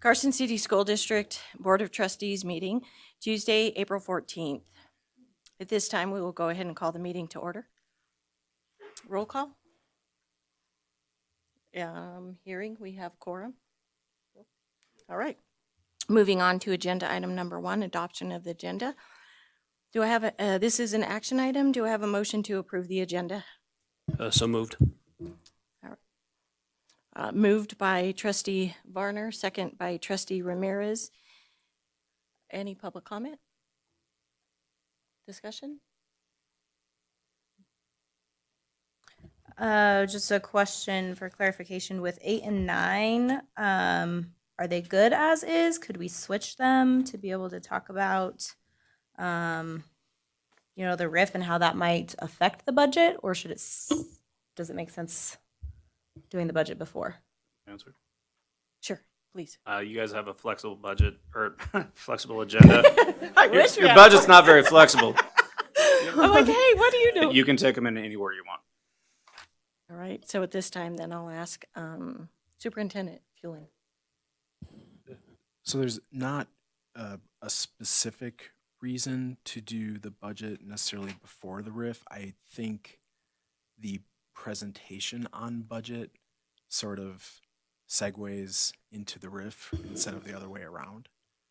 Carson City School District Board of Trustees meeting, Tuesday, April 14th. At this time, we will go ahead and call the meeting to order. Roll call. Hearing, we have quorum. All right. Moving on to agenda item number 1, adoption of the agenda. Do I have this is an action item. Do I have a motion to approve the agenda? So moved. Moved by trustee Varner, second by trustee Ramirez. Any public comment? Discussion? Just a question for clarification with 8 and 9. Are they good as is? Could we switch them to be able to talk about, the RIF and how that might affect the budget, or does it make sense doing the budget before? Answer. Sure, please. You guys have a flexible budget or flexible agenda. I wish Your budget's not very flexible. I'm like, hey, what do you do? You can take them in anywhere you want. All right, so at this time, then I'll ask Superintendent Fueling. So there's not a specific reason to do the budget necessarily before the RIF. I think the presentation on budget sort of segues into the RIF instead of the other way around.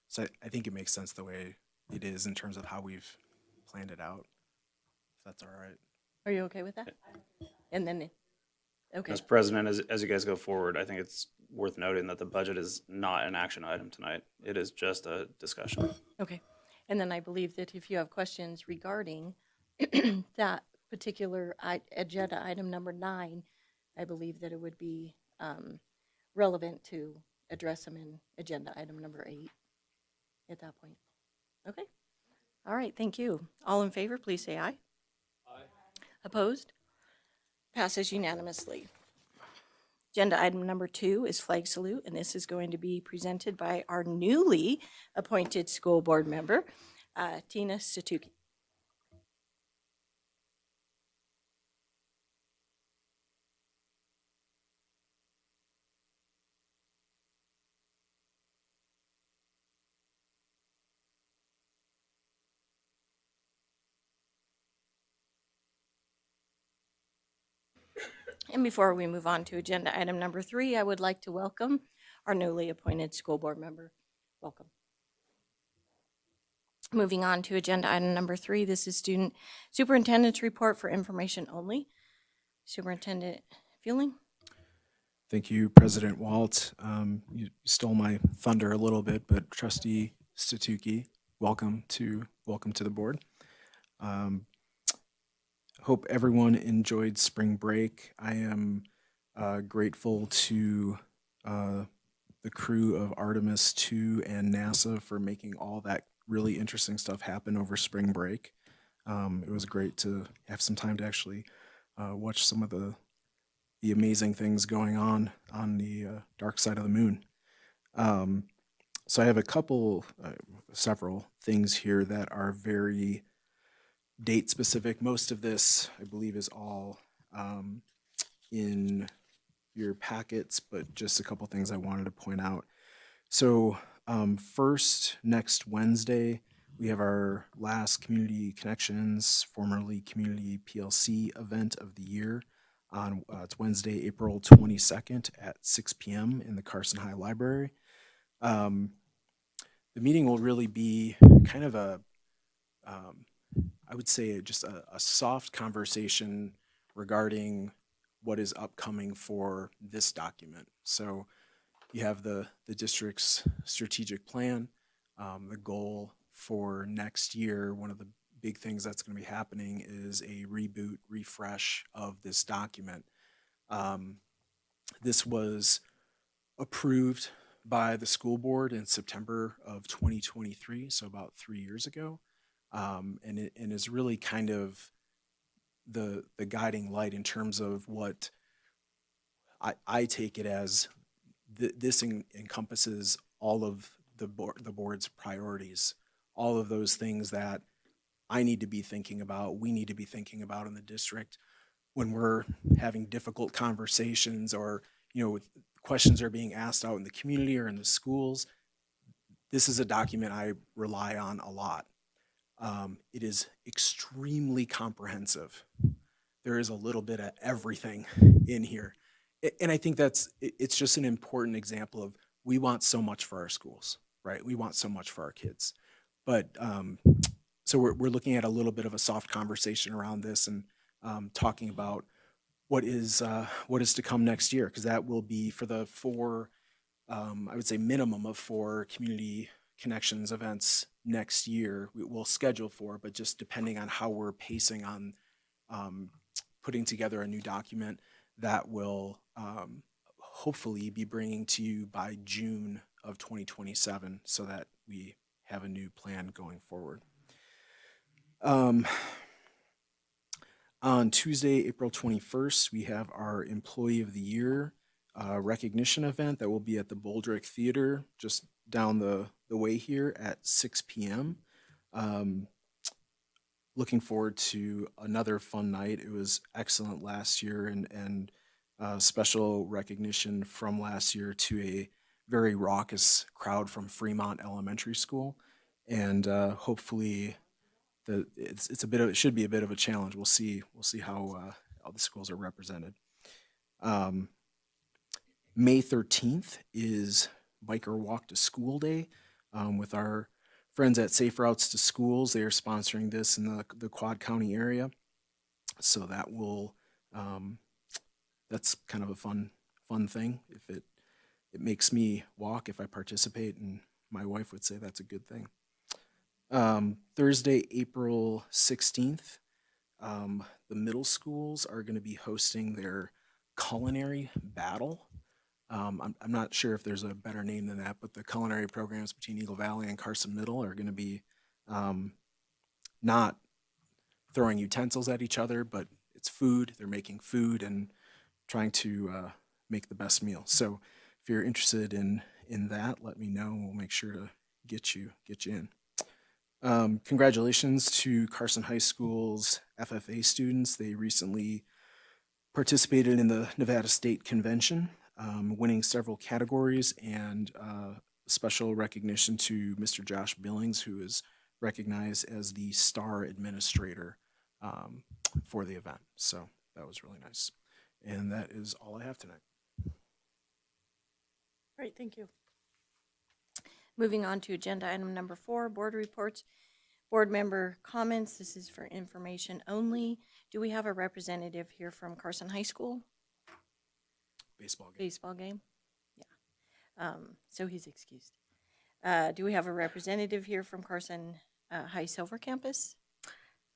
So I think it makes sense the way it is in terms of how we've planned it out. If that's all right. Are you okay with that? And then, okay. As president, as you guys go forward, I think it's worth noting that the budget is not an action item tonight. It is just a discussion. Okay. And then I believe that if you have questions regarding that particular agenda item number 9, I believe that it would be relevant to address them in agenda item number 8 at that point. Okay. All right. Thank you. All in favor, please say aye. Aye. Opposed? Passes unanimously. Agenda item number 2 is flag salute, and this is going to be presented by our newly appointed school board member, Tina Statuki. And before we move on to agenda item number 3, I would like to welcome our newly appointed school board member. Welcome. Moving on to agenda item number 3, this is student superintendent's report for information only. Superintendent Fueling. Thank you, President Walt. You stole my thunder a little bit, but Trustee Statuki, welcome to the board. Hope everyone enjoyed spring break. I am grateful to the crew of Artemis 2 and NASA for making all that really interesting stuff happen over spring break. It was great to have some time to actually watch some of the amazing things going on the dark side of the moon. So I have several things here that are very date specific. Most of this, I believe, is all in your packets, but just a couple things I wanted to point out. So first, next Wednesday, we have our last Community Connections, formerly Community PLC event of the year. It's Wednesday, April 22nd at 6 p.m. in the Carson High Library. The meeting will really be kind of I would say just a soft conversation regarding what is upcoming for this document. So you have the district's strategic plan, the goal for next year. One of the big things that's going to be happening is a reboot, refresh of this document. This was approved by the school board in September of 2023, so about 3 years ago. And is really kind of the guiding light in terms of what I take it as. This encompasses all of the board's priorities, all of those things that I need to be thinking about, we need to be thinking about in the district when we're having difficult conversations or, with questions are being asked out in the community or in the schools, this is a document I rely on a lot. It is extremely comprehensive. There is a little bit of everything in here. And I think it's just an important example of we want so much for our schools, right? We want so much for our kids. But so we're looking at a little bit of a soft conversation around this and talking about what is to come next year, because that will be for the four, I would say minimum of 4 community connections events next year. We'll schedule for, but just depending on how we're pacing on putting together a new document that will hopefully be bringing to you by June of 2027, so that we have a new plan going forward. On Tuesday, April 21st, we have our Employee of the Year recognition event that will be at the Boldrick Theater, just down the way here at 6 p.m. Looking forward to another fun night. It was excellent last year, and special recognition from last year to a very raucous crowd from Fremont Elementary School, and hopefully it should be a bit of a challenge. We'll see how the schools are represented. May 13th is Biker Walk to School Day with our friends at Safe Routes to Schools. They are sponsoring this in the Quad County area, so that will that's kind of a fun thing. If it makes me walk if I participate, and my wife would say that's a good thing. Thursday, April 16th, the middle schools are going to be hosting their culinary battle. I'm not sure if there's a better name than that, but the culinary programs between Eagle Valley and Carson Middle are going to be not throwing utensils at each other, but it's food. They're making food and trying to make the best meal. So if you're interested in that, let me know. We'll make sure to get you in. Congratulations to Carson High School's FFA students. They recently participated in the Nevada State Convention, winning several categories, and special recognition to Mr. Josh Billings, who is recognized as the star administrator for the event. So that was really nice. And that is all I have tonight. Great, thank you. Moving on to agenda item number 4, board reports. Board member comments. This is for information only. Do we have a representative here from Carson High School? Baseball game. Baseball game? Yeah. So he's excused. Do we have a representative here from Carson High Silver Campus?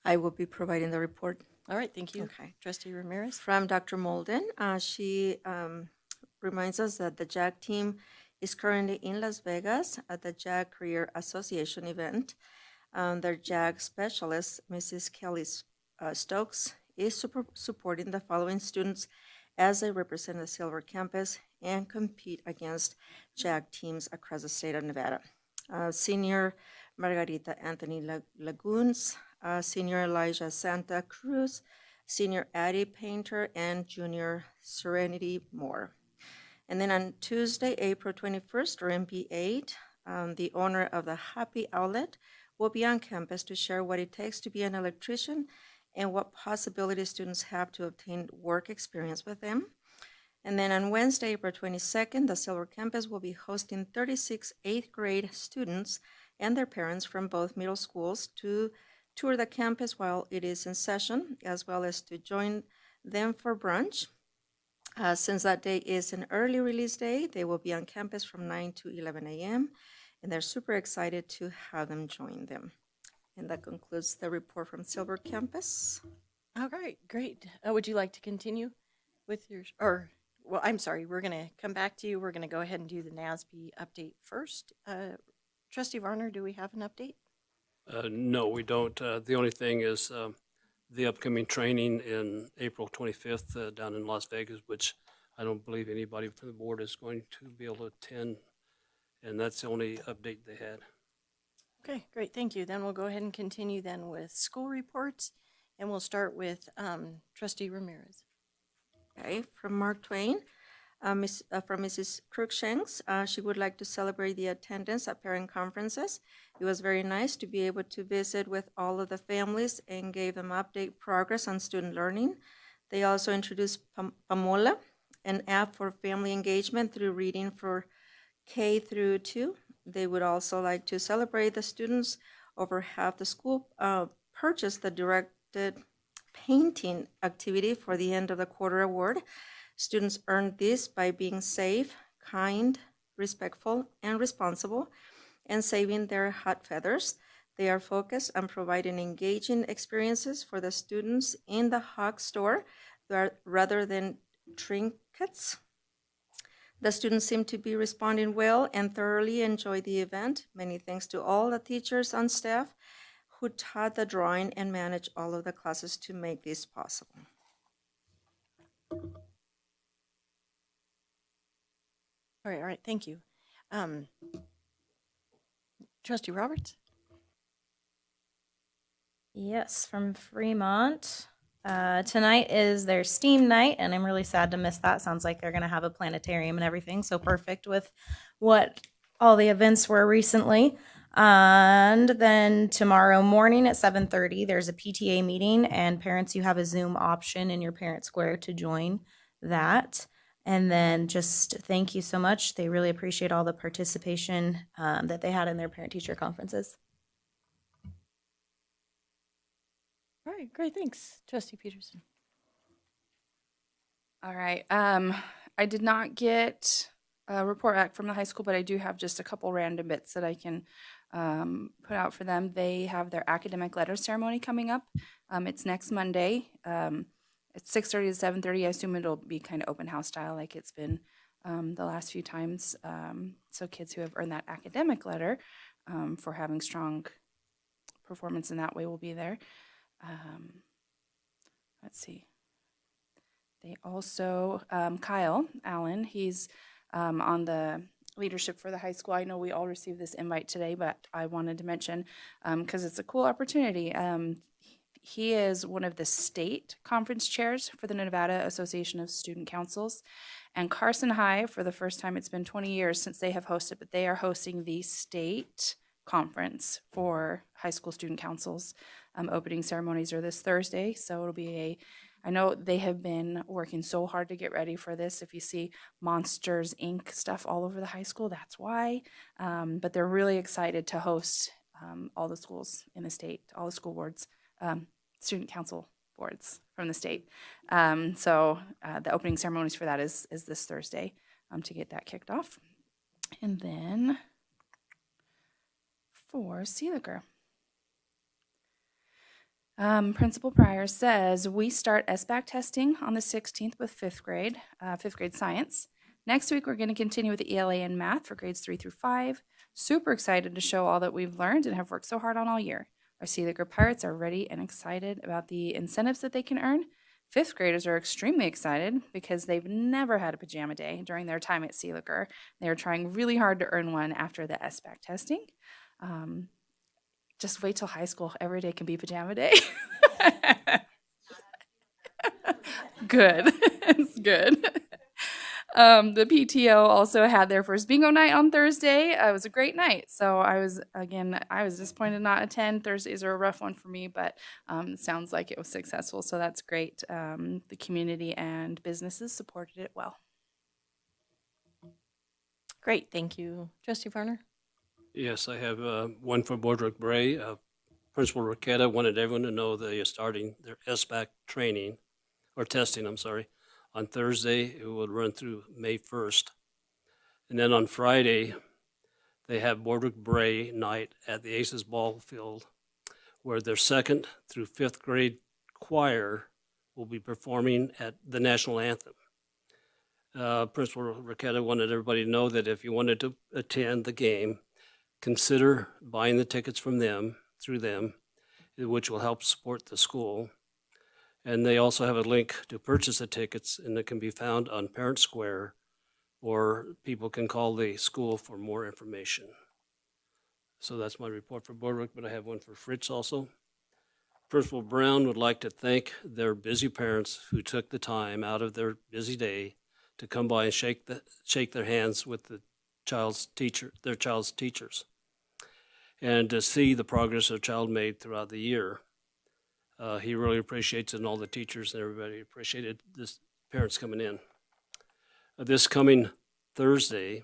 I will be providing the report. All right, thank you. Okay. Trustee Ramirez? From Dr. Molden. She reminds us that the JAG team is currently in Las Vegas at the JAG Career Association event. Their JAG specialist, Mrs. Kelly Stokes, is supporting the following students as they represent the Silver Campus and compete against JAG teams across the state of Nevada. Senior Margarita Anthony Lagunes, Senior Elijah Santa Cruz, Senior Addie Painter, and Junior Serenity Moore. And then on Tuesday, April 21st, or MP8, the owner of the Happy Outlet will be on campus to share what it takes to be an electrician and what possibilities students have to obtain work experience with them. And then on Wednesday, April 22nd, the Silver Campus will be hosting 36 8th grade students and their parents from both middle schools to tour the campus while it is in session, as well as to join them for brunch. Since that day is an early release day, they will be on campus from 9 to 11 a.m., and they're super excited to have them join them. And that concludes the report from Silver Campus. All right, great. Would you like to continue with your, well, I'm sorry, we're going to come back to you. We're going to go ahead and do the NASB update first. Trustee Varner, do we have an update? No, we don't. The only thing is the upcoming training in April 25th down in Las Vegas, which I don't believe anybody from the board is going to be able to attend, and that's the only update they had. Okay, great, thank you. Then we'll go ahead and continue then with school reports, and we'll start with Trustee Ramirez. Okay, from Mark Twain. from Mrs. Cruikshanks. She would like to celebrate the attendance at parent conferences. It was very nice to be able to visit with all of the families and gave them update progress on student learning. They also introduced Pamola, an app for family engagement through reading for K through 2. They would also like to celebrate the students. Over half the school purchased the directed painting activity for the end of the quarter award. Students earned this by being safe, kind, respectful, and responsible, and saving their hot feathers. They are focused on providing engaging experiences for the students in the Hawk store rather than trinkets. The students seem to be responding well and thoroughly enjoy the event. Many thanks to all the teachers on staff who taught the drawing and managed all of the classes to make this possible. All right, thank you. Trustee Roberts? Yes, from Fremont. Tonight is their STEAM night, and I'm really sad to miss that. Sounds like they're going to have a planetarium and everything, so perfect with what all the events were recently. And then tomorrow morning at 7:30, there's a PTA meeting, and parents, you have a Zoom option in your parent square to join that. And then just thank you so much. They really appreciate all the participation that they had in their parent-teacher conferences. All right, great, thanks. Trustee Peterson? All right. I did not get a report back from the high school, but I do have just a couple random bits that I can put out for them. They have their academic letter ceremony coming up. It's next Monday. It's 6:30 to 7:30. I assume it'll be kind of open house style like it's been the last few times. So kids who have earned that academic letter for having strong performance in that way will be there. Let's see. They also, Kyle Allen, he's on the leadership for the high school. I know we all received this invite today, but I wanted to mention, because it's a cool opportunity. He is one of the state conference chairs for the Nevada Association of Student Councils. And Carson High, for the first time, it's been 20 years since they have hosted, but they are hosting the state conference for high school student councils. Opening ceremonies are this Thursday, so it'll be I know they have been working so hard to get ready for this. If you see Monsters, Inc. stuff all over the high school, that's why. But they're really excited to host all the schools in the state, all the school boards, student council boards from the state. So the opening ceremonies for that is this Thursday to get that kicked off. And then for Seeliger. Principal Pryor says, we start SBAC testing on the 16th with fifth grade science. Next week, we're going to continue with the ELA and math for grades 3 through 5. Super excited to show all that we've learned and have worked so hard on all year. Our Seeliger Pirates are ready and excited about the incentives that they can earn. Fifth graders are extremely excited because they've never had a pajama day during their time at Seeliger. They are trying really hard to earn one after the SBAC testing. Just wait till high school. Every day can be pajama day. Good. It's good. The PTO also had their first bingo night on Thursday. It was a great night. So I was disappointed not to attend. Thursdays are a rough one for me, but it sounds like it was successful. So that's great. The community and businesses supported it well. Great, thank you. Trustee Varner? Yes, I have one for Borderick Bray. Principal Roquetta wanted everyone to know they are starting their SBAC training, or testing, I'm sorry, on Thursday. It will run through May 1st. And then on Friday, they have Borderick Bray night at the Aces Ball Field, where their 2nd through 5th grade choir will be performing at the national anthem. Principal Roquetta wanted everybody to know that if you wanted to attend the game, consider buying the tickets from them, through them, which will help support the school. And they also have a link to purchase the tickets, and it can be found on Parent Square, or people can call the school for more information. So that's my report for Borderick, but I have one for Fritz also. Principal Brown would like to thank their busy parents who took the time out of their busy day to come by and shake their hands with their child's teachers, and to see the progress their child made throughout the year. He really appreciates it, and all the teachers and everybody appreciated this parents coming in. This coming Thursday,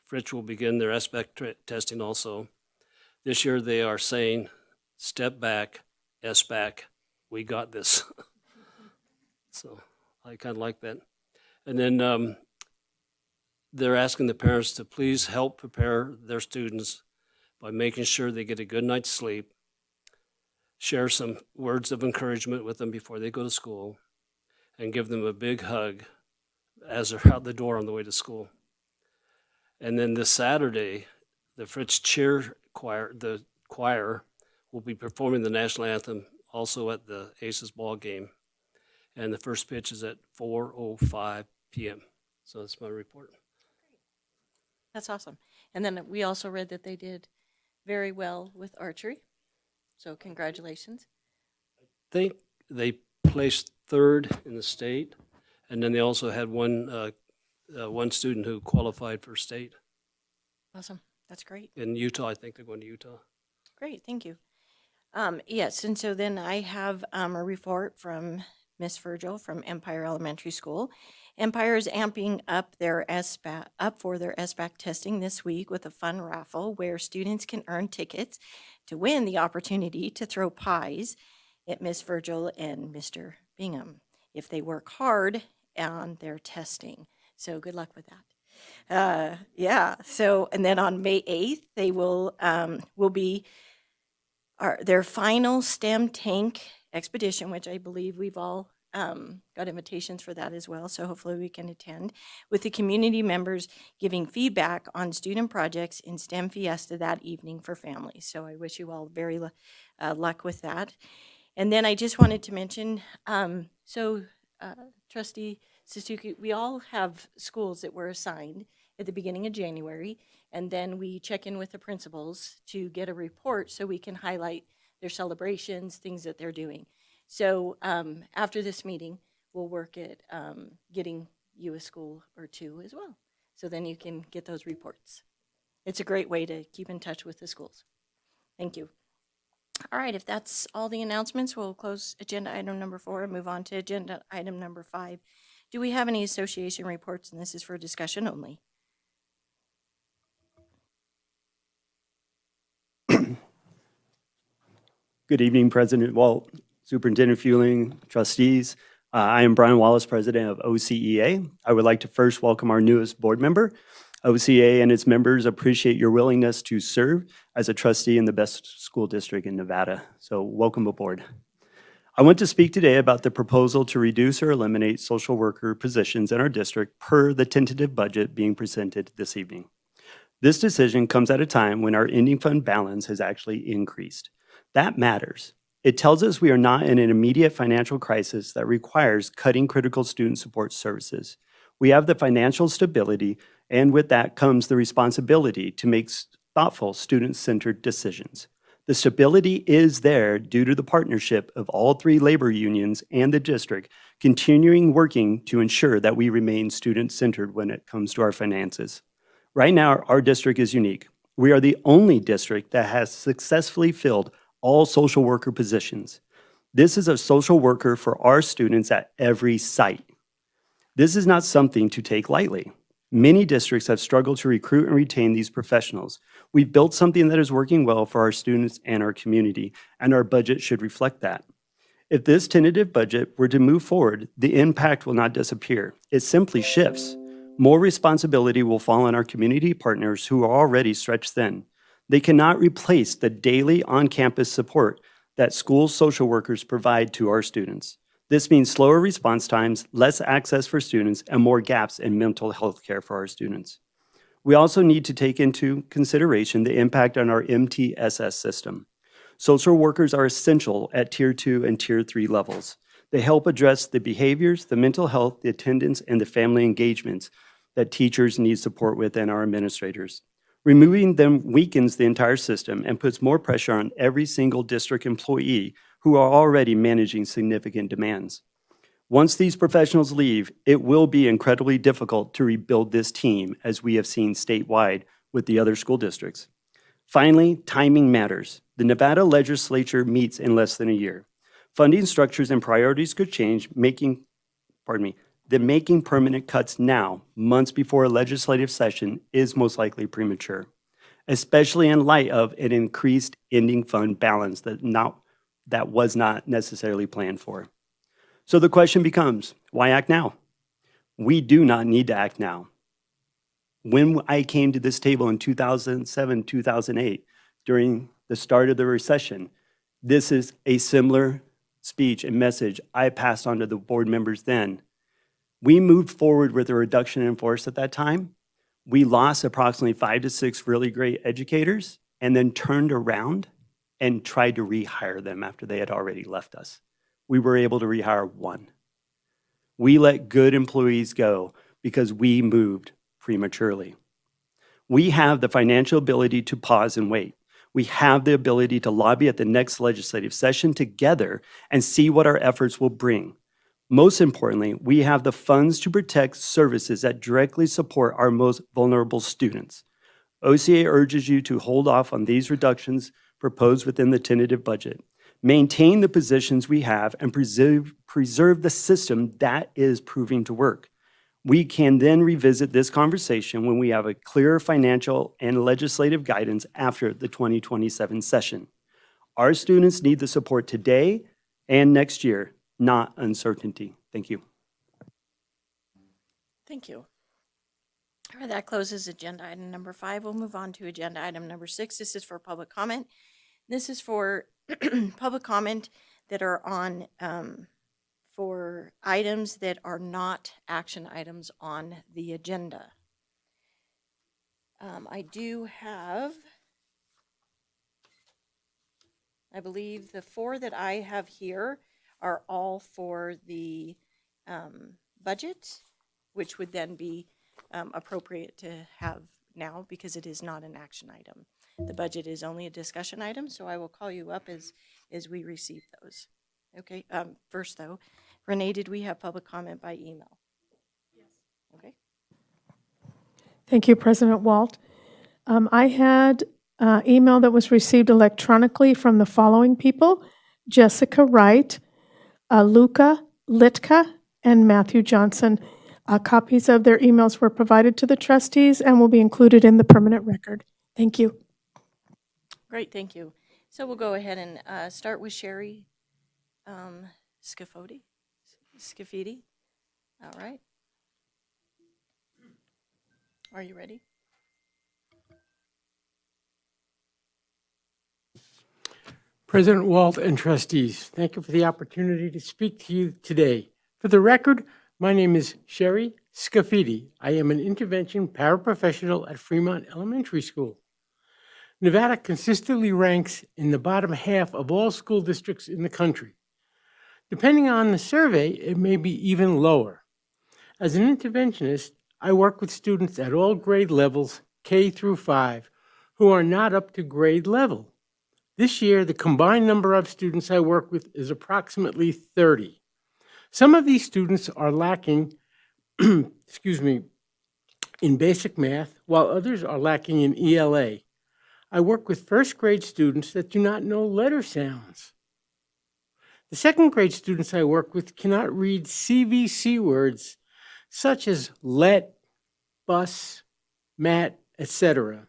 Fritz will begin their SBAC testing also. This year they are saying, step back, SBAC, we got this. So I kind of like that. And then they're asking the parents to please help prepare their students by making sure they get a good night's sleep, share some words of encouragement with them before they go to school, and give them a big hug as they're out the door on the way to school. And then this Saturday, the Fritz Cheer Choir, the choir, will be performing the national anthem also at the Aces ball game. And the first pitch is at 4:05 p.m. So that's my report. That's awesome. And then we also read that they did very well with archery. So congratulations. Think they placed third in the state, and then they also had one student who qualified for state. Awesome. That's great. In Utah, I think they're going to Utah. Great. Thank you. Yes. And so then I have a report from Miss Virgil from Empire Elementary School. Empire is amping up for their SBAC testing this week with a fun raffle where students can earn tickets to win the opportunity to throw pies at Miss Virgil and Mr. Bingham if they work hard on their testing. So good luck with that. Yeah. So, and then on May 8th, they will be their final STEM tank expedition, which I believe we've all got invitations for that as well. So hopefully we can attend, with the community members giving feedback on student projects in STEM Fiesta that evening for families. So I wish you all very luck with that. And then I just wanted to mention, Trustee Suzuki, we all have schools that were assigned at the beginning of January, and then we check in with the principals to get a report so we can highlight their celebrations, things that they're doing. So after this meeting, we'll work at getting you a school or two as well. So then you can get those reports. It's a great way to keep in touch with the schools. Thank you. All right, if that's all the announcements, we'll close agenda item number 4 and move on to agenda item number 5. Do we have any association reports? And this is for discussion only. Good evening, President Walt, Superintendent Fueling, trustees. I am Brian Wallace, President of OCEA. I would like to first welcome our newest board member. OCEA and its members appreciate your willingness to serve as a trustee in the best school district in Nevada. So welcome aboard. I want to speak today about the proposal to reduce or eliminate social worker positions in our district per the tentative budget being presented this evening. This decision comes at a time when our ending fund balance has actually increased. That matters. It tells us we are not in an immediate financial crisis that requires cutting critical student support services. We have the financial stability, and with that comes the responsibility to make thoughtful, student-centered decisions. The stability is there due to the partnership of all 3 labor unions and the district continuing working to ensure that we remain student-centered when it comes to our finances. Right now, our district is unique. We are the only district that has successfully filled all social worker positions. This is a social worker for our students at every site. This is not something to take lightly. Many districts have struggled to recruit and retain these professionals. We've built something that is working well for our students and our community, and our budget should reflect that. If this tentative budget were to move forward, the impact will not disappear. It simply shifts. More responsibility will fall on our community partners who are already stretched thin. They cannot replace the daily on-campus support that school social workers provide to our students. This means slower response times, less access for students, and more gaps in mental health care for our students. We also need to take into consideration the impact on our MTSS system. Social workers are essential at Tier 2 and Tier 3 levels. They help address the behaviors, the mental health, the attendance, and the family engagements that teachers need support with and our administrators. Removing them weakens the entire system and puts more pressure on every single district employee who are already managing significant demands. Once these professionals leave, it will be incredibly difficult to rebuild this team, as we have seen statewide with the other school districts. Finally, timing matters. The Nevada legislature meets in less than a year. Funding structures and priorities could change, making permanent cuts now, months before a legislative session, is most likely premature, especially in light of an increased ending fund balance that was not necessarily planned for. So the question becomes, why act now? We do not need to act now. When I came to this table in 2007, 2008, during the start of the recession, this is a similar speech and message I passed on to the board members then. We moved forward with a reduction in force at that time. We lost approximately 5 to 6 really great educators and then turned around and tried to rehire them after they had already left us. We were able to rehire 1. We let good employees go because we moved prematurely. We have the financial ability to pause and wait. We have the ability to lobby at the next legislative session together and see what our efforts will bring. Most importantly, we have the funds to protect services that directly support our most vulnerable students. OCA urges you to hold off on these reductions proposed within the tentative budget. Maintain the positions we have and preserve the system that is proving to work. We can then revisit this conversation when we have a clearer financial and legislative guidance after the 2027 session. Our students need the support today and next year, not uncertainty. Thank you. Thank you. All right, that closes agenda item number 5. We'll move on to agenda item number 6. This is for public comment. This is for public comment that are on for items that are not action items on the agenda. I do have, I believe the 4 that I have here are all for the budget, which would then be appropriate to have now because it is not an action item. The budget is only a discussion item, so I will call you up as we receive those. Okay, first though, Renee, did we have public comment by email? Yes. Okay. Thank you, President Walt. I had email that was received electronically from the following people: Jessica Wright, Luca Litka, and Matthew Johnson. Copies of their emails were provided to the trustees and will be included in the permanent record. Thank you. Great, thank you. So we'll go ahead and start with Sherry Scafidi. All right. Are you ready? President Walt and trustees, thank you for the opportunity to speak to you today. For the record, my name is Sherry Scafidi. I am an intervention paraprofessional at Fremont Elementary School. Nevada consistently ranks in the bottom half of all school districts in the country. Depending on the survey, it may be even lower. As an interventionist, I work with students at all grade levels, K through 5, who are not up to grade level. This year, the combined number of students I work with is approximately 30. Some of these students are lacking, in basic math, while others are lacking in ELA. I work with first grade students that do not know letter sounds. The second grade students I work with cannot read CVC words such as let, bus, mat, etc.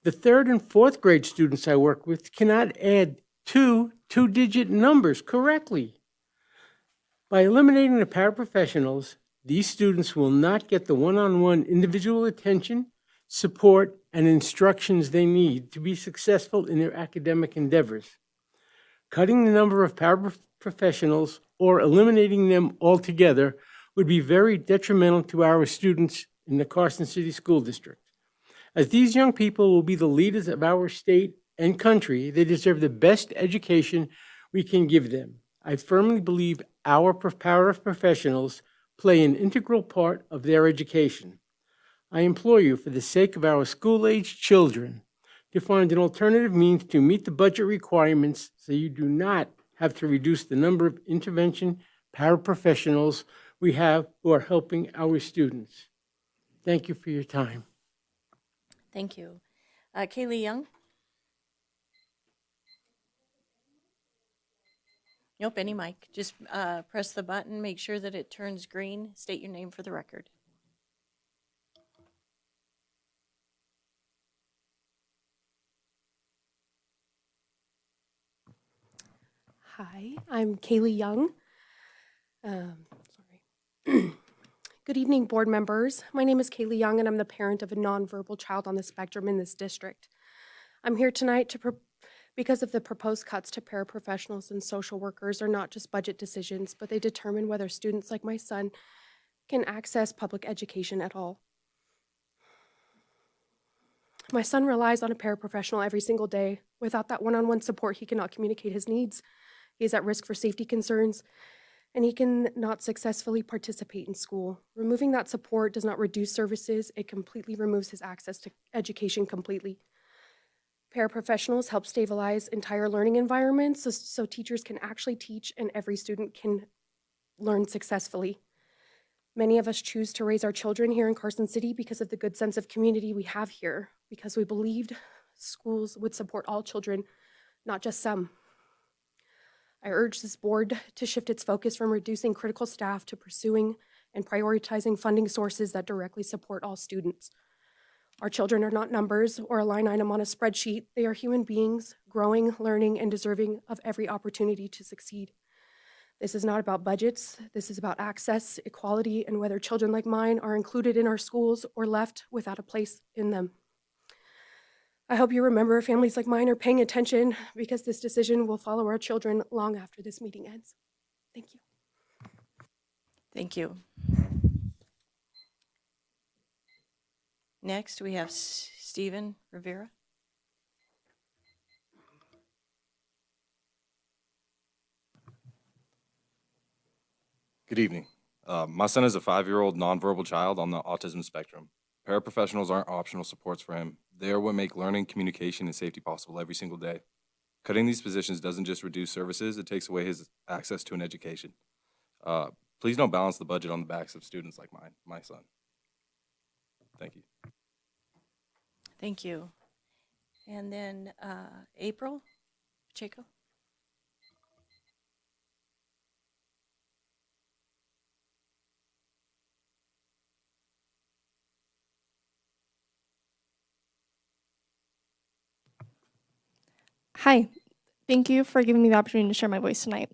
The third and fourth grade students I work with cannot add two-digit numbers correctly. By eliminating the paraprofessionals, these students will not get the one-on-one individual attention, support, and instructions they need to be successful in their academic endeavors. Cutting the number of paraprofessionals or eliminating them altogether would be very detrimental to our students in the Carson City School District. As these young people will be the leaders of our state and country, they deserve the best education we can give them. I firmly believe our paraprofessionals play an integral part of their education. I implore you, for the sake of our school-aged children, to find an alternative means to meet the budget requirements so you do not have to reduce the number of intervention paraprofessionals we have who are helping our students. Thank you for your time. Thank you. Kaylee Young? Nope, any mic. Just press the button, make sure that it turns green. State your name for the record. Hi, I'm Kaylee Young. Sorry. Good evening, board members. My name is Kaylee Young, and I'm the parent of a nonverbal child on the spectrum in this district. I'm here tonight because of the proposed cuts to paraprofessionals and social workers are not just budget decisions, but they determine whether students like my son can access public education at all. My son relies on a paraprofessional every single day. Without that one-on-one support, he cannot communicate his needs. He is at risk for safety concerns, and he can not successfully participate in school. Removing that support does not reduce services, it completely removes his access to education completely. Paraprofessionals help stabilize entire learning environments so teachers can actually teach and every student can learn successfully. Many of us choose to raise our children here in Carson City because of the good sense of community we have here, because we believed schools would support all children, not just some. I urge this board to shift its focus from reducing critical staff to pursuing and prioritizing funding sources that directly support all students. Our children are not numbers or a line item on a spreadsheet. They are human beings, growing, learning, and deserving of every opportunity to succeed. This is not about budgets. This is about access, equality, and whether children like mine are included in our schools or left without a place in them. I hope you remember families like mine are paying attention because this decision will follow our children long after this meeting ends. Thank you. Thank you. Next, we have Stephen Rivera. Good evening. My son is a 5-year-old nonverbal child on the autism spectrum. Paraprofessionals aren't optional supports for him. They are what make learning, communication, and safety possible every single day. Cutting these positions doesn't just reduce services, it takes away his access to an education. Please don't balance the budget on the backs of students like my son. Thank you. Thank you. And then April Pacheco. Hi, thank you for giving me the opportunity to share my voice tonight.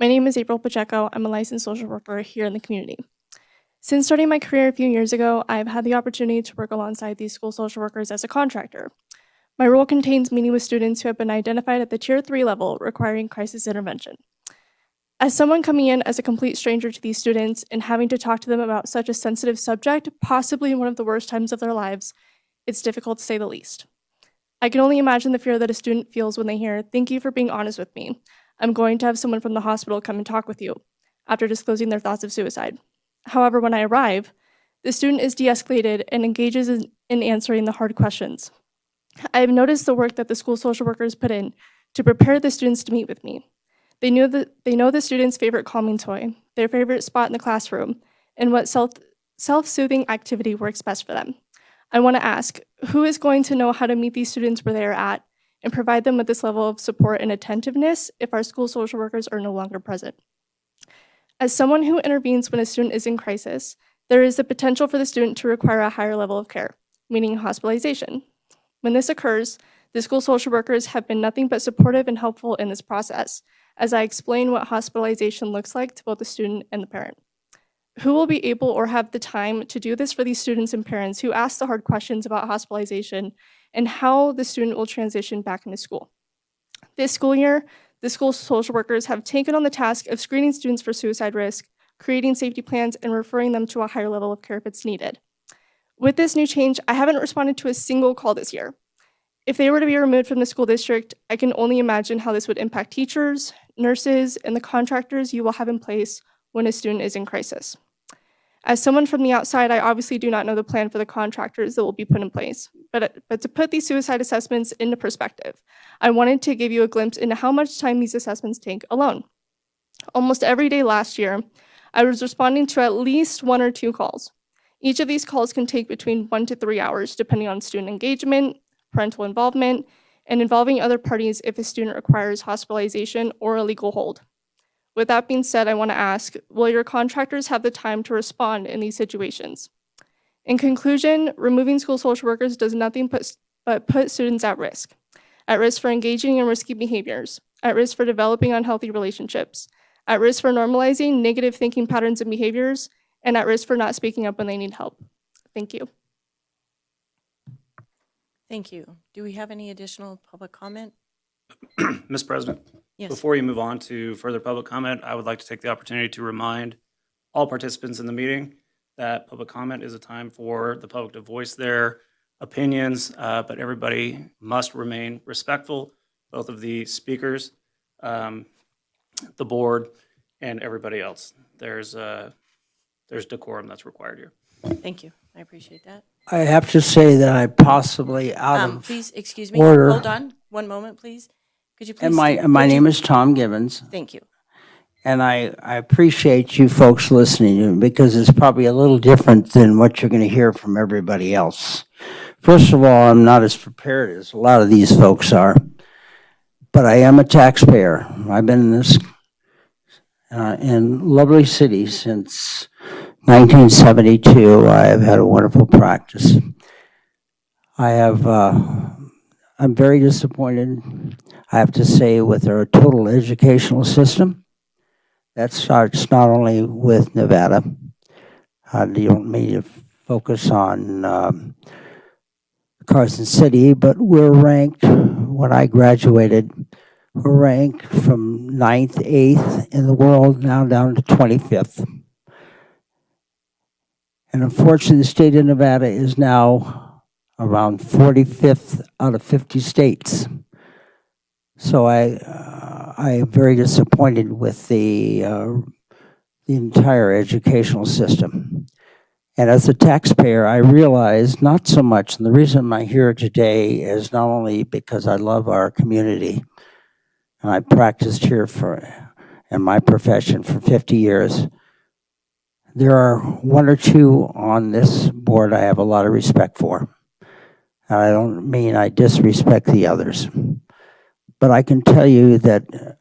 My name is April Pacheco. I'm a licensed social worker here in the community. Since starting my career a few years ago, I've had the opportunity to work alongside these school social workers as a contractor. My role contains meeting with students who have been identified at the Tier 3 level requiring crisis intervention. As someone coming in as a complete stranger to these students and having to talk to them about such a sensitive subject, possibly one of the worst times of their lives, it's difficult to say the least. I can only imagine the fear that a student feels when they hear, "Thank you for being honest with me. I'm going to have someone from the hospital come and talk with you," after disclosing their thoughts of suicide. However, when I arrive, the student is de-escalated and engages in answering the hard questions. I have noticed the work that the school social workers put in to prepare the students to meet with me. They know the student's favorite calming toy, their favorite spot in the classroom, and what self-soothing activity works best for them. I want to ask, who is going to know how to meet these students where they are at and provide them with this level of support and attentiveness if our school social workers are no longer present? As someone who intervenes when a student is in crisis, there is the potential for the student to require a higher level of care, meaning hospitalization. When this occurs, the school social workers have been nothing but supportive and helpful in this process, as I explain what hospitalization looks like to both the student and the parent. Who will be able or have the time to do this for these students and parents who ask the hard questions about hospitalization and how the student will transition back into school? This school year, the school social workers have taken on the task of screening students for suicide risk, creating safety plans, and referring them to a higher level of care if it's needed. With this new change, I haven't responded to a single call this year. If they were to be removed from the school district, I can only imagine how this would impact teachers, nurses, and the contractors you will have in place when a student is in crisis. As someone from the outside, I obviously do not know the plan for the contractors that will be put in place, but to put these suicide assessments into perspective, I wanted to give you a glimpse into how much time these assessments take alone. Almost every day last year, I was responding to at least 1 or 2 calls. Each of these calls can take between 1 to 3 hours, depending on student engagement, parental involvement, and involving other parties if a student requires hospitalization or a legal hold. With that being said, I want to ask, will your contractors have the time to respond in these situations? In conclusion, removing school social workers does nothing but put students at risk for engaging in risky behaviors, at risk for developing unhealthy relationships, at risk for normalizing negative thinking patterns and behaviors, and at risk for not speaking up when they need help. Thank you. Thank you. Do we have any additional public comment? Ms. President, Yes. before you move on to further public comment, I would like to take the opportunity to remind all participants in the meeting that public comment is a time for the public to voice their opinions, but everybody must remain respectful, both of the speakers, the board, and everybody else. There's decorum that's required here. Thank you. I appreciate that. I have to say that I possibly out of Please, excuse me. order. Hold on. One moment, please. Could you please? And my would you- name is Tom Gibbons, Thank you. and I appreciate you folks listening to me because it's probably a little different than what you're going to hear from everybody else. First of all, I'm not as prepared as a lot of these folks are, but I am a taxpayer. I've been in this in lovely city since 1972. I have had a wonderful practice. I'm very disappointed, I have to say, with our total educational system. That starts not only with Nevada. I don't mean to focus on Carson City, but we're ranked, when I graduated, we're ranked from 9th, 8th in the world, now down to 25th. And unfortunately, the state of Nevada is now around 45th out of 50 states. So I am very disappointed with the entire educational system. And as a taxpayer, I realize not so much, and the reason I'm here today is not only because I love our community, and I practiced here in my profession for 50 years. There are 1 or 2 on this board I have a lot of respect for. And I don't mean I disrespect the others. But I can tell you that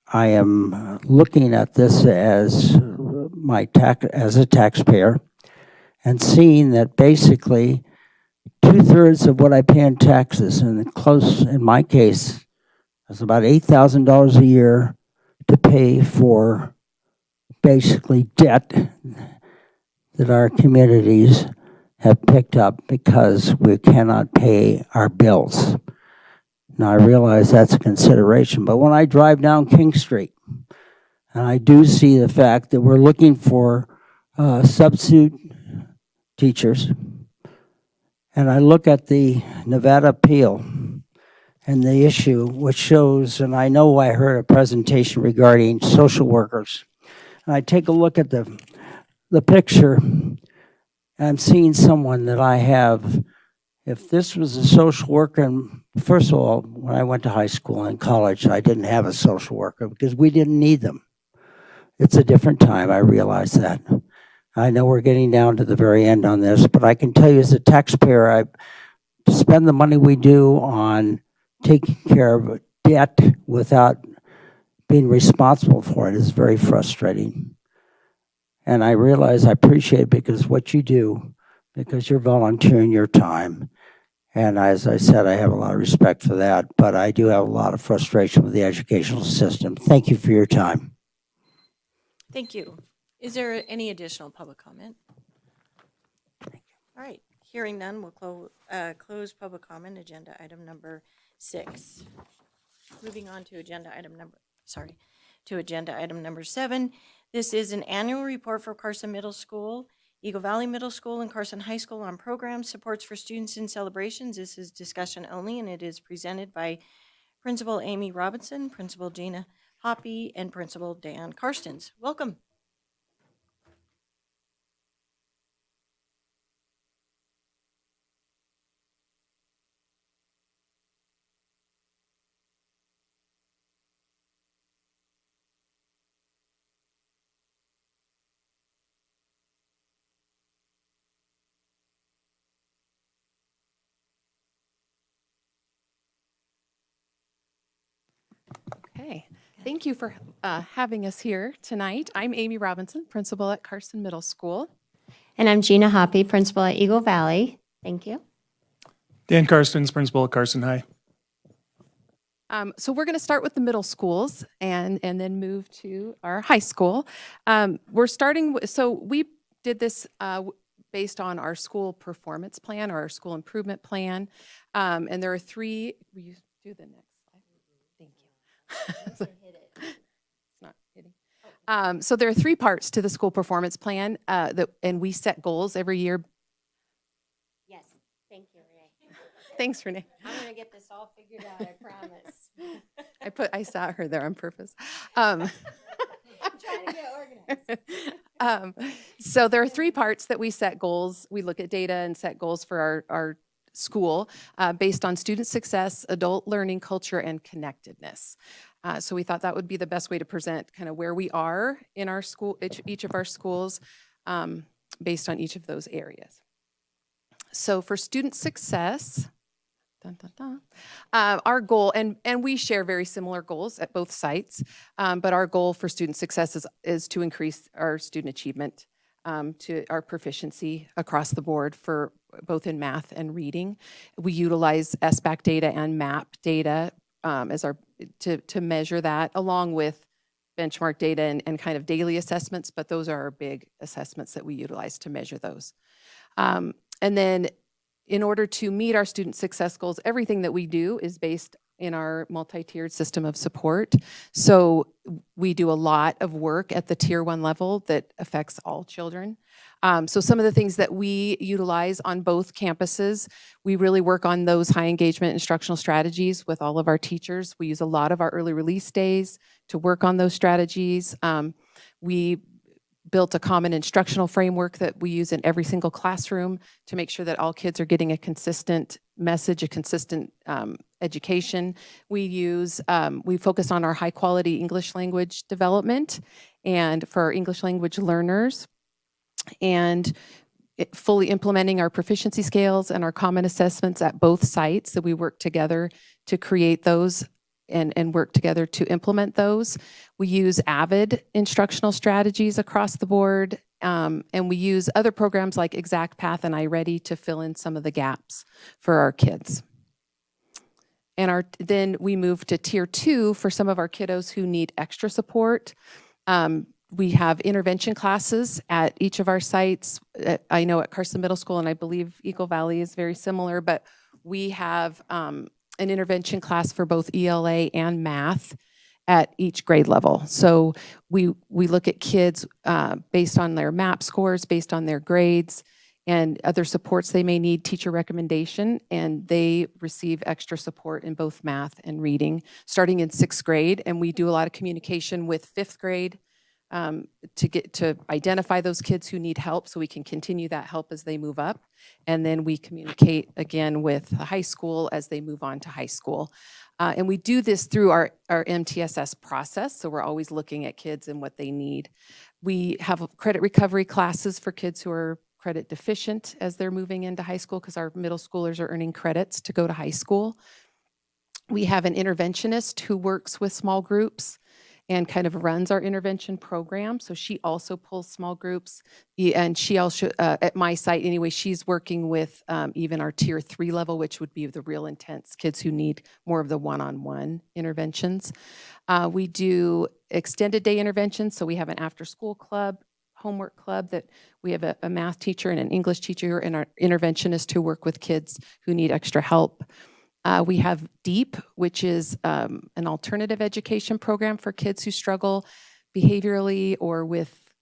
I am looking at this as as a taxpayer and seeing that basically 2/3 of what I pay in taxes, and in my case, is about $8,000 a year to pay for basically debt that our communities have picked up because we cannot pay our bills. Now, I realize that's a consideration, but when I drive down King Street, and I do see the fact that we're looking for substitute teachers, and I look at the Nevada appeal and the issue, which shows, and I know I heard a presentation regarding social workers, and I take a look at the picture, and I'm seeing someone that I have. If this was a social worker, and first of all, when I went to high school and college, I didn't have a social worker because we didn't need them. It's a different time, I realize that. I know we're getting down to the very end on this, but I can tell you as a taxpayer, to spend the money we do on taking care of debt without being responsible for it is very frustrating. And I realize I appreciate it because what you do, because you're volunteering your time. And as I said, I have a lot of respect for that, but I do have a lot of frustration with the educational system. Thank you for your time. Thank you. Is there any additional public comment? All right. Hearing none, we'll close public comment, agenda item number 6. Moving on to agenda item number 7. This is an annual report for Carson Middle School, Eagle Valley Middle School, and Carson High School on programs, supports for students and celebrations. This is discussion only, and it is presented by Principal Amy Robinson, Principal Gina Hoppy, and Principal Dan Karstens. Welcome. Okay. Thank you for having us here tonight. I'm Amy Robinson, principal at Carson Middle School. And I'm Gina Hoppy, principal at Eagle Valley. Thank you. Dan Karstens, principal at Carson High. So we're going to start with the middle schools and then move to our high school. We're starting with, so we did this based on our school performance plan or our school improvement plan. And there are three, will you do the next slide? Thank you. It's not hitting. So there are three parts to the school performance plan and we set goals every year. Yes, thank you, Renee. Thanks, Renee. I'm going to get this all figured out, I promise. I saw her there on purpose. I'm trying to get organized. So there are three parts that we set goals. We look at data and set goals for our school based on student success, adult learning culture, and connectedness. So we thought that would be the best way to present kind of where we are in our school, each of our schools, based on each of those areas. So for student success, our goal, and we share very similar goals at both sites, but our goal for student success is to increase our student achievement, to our proficiency across the board for both in math and reading. We utilize SBAC data and MAP data to measure that, along with benchmark data and kind of daily assessments, but those are our big assessments that we utilize to measure those. And then in order to meet our student success goals, everything that we do is based in our multi-tiered system of support. So we do a lot of work at the tier 1 level that affects all children. So some of the things that we utilize on both campuses, we really work on those high engagement instructional strategies with all of our teachers. We use a lot of our early release days to work on those strategies. We built a common instructional framework that we use in every single classroom to make sure that all kids are getting a consistent message, a consistent education. We focus on our high quality English language development and for our English language learners, and fully implementing our proficiency scales and our common assessments at both sites. So we work together to create those and work together to implement those. We use AVID instructional strategies across the board, and we use other programs like ExactPath and iReady to fill in some of the gaps for our kids. And then we move to tier 2 for some of our kiddos who need extra support. We have intervention classes at each of our sites. I know at Carson Middle School, and I believe Eagle Valley is very similar, but we have an intervention class for both ELA and math at each grade level. So we look at kids based on their MAP scores, based on their grades, and other supports they may need, teacher recommendation, and they receive extra support in both math and reading, starting in 6th grade. And we do a lot of communication with 5th grade to identify those kids who need help so we can continue that help as they move up. And then we communicate again with the high school as they move on to high school. And we do this through our MTSS process, so we're always looking at kids and what they need. We have credit recovery classes for kids who are credit deficient as they're moving into high school, because our middle schoolers are earning credits to go to high school. We have an interventionist who works with small groups and kind of runs our intervention program. So she also pulls small groups. And she also, at my site anyway, she's working with even our tier 3 level, which would be the real intense kids who need more of the one-on-one interventions. We do extended day interventions. So we have an after school club, homework club, that we have a math teacher and an English teacher and our interventionist who work with kids who need extra help. We have DEEP, which is an alternative education program for kids who struggle behaviorally or with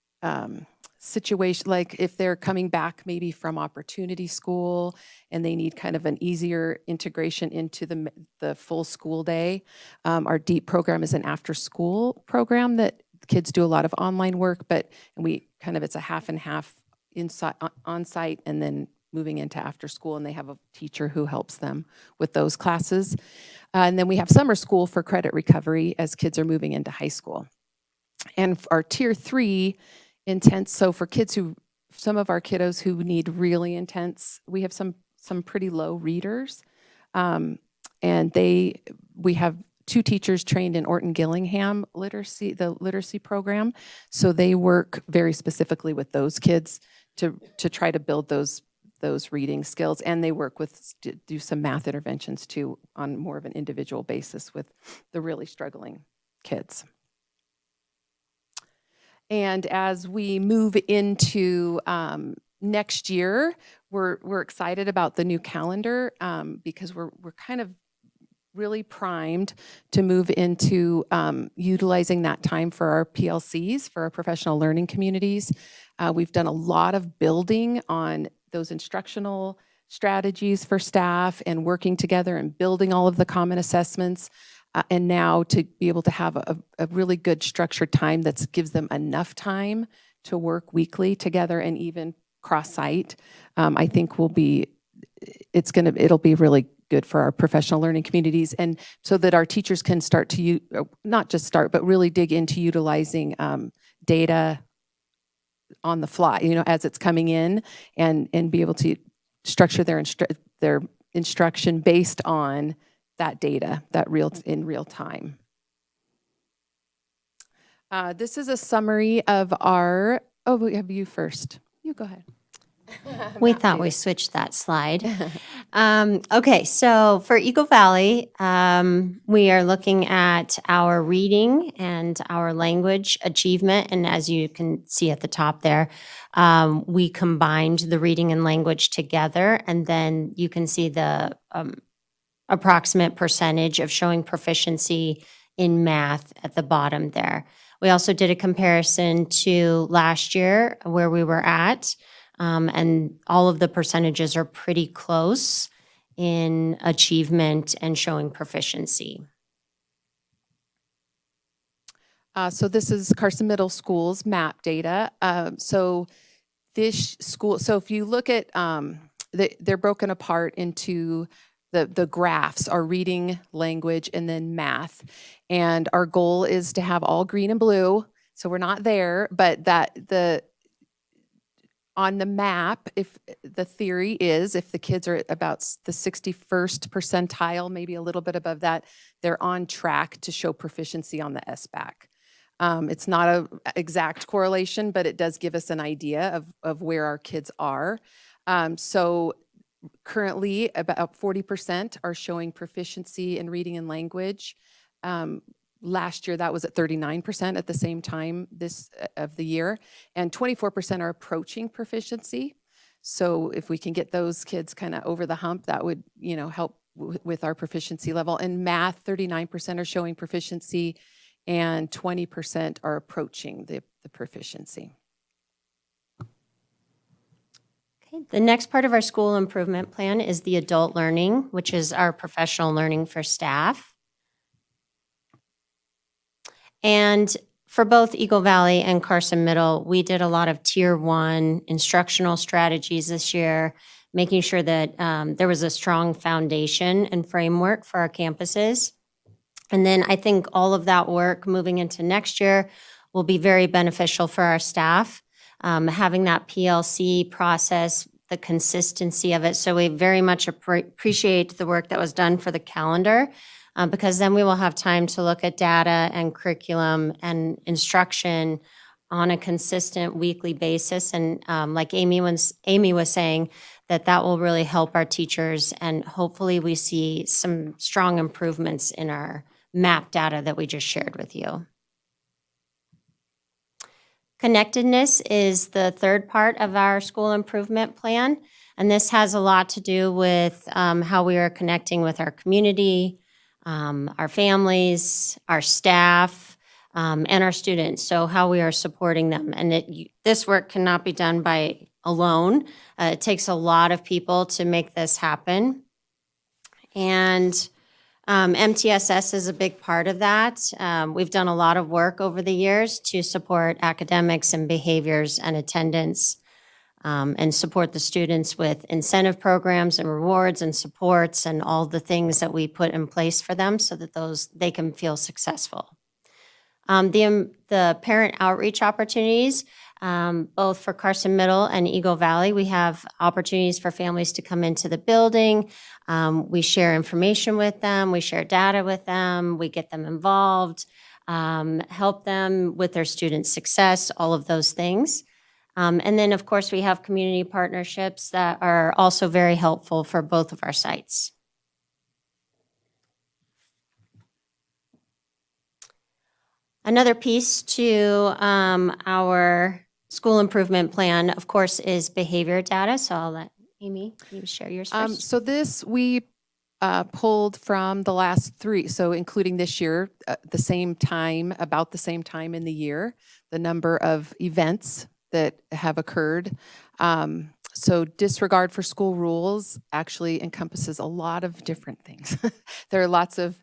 situation, like if they're coming back maybe from opportunity school and they need kind of an easier integration into the full school day. Our DEEP program is an after school program that kids do a lot of online work, and it's a half and half on site and then moving into after school, and they have a teacher who helps them with those classes. And then we have summer school for credit recovery as kids are moving into high school. And our tier 3 intense, so for kids some of our kiddos who need really intense, we have some pretty low readers. And we have two teachers trained in Orton Gillingham the literacy program. So they work very specifically with those kids to try to build those reading skills, and they work with do some math interventions too on more of an individual basis with the really struggling kids. And as we move into next year, we're excited about the new calendar because we're kind of really primed to move into utilizing that time for our PLCs, for our professional learning communities. We've done a lot of building on those instructional strategies for staff and working together and building all of the common assessments. And now to be able to have a really good structured time that gives them enough time to work weekly together and even cross-site, I think it'll be really good for our professional learning communities, and so that our teachers can start to not just start, but really dig into utilizing data on the fly, as it's coming in, and be able to structure their instruction based on that data, in real time. This is a summary of our, we have you first. You go ahead. We thought we switched that slide. Okay, so for Eagle Valley, we are looking at our reading and our language achievement. And as you can see at the top there, we combined the reading and language together. And then you can see the approximate percentage of showing proficiency in math at the bottom there. We also did a comparison to last year where we were at. And all of the percentages are pretty close in achievement and showing proficiency. So this is Carson Middle School's MAP data. So if you look at, they're broken apart into the graphs are reading, language, and then math. And our goal is to have all green and blue. So we're not there, but on the map, if the theory is, if the kids are at about the 61st percentile, maybe a little bit above that, they're on track to show proficiency on the SBAC. It's not an exact correlation, but it does give us an idea of where our kids are. So currently, about 40% are showing proficiency in reading and language. Last year, that was at 39% at the same time of the year, and 24% are approaching proficiency. So if we can get those kids kind of over the hump, that would, help with our proficiency level. In math, 39% are showing proficiency, and 20% are approaching the proficiency. Okay, the next part of our school improvement plan is the adult learning, which is our professional learning for staff. And for both Eagle Valley and Carson Middle, we did a lot of Tier 1 instructional strategies this year, making sure that there was a strong foundation and framework for our campuses. And then I think all of that work moving into next year will be very beneficial for our staff, having that PLC process, the consistency of it. So we very much appreciate the work that was done for the calendar. Because then we will have time to look at data and curriculum and instruction on a consistent weekly basis. And like Amy was saying, that will really help our teachers. And hopefully we see some strong improvements in our MAP data that we just shared with you. Connectedness is the third part of our school improvement plan. And this has a lot to do with how we are connecting with our community, our families, our staff, and our students. So how we are supporting them. And this work cannot be done by alone. It takes a lot of people to make this happen. And MTSS is a big part of that. We've done a lot of work over the years to support academics and behaviors and attendance, and support the students with incentive programs and rewards and supports and all the things that we put in place for them so that they can feel successful. The parent outreach opportunities, both for Carson Middle and Eagle Valley. We have opportunities for families to come into the building. We share information with them. We share data with them. We get them involved, help them with their student success, all of those things. And then, of course, we have community partnerships that are also very helpful for both of our sites. Another piece to our school improvement plan, of course, is behavior data. So I'll let Amy, you share yours first. So this we pulled from the last 3, so including this year, the same time, about the same time in the year, the number of events that have occurred. So disregard for school rules actually encompasses a lot of different things. There are lots of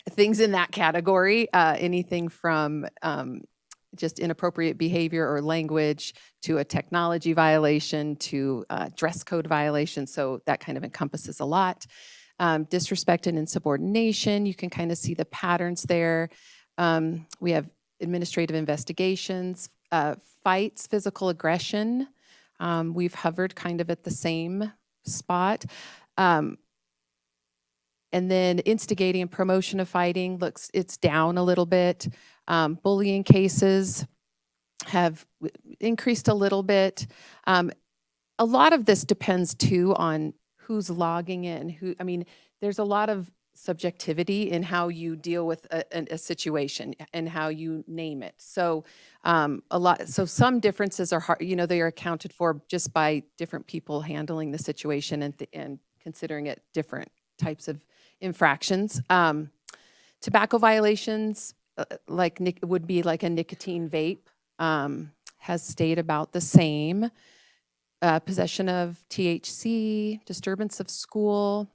things in that category, anything from just inappropriate behavior or language to a technology violation to dress code violation. So that kind of encompasses a lot. Disrespect and insubordination, you can kind of see the patterns there. We have administrative investigations, fights, physical aggression. We've hovered kind of at the same spot. And then instigating and promotion of fighting, it's down a little bit. Bullying cases have increased a little bit. A lot of this depends too on who's logging in, there's a lot of subjectivity in how you deal with a situation and how you name it. So so some differences are hard, they are accounted for just by different people handling the situation and considering it different types of infractions. Tobacco violations, would be like a nicotine vape, has stayed about the same. Possession of THC, disturbance of school.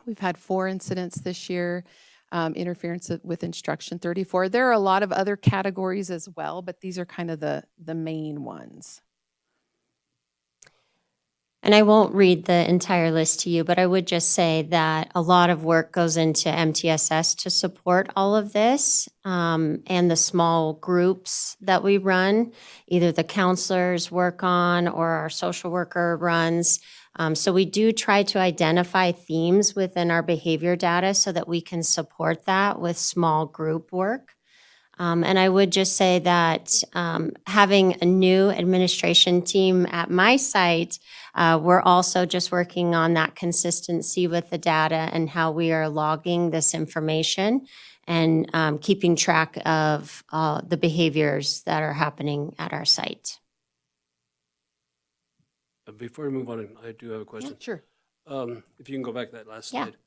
We've had 4 incidents this year. Interference with instruction, 34. There are a lot of other categories as well, but these are kind of the main ones. And I won't read the entire list to you, but I would just say that a lot of work goes into MTSS to support all of this, and the small groups that we run, either the counselors work on or our social worker runs. So we do try to identify themes within our behavior data so that we can support that with small group work. And I would just say that having a new administration team at my site, we're also just working on that consistency with the data and how we are logging this information and keeping track of the behaviors that are happening at our site. Before we move on, I do have a question. Yeah, sure. If you can go back to that last Yeah. slide.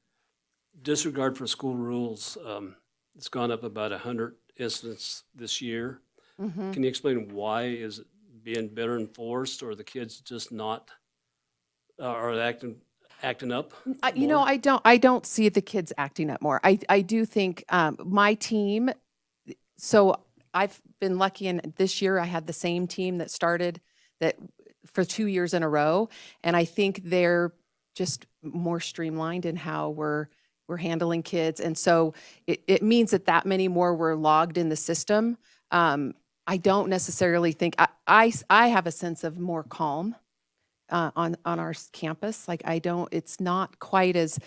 Disregard for school rules, it's gone up about 100 incidents this year. Mm-hmm. Can you explain why? Is it being better enforced, or the kids just not, are they acting up? I don't see the kids acting up more. I do think my team, so I've been lucky, and this year I had the same team that started that for 2 years in a row, and I think they're just more streamlined in how we're handling kids, and so it means that many more were logged in the system. I don't necessarily think I have a sense of more calm on our campus. It's not quite as,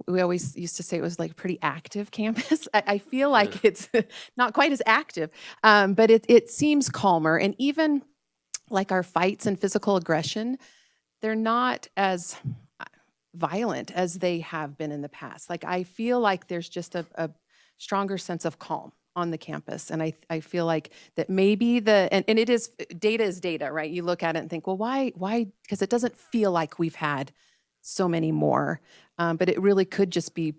we always used to say it was like pretty active campus. I feel like it's not quite as active, but it seems calmer. And even like our fights and physical aggression, they're not as violent as they have been in the past. I feel like there's just a stronger sense of calm on the campus. And I feel like that maybe and it is data, right? You look at it and think, well, why? Because it doesn't feel like we've had so many more, but it really could just be,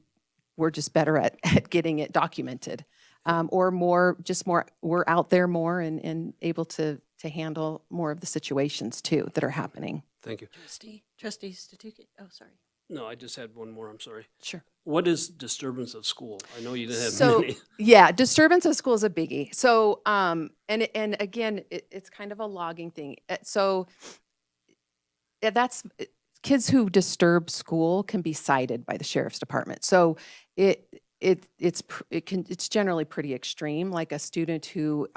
we're just better at getting it documented, or we're out there more and able to handle more of the situations too that are happening. Thank you. Trustee Statuki. Oh, sorry. No, I just had one more, I'm sorry. Sure. What is disturbance of school? I know you didn't have So, many. yeah, disturbance of school is a biggie. So, and again, it's kind of a logging thing. So that's kids who disturb school can be cited by the sheriff's department. So it's generally pretty extreme, like a student who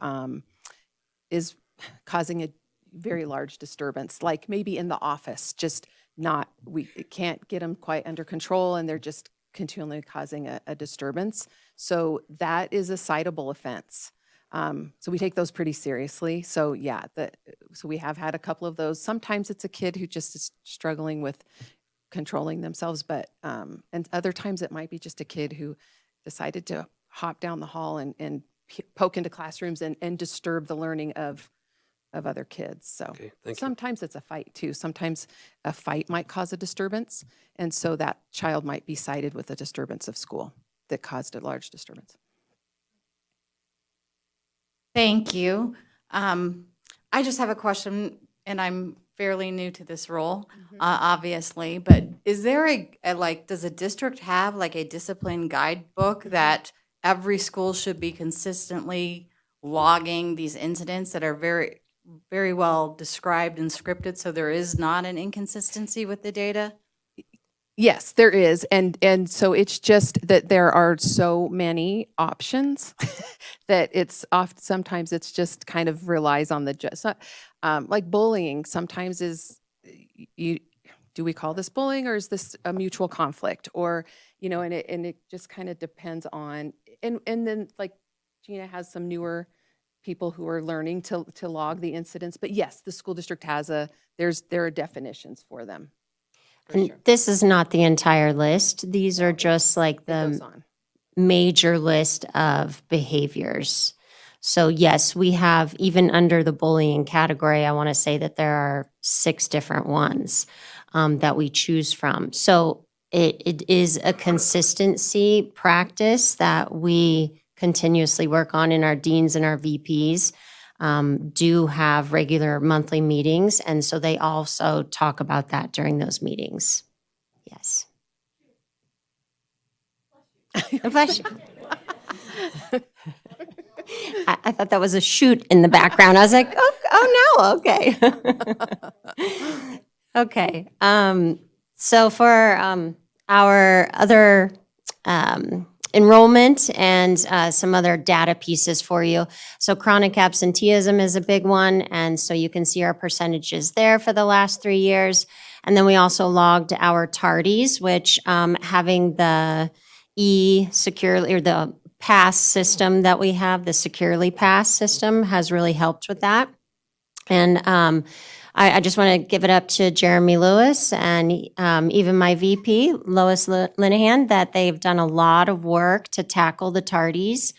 is causing a very large disturbance, like maybe in the office, just not, we can't get them quite under control and they're just continually causing a disturbance. So that is a citable offense. So we take those pretty seriously. So yeah, so we have had a couple of those. Sometimes it's a kid who just is struggling with controlling themselves, but, and other times it might be just a kid who decided to hop down the hall and poke into classrooms and disturb the learning of other kids. So Okay, thank you. sometimes it's a fight too. Sometimes a fight might cause a disturbance. And so that child might be cited with a disturbance of school that caused a large disturbance. Thank you. I just have a question, and I'm fairly new to this role, obviously, but is there like, does a district have like a discipline guidebook that every school should be consistently logging these incidents that are very, very well described and scripted, so there is not an inconsistency with the data? Yes, there is. And so it's just that there are so many options that it's oft, sometimes it's just kind of relies on the just, like bullying sometimes is, do we call this bullying or is this a mutual conflict? Or, and it just kind of depends on, and then like Gina has some newer people who are learning to log the incidents. But yes, the school district has there are definitions for them. And this is not the entire list. These are just like the major list of behaviors. So yes, we have, even under the bullying category, I want to say that there are 6 different ones that we choose from. So it is a consistency practice that we continuously work on, in our deans and our VPs. Do have regular monthly meetings, and so they also talk about that during those meetings. Yes. Bless you. I thought that was a shoot in the background. I was like, oh no, okay. Okay. So for our other enrollment and some other data pieces for you. So chronic absenteeism is a big one, and so you can see our percentages there for the last 3 years. And then we also logged our tardies, which having the securely, or the pass system that we have, the securely pass system, has really helped with that. And I just want to give it up to Jeremy Lewis and even my VP, Lois Linehan, that they've done a lot of work to tackle the tardies.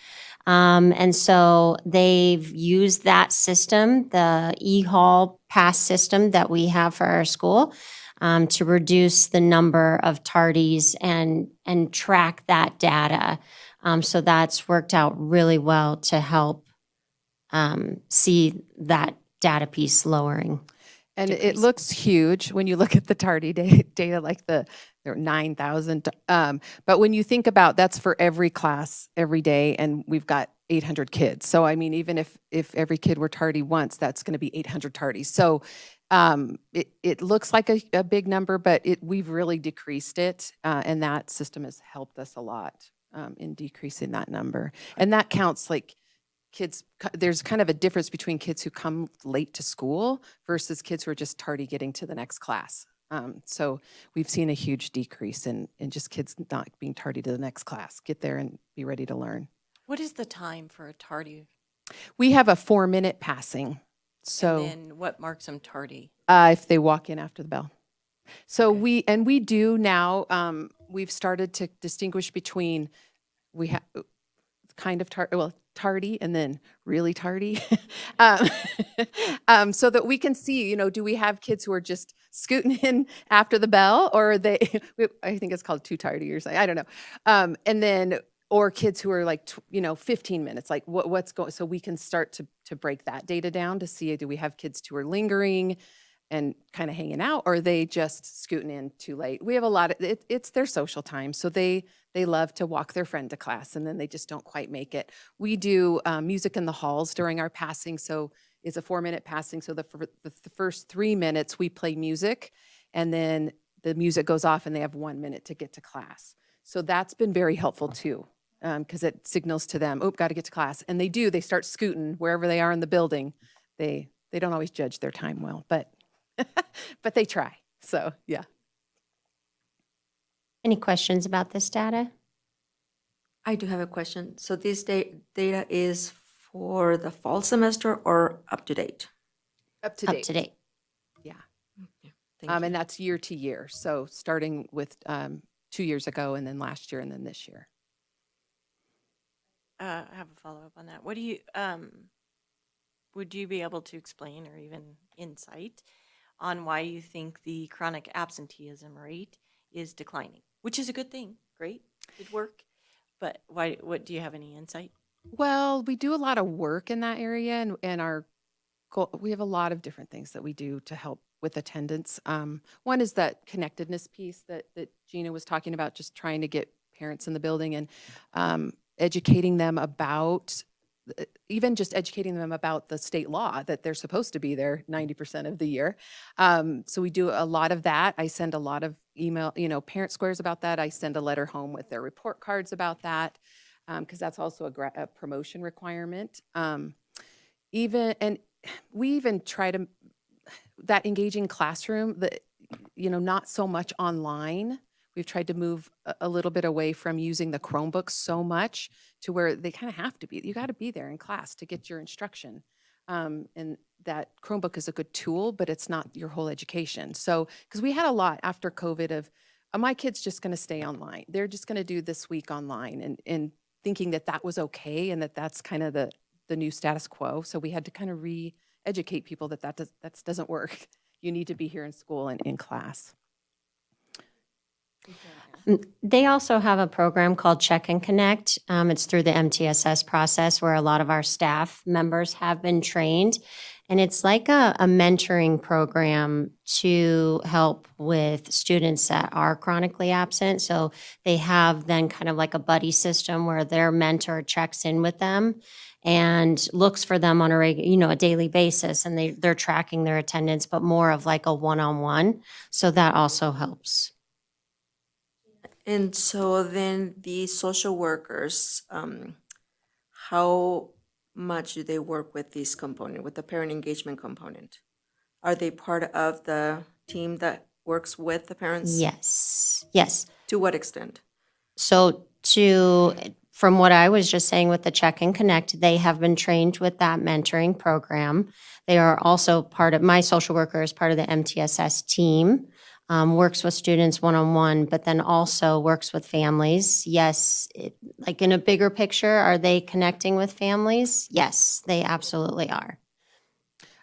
And so they've used that system, the e-hall pass system that we have for our school, to reduce the number of tardies and track that data. So that's worked out really well to help see that data piece lowering. And it looks huge when you look at the tardy data, like there are 9,000. But when you think about, that's for every class, every day, and we've got 800 kids. So I mean, even if every kid were tardy once, that's going to be 800 tardies. So it looks like a big number, but we've really decreased it, and that system has helped us a lot in decreasing that number. And that counts like kids, there's kind of a difference between kids who come late to school versus kids who are just tardy getting to the next class. So we've seen a huge decrease in just kids not being tardy to the next class. Get there and be ready to learn. What is the time for a tardy? We have a 4-minute passing. So and then what marks them tardy? If they walk in after the bell. So we do now, we've started to distinguish between, we have kind of tardy and then really tardy. So that we can see, do we have kids who are just scooting in after the bell, or I think it's called too tardy or something, I don't know. And then, or kids who are like, 15 minutes, like what's going, so we can start to break that data down to see, do we have kids who are lingering and kind of hanging out, or are they just scooting in too late? We have a lot of, it's their social time. So they love to walk their friend to class, and then they just don't quite make it. We do music in the halls during our passing. So it's a 4-minute passing. So the first 3 minutes we play music, and then the music goes off and they have 1 minute to get to class. So that's been very helpful too, because it signals to them, got to get to class. And they start scooting wherever they are in the building. they don't always judge their time well, but but they try. So yeah. Any questions about this data? I do have a question. So this data is for the fall semester or up to date? Up to Up date. to date. Yeah. Thank you. And that's year to year. So starting with 2 years ago, and then last year, and then this year. I have a follow-up on that. What do you, would you be able to explain or even insight on why you think the chronic absenteeism rate is declining? Which is a good thing, great, good work. But why, what, do you have any insight? Well, we do a lot of work in that area, and our goal, we have a lot of different things that we do to help with attendance. One is that connectedness piece that Gina was talking about, just trying to get parents in the building and educating them about, even just educating them about the state law that they're supposed to be there 90% of the year. So we do a lot of that. I send a lot of email, parent squares about that. I send a letter home with their report cards about that, because that's also a promotion requirement. We even try to, that engaging classroom, that, not so much online. We've tried to move a little bit away from using the Chromebooks so much to where they kind of have to be. You got to be there in class to get your instruction. And that Chromebook is a good tool, but it's not your whole education. So, because we had a lot after COVID of, my kid's just going to stay online. They're just going to do this week online, and thinking that was okay, and that's kind of the new status quo. So we had to kind of re-educate people that doesn't work. You need to be here in school and in class. They also have a program called Check and Connect. It's through the MTSS process where a lot of our staff members have been trained. And it's like a mentoring program to help with students that are chronically absent. So they have then kind of like a buddy system where their mentor checks in with them and looks for them on a daily basis. And they're tracking their attendance, but more of like a one-on-one. So that also helps. And so then the social workers, how much do they work with this component, with the parent engagement component? Are they part of the team that works with the parents? Yes. To what extent? So from what I was just saying with the Check and Connect, they have been trained with that mentoring program. They are also my social worker is part of the MTSS team, works with students one-on-one, but then also works with families. Yes, like in a bigger picture, are they connecting with families? Yes, they absolutely are.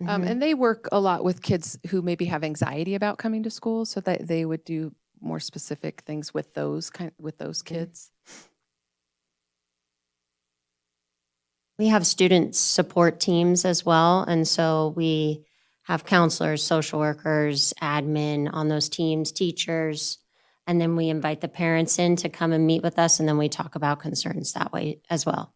And they work a lot with kids who maybe have anxiety about coming to school, so that they would do more specific things with those kids. We have student support teams as well, and so we have counselors, social workers, admin on those teams, teachers, and then we invite the parents in to come and meet with us, and then we talk about concerns that way as well.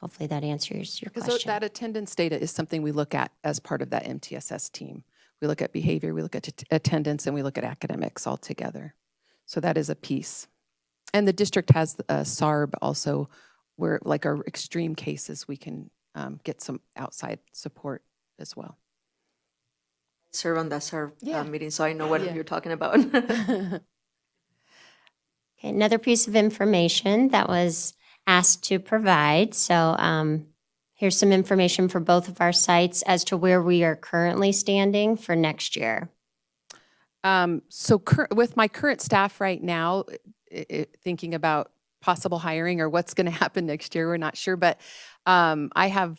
Hopefully that answers your Because question. that attendance data is something we look at as part of that MTSS team. We look at behavior, we look at attendance, and we look at academics all together. So that is a piece. And the district has a SARB also, where like our extreme cases, we can get some outside support as well. Serve on that SARB meeting, so I know what Yeah. you're talking about. Okay, another piece of information that was asked to provide. So here's some information for both of our sites as to where we are currently standing for next year. So with my current staff right now, thinking about possible hiring or what's going to happen next year, we're not sure. But I have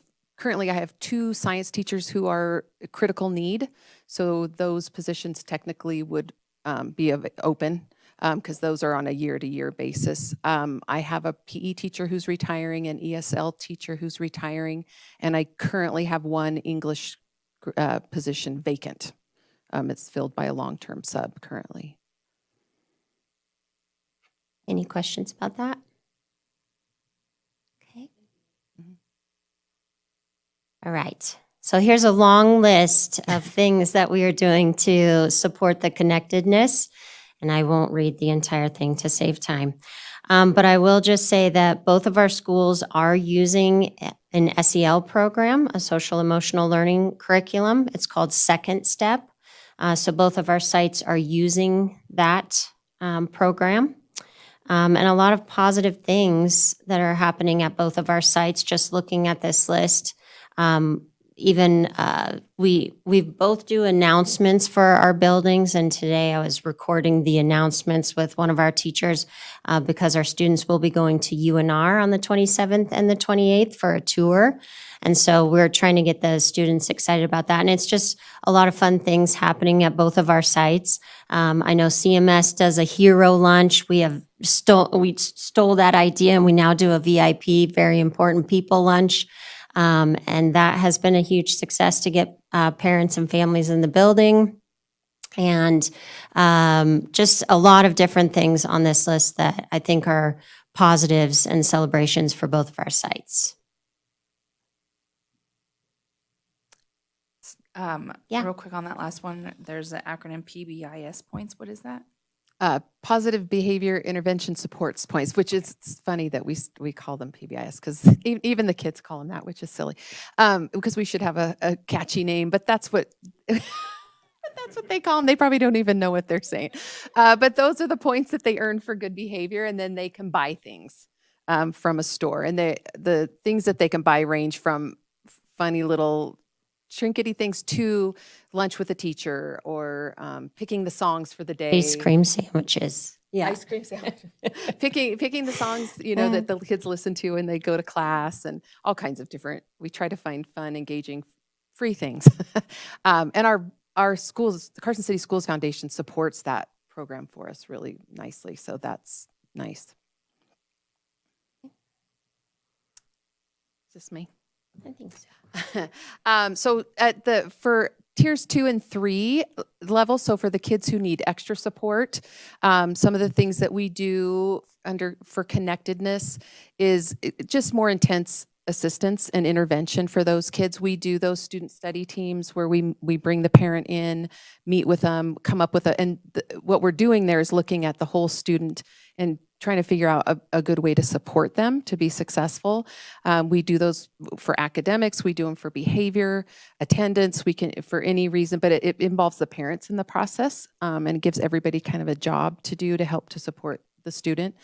2 science teachers who are critical need. So those positions technically would be open because those are on a year-to-year basis. I have a PE teacher who's retiring, an ESL teacher who's retiring, and I currently have 1 English position vacant. It's filled by a long-term sub currently. Any questions about that? Okay. All right. So here's a long list of things that we are doing to support the connectedness, and I won't read the entire thing to save time. But I will just say that both of our schools are using an SEL program, a social emotional learning curriculum. It's called Second Step. So both of our sites are using that program. And a lot of positive things that are happening at both of our sites, just looking at this list. We both do announcements for our buildings, and today I was recording the announcements with one of our teachers because our students will be going to UNR on the 27th and the 28th for a tour. And so we're trying to get the students excited about that. And it's just a lot of fun things happening at both of our sites. I know CMS does a hero lunch. We stole that idea, and we now do a VIP, very important people lunch. And that has been a huge success to get parents and families in the building. And just a lot of different things on this list that I think are positives and celebrations for both of our sites. Yeah. Real quick on that last one, there's the acronym PBIS points. What is that? Positive Behavior Intervention Supports points, which is it's funny that we call them PBIS because even the kids call them that, which is silly, because we should have a catchy name, but that's what that's what they call them. They probably don't even know what they're saying, but those are the points that they earn for good behavior, and then they can buy things from a store, and the things that they can buy range from funny little trinkety things to lunch with a teacher or picking the songs for the day. Ice cream sandwiches. Yeah. Ice cream sandwiches. picking the songs, that the kids listen to when they go to class, and all kinds of different, we try to find fun, engaging, free things. And our schools, the Carson City Schools Foundation supports that program for us really nicely. So that's nice. Is this me? I think so. So for tiers 2 and 3 levels, so for the kids who need extra support, some of the things that we do for connectedness is just more intense assistance and intervention for those kids. We do those student study teams where we bring the parent in, meet with them, come up with what we're doing there is looking at the whole student and trying to figure out a good way to support them to be successful. We do those for academics, we do them for behavior, attendance, we can, for any reason, but it involves the parents in the process, and it gives everybody kind of a job to do to help to support the student.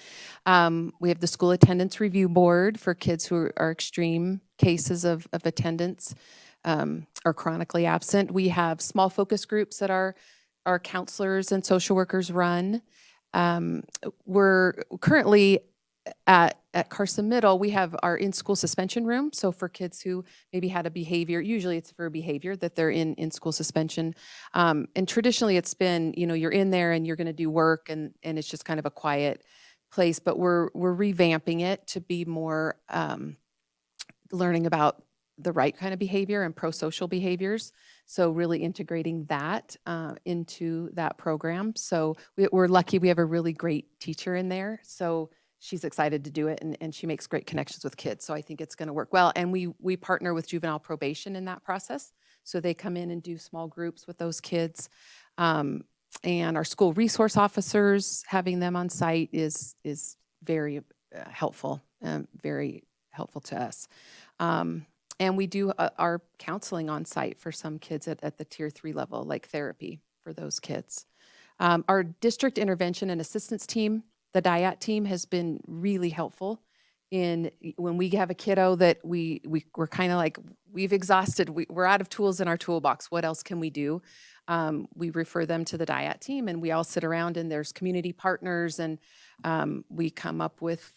We have the school attendance review board for kids who are extreme cases of attendance or chronically absent. We have small focus groups that our counselors and social workers run. We're currently at Carson Middle, we have our in-school suspension room. So for kids who maybe had a behavior, usually it's for a behavior that they're in-school suspension. And traditionally it's been, you're in there and you're going to do work and it's just kind of a quiet place, but we're revamping it to be more learning about the right kind of behavior and pro-social behaviors. So really integrating that into that program. So we're lucky we have a really great teacher in there. So she's excited to do it and she makes great connections with kids. So I think it's going to work well. And we partner with juvenile probation in that process. So they come in and do small groups with those kids. And our school resource officers, having them on site is very helpful, very helpful to us. And we do our counseling on site for some kids at the tier 3 level, like therapy for those kids. Our district intervention and assistance team, the DIAT team, has been really helpful in when we have a kiddo that we're kind of like, we've exhausted, we're out of tools in our toolbox. What else can we do? We refer them to the DIAT team and we all sit around and there's community partners and we come up with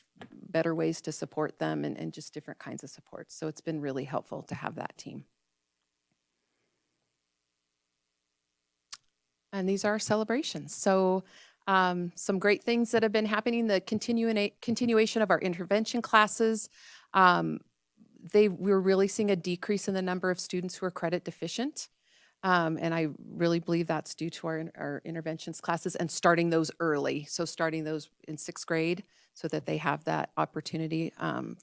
better ways to support them and just different kinds of supports. So it's been really helpful to have that team. And these are our celebrations. So some great things that have been happening, the continuation of our intervention classes. We're really seeing a decrease in the number of students who are credit deficient. And I really believe that's due to our interventions classes and starting those early. So starting those in 6th grade so that they have that opportunity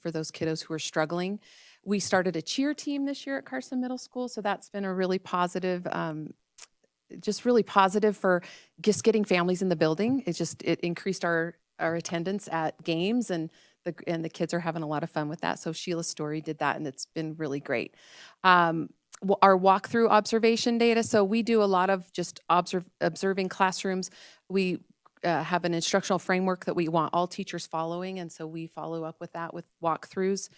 for those kiddos who are struggling. We started a cheer team this year at Carson Middle School. So that's been a really positive, just really positive for just getting families in the building. It increased our our attendance at games, and the kids are having a lot of fun with that. So Sheila Story did that, and it's been really great. Our walkthrough observation data. So we do a lot of just observing classrooms. We have an instructional framework that we want all teachers following, and so we follow up with that with walkthroughs,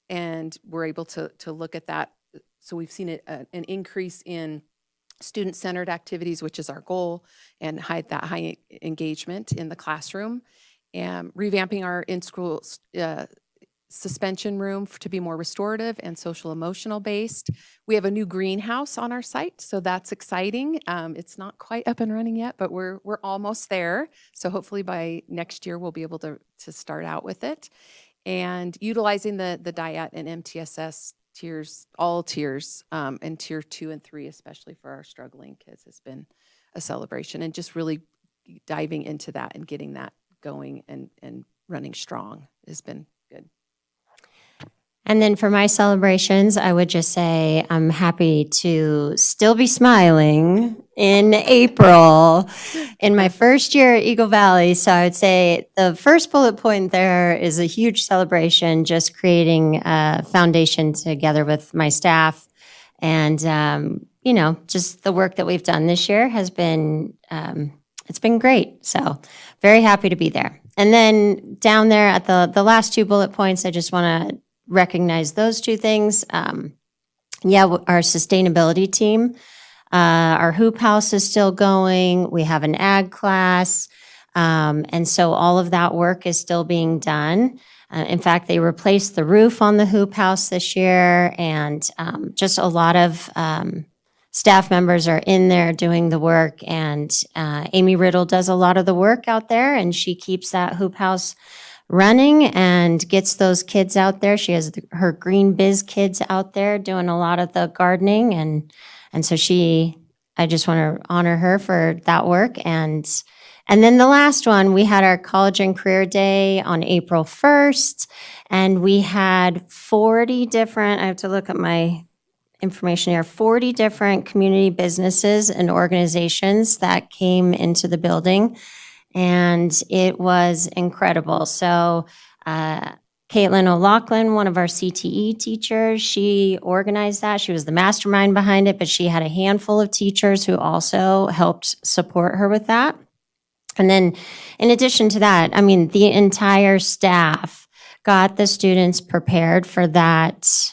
and we're able to look at that. So we've seen an increase in student-centered activities, which is our goal, and that high engagement in the classroom, and revamping our in-school suspension room to be more restorative and social emotional based. We have a new greenhouse on our site, so that's exciting. It's not quite up and running yet, but we're almost there. So hopefully by next year we'll be able to start out with it. And utilizing the DIAT and MTSS tiers, all tiers, and tier 2 and 3, especially for our struggling kids, has been a celebration, and just really diving into that and getting that going and running strong has been good. And then for my celebrations, I would just say I'm happy to still be smiling in April in my first year at Eagle Valley. So I would say the first bullet point there is a huge celebration, just creating a foundation together with my staff. And, just the work that we've done this year has been, it's been great. So very happy to be there. And then down there at the last two bullet points, I just want to recognize those two things. Our sustainability team, our hoop house is still going. We have an ag class. And so all of that work is still being done. In fact, they replaced the roof on the hoop house this year, and just a lot of staff members are in there doing the work. And Amy Riddle does a lot of the work out there, and she keeps that hoop house running and gets those kids out there. She has her Green Biz kids out there doing a lot of the gardening, and so I just want to honor her for that work. And then the last one, we had our College and Career Day on April 1st, and we had 40 different, I have to look at my information here, 40 different community businesses and organizations that came into the building. And it was incredible. So Caitlin O'Loughlin, one of our CTE teachers, she organized that. She was the mastermind behind it, but she had a handful of teachers who also helped support her with that. And then in addition to that, the entire staff got the students prepared for that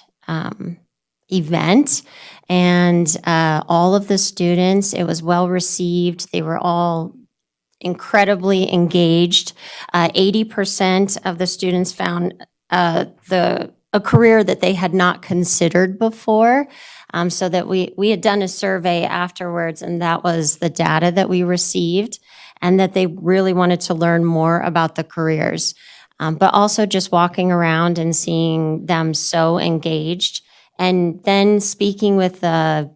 event. And all of the students, it was well received. They were all incredibly engaged. 80% of the students found a career that they had not considered before. So that we had done a survey afterwards, and that was the data that we received, and that they really wanted to learn more about the careers. But also just walking around and seeing them so engaged, and then speaking with the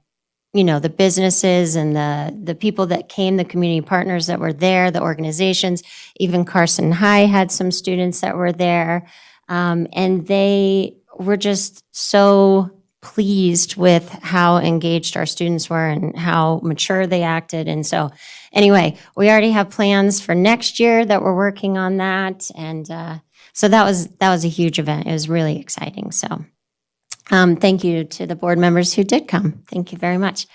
businesses and the people that came, the community partners that were there, the organizations. Even Carson High had some students that were there. And they were just so pleased with how engaged our students were and how mature they acted. And so anyway, we already have plans for next year that we're working on that. And so that was a huge event. It was really exciting. So thank you to the board members who did come. Thank you very much.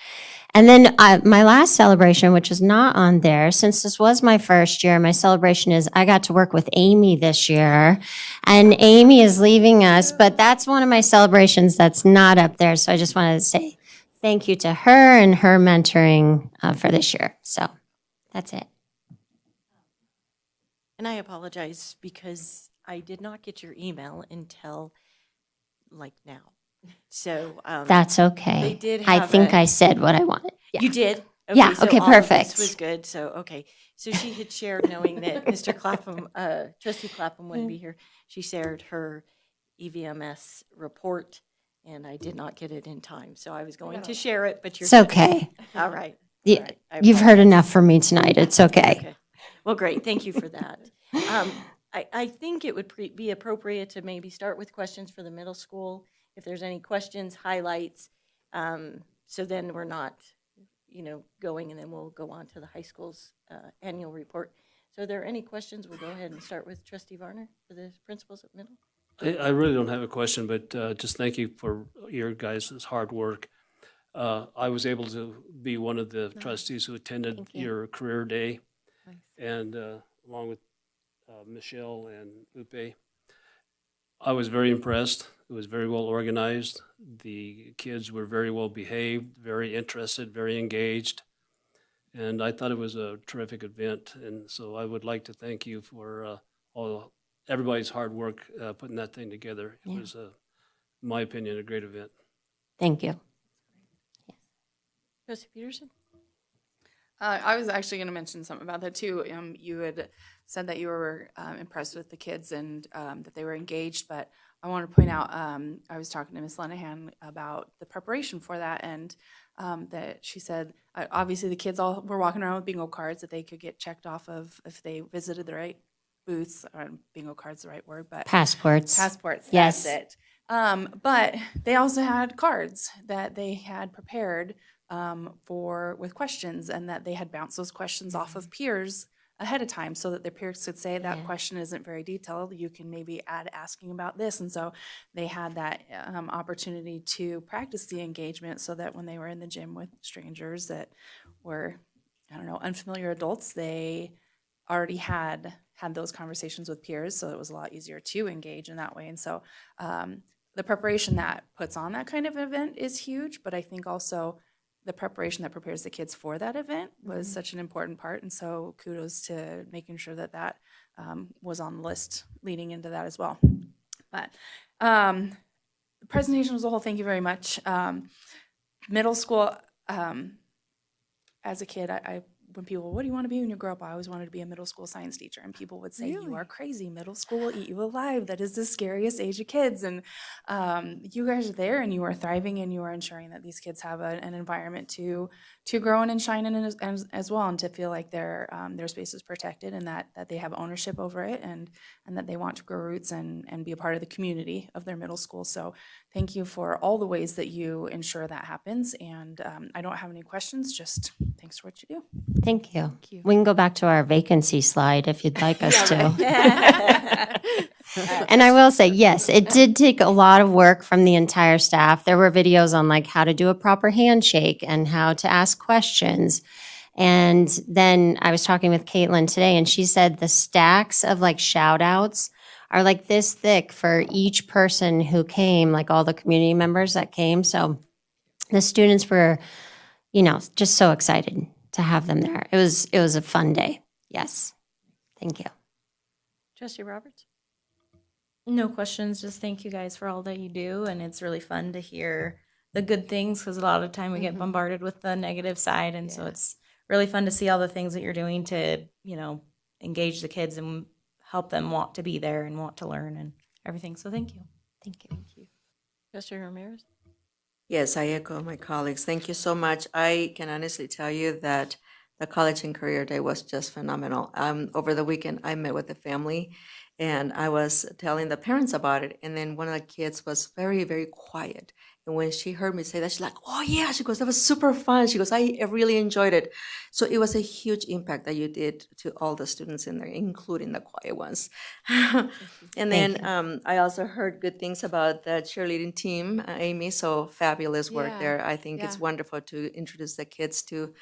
And then my last celebration, which is not on there, since this was my first year, my celebration is I got to work with Amy this year. And Amy is leaving us, but that's one of my celebrations that's not up there. So I just wanted to say thank you to her and her mentoring for this year. So that's it. And I apologize because I did not get your email until like now. So that's okay. They did I have think I said what I wanted. Yeah. You did? Yeah, so okay, all of this perfect. was good. So, okay. So she had shared, knowing that Mr. Clapham, Trustee Clapham wouldn't be here, she shared her EVMS report, and I did not get it in time. So I was going to share it, but you're It's okay. All right. Yeah, All right. I you've heard apologize. enough from me tonight. It's okay. Okay. Well, great. Thank you for that. I think it would be appropriate to maybe start with questions for the middle school. If there's any questions, highlights, so then we're not, going, and then we'll go on to the high school's annual report. So are there any questions? We'll go ahead and start with Trustee Varner for the principals at middle. I really don't have a question, but just thank you for your guys' hard work. I was able to be one of the trustees who attended Thank you. your career day, Nice. and along with Michelle and Lupe. I was very impressed. It was very well organized. The kids were very well behaved, very interested, very engaged. And I thought it was a terrific event. And so I would like to thank you for everybody's hard work putting that thing together. It Yeah. was, in my opinion, a great event. Thank you. Trustee Peterson? I was actually going to mention something about that too. You had said that you were impressed with the kids and that they were engaged, but I want to point out, I was talking to Ms. Lenahan about the preparation for that, and that she said, obviously the kids all were walking around with bingo cards that they could get checked off of if they visited the right booths, or bingo card's the right word, but Passports. passports, Yes. that's it. But they also had cards that they had prepared with questions, and that they had bounced those questions off of peers ahead of time so that their peers could say that Yeah. question isn't very detailed. You can maybe add asking about this. And so they had that opportunity to practice the engagement so that when they were in the gym with strangers that were, I don't know, unfamiliar adults, they already had those conversations with peers. So it was a lot easier to engage in that way. And so the preparation that puts on that kind of event is huge, but I think also the preparation that prepares the kids for that event was such an important part. And so kudos to making sure that that was on the list leading into that as well. But the presentation as a whole, thank you very much. Middle school, as a kid, I when people, what do you want to be when you grow up? I always wanted to be a middle school science teacher. And people would say, you are crazy. Middle school will eat you alive. That is the scariest age of kids. And you guys are there and you are thriving and you are ensuring that these kids have an environment to grow in and shine in as well, and to feel like their space is protected and that they have ownership over it, and that they want to grow roots and be a part of the community of their middle school. So thank you for all the ways that you ensure that happens. And I don't have any questions, just thanks for what you do. Thank you. We can go back to our vacancy slide if you'd like us to. And I will say, yes, it did take a lot of work from the entire staff. There were videos on like how to do a proper handshake and how to ask questions. And then I was talking with Caitlin today, and she said the stacks of like shout outs are like this thick for each person who came, like all the community members that came. So the students were, just so excited to have them there. It was a fun day. Yes. Thank you. Trustee Roberts? No questions. Just thank you guys for all that you do. And it's really fun to hear the good things, because a lot of the time we get bombarded with the negative side. And so it's really fun to see all the things that you're doing to, engage the kids and help them want to be there and want to learn and everything. So thank you. Thank you. Thank you. Trustee Ramirez? Yes, I echo my colleagues. Thank you so much. I can honestly tell you that the College and Career Day was just phenomenal. Over the weekend, I met with the family, and I was telling the parents about it. And then one of the kids was very, very quiet. And when she heard me say that, she's like, "Oh yeah," she goes, "that was super fun." She goes, I really enjoyed it. So it was a huge impact that you did to all the students in there, including the quiet ones. And then I also heard good things about the cheerleading team, Amy. So fabulous work Yeah, there. I think it's yeah. wonderful to introduce the kids to,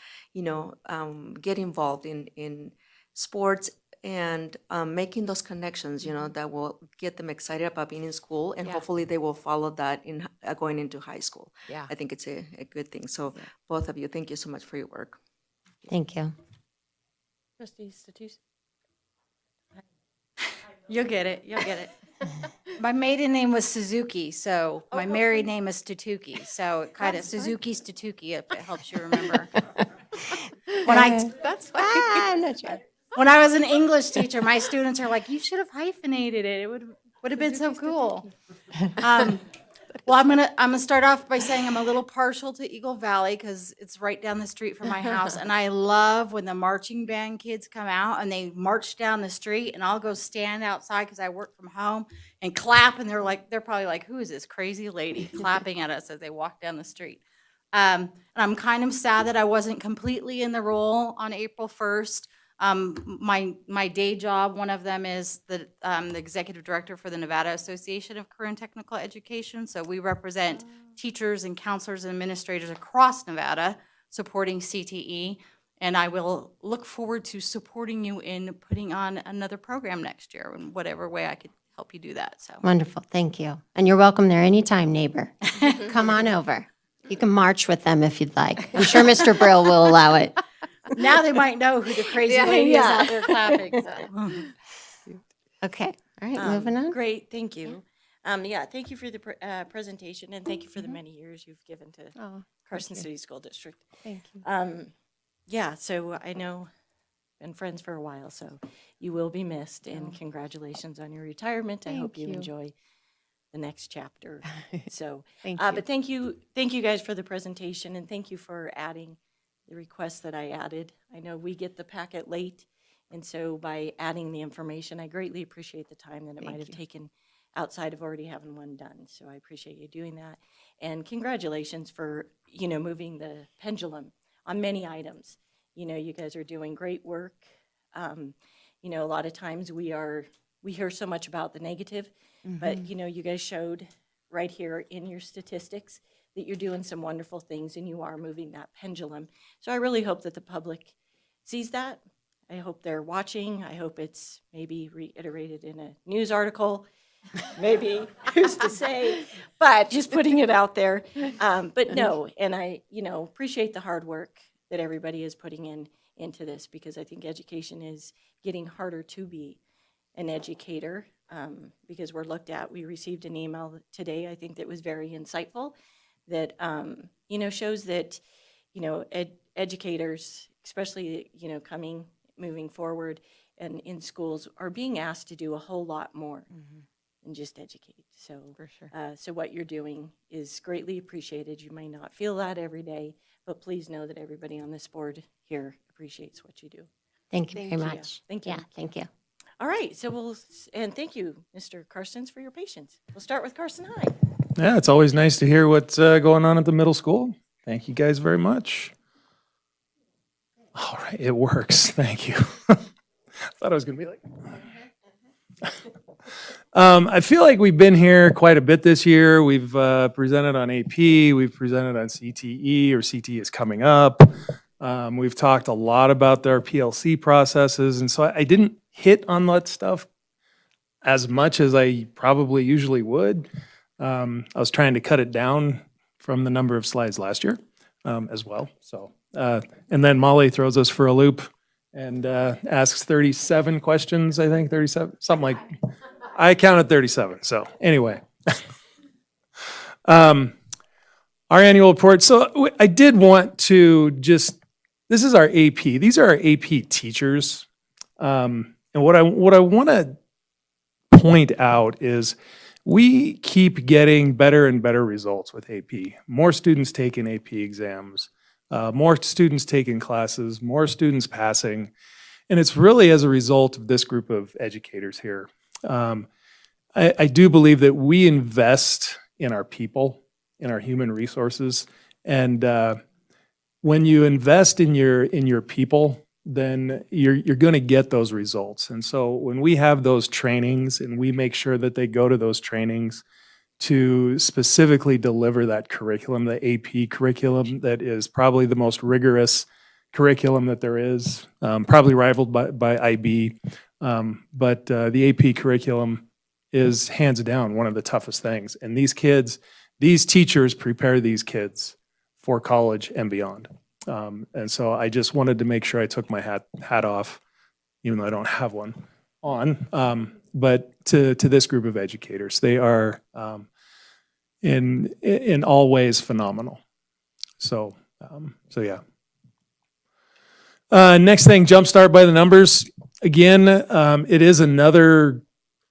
get involved in sports and making those connections, that will get them excited about being in school, and Yeah. hopefully they will follow that in going into high school. Yeah. I think it's a good thing. So both of you, thank you so much for your work. Thank you. Trustee Statusi? You'll get it. You'll get it. My maiden name was Suzuki, so my married name is Statuki. So it kind of Suzuki Statuki, if it helps you remember. That's fine. I'm not sure. When I was an English teacher, my students are like, "You should have hyphenated it. It would have been so cool." Well, I'm gonna start off by saying I'm a little partial to Eagle Valley because it's right down the street from my house, and I love when the marching band kids come out and they march down the street, and I'll go stand outside because I work from home and clap, and they're probably like, "Who is this crazy lady clapping at us?" as they walk down the street. And I'm kind of sad that I wasn't completely in the role on April 1st. My day job, one of them is the executive director for the Nevada Association of Career and Technical Education. So we represent teachers and counselors and administrators across Nevada supporting CTE. And I will look forward to supporting you in putting on another program next year in whatever way I could help you do that. So Wonderful, thank you. And you're welcome there anytime, neighbor. Come on over. You can march with them if you'd like. I'm sure Mr. Brill will allow it. Now they might know who the crazy Yeah, lady is yeah. out there clapping. So. Okay, all right, moving on. Great, thank you. Yeah, thank you for the presentation, and thank you for the many years you've given to Carson City School District. Thank you. Yeah, so I know, been friends for a while, so you will be missed, and congratulations on your retirement. I hope you enjoy the next chapter. So, Thank you. but thank you guys for the presentation, and thank you for adding the requests that I added. I know we get the packet late, and so by adding the information, I greatly appreciate the time that it might have taken outside of already having one done. So I appreciate you doing that. And congratulations for, moving the pendulum on many items. You guys are doing great work. A lot of times we hear so much about the negative, but, you guys showed right here in your statistics that you're doing some wonderful things and you are moving that pendulum. So I really hope that the public sees that. I hope they're watching. I hope it's maybe reiterated in a news article, maybe who's to say, but just putting it out there. But no, and I, appreciate the hard work that everybody is putting into this, because I think education is getting harder to be an educator, because we're looked at. We received an email today, I think that was very insightful, that, shows that, educators, especially, moving forward and in schools, are being asked to do a whole lot more than just educate. So, For sure. So what you're doing is greatly appreciated. You may not feel that every day, but please know that everybody on this board here appreciates what you do. Thank you very much. Thank you. Yeah, thank you. All right, so and thank you, Mr. Carstens, for your patience. We'll start with Carson High. Yeah, it's always nice to hear what's going on at the middle school. Thank you guys very much. All right, it works. Thank you. I thought I was going to be like. I feel like we've been here quite a bit this year. We've presented on AP. We've presented on CTE, or CTE is coming up. We've talked a lot about our PLC processes, and so I didn't hit on that stuff as much as I probably usually would. I was trying to cut it down from the number of slides last year as well. So, and then Molly throws us for a loop and asks 37 questions, I think, 37, something like, I counted 37. So anyway, our annual report. So I did want to this is our AP. These are our AP teachers. And what I want to point out is we keep getting better and better results with AP. More students taking AP exams, more students taking classes, more students passing. And it's really as a result of this group of educators here. I do believe that we invest in our people, in our human resources. And when you invest in your people, then you're going to get those results. And so when we have those trainings and we make sure that they go to those trainings to specifically deliver that curriculum, the AP curriculum that is probably the most rigorous curriculum that there is, probably rivaled by IB. But the AP curriculum is hands down one of the toughest things. And these teachers prepare these kids for college and beyond. And so I just wanted to make sure I took my hat off, even though I don't have one on. But to this group of educators, they are in all ways phenomenal. So yeah. Next thing, Jumpstart by the Numbers. Again, it is another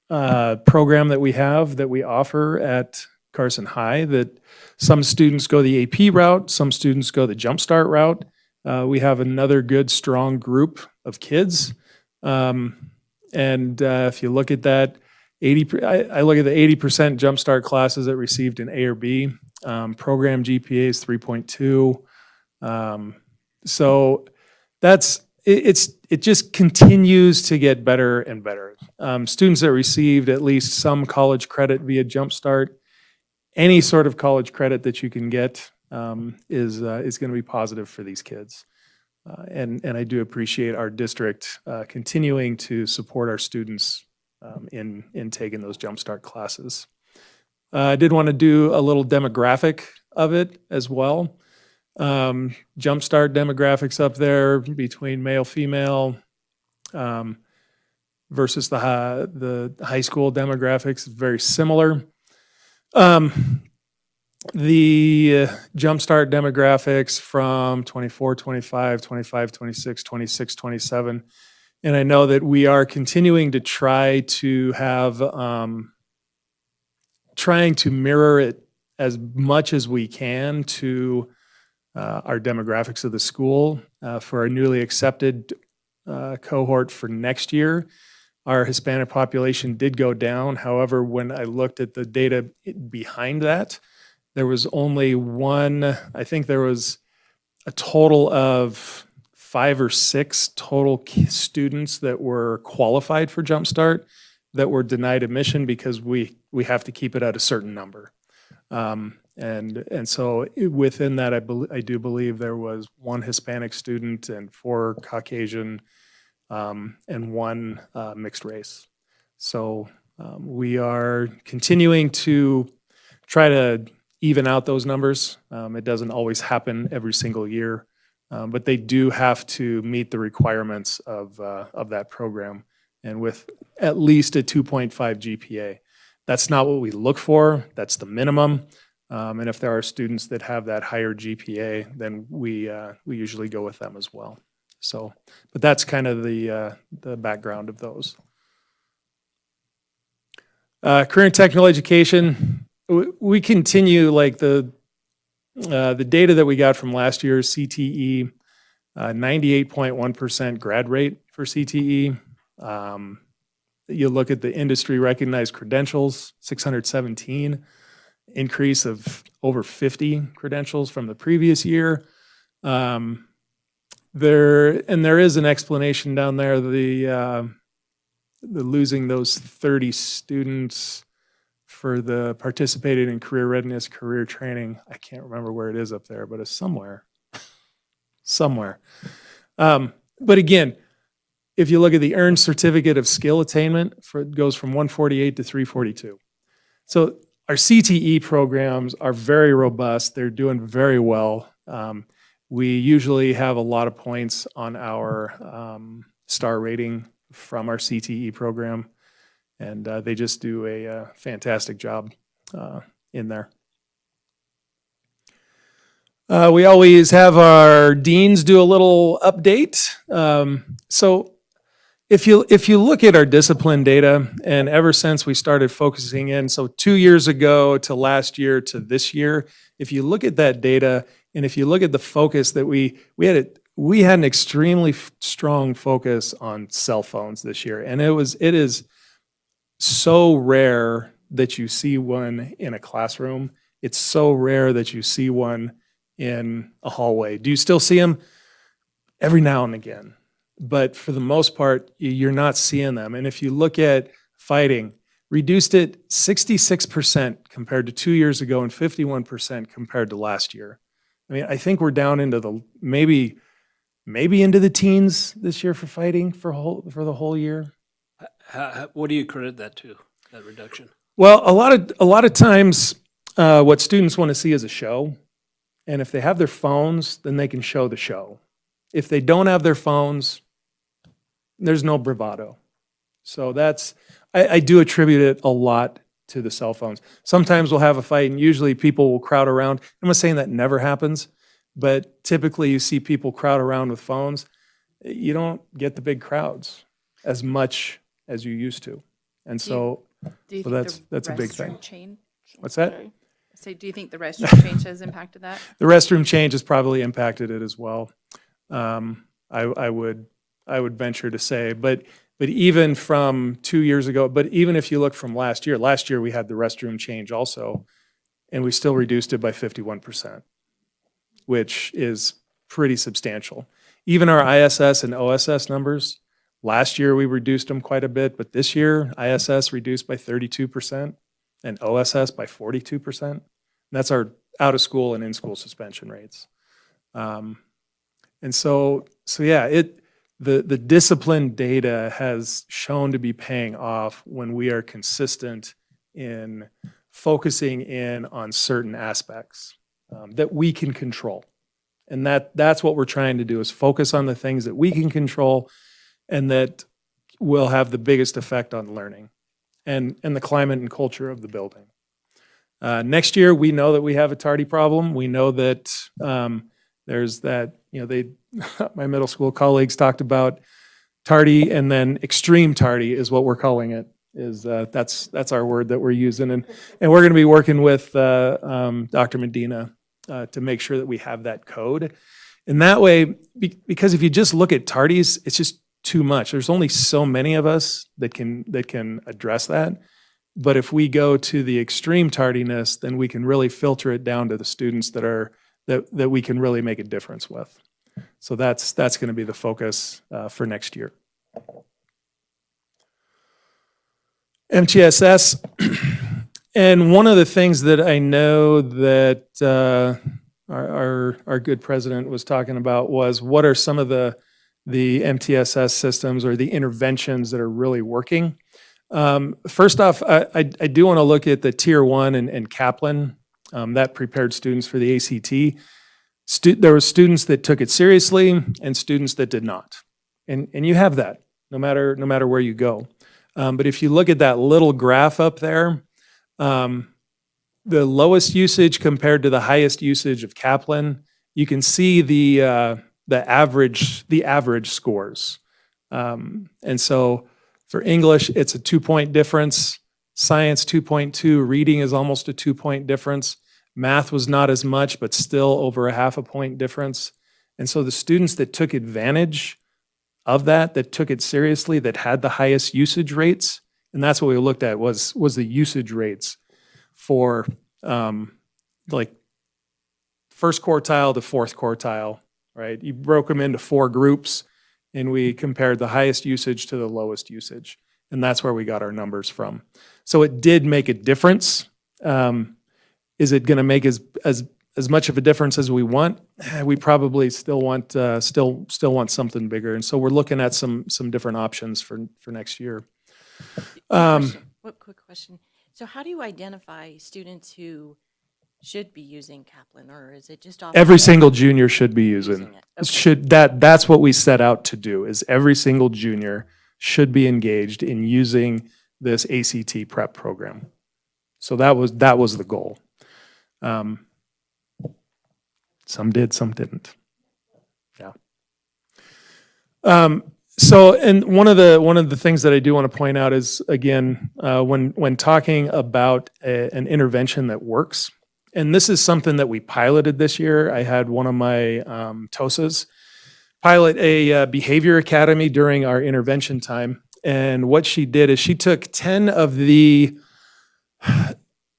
program that we have that we offer at Carson High, that some students go the AP route, some students go the Jumpstart route. We have another good, strong group of kids. And if you look at that, I look at the 80% Jumpstart classes that received an A or B. Program GPA is 3.2. So it just continues to get better and better. Students that received at least some college credit via Jumpstart, any sort of college credit that you can get is going to be positive for these kids. And I do appreciate our district continuing to support our students in taking those Jumpstart classes. I did want to do a little demographic of it as well. Jumpstart demographics up there between male, female, versus the high school demographics, very similar. The Jumpstart demographics from 24, 25, 25, 26, 26, 27. And I know that we are continuing to try to have, trying to mirror it as much as we can to our demographics of the school. For our newly accepted cohort for next year, our Hispanic population did go down. However, when I looked at the data behind that, there was only one, I think there was a total of 5 or 6 total students that were qualified for Jumpstart that were denied admission because we have to keep it at a certain number. And so within that, I do believe there was 1 Hispanic student and 4 Caucasian and 1 mixed race. So we are continuing to try to even out those numbers. It doesn't always happen every single year, but they do have to meet the requirements of that program. And with at least a 2.5 GPA. That's not what we look for, that's the minimum. And if there are students that have that higher GPA, then we usually go with them as well. So, but that's kind of the background of those. Career and technical education, we continue like the data that we got from last year's CTE, 98.1% grad rate for CTE. You look at the industry recognized credentials, 617, increase of over 50 credentials from the previous year. There is an explanation down there, the losing those 30 students for the participated in career readiness, career training. I can't remember where it is up there, but it's somewhere. But again, if you look at the earned certificate of skill attainment, it goes from 148 to 342. So our CTE programs are very robust. They're doing very well. We usually have a lot of points on our star rating from our CTE program, and they just do a fantastic job in there. We always have our deans do a little update. So if you look at our discipline data, and ever since we started focusing in, so 2 years ago to last year to this year, if you look at that data, and if you look at the focus that we had an extremely strong focus on cell phones this year, and it is so rare that you see one in a classroom. It's so rare that you see one in a hallway. Do you still see them? Every now and again. But for the most part, you're not seeing them. And if you look at fighting, reduced it 66% compared to 2 years ago and 51% compared to last year. I mean, I think we're down into the maybe into the teens this year for fighting for the whole year. What do you credit that to, that reduction? Well, a lot of times, what students want to see is a show, and if they have their phones, then they can show the show. If they don't have their phones, there's no bravado. So I do attribute it a lot to the cell phones. Sometimes we'll have a fight, and usually people will crowd around. I'm not saying that never happens, but typically you see people crowd around with phones. You don't get the big crowds as much as you used to. And so that's a big thing. Change? What's that? So do you think the restroom change has impacted that? The restroom change has probably impacted it as well. I would venture to say, but even from 2 years ago, but even if you look from last year we had the restroom change also, and we still reduced it by 51%, which is pretty substantial. Even our ISS and OSS numbers, last year we reduced them quite a bit, but this year ISS reduced by 32% and OSS by 42%. That's our out of school and in school suspension rates. And so yeah, the discipline data has shown to be paying off when we are consistent in focusing in on certain aspects that we can control. And that's what we're trying to do, is focus on the things that we can control and that will have the biggest effect on learning and the climate and culture of the building. Next year, we know that we have a tardy problem. We know that there's that, my middle school colleagues talked about tardy, and then extreme tardy is what we're calling it. That's our word that we're using. And we're going to be working with Dr. Medina to make sure that we have that code. And that way, because if you just look at tardies, it's just too much. There's only so many of us that can address that. But if we go to the extreme tardiness, then we can really filter it down to the students that we can really make a difference with. So that's going to be the focus for next year. MTSS, and one of the things that I know that our good president was talking about was, what are some of the MTSS systems or the interventions that are really working? First off, I do want to look at the Tier 1 and Kaplan that prepared students for the ACT. There were students that took it seriously and students that did not. And you have that no matter where you go. But if you look at that little graph up there, the lowest usage compared to the highest usage of Kaplan, you can see the average scores. And so for English, it's a 2-point difference. Science, 2.2. Reading is almost a 2-point difference. Math was not as much, but still over a 0.5 point difference. And so the students that took advantage of that took it seriously, that had the highest usage rates, and that's what we looked at was the usage rates for like first quartile to fourth quartile, right? You broke them into 4 groups, and we compared the highest usage to the lowest usage, and that's where we got our numbers from. So it did make a difference. Is it going to make as much of a difference as we want? We probably still want something bigger, and so we're looking at some different options for next year. What quick question? So how do you identify students who should be using Kaplan, or is it just Every single junior should be using it? Okay. That's what we set out to do, is every single junior should be engaged in using this ACT prep program. So that was the goal. Some did, some didn't. Yeah. So, and one of the things that I do want to point out is, again, when talking about an intervention that works, and this is something that we piloted this year. I had one of my TOSAs pilot a behavior academy during our intervention time, and what she did is she took 10 of the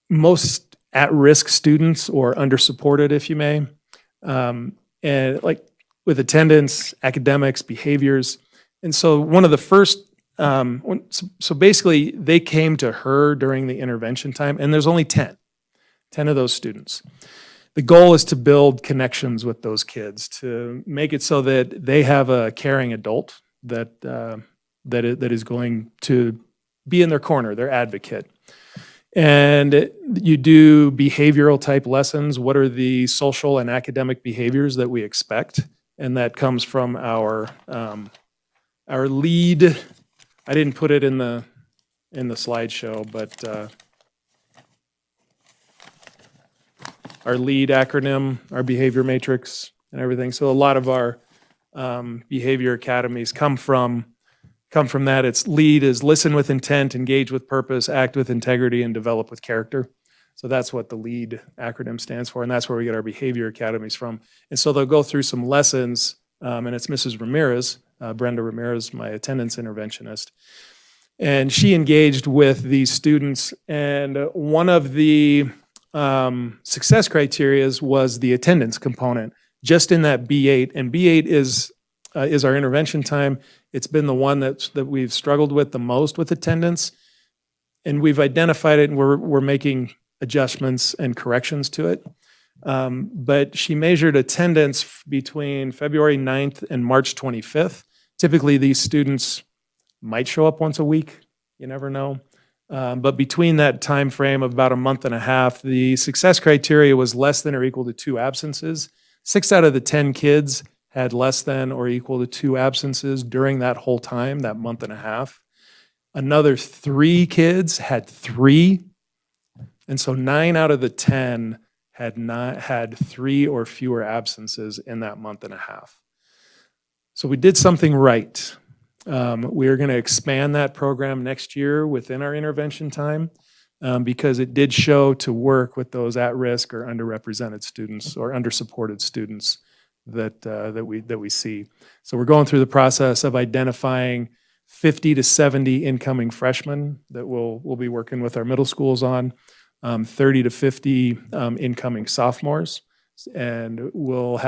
most at-risk students, or under-supported, if you may, and like with attendance, academics, behaviors. And so one of the first, so basically they came to her during the intervention time, and there's only 10 of those students. The goal is to build connections with those kids, to make it so that they have a caring adult that is going to be in their corner, their advocate. And you do behavioral type lessons. What are the social and academic behaviors that we expect? And that comes from our lead. I didn't put it in the slideshow, but our lead acronym, our behavior matrix, and everything. So a lot of our behavior academies come from that. Its lead is listen with intent, engage with purpose, act with integrity, and develop with character. So that's what the LEAD acronym stands for, and that's where we get our behavior academies from. And so they'll go through some lessons, and it's Mrs. Ramirez, Brenda Ramirez, my attendance interventionist. And she engaged with these students, and one of the success criteria was the attendance component, just in that B8. And B8 is is our intervention time. It's been the one that we've struggled with the most with attendance. And we've identified it, and we're making adjustments and corrections to it. But she measured attendance between February 9th and March 25th. Typically, these students might show up once a week. You never know. But between that time frame of about a month and a half, the success criteria was less than or equal to 2 absences. 6 out of the 10 kids had less than or equal to 2 absences during that whole time, that month and a half. Another 3 kids had 3. And so 9 out of the 10 had 3 or fewer absences in that month and a half. So we did something right. We are going to expand that program next year within our intervention time because it did show to work with those at-risk or underrepresented students or undersupported students that we see. So we're going through the process of identifying 50 to 70 incoming freshmen that we'll be working with our middle schools on, 30 to 50 incoming sophomores, and we'll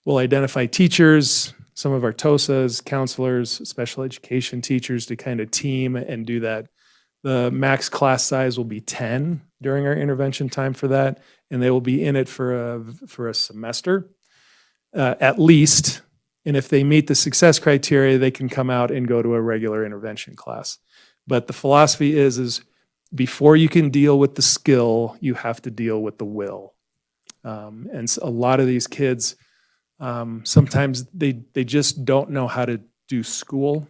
identify teachers, some of our TOSAs, counselors, special education teachers to kind of team and do that. The max class size will be 10 during our intervention time for that, and they will be in it for a semester at least. And if they meet the success criteria, they can come out and go to a regular intervention class. But the philosophy is before you can deal with the skill, you have to deal with the will. And so a lot of these kids, sometimes they just don't know how to do school,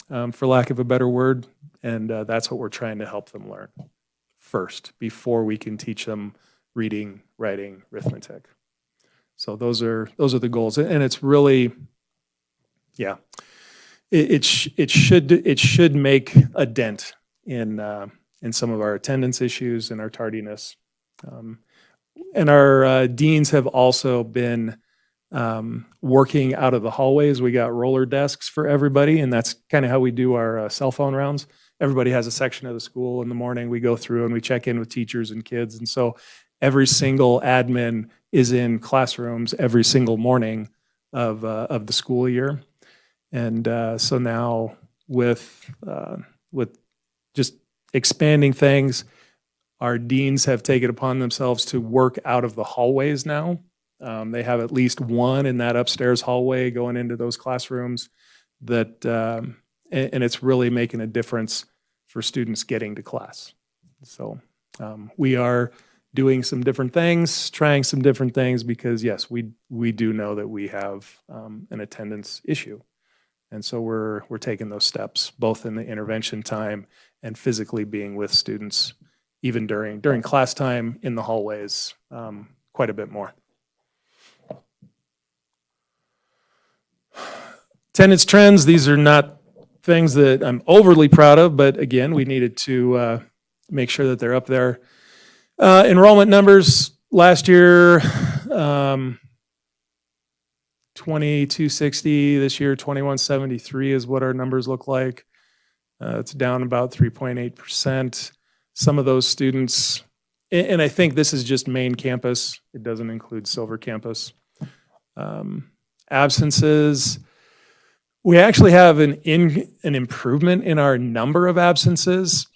for lack of a better word. And that's what we're trying to help them learn first, before we can teach them reading, writing, arithmetic. So those are the goals, and it's really, yeah, it should make a dent in some of our attendance issues and our tardiness. And our deans have also been working out of the hallways. We got roller desks for everybody, and that's kind of how we do our cell phone rounds. Everybody has a section of the school in the morning. We go through and we check in with teachers and kids, and so every single admin is in classrooms every single morning of the school year. And so now with just expanding things, our deans have taken upon themselves to work out of the hallways now. They have at least one in that upstairs hallway going into those classrooms that, and it's really making a difference for students getting to class. So we are doing some different things, trying some different things, because yes, we do know that we have an attendance issue. And so we're taking those steps, both in the intervention time and physically being with students, even during class time in the hallways, quite a bit more. Attendance trends, these are not things that I'm overly proud of, but again, we needed to make sure that they're up there. Enrollment numbers last year, 2260. This year, 2173 is what our numbers look like. It's down about 3.8%. Some of those students, and I think this is just main campus. It doesn't include Silver Campus. Absences. We actually have an improvement in our number of absences.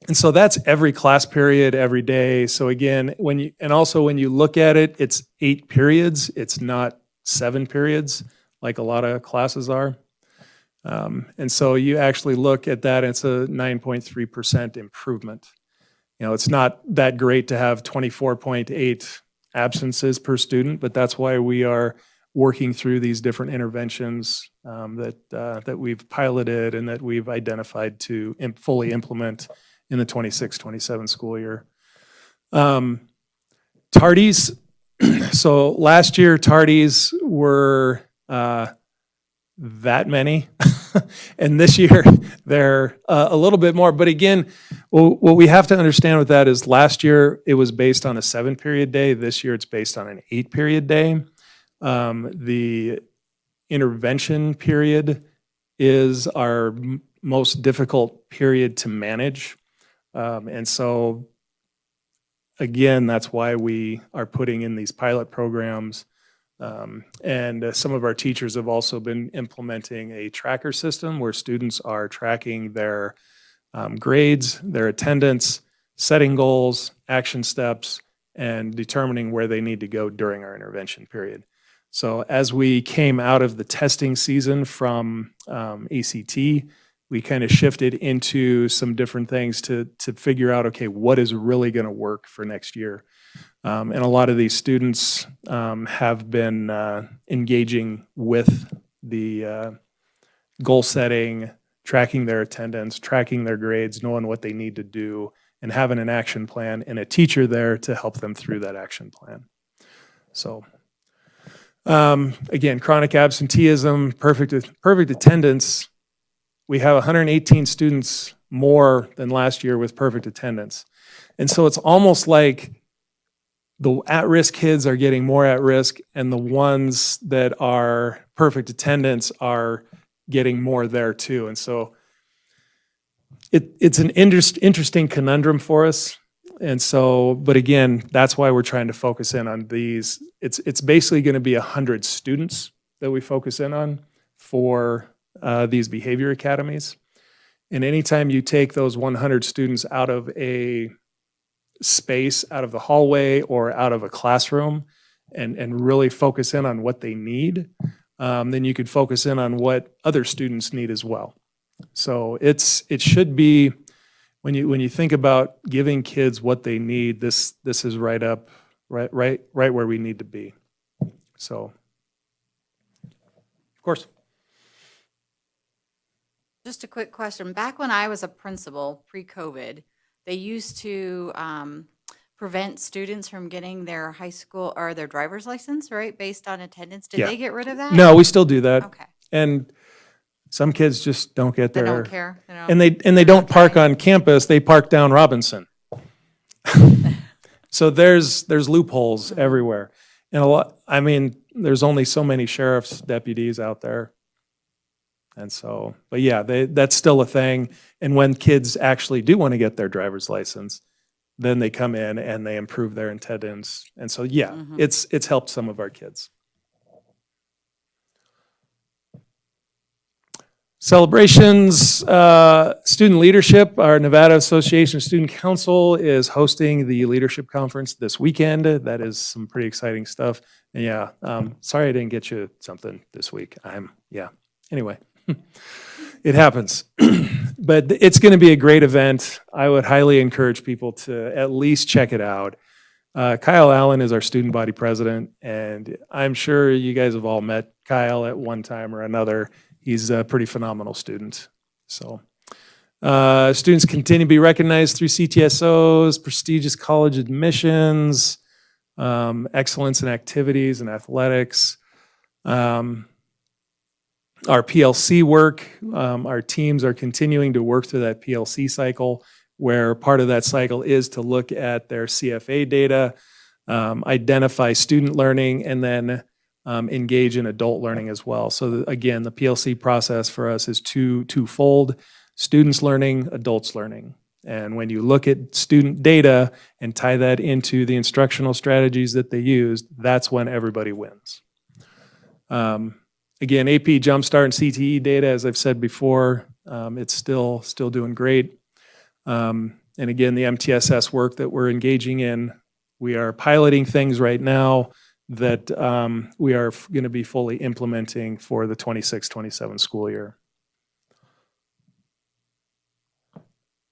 And so that's every class period, every day. So again, when you look at it, it's 8 periods. It's not 7 periods like a lot of classes are. And so you actually look at that, it's a 9.3% improvement. You know, it's not that great to have 24.8 absences per student, but that's why we are working through these different interventions that we've piloted and that we've identified to fully implement in the 26-27 school year. Tardies. So last year, tardies were that many. And this year, they're a little bit more. But again, what we have to understand with that is last year, it was based on a 7-period day. This year, it's based on an 8-period day. The intervention period is our most difficult period to manage. And so, again, that's why we are putting in these pilot programs And some of our teachers have also been implementing a tracker system where students are tracking their grades, their attendance, setting goals, action steps, and determining where they need to go during our intervention period. So as we came out of the testing season from ACT, we kind of shifted into some different things to figure out, okay, what is really going to work for next year? And a lot of these students have been engaging with the goal setting, tracking their attendance, tracking their grades, knowing what they need to do, and having an action plan and a teacher there to help them through that action plan. So again, chronic absenteeism, perfect attendance. We have 118 students more than last year with perfect attendance. And so it's almost like the at-risk kids are getting more at risk, and the ones that are perfect attendance are getting more there too. And so it's an interesting conundrum for us. And so, but again, that's why we're trying to focus in on these. It's basically going to be 100 students that we focus in on for these behavior academies. And anytime you take those 100 students out of a space, out of the hallway or out of a classroom, and really focus in on what they need, then you could focus in on what other students need as well. So it should be, when you think about giving kids what they need, this is right where we need to be. So, of course. Just a quick question. Back when I was a principal, pre-COVID, they used to prevent students from getting their high school or their driver's license, right, based on attendance. Did Yeah. they get rid of that? No, we still do that. Okay. And some kids just don't get They there. don't care. And they don't park on campus, they park down Robinson. So there's loopholes everywhere. And there's only so many sheriff's deputies out there. And so, but yeah, that's still a thing. And when kids actually do want to get their driver's license, then they come in and they improve their attendance. And so, yeah, it's helped some of our kids. Celebrations, student leadership. Our Nevada Association of Student Council is hosting the leadership conference this weekend. That is some pretty exciting stuff. And yeah, sorry I didn't get you something this week. Anyway, it happens. But it's going to be a great event. I would highly encourage people to at least check it out. Kyle Allen is our student body president, and I'm sure you guys have all met Kyle at one time or another. He's a pretty phenomenal student. So students continue to be recognized through CTSOs, prestigious college admissions, excellence in activities and athletics. Our PLC work, our teams are continuing to work through that PLC cycle, where part of that cycle is to look at their CFA data, identify student learning, and then engage in adult learning as well. So again, the PLC process for us is twofold: students learning, adults learning. And when you look at student data and tie that into the instructional strategies that they use, that's when everybody wins. Again, AP Jumpstart and CTE data, as I've said before, it's still doing great. And again, the MTSS work that we're engaging in, we are piloting things right now that we are going to be fully implementing for the 26-27 school year.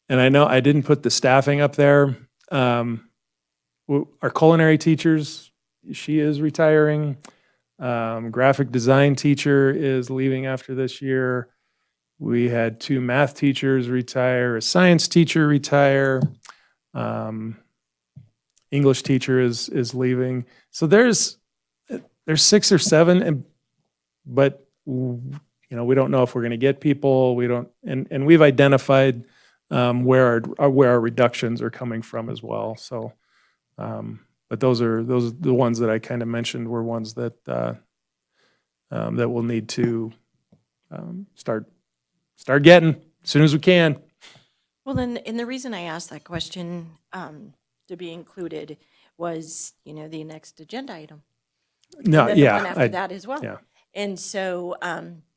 And I know I didn't put the staffing up there. Our culinary teachers, she is retiring. Graphic design teacher is leaving after this year. We had 2 math teachers retire, a science teacher retire. English teacher is leaving. So there's 6 or 7, but we don't know if we're going to get people. We don't, and we've identified where our reductions are coming from as well. So, but those are the ones that I kind of mentioned were ones that that we'll need to start getting as soon as we can. Well, then, and the reason I asked that question to be included was, the next agenda item. No, and then the yeah, one after I- that as well. yeah. And so,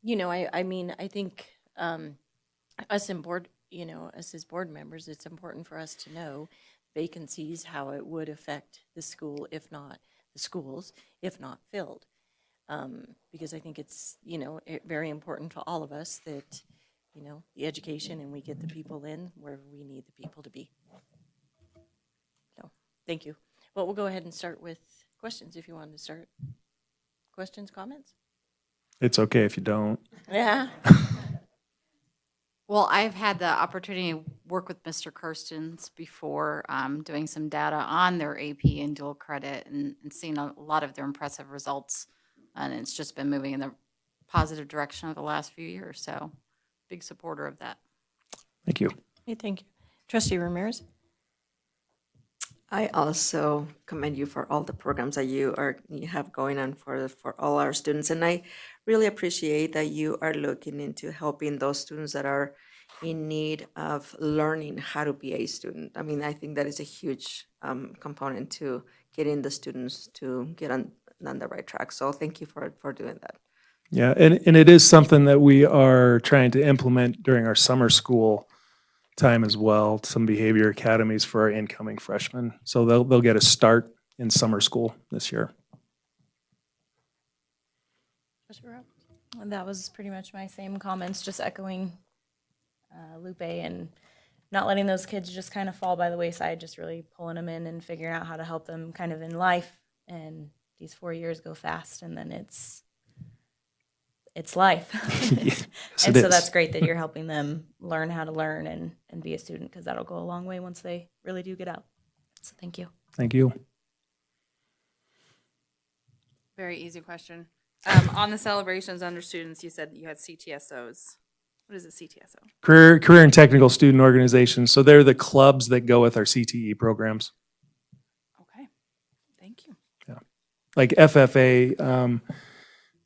you know, I mean, I think us in board, you know, us as board members, it's important for us to know vacancies, how it would affect the school, if not the schools, if not filled. Because I think it's, you know, very important to all of us that, you know, the education and we get the people in where we need the people to be. So, thank you. Well, we'll go ahead and start with questions if you wanted to start. Questions, comments? It's okay if you don't. Yeah. Well, I've had the opportunity to work with Mr. Carstens before, doing some data on their AP and dual credit and seeing a lot of their impressive results. And it's just been moving in the positive direction over the last few years. So big supporter of that. Thank you. Okay, thank you. Trustee Ramirez? I also commend you for all the programs that you have going on for all our students. And I really appreciate that you are looking into helping those students that are in need of learning how to be a student. I mean, I think that is a huge component to getting the students to get on the right track. So thank you for doing that. Yeah, and it is something that we are trying to implement during our summer school time as well, some behavior academies for our incoming freshmen. So they'll get a start in summer school this year. And that was pretty much my same comments, just echoing Lupe and not letting those kids just kind of fall by the wayside, just really pulling them in and figuring out how to help them kind of in life. And these 4 years go fast, and then it's life. Yes, And it so is. that's great that you're helping them learn how to learn and be a student, because that'll go a long way once they really do get out. So thank you. Thank you. Very easy question. On the celebrations under students, you said you had CTSOs. What is a CTSO? Career and technical student organizations. So they're the clubs that go with our CTE programs. Okay, thank you. Like FFA,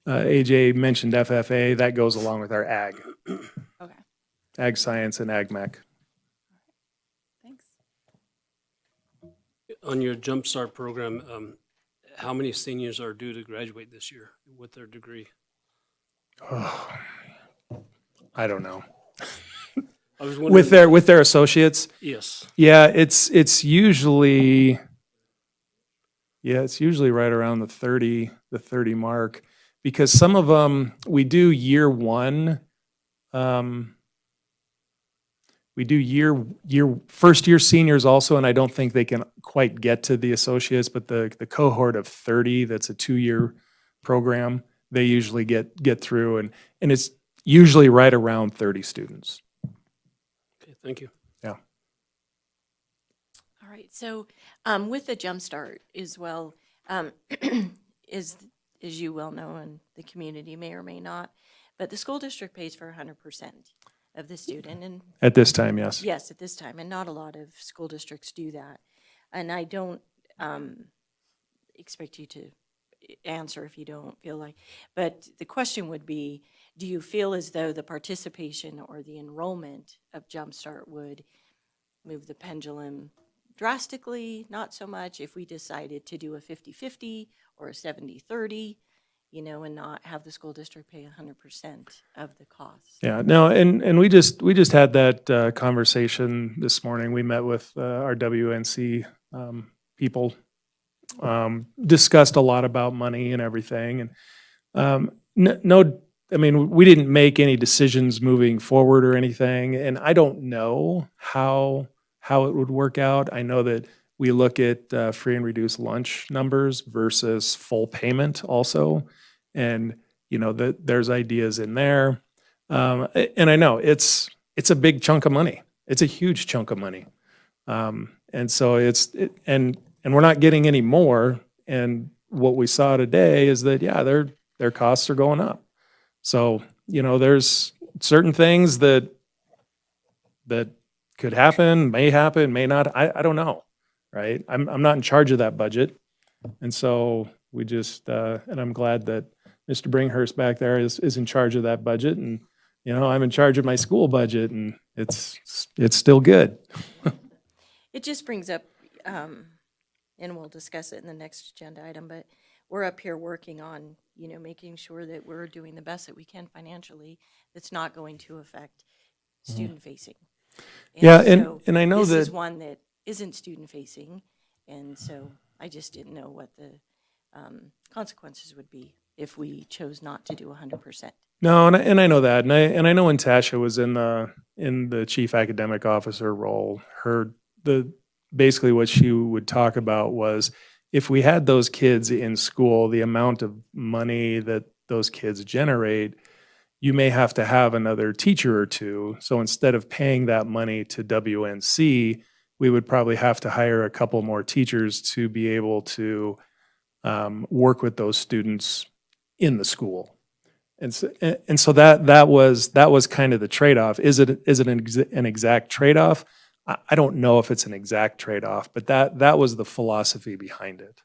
AJ mentioned FFA, that goes along with our ag. Okay, Ag science and ag mech. thanks. On your Jumpstart program, how many seniors are due to graduate this year with their degree? Oh, I don't know. I was wondering. With their associates? Yes. Yeah, it's usually right around the 30 mark, because some of them we do year one. We do first year seniors also, and I don't think they can quite get to the associates, but the cohort of 30, that's a 2-year program, they usually get through, and it's usually right around 30 students. Okay, thank you. Yeah. All right, so with the Jumpstart as well, as you well know, and the community may or may not, but the school district pays for 100% of the student. And At this time, yes. Yes, at this time, and not a lot of school districts do that. And I don't expect you to answer if you don't feel like, but the question would be, do you feel as though the participation or the enrollment of Jumpstart would move the pendulum drastically, not so much, if we decided to do a 50-50 or a 70-30, you know, and not have the school district pay 100% of the cost? Yeah, no, and we just had that conversation this morning. We met with our WNC people, discussed a lot about money and everything, and no, I mean, we didn't make any decisions moving forward or anything, and I don't know how it would work out. I know that we look at free and reduced lunch numbers versus full payment also, and you know that there's ideas in there, and I know it's a big chunk of money. It's a huge chunk of money, and so and we're not getting any more. And what we saw today is that their costs are going up. So you know there's certain things that could happen, may happen, may not. I don't know, right? I'm not in charge of that budget, and so we just and I'm glad that Mr. Bringhurst back there is in charge of that budget, and you know I'm in charge of my school budget, and it's still good. It just brings up, and we'll discuss it in the next agenda item, but we're up here working on, making sure that we're doing the best that we can financially that's not going to affect student facing. Yeah, so and I know this is that- one that isn't student facing, and so I just didn't know what the consequences would be if we chose not to do 100%. No, and I know that, and I know when Tasha was in the chief academic officer role, basically what she would talk about was if we had those kids in school, the amount of money that those kids generate, you may have to have another teacher or two. So instead of paying that money to WNC, we would probably have to hire a couple more teachers to be able to work with those students in the school. And so that was kind of the trade-off. Is it an exact trade-off? I don't know if it's an exact trade-off, but that was the philosophy behind it.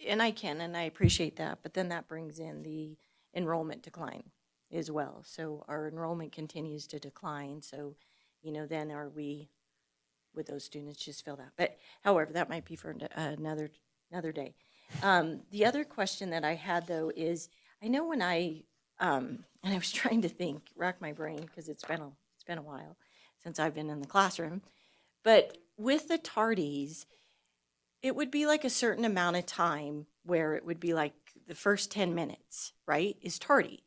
And I appreciate that, but then that brings in the enrollment decline as well. So our enrollment continues to decline. So, then would those students just fill that? But however, that might be for another day. The other question that I had though is, I know when and I was trying to rack my brain because it's been a while since I've been in the classroom, but with the tardies, it would be like a certain amount of time where it would be like the first 10 minutes, right, is tardy.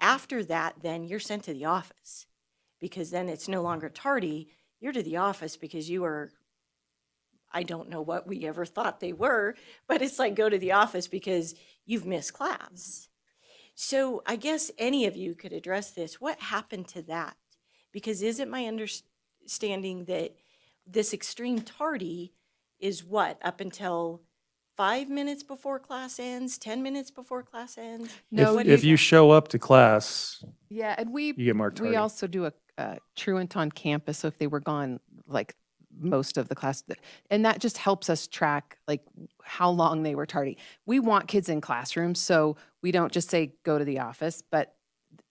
After that, then you're sent to the office because then it's no longer tardy. You're to the office because you are, I don't know what we ever thought they were, but it's like go to the office because you've missed class. So I guess any of you could address this. What happened to that? Because is it my understanding that this extreme tardy is what, up until 5 minutes before class ends, 10 minutes before class ends? No, If you show up to class, Yeah, and you get more tardy. we also do a truant on campus, so if they were gone, like, most of the class, and that just helps us track, like, how long they were tardy. We want kids in classrooms, so we don't just say, go to the office, but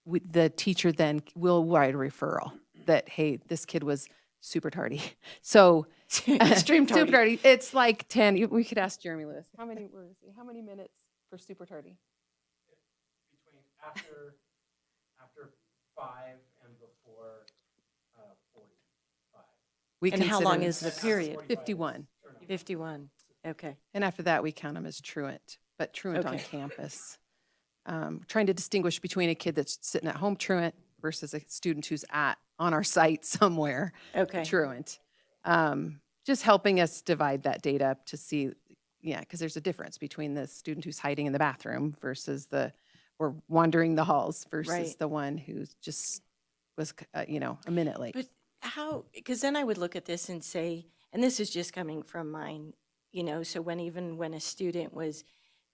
the teacher then will write a referral that, hey, this kid was super tardy. So Extreme tardy. super tardy. It's like 10. We could ask Jeremy Lewis. How many minutes for super tardy? Between after 5 and before 45. And how long is the period? 51. 51, okay. And after that, we count them as truant, but truant on Okay. campus. Trying to distinguish between a kid that's sitting at home truant versus a student who's on our site somewhere. Okay. Truant. Just helping us divide that data up to see, because there's a difference between the student who's hiding in the bathroom versus or wandering the halls versus Right. the one who's just was, a minute late. But because then I would look at this and say, and this is just coming from mine, so when a student was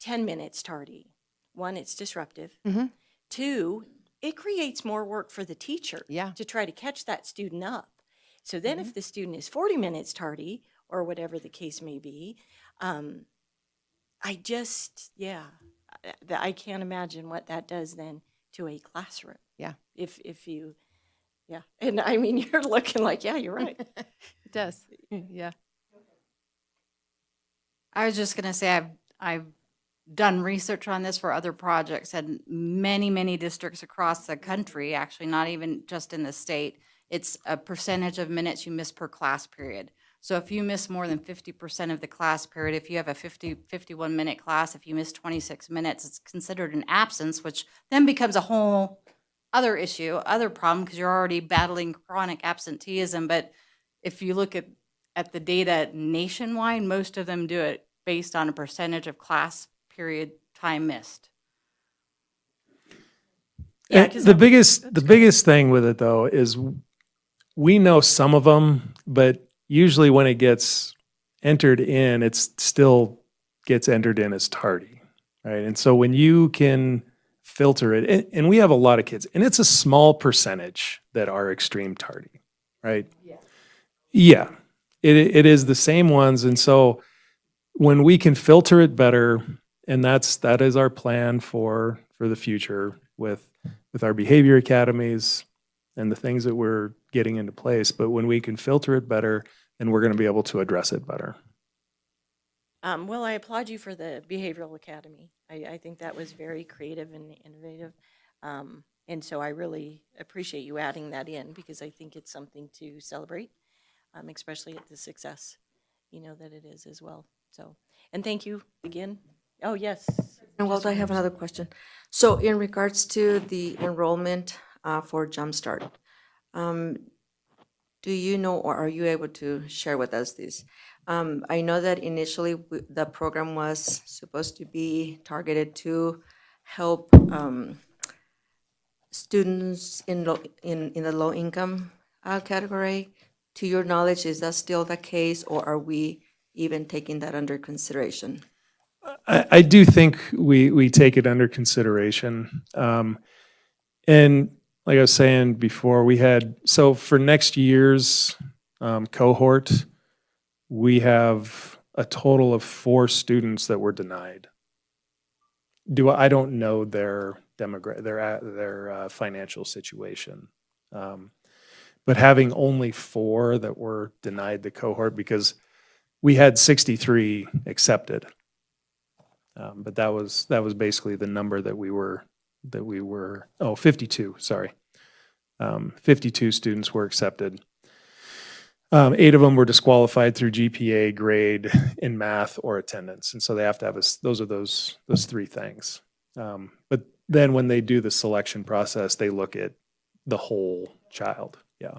10 minutes tardy, one, it's disruptive. Mhm. Two, it creates more work for the teacher Yeah. to try to catch that student up. So then if the student is 40 minutes tardy or whatever the case may be, I can't imagine what that does then to a classroom. Yeah. If you, and I mean, you're looking like, yeah, you're right. It does. Yeah. I was just gonna say, I've done research on this for other projects, and many districts across the country, actually, not even just in the state, it's a percentage of minutes you miss per class period. So if you miss more than 50% of the class period, if you have a 51-minute class, if you miss 26 minutes, it's considered an absence, which then becomes a whole other issue, other problem, because you're already battling chronic absenteeism. But if you look at the data nationwide, most of them do it based on a percentage of class period time missed. Yeah, And the biggest thing with it though is we know some of them, but usually when it gets entered in, it still gets entered in as tardy, right? And so when you can filter it, and we have a lot of kids, and it's a small percentage that are extreme tardy, right? Yeah, it is the same ones, and so when we can filter it better, and that is our plan for the future with our behavior academies and the things that we're getting into place. But when we can filter it better, then we're going to be able to address it better. Well, I applaud you for the Behavioral Academy. I think that was very creative and innovative. And so I really appreciate you adding that in because I think it's something to celebrate, especially at the success, that it is as well. So, and thank you again. Oh, yes. And Walt, I have another question. So in regards to the enrollment for Jumpstart, do you know or are you able to share with us this? I know that initially the program was supposed to be targeted to help students in the low income category. To your knowledge, is that still the case, or are we even taking that under consideration? I do think we take it under consideration. And like I was saying before, so for next year's cohort, we have a total of 4 students that were denied. I don't know their their financial situation. But having only 4 that were denied the cohort because we had 63 accepted. But that was basically the number that we were 52, sorry. 52 students were accepted. 8 of them were disqualified through GPA, grade, in math, or attendance. And so they have to have those 3 things. But then when they do the selection process, they look at the whole child. Yeah.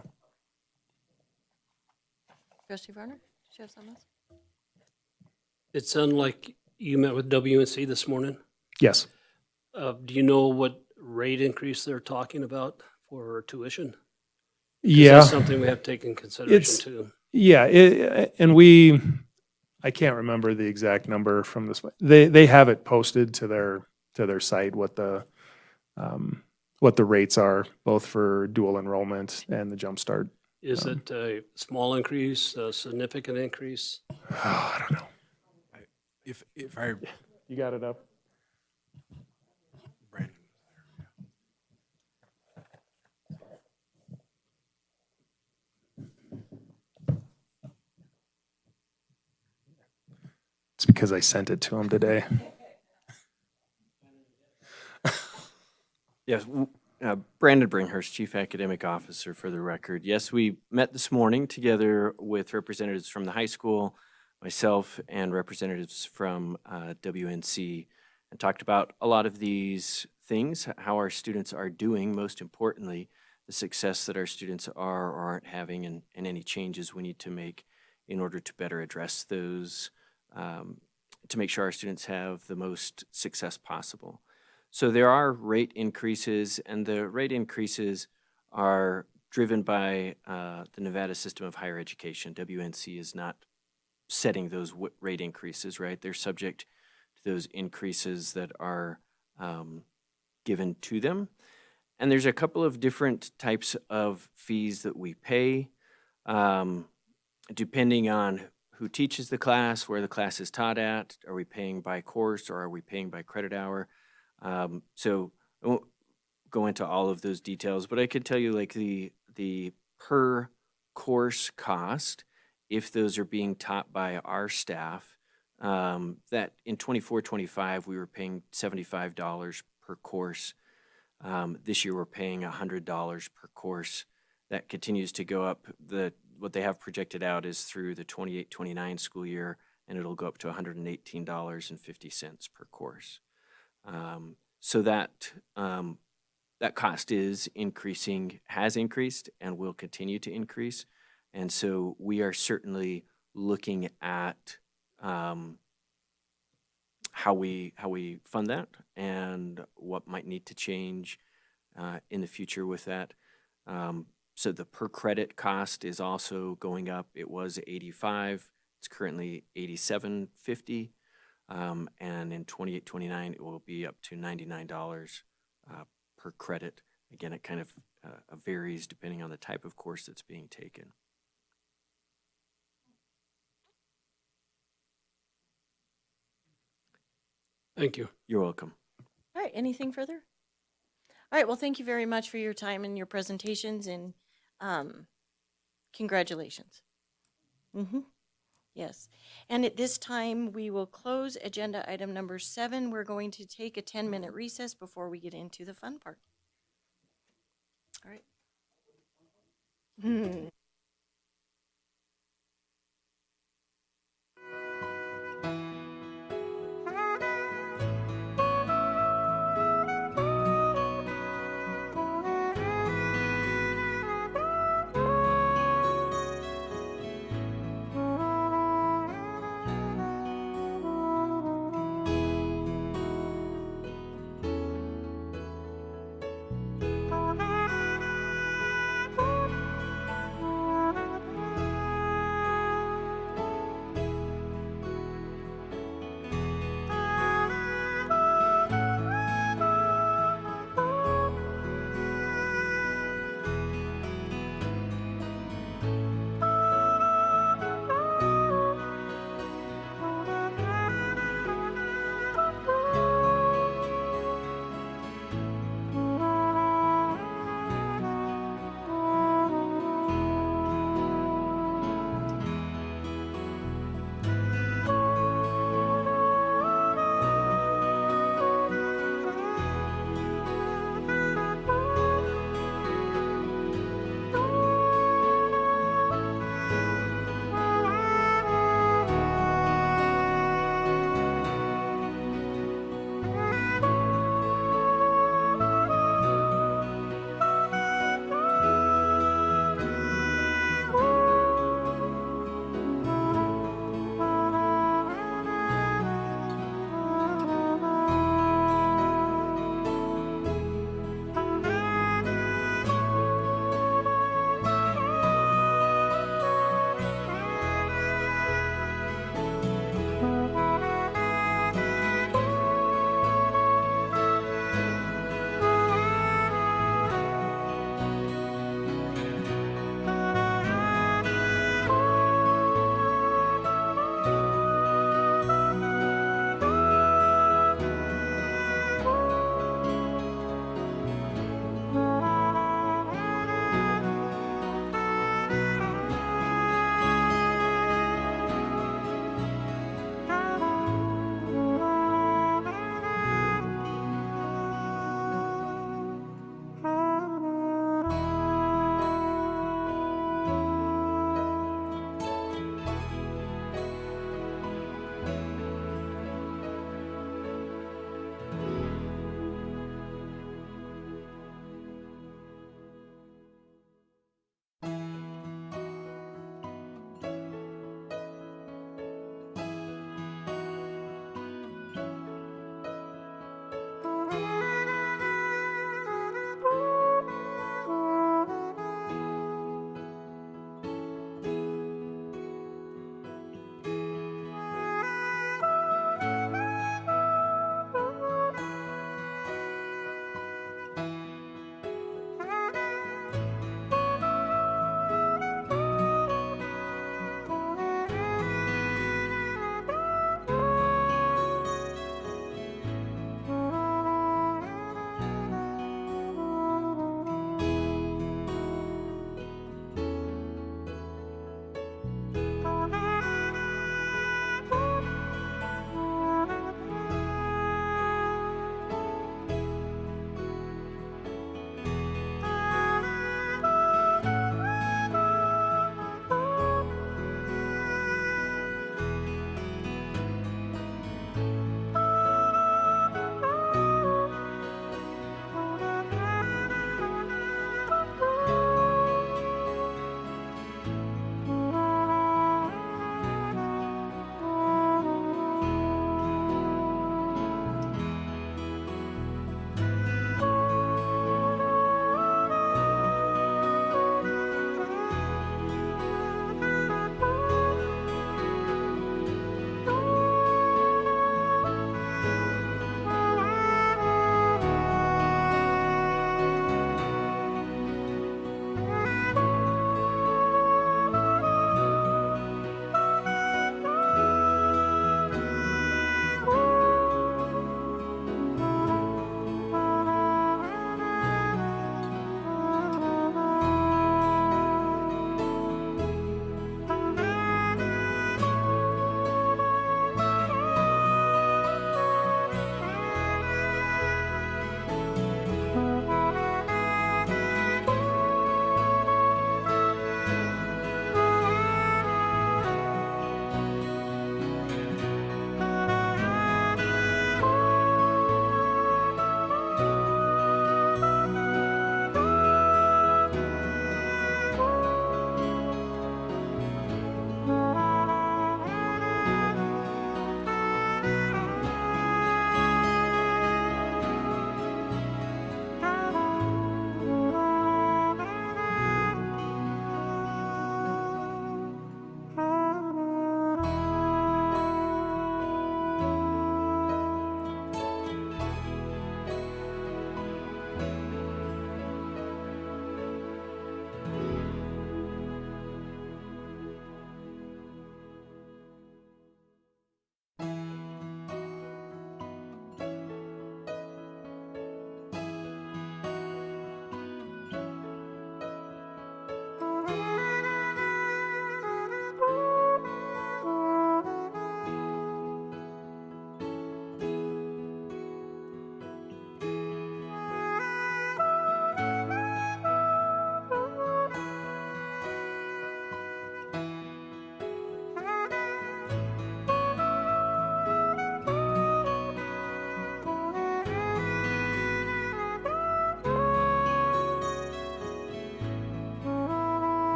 Trustee Varner, did you have something else? It sounded like you met with WNC this morning. Yes. Do you know what rate increase they're talking about for tuition? 'Cause Yeah. that's something we have to take in consideration too. Yeah, I can't remember the exact number from this. They have it posted to their site what the rates are, both for dual enrollment and the Jumpstart. Is it a small increase, a significant increase? I don't know. If I You got it up? Brandon. It's because I sent it to him today. Yes, Brandon Bringhurst, Chief Academic Officer for the record. Yes, we met this morning together with representatives from the high school, myself, and representatives from WNC, and talked about a lot of these things, how our students are doing, most importantly, the success that our students are or aren't having, and any changes we need to make in order to better address those, to make sure our students have the most success possible. So there are rate increases, and the rate increases are driven by the Nevada System of Higher Education. WNC is not setting those rate increases, right? They're subject to those increases that are given to them. And there's a couple of different types of fees that we pay, depending on who teaches the class, where the class is taught at. Are we paying by course or are we paying by credit hour? So I won't go into all of those details, but I could tell you like the per course cost, if those are being taught by our staff, that in 24-25 we were paying $75 per course. This year we're paying $100 per course. That continues to go up. What they have projected out is through the 28-29 school year, and it'll go up to $118.50 per course. So that cost is increasing, has increased, and will continue to increase. And so we are certainly looking at how we fund that and what might need to change in the future with that. So the per credit cost is also going up. It was $85. It's currently $87.50. And in 28-29, it will be up to $99 per credit. Again, it kind of varies depending on the type of course that's being taken. Thank you. You're welcome. All right, anything further? All right, well, thank you very much for your time and your presentations, and congratulations. Yes. And at this time, we will close agenda item number 7. We're going to take a 10-minute recess before we get into the fun part. All right.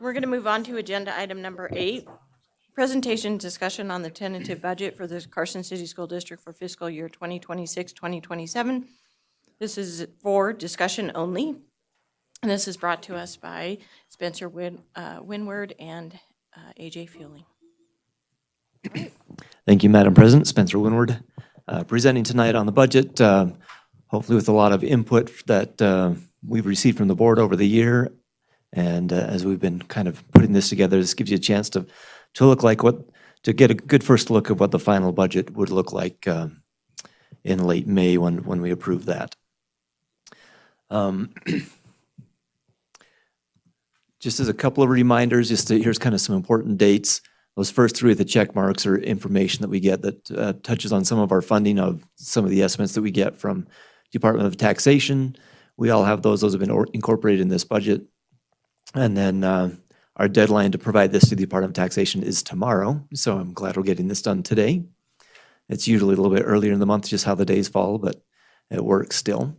We're going to move on to agenda item number 8, presentation discussion on the tentative budget for the Carson City School District for fiscal year 2026-2027. This is for discussion only, and this is brought to us by Spencer Winward and AJ Fueling. Thank you, Madam President. Spencer Winward, presenting tonight on the budget, hopefully with a lot of input that we've received from the board over the year. And as we've been kind of putting this together, this gives you a chance to get a good first look of what the final budget would look like in late May when we approve that. Just as a couple of reminders, here's kind of some important dates. Those first 3 of the check marks are information that we get that touches on some of our funding of some of the estimates that we get from Department of Taxation. We all have those. Those have been incorporated in this budget. And then our deadline to provide this to the Department of Taxation is tomorrow. So I'm glad we're getting this done today. It's usually a little bit earlier in the month, just how the days fall, but it works still.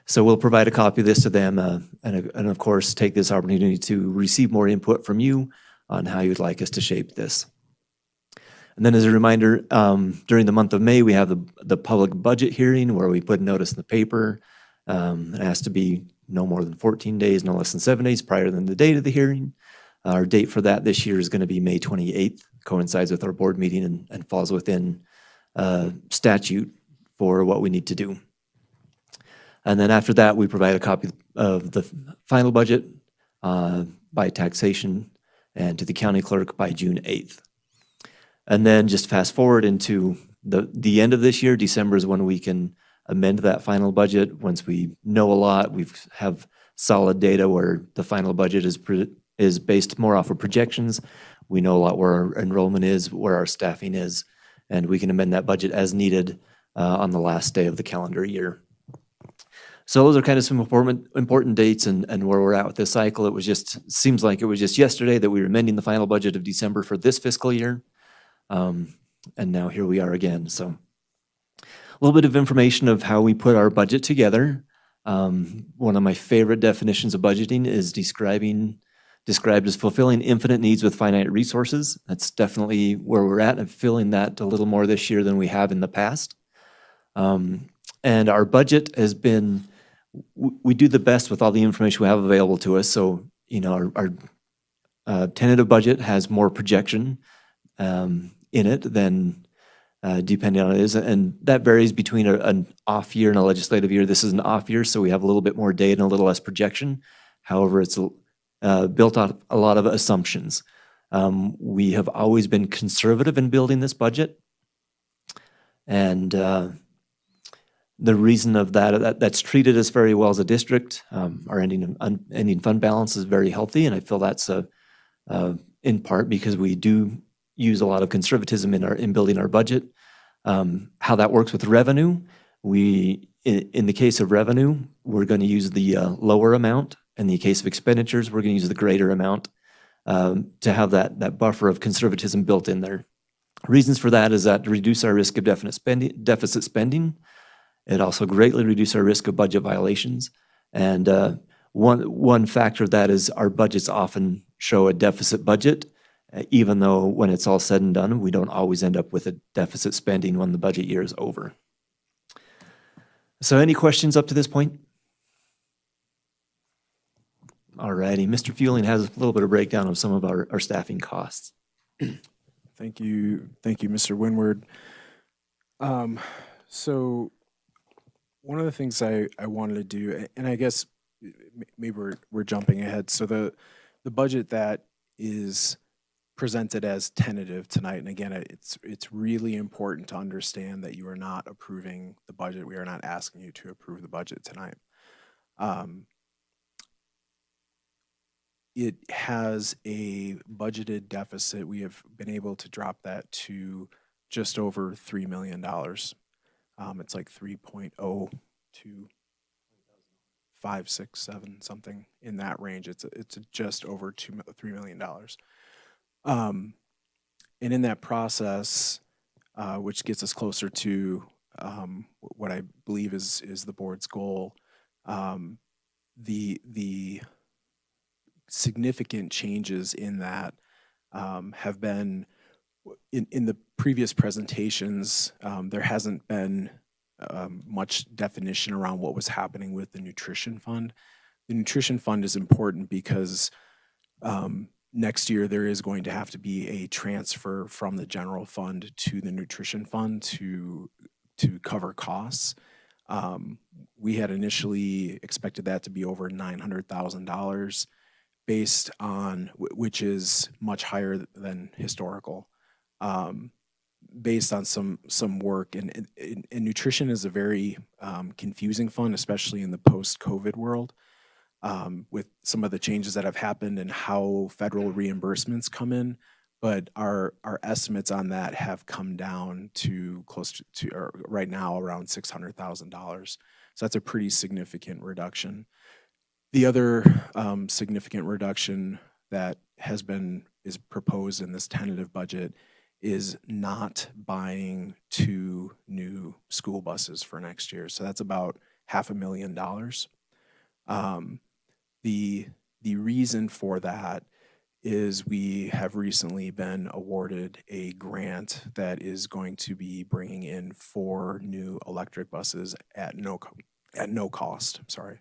So we'll provide a copy of this to them and of course, take this opportunity to receive more input from you on how you'd like us to shape this. And then as a reminder, during the month of May, we have the public budget hearing where we put a notice in the paper. It has to be no more than 14 days, no less than 7 days prior than the date of the hearing. Our date for that this year is going to be May 28th, coincides with our board meeting and falls within statute for what we need to do. And then after that, we provide a copy of the final budget by taxation and to the county clerk by June 8th. And then just fast forward into the end of this year, December is when we can amend that final budget. Once we know a lot, we have solid data where the final budget is based more off of projections. We know a lot where our enrollment is, where our staffing is, and we can amend that budget as needed on the last day of the calendar year. So those are kind of some important dates and where we're at with this cycle. Seems like it was just yesterday that we were amending the final budget of December for this fiscal year. And now here we are again. So a little bit of information of how we put our budget together. One of my favorite definitions of budgeting is described as fulfilling infinite needs with finite resources. That's definitely where we're at, and feeling that a little more this year than we have in the past. And our budget has been, we do the best with all the information we have available to us. So, our tentative budget has more projection in it than depending on it is. And that varies between an off year and a legislative year. This is an off year, so we have a little bit more data and a little less projection. However, it's built on a lot of assumptions. We have always been conservative in building this budget. And the reason of that's treated us very well as a district. Our ending fund balance is very healthy, and I feel that's in part because we do use a lot of conservatism in building our budget. How that works with revenue, in the case of revenue, we're going to use the lower amount. In the case of expenditures, we're going to use the greater amount to have that buffer of conservatism built in there. Reasons for that is that to reduce our risk of deficit spending. It also greatly reduces our risk of budget violations. And one factor of that is our budgets often show a deficit budget, even though when it's all said and done, we don't always end up with a deficit spending when the budget year is over. So any questions up to this point? All righty, Mr. Fueling has a little bit of breakdown of some of our staffing costs. Thank you, Mr. Winward. So one of the things I wanted to do, and I guess maybe we're jumping ahead. So the budget that is presented as tentative tonight, and again, it's really important to understand that you are not approving the budget. We are not asking you to approve the budget tonight. It has a budgeted deficit. We have been able to drop that to just over $3 million. It's like 3.025667, something in that range. It's just over $3 million. And in that process, which gets us closer to what I believe is the board's goal, the significant changes in that have been in the previous presentations. There hasn't been much definition around what was happening with the nutrition fund. The nutrition fund is important because next year there is going to have to be a transfer from the general fund to the nutrition fund to cover costs. We had initially expected that to be over $900,000 based on, which is much higher than historical, based on some work. And nutrition is a very confusing fund, especially in the post-COVID world, with some of the changes that have happened and how federal reimbursements come in. But our estimates on that have come down to close to or right now around $600,000. So that's a pretty significant reduction. The other significant reduction that is proposed in this tentative budget is not buying 2 new school buses for next year. So that's about $500,000. The reason for that is we have recently been awarded a grant that is going to be bringing in 4 new electric buses at no cost. Sorry.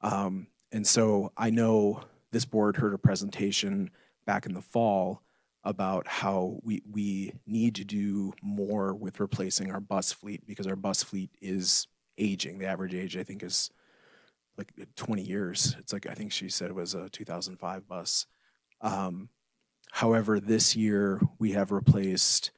And so I know this board heard a presentation back in the fall about how we need to do more with replacing our bus fleet because our bus fleet is aging. The average age, I think, is like 20 years. It's like, I think she said it was a 2005 bus. However, this year we have replaced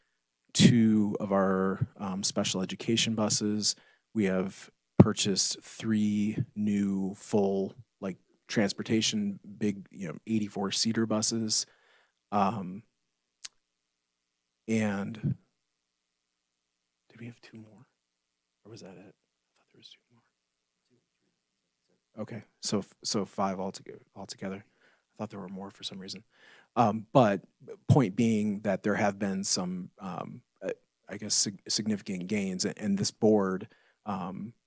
2 of our special education buses. We have purchased 3 new full transportation, big 84-seater buses. And did we have 2 more? Or was that it? I thought there was 2 more. Okay, so 5 altogether. I thought there were more for some reason. But point being that there have been some, I guess, significant gains, and this board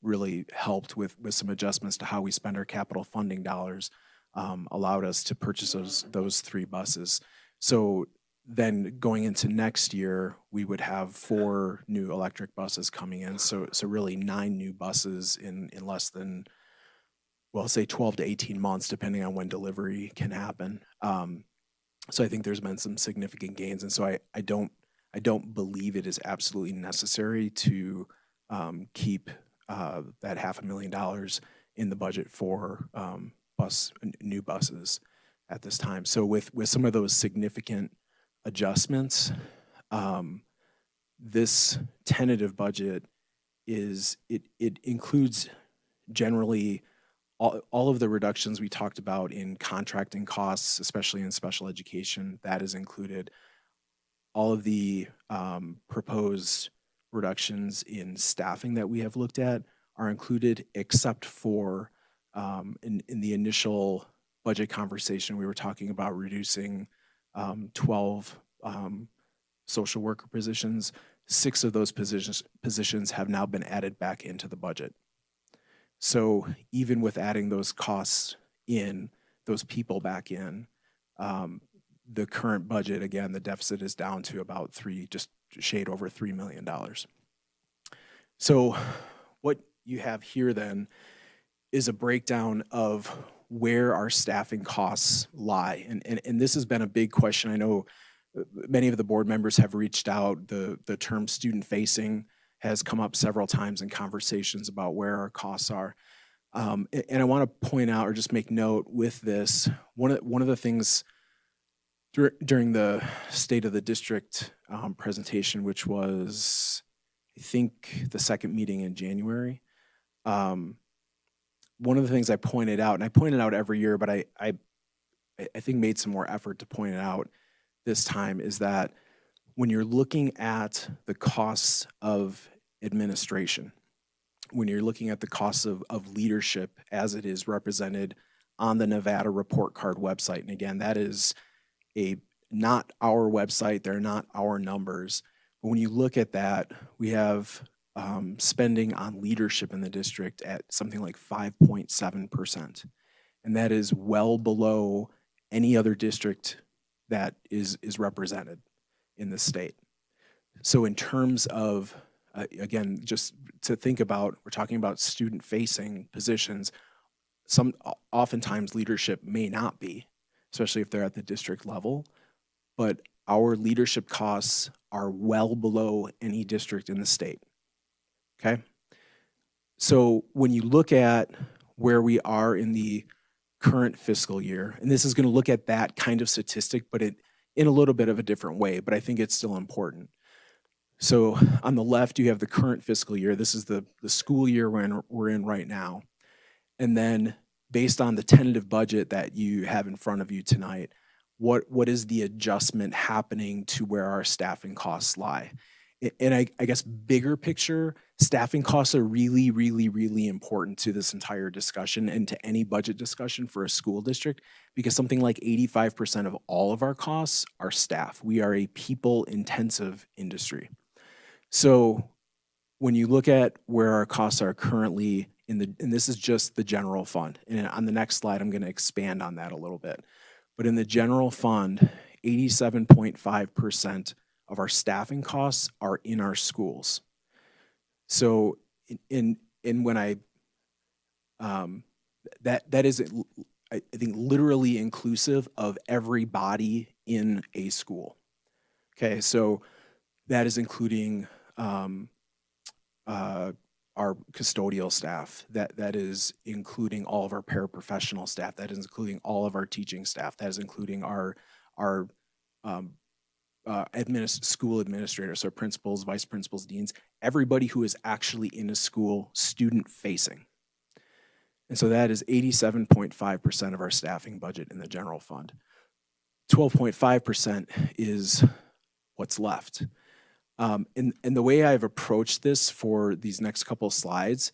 really helped with some adjustments to how we spend our capital funding dollars, allowed us to purchase those 3 buses. So then going into next year, we would have 4 new electric buses coming in. So really 9 new buses in less than, well, say 12 to 18 months, depending on when delivery can happen. So I think there's been some significant gains. And so I don't believe it is absolutely necessary to keep that $500,000 in the budget for new buses at this time. So with some of those significant adjustments, this tentative budget it includes generally all of the reductions we talked about in contracting costs, especially in special education. That is included. All of the proposed reductions in staffing that we have looked at are included, except for in the initial budget conversation, we were talking about reducing 12 social worker positions. 6 of those positions have now been added back into the budget. So even with adding those costs in, those people back in, the current budget, again, the deficit is down to about just shade over $3 million. So what you have here then is a breakdown of where our staffing costs lie. And this has been a big question. I know many of the board members have reached out. The term student facing has come up several times in conversations about where our costs are. And I want to point out or just make note with this, one of the things during the State of the District presentation, which was, I think, the second meeting in January, one of the things I pointed out, and I point it out every year, but I think made some more effort to point it out this time, is that when you're looking at the costs of administration, when you're looking at the costs of leadership as it is represented on the Nevada Report Card website, and again, that is not our website, they're not our numbers, but when you look at that, we have spending on leadership in the district at something like 5.7%. And that is well below any other district that is represented in the state. So in terms of, again, just to think about, we're talking about student-facing positions. Oftentimes leadership may not be, especially if they're at the district level, but our leadership costs are well below any district in the state, okay? So when you look at where we are in the current fiscal year, and this is going to look at that kind of statistic, but in a little bit of a different way, but I think it's still important. So on the left, you have the current fiscal year. This is the school year we're in right now. And then based on the tentative budget that you have in front of you tonight, what is the adjustment happening to where our staffing costs lie? And I guess bigger picture, staffing costs are really, really, really important to this entire discussion and to any budget discussion for a school district, because something like 85% of all of our costs are staff. We are a people-intensive industry. So when you look at where our costs are currently and this is just the general fund, and on the next slide, I'm going to expand on that a little bit. But in the general fund, 87.5% of our staffing costs are in our schools. So when I that is, I think, literally inclusive of everybody in a school. Okay, so that is including our custodial staff, that is including all of our paraprofessional staff, that is including all of our teaching staff, that is including our school administrators, so principals, vice principals, deans, everybody who is actually in a school, student facing. And so that is 87.5% of our staffing budget in the general fund. 12.5% is what's left. And the way I've approached this for these next couple of slides,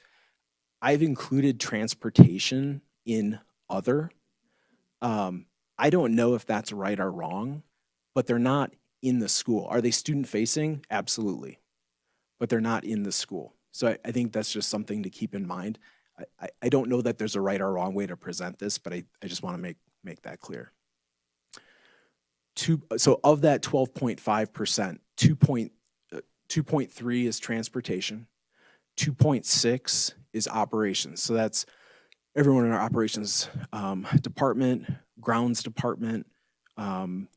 I've included transportation in other. I don't know if that's right or wrong, but they're not in the school. Are they student facing? Absolutely. But they're not in the school. So I think that's just something to keep in mind. I don't know that there's a right or wrong way to present this, but I just want to make that clear. So of that 12.5%, 2.3 is transportation, 2.6 is operations. So that's everyone in our operations department, grounds department,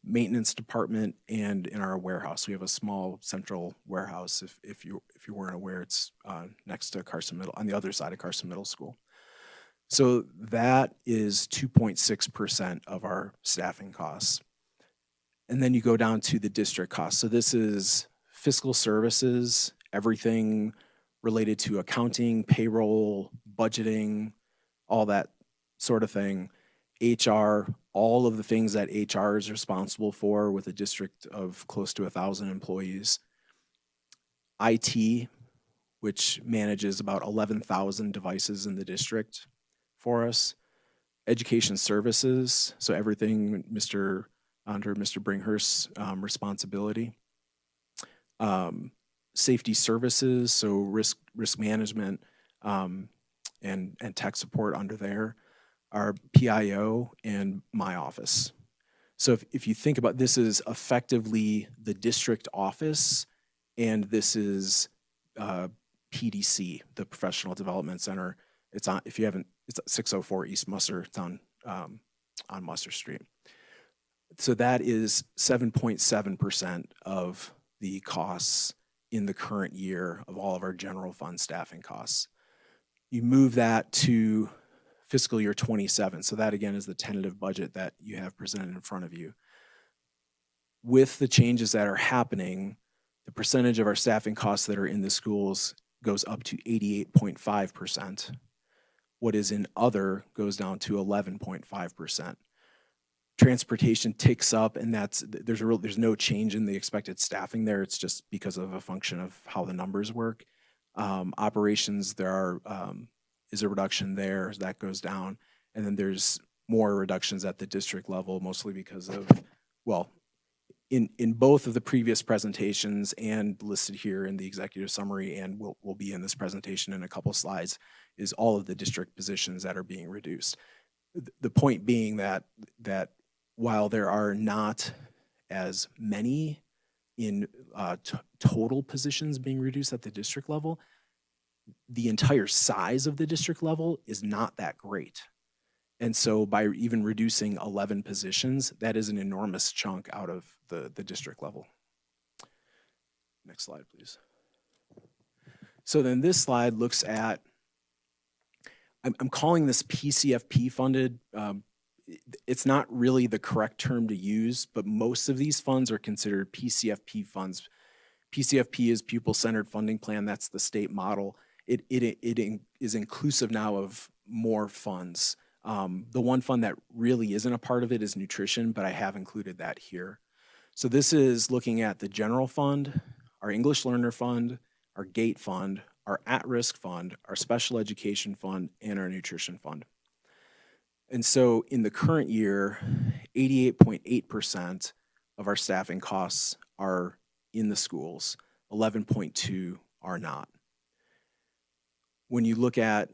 maintenance department, and in our warehouse. We have a small central warehouse. If you weren't aware, it's next to Carson Middle, on the other side of Carson Middle School. So that is 2.6% of our staffing costs. And then you go down to the district costs. So this is fiscal services, everything related to accounting, payroll, budgeting, all that sort of thing. HR, all of the things that HR is responsible for with a district of close to 1,000 employees. IT, which manages about 11,000 devices in the district for us. Education services, so everything under Mr. Bringhurst's responsibility. Safety services, so risk management and tech support under there. Our PIO and my office. So if you think about this, is effectively the district office, and this is PDC, the Professional Development Center. It's on, if you haven't, it's 604 East Musser. It's on Musser Street. So that is 7.7% of the costs in the current year of all of our general fund staffing costs. You move that to fiscal year 27. So that again is the tentative budget that you have presented in front of you. With the changes that are happening, the percentage of our staffing costs that are in the schools goes up to 88.5%. What is in other goes down to 11.5%. Transportation ticks up, and there's no change in the expected staffing there. It's just because of a function of how the numbers work. Operations, is a reduction there, that goes down, and then there's more reductions at the district level, mostly because of, well, in both of the previous presentations and listed here in the executive summary, and will be in this presentation in a couple slides, is all of the district positions that are being reduced. The point being that while there are not as many in total positions being reduced at the district level, the entire size of the district level is not that great. And so by even reducing 11 positions, that is an enormous chunk out of the district level. Next slide, please. So then this slide looks at, I'm calling this PCFP funded. It's not really the correct term to use, but most of these funds are considered PCFP funds. PCFP is pupil-centered funding plan. That's the state model. It is inclusive now of more funds. The one fund that really isn't a part of it is nutrition, but I have included that here. So this is looking at the general fund, our English learner fund, our GATE fund, our at-risk fund, our special education fund, and our nutrition fund. And so in the current year, 88.8% of our staffing costs are in the schools, 11.2 are not. When you look at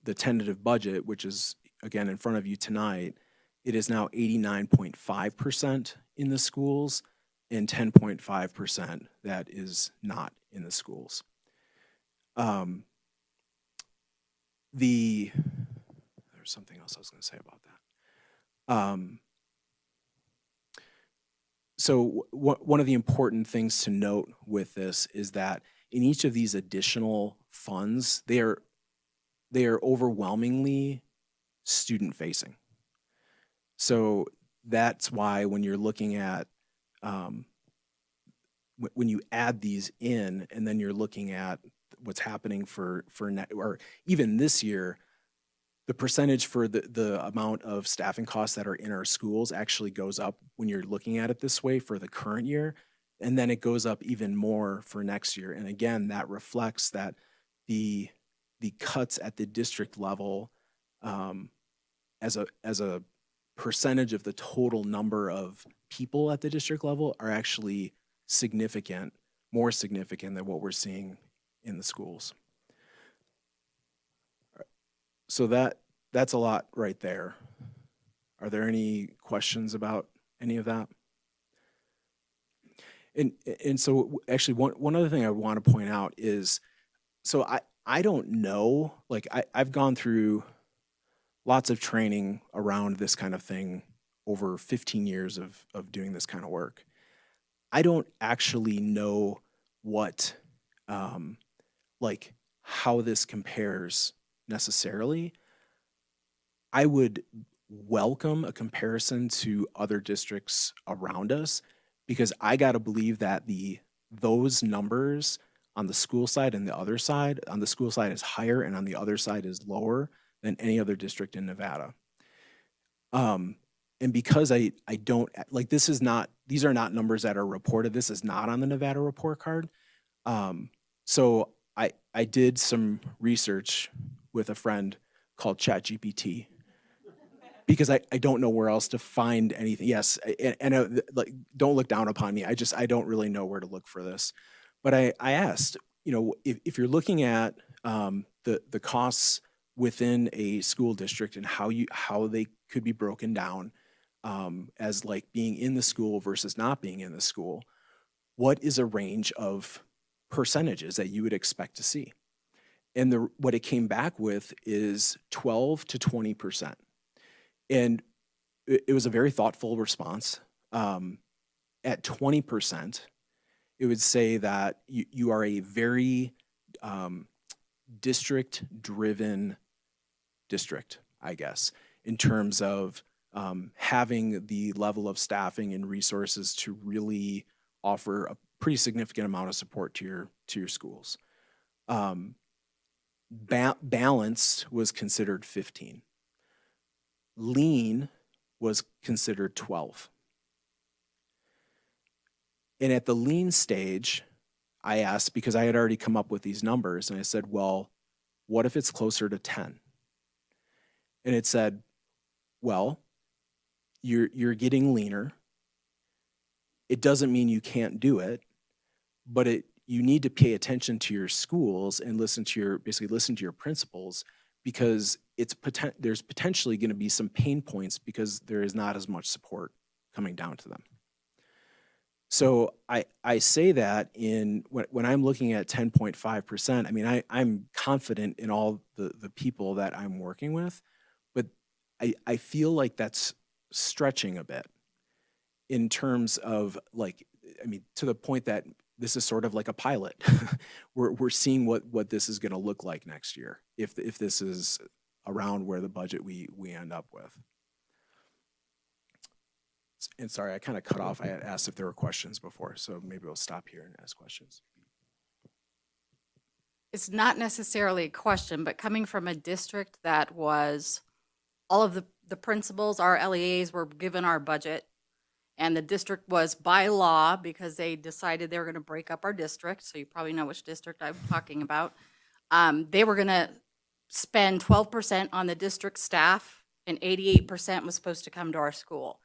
the tentative budget, which is again in front of you tonight, it is now 89.5% in the schools and 10.5% that is not in the schools. There's something else I was going to say about that. So one of the important things to note with this is that in each of these additional funds, they are overwhelmingly student facing. So that's why when you're looking at when you add these in and then you're looking at what's happening for or even this year, the percentage for the amount of staffing costs that are in our schools actually goes up when you're looking at it this way for the current year. And then it goes up even more for next year. And again, that reflects that the cuts at the district level as a percentage of the total number of people at the district level are actually significant, more significant than what we're seeing in the schools. So that's a lot right there. Are there any questions about any of that? And so actually one other thing I want to point out is, so I don't know, like I've gone through lots of training around this kind of thing over 15 years of doing this kind of work. I don't actually know what, like how this compares necessarily. I would welcome a comparison to other districts around us, because I got to believe that those numbers on the school side and the other side, on the school side is higher and on the other side is lower than any other district in Nevada. And because I don't, like these are not numbers that are reported. This is not on the Nevada report card. So I did some research with a friend called ChatGPT, because I don't know where else to find anything. Yes, and like, don't look down upon me. I don't really know where to look for this. But I asked, if you're looking at the costs within a school district and how they could be broken down as like being in the school versus not being in the school, what is a range of percentages that you would expect to see? And what it came back with is 12 to 20%. And it was a very thoughtful response. At 20%, it would say that you are a very district-driven district, I guess, in terms of having the level of staffing and resources to really offer a pretty significant amount of support to your schools. Balanced was considered 15. Lean was considered 12. And at the lean stage, I asked, because I had already come up with these numbers, and I said, well, what if it's closer to 10? And it said, well, you're getting leaner. It doesn't mean you can't do it, but you need to pay attention to your schools and listen to your principals, because there's potentially going to be some pain points because there is not as much support coming down to them. So I say that when I'm looking at 10.5%, I mean, I'm confident in all the people that I'm working with, but I feel like that's stretching a bit in terms of like, I mean, to the point that this is sort of like a pilot. We're seeing what this is going to look like next year if this is around where the budget we end up with. And sorry, I kind of cut off. I had asked if there were questions before, so maybe we'll stop here and ask questions. It's not necessarily a question, but coming from a district that was, all of the principals, our LEAs were given our budget, and the district was by law, because they decided they were going to break up our district, so you probably know which district I'm talking about. They were going to spend 12% on the district staff, and 88% was supposed to come to our school.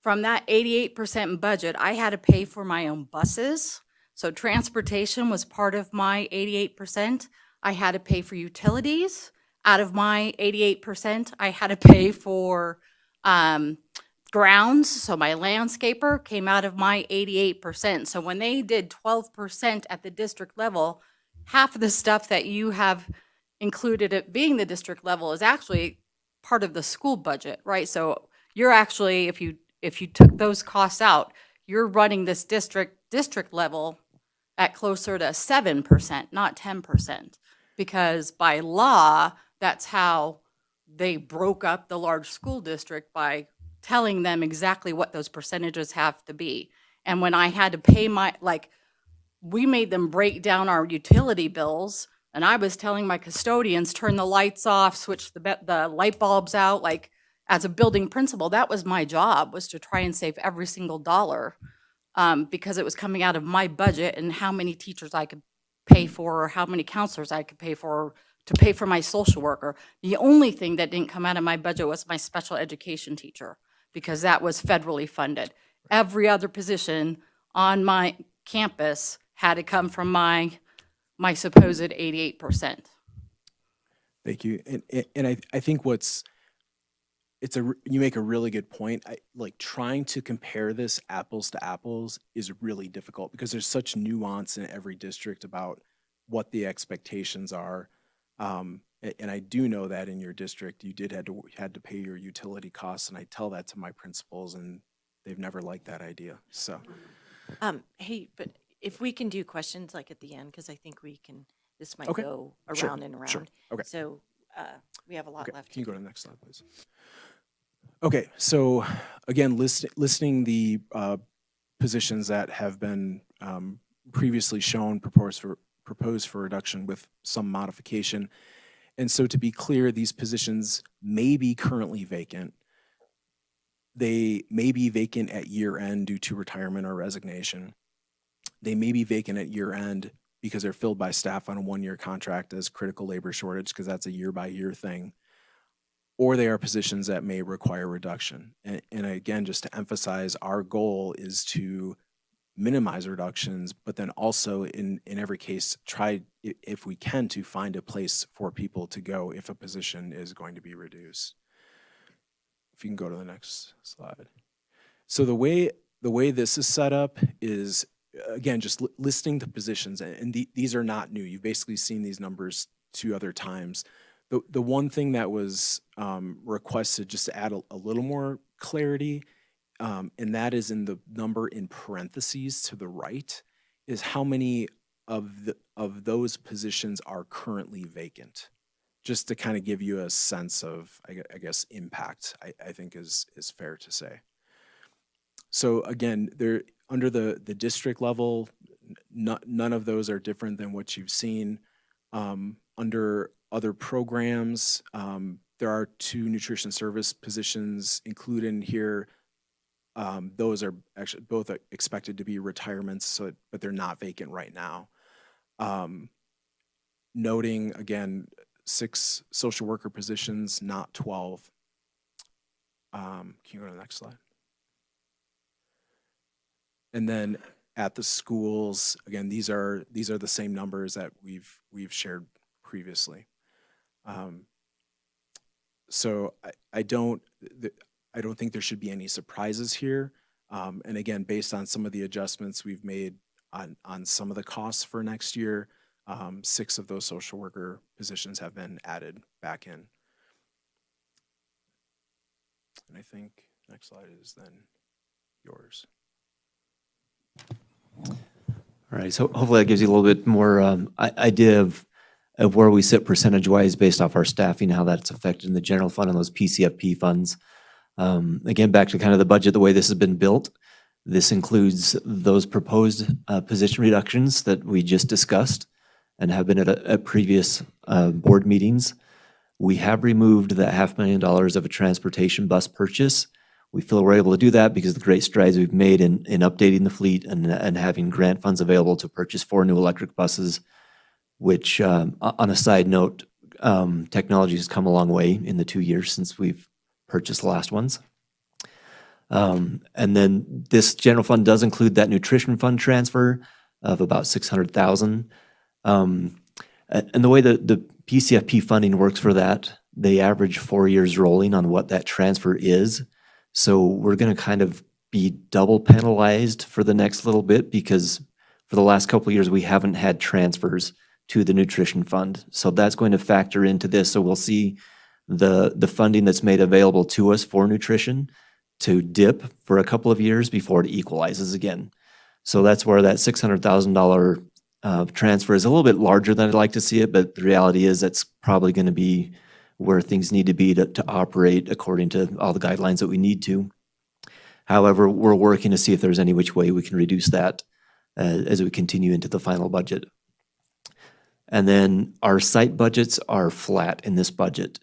From that 88% budget, I had to pay for my own buses. So transportation was part of my 88%. I had to pay for utilities. Out of my 88%, I had to pay for grounds. So my landscaper came out of my 88%. So when they did 12% at the district level, half of the stuff that you have included at being the district level is actually part of the school budget, right? So you're actually, if you took those costs out, you're running this district level at closer to 7%, not 10%. Because by law, that's how they broke up the large school district, by telling them exactly what those percentages have to be. And when I had to pay we made them break down our utility bills, and I was telling my custodians, turn the lights off, switch the light bulbs out, like, as a building principal, that was my job, was to try and save every single dollar, because it was coming out of my budget and how many teachers I could pay for, or how many counselors I could pay for, to pay for my social worker. The only thing that didn't come out of my budget was my special education teacher, because that was federally funded. Every other position on my campus had to come from my supposed 88%. Thank you. And I think you make a really good point. Like, trying to compare this apples to apples is really difficult because there's such nuance in every district about what the expectations are. And I do know that in your district, you had to pay your utility costs, and I tell that to my principals, and they've never liked that idea. So, Hey, but if we can do questions like at the end, because I think this might Okay. go Sure. around and around. Sure. Okay. So we have a lot left. Can you go to the next slide, please? Okay, so again, listing the positions that have been previously shown, proposed for reduction with some modification. And so, to be clear, these positions may be currently vacant. They may be vacant at year end due to retirement or resignation. They may be vacant at year end because they're filled by staff on a one-year contract as critical labor shortage, because that's a year-by-year thing. Or they are positions that may require reduction. And again, just to emphasize, our goal is to minimize reductions, but then also in every case, try, if we can, to find a place for people to go if a position is going to be reduced. If you can go to the next slide. So the way this is set up is, again, just listing the positions, and these are not new. You've basically seen these numbers 2 other times. The one thing that was requested, just to add a little more clarity, and that is in the number in parentheses to the right, is how many of those positions are currently vacant. Just to kind of give you a sense of, I guess, impact, I think is fair to say. So again, they're under the district level, none of those are different than what you've seen. Under other programs, there are 2 nutrition service positions included in here. Those are actually both expected to be retirements, but they're not vacant right now. Noting, again, 6 social worker positions, not 12. Can you go to the next slide? And then at the schools, again, these are the same numbers that we've shared previously. So I don't think there should be any surprises here. And again, based on some of the adjustments we've made on some of the costs for next year, 6 of those social worker positions have been added back in. And I think next slide is then yours. All right, so hopefully that gives you a little bit more idea of where we sit percentage-wise based off our staffing, how that's affected in the general fund and those PCFP funds. Again, back to kind of the budget, the way this has been built. This includes those proposed position reductions that we just discussed and have been at previous board meetings. We have removed that $500,000 of a transportation bus purchase. We feel we're able to do that because of the great strides we've made in updating the fleet and having grant funds available to purchase 4 new electric buses, which, on a side note, technology has come a long way in the 2 years since we've purchased the last ones. And then this general fund does include that nutrition fund transfer of about $600,000. And the way that the PCFP funding works for that, they average 4 years rolling on what that transfer is. So we're going to kind of be double penalized for the next little bit because for the last couple of years, we haven't had transfers to the nutrition fund. So that's going to factor into this. So we'll see the funding that's made available to us for nutrition to dip for a couple of years before it equalizes again. So that's where that $600,000 transfer is a little bit larger than I'd like to see it, but the reality is that's probably going to be where things need to be to operate according to all the guidelines that we need to. However, we're working to see if there's any which way we can reduce that as we continue into the final budget. And then our site budgets are flat in this budget.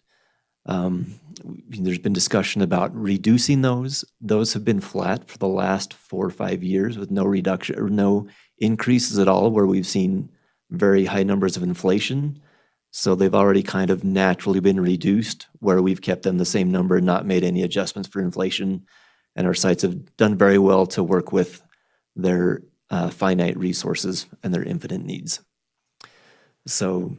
There's been discussion about reducing those. Those have been flat for the last 4 or 5 years with no reduction or no increases at all, where we've seen very high numbers of inflation. So they've already kind of naturally been reduced, where we've kept them the same number and not made any adjustments for inflation. And our sites have done very well to work with their finite resources and their infinite needs. So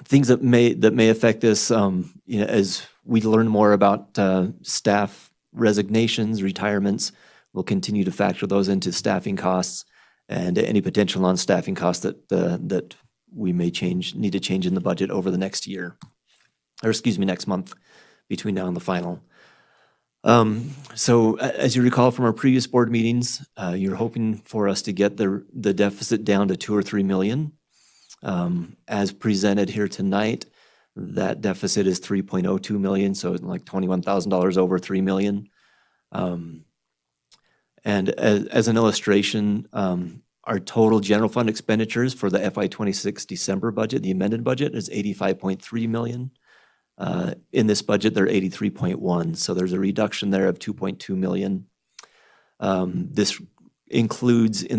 things that may affect this, as we learn more about staff resignations, retirements, we'll continue to factor those into staffing costs and any potential non-staffing costs that we may need to change in the budget over the next year, or next month, between now and the final. So as you recall from our previous board meetings, you're hoping for us to get the deficit down to 2 or 3 million. As presented here tonight, that deficit is 3.02 million, so like $21,000 over 3 million. And as an illustration, our total general fund expenditures for the FY26 December budget, the amended budget, is 85.3 million. In this budget, they're 83.1, so there's a reduction there of 2.2 million. This includes in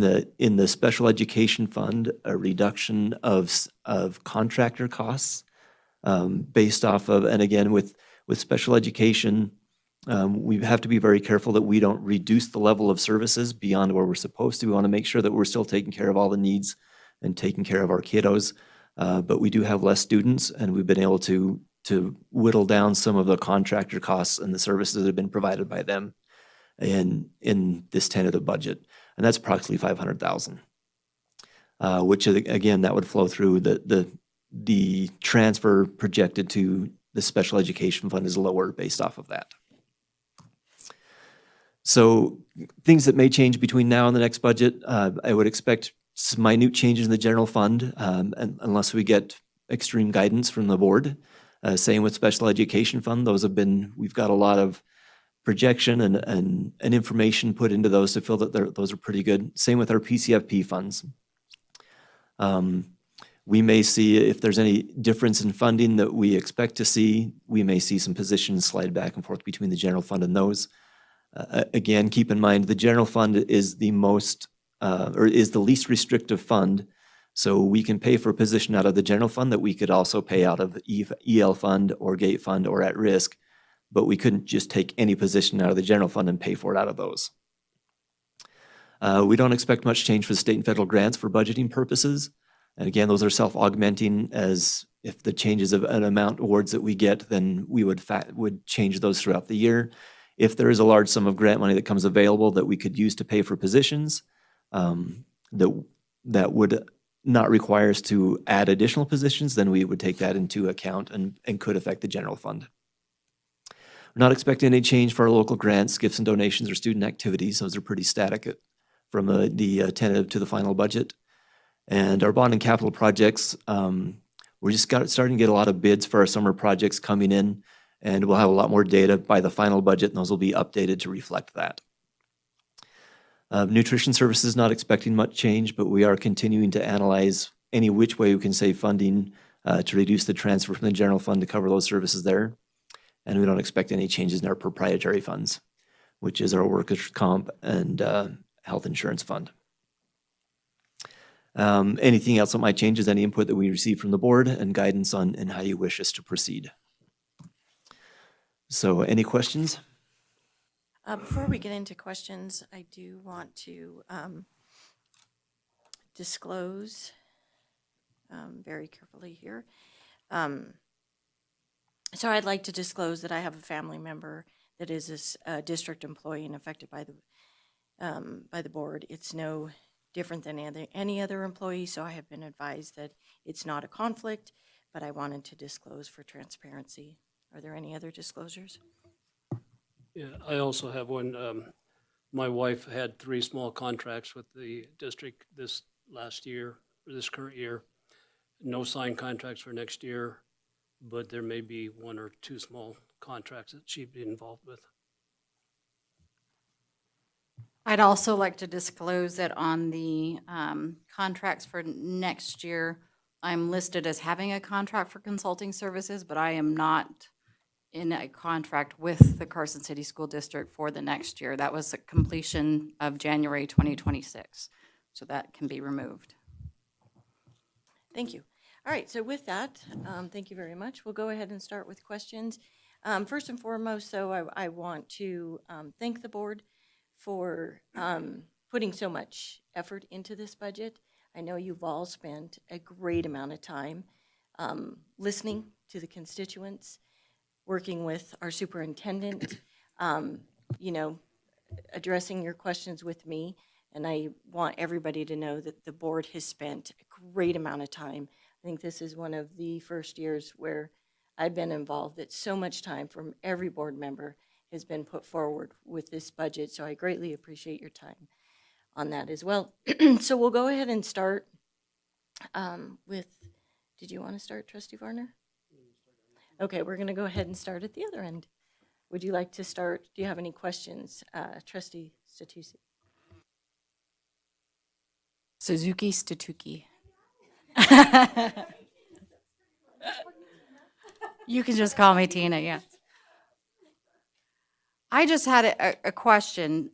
the special education fund a reduction of contractor costs based off of, and again with special education, we have to be very careful that we don't reduce the level of services beyond where we're supposed to. We want to make sure that we're still taking care of all the needs and taking care of our kiddos. But we do have less students, and we've been able to whittle down some of the contractor costs and the services that have been provided by them in this tentative budget. And that's approximately $500,000, which again, that would flow through the transfer projected to the special education fund is lower based off of that. So things that may change between now and the next budget, I would expect some minute changes in the general fund, unless we get extreme guidance from the board. Same with special education fund. We've got a lot of projection and information put into those to feel that those are pretty good. Same with our PCFP funds. We may see if there's any difference in funding that we expect to see, we may see some positions slide back and forth between the general fund and those. Again, keep in mind, the general fund is the least restrictive fund. So we can pay for a position out of the general fund that we could also pay out of EL fund or gate fund or at risk, but we couldn't just take any position out of the general fund and pay for it out of those. We don't expect much change for the state and federal grants for budgeting purposes. And again, those are self-augmenting as If the changes of an amount awards that we get, then we would change those throughout the year. If there is a large sum of grant money that comes available that we could use to pay for positions, that would not require us to add additional positions, then we would take that into account and could affect the general fund. We're not expecting any change for our local grants, gifts and donations, or student activities. Those are pretty static from the tentative to the final budget. And our bond and capital projects, we're just starting to get a lot of bids for our summer projects coming in, and we'll have a lot more data by the final budget, and those will be updated to reflect that. Nutrition services, not expecting much change, but we are continuing to analyze any which way we can save funding to reduce the transfer from the general fund to cover those services there. And we don't expect any changes in our proprietary funds, which is our workers' comp and health insurance fund. Anything else that might change is any input that we receive from the board and guidance on and how you wish us to proceed. So any questions? Before we get into questions, I do want to disclose very carefully here. So I'd like to disclose that I have a family member that is a district employee and affected by the board. It's no different than any other employee, so I have been advised that it's not a conflict, but I wanted to disclose for transparency. Are there any other disclosures? Yeah, I also have one. My wife had 3 small contracts with the district this last year, or this current year. No signed contracts for next year, but there may be 1 or 2 small contracts that she'd be involved with. I'd also like to disclose that on the contracts for next year, I'm listed as having a contract for consulting services, but I am not in a contract with the Carson City School District for the next year. That was a completion of January 2026, so that can be removed. Thank you. All right, so with that, thank you very much. We'll go ahead and start with questions. First and foremost, though, I want to thank the board for putting so much effort into this budget. I know you've all spent a great amount of time listening to the constituents, working with our superintendent, addressing your questions with me. And I want everybody to know that the board has spent a great amount of time. I think this is one of the first years where I've been involved that so much time from every board member has been put forward with this budget. So I greatly appreciate your time on that as well. So we'll go ahead and start with, did you want to start, Trustee Varner? Okay, we're going to go ahead and start at the other end. Would you like to start? Do you have any questions, Trustee Statusi? Suzuki Statuki. You can just call me Tina, yeah. I just had a question,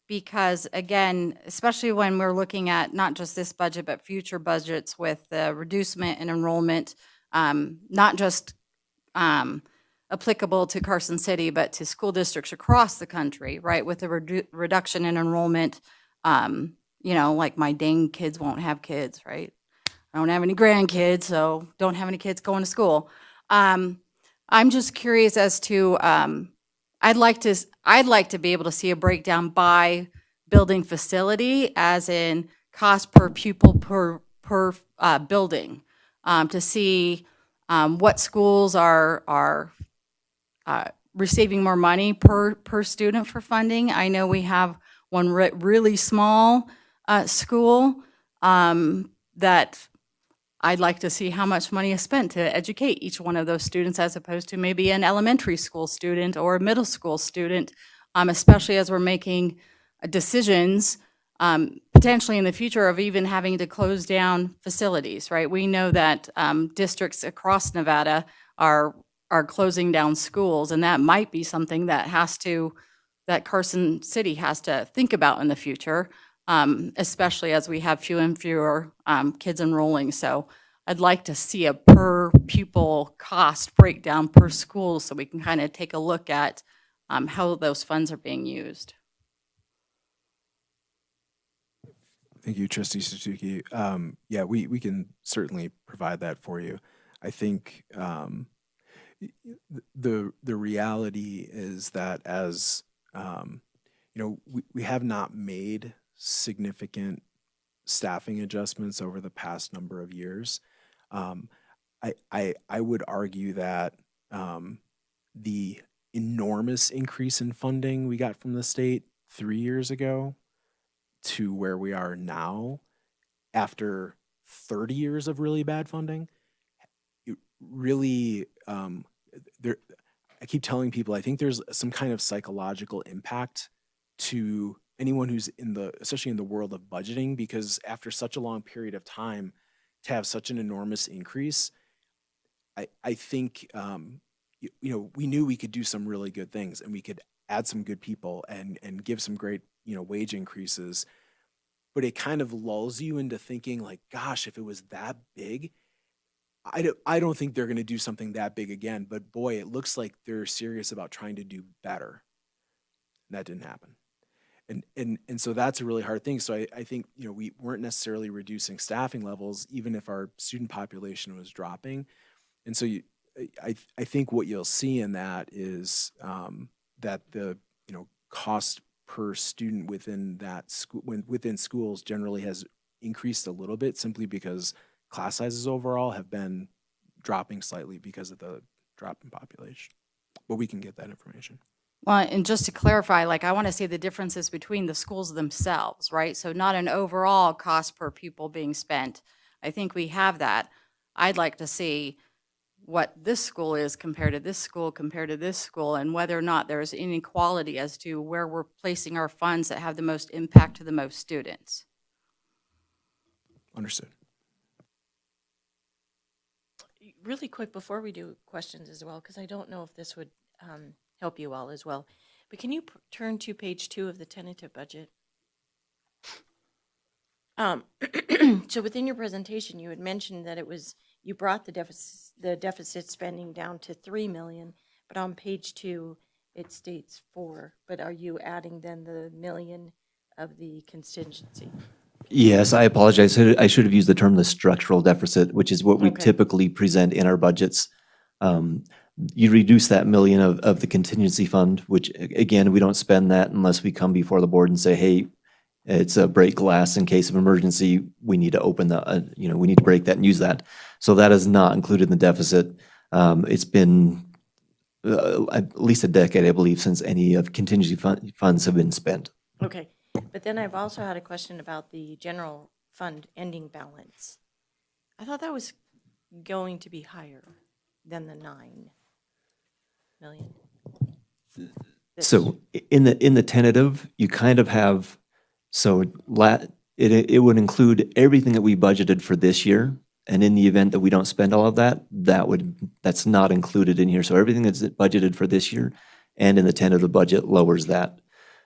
because again, especially when we're looking at not just this budget, but future budgets with the reducement in enrollment, not just applicable to Carson City, but to school districts across the country, right? With the reduction in enrollment, like my dang kids won't have kids, right? I don't have any grandkids, so don't have any kids going to school. I'm just curious as to, I'd like to be able to see a breakdown by building facility, as in cost per pupil per building, to see what schools are receiving more money per student for funding. I know we have one really small school that I'd like to see how much money is spent to educate each one of those students, as opposed to maybe an elementary school student or a middle school student, especially as we're making decisions potentially in the future of even having to close down facilities, right? We know that districts across Nevada are closing down schools, and that might be something that Carson City has to think about in the future, especially as we have fewer and fewer kids enrolling. So I'd like to see a per pupil cost breakdown per school, so we can kind of take a look at how those funds are being used. Thank you, Trustee Suzuki. Yeah, we can certainly provide that for you. I think the reality is that as we have not made significant staffing adjustments over the past number of years. I would argue that the enormous increase in funding we got from the state 3 years ago to where we are now after 30 years of really bad funding, it really there I keep telling people I think there's some kind of psychological impact to anyone who's especially in the world of budgeting, because after such a long period of time to have such an enormous increase, I think we knew we could do some really good things and we could add some good people and give some great wage increases, but it kind of lulls you into thinking like, gosh, if it was that big, I don't think they're going to do something that big again. But boy, it looks like they're serious about trying to do better. And that didn't happen. And so that's a really hard thing. So I think we weren't necessarily reducing staffing levels, even if our student population was dropping. And so I think what you'll see in that is that the cost per student within that school within schools generally has increased a little bit, simply because class sizes overall have been dropping slightly because of the drop in population. But we can get that information. Well, and just to clarify, like, I want to see the differences between the schools themselves, right? So not an overall cost per pupil being spent. I think we have that. I'd like to see what this school is compared to this school, compared to this school, and whether or not there's inequality as to where we're placing our funds that have the most impact to the most students. Understood. Really quick before we do questions as well, because I don't know if this would help you all as well, but can you turn to page 2 of the tentative budget? So within your presentation, you had mentioned that you brought the deficit spending down to 3 million, but on page 2 it states 4. But are you adding then the million of the contingency? Yes, I apologize. I should have used the term the structural deficit, which is what we Okay. typically present in our budgets. You reduce that million of the contingency fund, which again, we don't spend that unless we come before the board and say, hey, it's a break glass in case of emergency. We need to open we need to break that and use that. So that is not included in the deficit. It's been at least a decade, I believe, since any of contingency funds have been spent. Okay, but then I've also had a question about the general fund ending balance. I thought that was going to be higher than the 9 million. So in the tentative, you kind of have, so it would include everything that we budgeted for this year. And in the event that we don't spend all of that, that's not included in here. So everything that's budgeted for this year and in the tentative budget lowers that.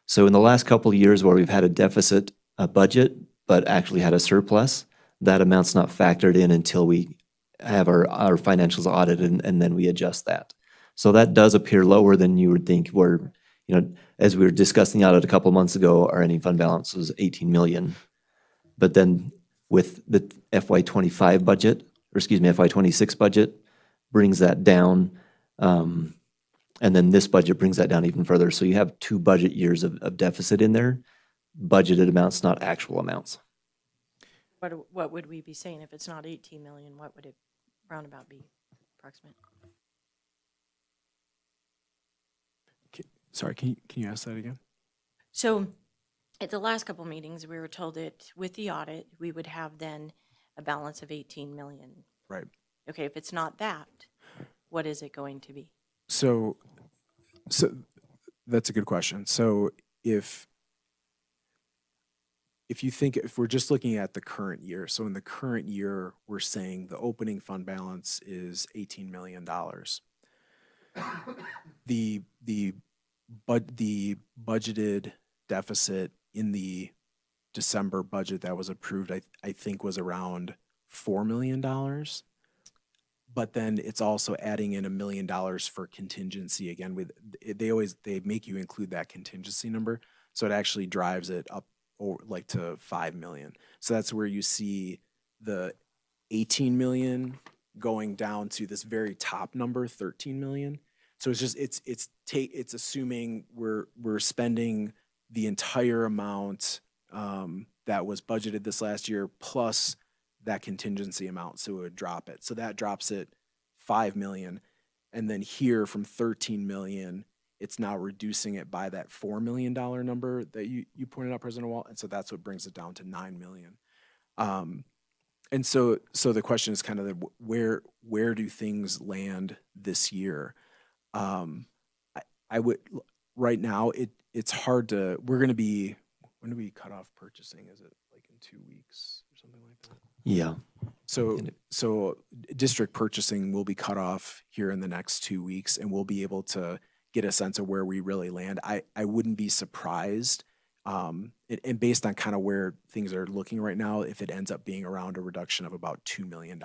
So in the last couple of years where we've had a deficit budget, but actually had a surplus, that amount's not factored in until we have our financials audited and then we adjust that. So that does appear lower than you would think, where, as we were discussing the audit a couple of months ago, our ending fund balance was 18 million. But then with the FY25 budget, or excuse me, FY26 budget, brings that down. And then this budget brings that down even further. So you have 2 budget years of deficit in there, budgeted amounts, not actual amounts. What would we be saying if it's not 18 million? What would it roundabout be, approximate? Sorry, can you ask that again? So at the last couple meetings, we were told that with the audit, we would have then a balance of 18 million. Right. Okay, if it's not that, what is it going to be? So that's a good question. So if we're just looking at the current year, so in the current year, we're saying the opening fund balance is $18 million. The budgeted deficit in the December budget that was approved, I think was around $4 million. But then it's also adding in $1 million for contingency again. They make you include that contingency number, so it actually drives it up or like to 5 million. So that's where you see the 18 million going down to this very top number, 13 million. So it's just it's assuming we're spending the entire amount that was budgeted this last year plus that contingency amount, so it would drop it. So that drops it 5 million, and then here from 13 million, it's now reducing it by that $4 million number that you pointed out, President Walt, and so that's what brings it down to 9 million. And so the question is kind of where do things land this year? I would right now it's hard to. We're going to be, when do we cut off purchasing? Is it like in 2 weeks or something like that? Yeah. So district purchasing will be cut off here in the next 2 weeks, and we'll be able to get a sense of where we really land. I wouldn't be surprised, and based on kind of where things are looking right now, if it ends up being around a reduction of about $2 million,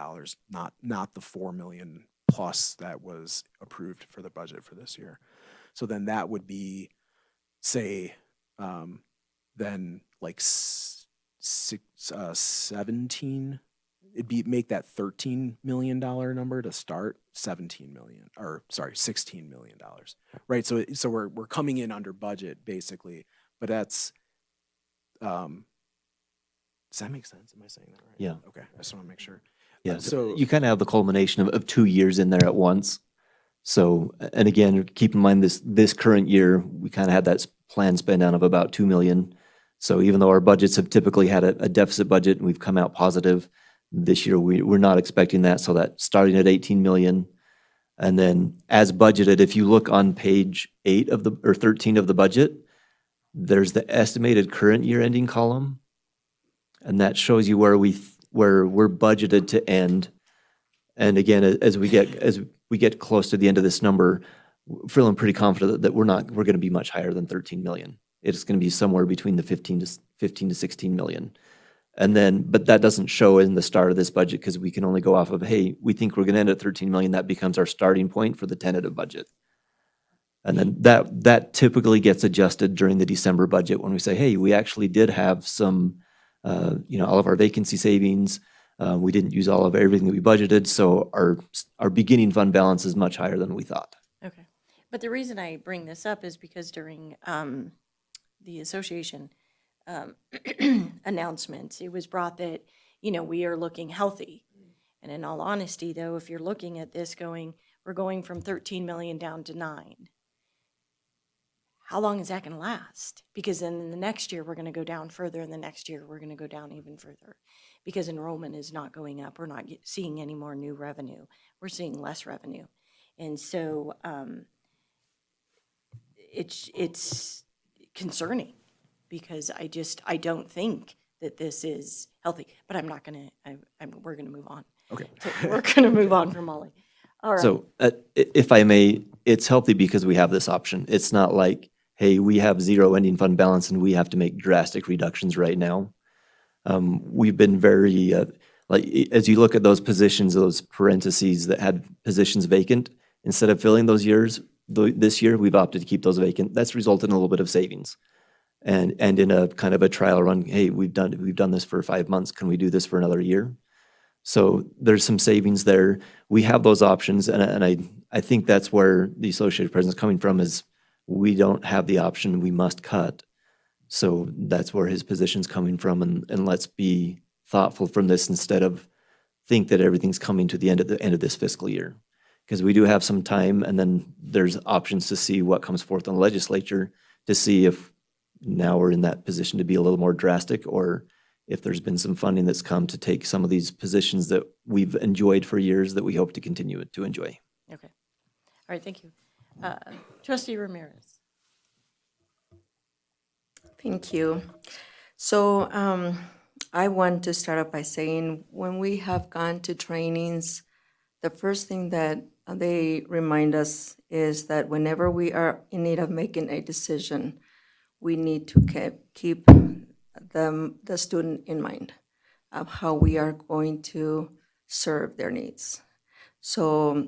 not the 4 million plus that was approved for the budget for this year. So then that would be, say, then like 17. Make that $13 million number to start, 17 million, or sorry, $16 million, right? So we're coming in under budget basically, but that's, does that make sense? Am I saying that right? Yeah. Okay, I just want to make sure. Yeah, So you kind of have the culmination of 2 years in there at once. So, and again, keep in mind this current year, we kind of had that planned spend down of about 2 million. So even though our budgets have typically had a deficit budget and we've come out positive, this year we're not expecting that. So that starting at 18 million, and then as budgeted, if you look on page 8 of or 13 of the budget, there's the estimated current year ending column, and that shows you where we're budgeted to end. And again, as we get close to the end of this number, we're feeling pretty confident that we're going to be much higher than 13 million. It's going to be somewhere between the 15 to 16 million. And then, but that doesn't show in the start of this budget because we can only go off of, hey, we think we're going to end at 13 million. That becomes our starting point for the tentative budget. And then that typically gets adjusted during the December budget when we say, hey, we actually did have some, all of our vacancy savings. We didn't use all of everything that we budgeted. So our beginning fund balance is much higher than we thought. Okay. But the reason I bring this up is because during the association announcements, it was brought that, we are looking healthy. And in all honesty, though, if you're looking at this we're going from 13 million down to 9. How long is that going to last? Because then in the next year, we're going to go down further, and the next year, we're going to go down even further. Because enrollment is not going up. We're not seeing any more new revenue. We're seeing less revenue. And so it's concerning because I don't think that this is healthy. But I'm not going to, we're going to move on. Okay. We're going to move on from Molly. All right. So if I may, it's healthy because we have this option. It's not like, hey, we have zero ending fund balance and we have to make drastic reductions right now. We've been very, as you look at those positions, those parentheses that had positions vacant, instead of filling those years, this year, we've opted to keep those vacant. That's resulted in a little bit of savings. And in a kind of a trial run, hey, we've done this for 5 months. Can we do this for another year? So there's some savings there. We have those options, and I think that's where the Associated Press is coming from, is we don't have the option, we must cut. So that's where his position's coming from, and let's be thoughtful from this instead of think that everything's coming to the end of this fiscal year. Because we do have some time, and then there's options to see what comes forth in the legislature to see if now we're in that position to be a little more drastic, or if there's been some funding that's come to take some of these positions that we've enjoyed for years that we hope to continue to enjoy. Okay. All right, thank you. Trustee Ramirez. Thank you. So I want to start off by saying when we have gone to trainings, the first thing that they remind us is that whenever we are in need of making a decision, we need to keep the student in mind of how we are going to serve their needs. So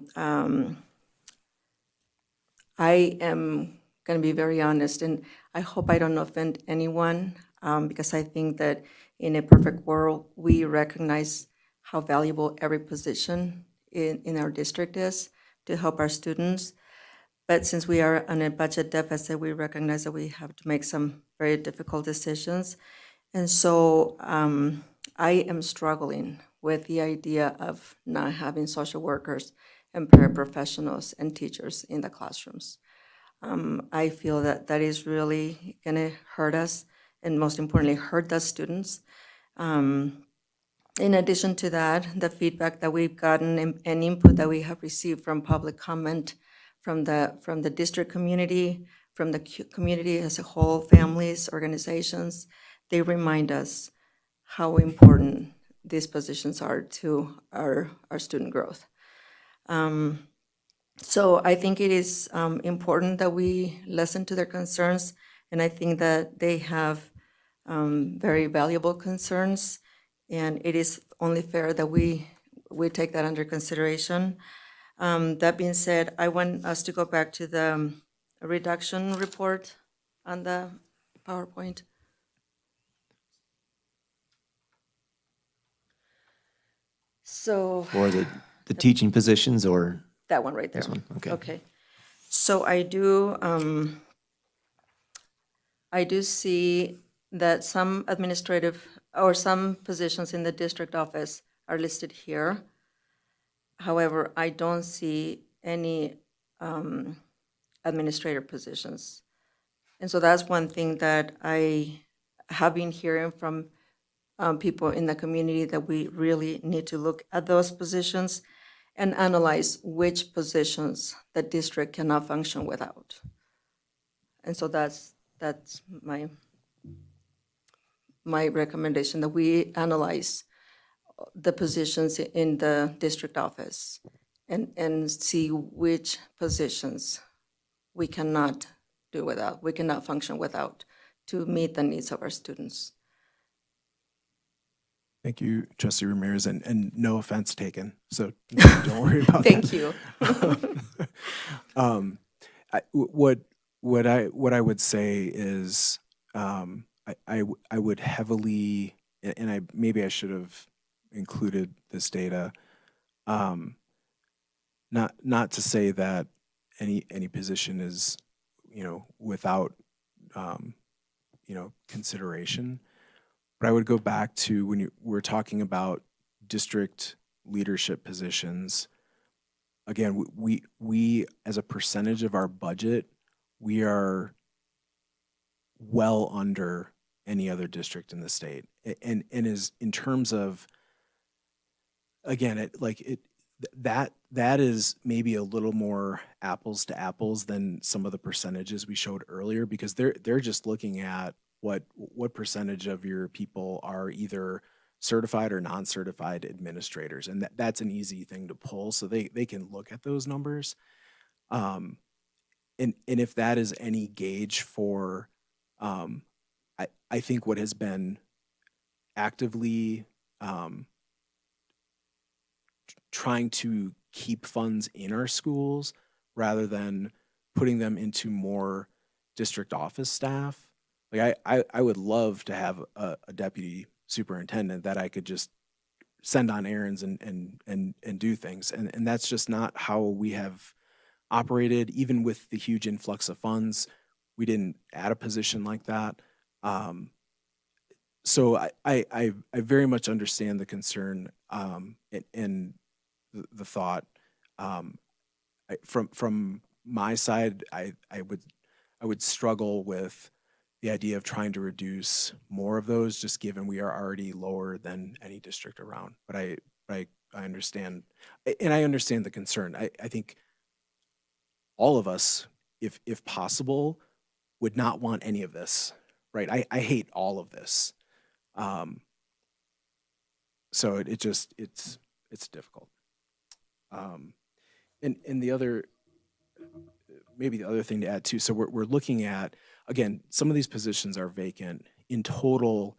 I am going to be very honest, and I hope I don't offend anyone. because I think that in a perfect world, we recognize how valuable every position in our district is to help our students. But since we are on a budget deficit, we recognize that we have to make some very difficult decisions. And so I am struggling with the idea of not having social workers and paraprofessionals and teachers in the classrooms. I feel that that is really going to hurt us, and most importantly, hurt the students. In addition to that, the feedback that we've gotten and input that we have received from public comment, from the district community, from the community as a whole, families, organizations, they remind us how important these positions are to our student growth. So I think it is important that we listen to their concerns, and I think that they have very valuable concerns, and it is only fair that we take that under consideration. That being said, I want us to go back to the reduction report on the PowerPoint. So For the teaching positions or? that one right there. This one, okay. Okay. So I do see that some administrative or some positions in the district office are listed here. However, I don't see any administrative positions. And so that's one thing that I have been hearing from people in the community, that we really need to look at those positions and analyze which positions the district cannot function without. And so that's my recommendation, that we analyze the positions in the district office and see which positions we cannot do without, we cannot function without, to meet the needs of our students. Thank you, Trustee Ramirez, and no offense taken, so don't worry about that. Thank you. What I would say is, I would heavily, and maybe I should have included this data, not to say that any position is, without, consideration. But I would go back to when we're talking about district leadership positions. Again, we as a percentage of our budget, we are well under any other district in the state, and is in terms of, again, that is maybe a little more apples to apples than some of the percentages we showed earlier, because they're just looking at what percentage of your people are either certified or non-certified administrators, and that's an easy thing to pull, so they can look at those numbers. And if that is any gauge for, I think what has been actively trying to keep funds in our schools rather than putting them into more district office staff. Like I would love to have a deputy superintendent that I could just send on errands and do things. And that's just not how we have operated. Even with the huge influx of funds, we didn't add a position like that. So I very much understand the concern and the thought. From my side, I would struggle with the idea of trying to reduce more of those, just given we are already lower than any district around. But I understand, and I understand the concern. I think all of us, if possible, would not want any of this, right? I hate all of this. So it's difficult. And the other, maybe the other thing to add too, so we're looking at, again, some of these positions are vacant. In total,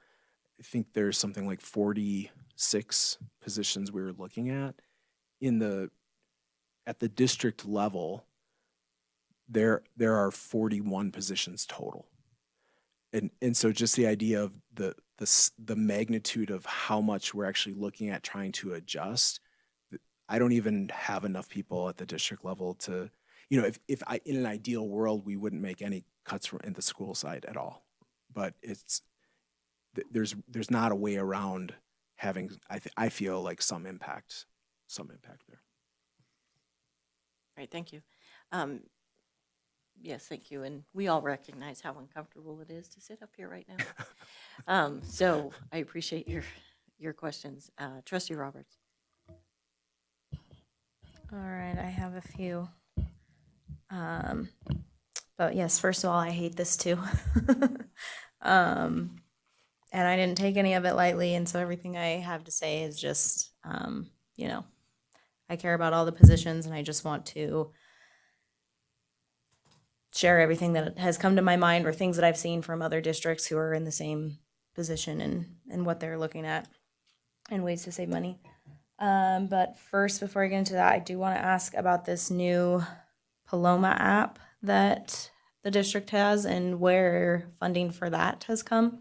I think there's something like 46 positions we were looking at. At the district level, there are 41 positions total. and so just the idea of the magnitude of how much we're actually looking at trying to adjust, I don't even have enough people at the district level to, if I, in an ideal world, we wouldn't make any cuts in the school side at all. But there's not a way around having, I feel like some impact there. All right, thank you. Yes, thank you. And we all recognize how uncomfortable it is to sit up here right now. So I appreciate your questions. Trustee Roberts. All right, I have a few. But yes, first of all, I hate this too. And I didn't take any of it lightly, and so everything I have to say is just, I care about all the positions, and I just want to share everything that has come to my mind or things that I've seen from other districts who are in the same position and what they're looking at and ways to save money. But first, before I get into that, I do want to ask about this new Paloma app that the district has and where funding for that has come.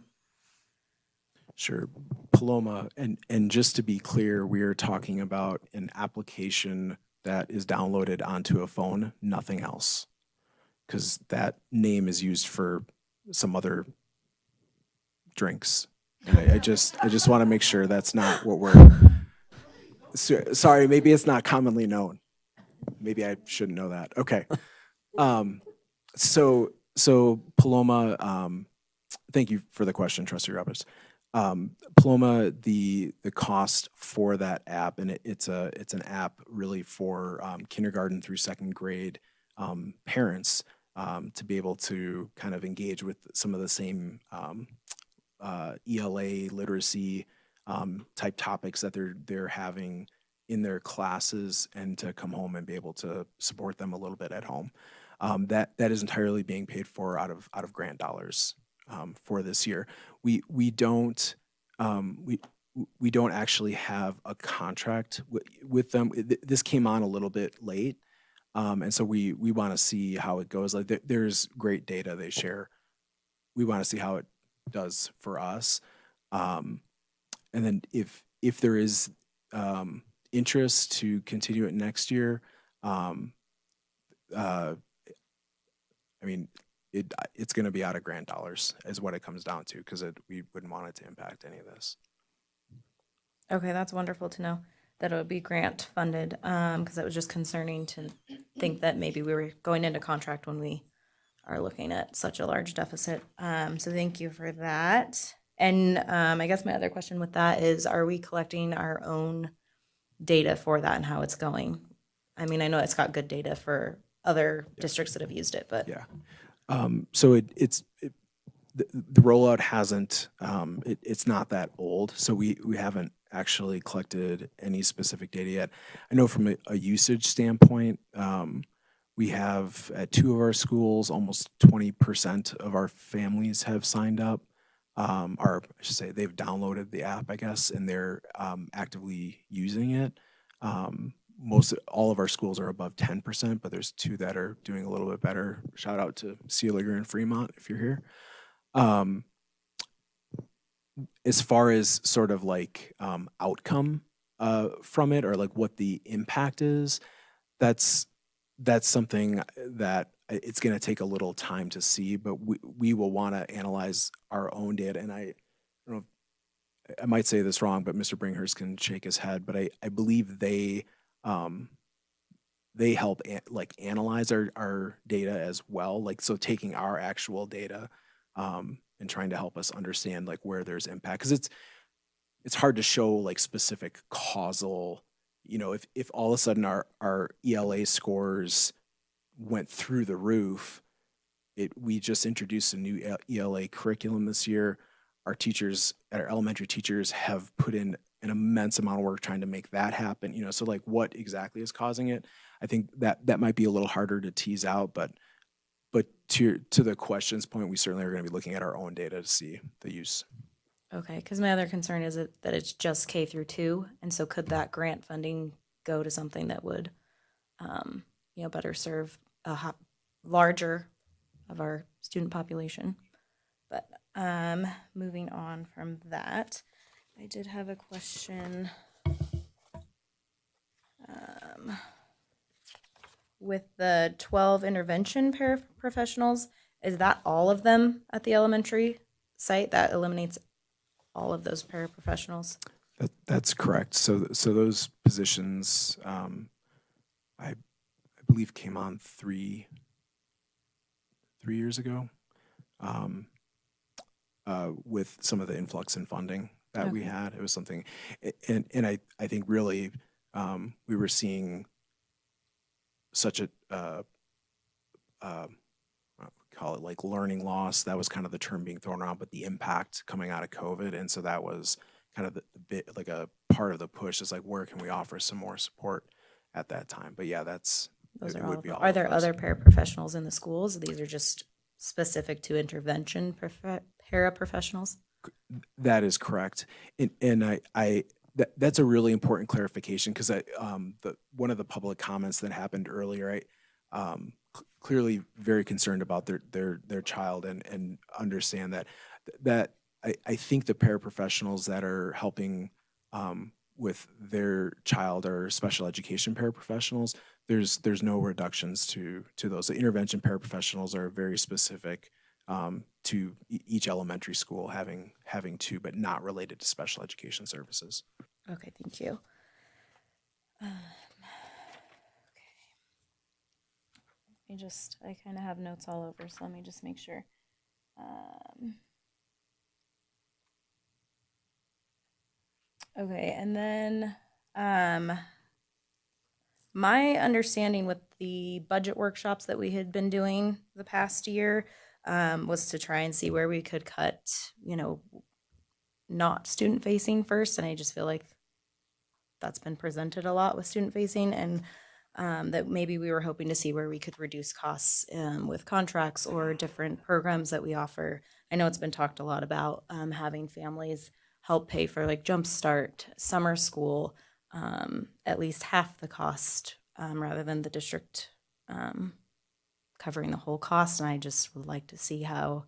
Sure. Paloma, and just to be clear, we are talking about an application that is downloaded onto a phone, nothing else. Because that name is used for some other drinks. And I just want to make sure that's not what we're, sorry, maybe it's not commonly known. Maybe I shouldn't know that. Okay. So Paloma, thank you for the question, Trustee Roberts. Paloma, the cost for that app, and it's an app really for kindergarten through second grade parents to be able to kind of engage with some of the same ELA literacy type topics that they're having in their classes, and to come home and be able to support them a little bit at home. That is entirely being paid for out of grant dollars for this year. We don't actually have a contract with them. This came on a little bit late, and so we want to see how it goes. Like there's great data they share. We want to see how it does for us, and then if there is interest to continue it next year, I mean, it's going to be out of grant dollars is what it comes down to, because we wouldn't want it to impact any of this. Okay, that's wonderful to know that it would be grant funded, because it was just concerning to think that maybe we were going into contract when we are looking at such a large deficit. So thank you for that. And I guess my other question with that is, are we collecting our own data for that and how it's going? I mean, I know it's got good data for other districts that have used it, but yeah. So the rollout hasn't, it's not that old, so we haven't actually collected any specific data yet. I know from a usage standpoint, we have at 2 of our schools, almost 20% of our families have signed up, or I should say they've downloaded the app, I guess, and they're actively using it. All of our schools are above 10%, but there's 2 that are doing a little bit better. Shout out to Sealiger and Fremont if you're here. As far as sort of like outcome from it, or like what the impact is, that's something that it's going to take a little time to see, but we will want to analyze our own data. And I don't know, I might say this wrong, but Mr. Bringhurst can shake his head, but I believe they help analyze our data as well. Like, so taking our actual data and trying to help us understand like where there's impact. Cause it's hard to show like specific causal, if all of a sudden our ELA scores went through the roof, we just introduced a new ELA curriculum this year. Our elementary teachers have put in an immense amount of work trying to make that happen, so like what exactly is causing it? I think that might be a little harder to tease out, but to the question's point, we certainly are going to be looking at our own data to see the use. okay, because my other concern is that it's just K through 2, and so could that grant funding go to something that would, better serve a larger of our student population? But moving on from that, I did have a question. With the 12 intervention paraprofessionals, is that all of them at the elementary site? That eliminates all of those paraprofessionals? That's correct. So those positions, I believe, came on three years ago, with some of the influx in funding that we Okay. had. It was something, and I think really we were seeing such a call it like learning loss. That was kind of the term being thrown around, but the impact coming out of COVID, and so that was kind of the bit like a part of the push. Is like, where can we offer some more support at that time? But yeah, Those it are all would of be them. all Are of there those. other paraprofessionals in the schools? These are just specific to intervention paraprofessionals? That is correct, and that's a really important clarification because one of the public comments that happened earlier, clearly very concerned about their child and understand that I think the paraprofessionals that are helping with their child are special education paraprofessionals. There's no reductions to those. The intervention paraprofessionals are very specific to each elementary school having two, but not related to special education services. Okay, thank you. I kind of have notes all over, so let me just make sure. Okay, and then my understanding with the budget workshops that we had been doing the past year was to try and see where we could cut, not student facing first. And I just feel like that's been presented a lot with student facing, and that maybe we were hoping to see where we could reduce costs with contracts or different programs that we offer. I know it's been talked a lot about having families help pay for like Jumpstart, summer school, at least half the cost rather than the district covering the whole cost. And I just would like to see how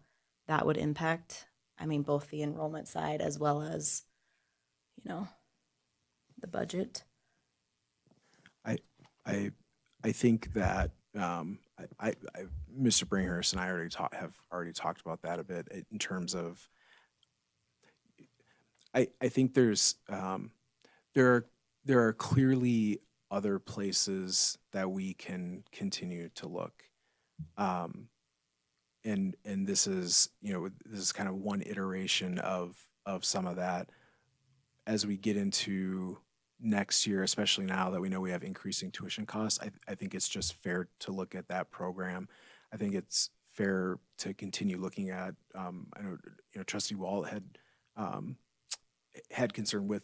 that would impact, both the enrollment side as well as, the budget. I think that Mr. Bringhurst and I have already talked about that a bit in terms of. I think there are clearly other places that we can continue to look, and this is kind of one iteration of some of that as we get into next year, especially now that we know we have increasing tuition costs. I think it's just fair to look at that program. I think it's fair to continue looking at. I know Trustee Walt had concern with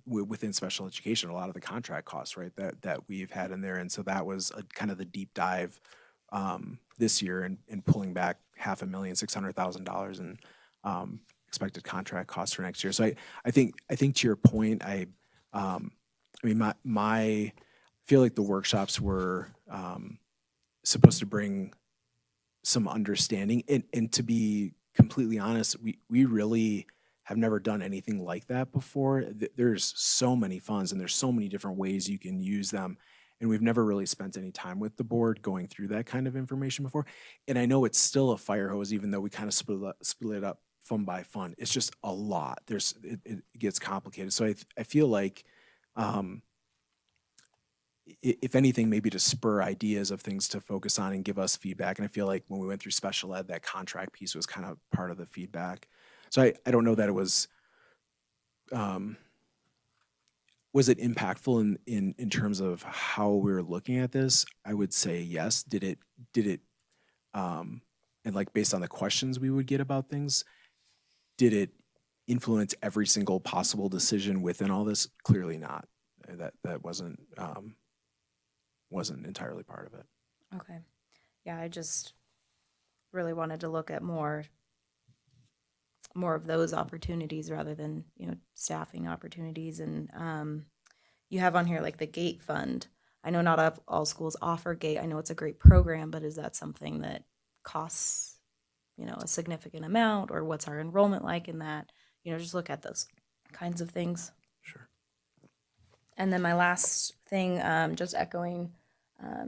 within special education, a lot of the contract costs, right, that we've had in there, and so that was kind of the deep dive this year in pulling back $500,600,000 in expected contract costs for next year. So I think to your point, I feel like the workshops were supposed to bring some understanding, and to be completely honest, we really have never done anything like that before. There's so many funds and there's so many different ways you can use them, and we've never really spent any time with the board going through that kind of information before. And I know it's still a fire hose, even though we kind of split it up fund by fund. It's just a lot. It gets complicated. So I feel like, if anything, maybe to spur ideas of things to focus on and give us feedback. And I feel like when we went through special ed, that contract piece was kind of part of the feedback. So I don't know that it was it impactful in terms of how we were looking at this? I would say yes. Did it and like based on the questions we would get about things, did it influence every single possible decision within all this? Clearly not. That wasn't entirely part of it. Okay. Yeah, I just really wanted to look at more of those opportunities rather than, staffing opportunities. And you have on here like the GATE fund. I know not all schools offer GATE. I know it's a great program, but is that something that costs a significant amount, or what's our enrollment like in that? Just look at those kinds of things. Sure. And then my last thing, just echoing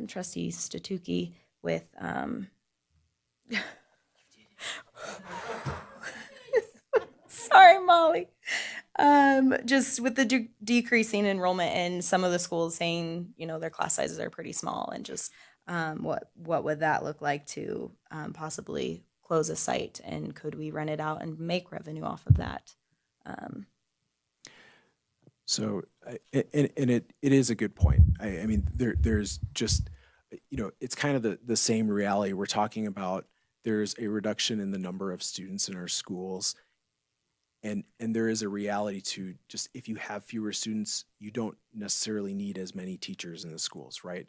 Trustee Statuki with sorry, Molly. Just with the decreasing enrollment in some of the schools, saying their class sizes are pretty small, and just what would that look like to possibly close a site, and could we rent it out and make revenue off of that? So, and it is a good point. I mean, there's just, it's kind of the same reality. We're talking about there's a reduction in the number of students in our schools. And there is a reality to just, if you have fewer students, you don't necessarily need as many teachers in the schools, right?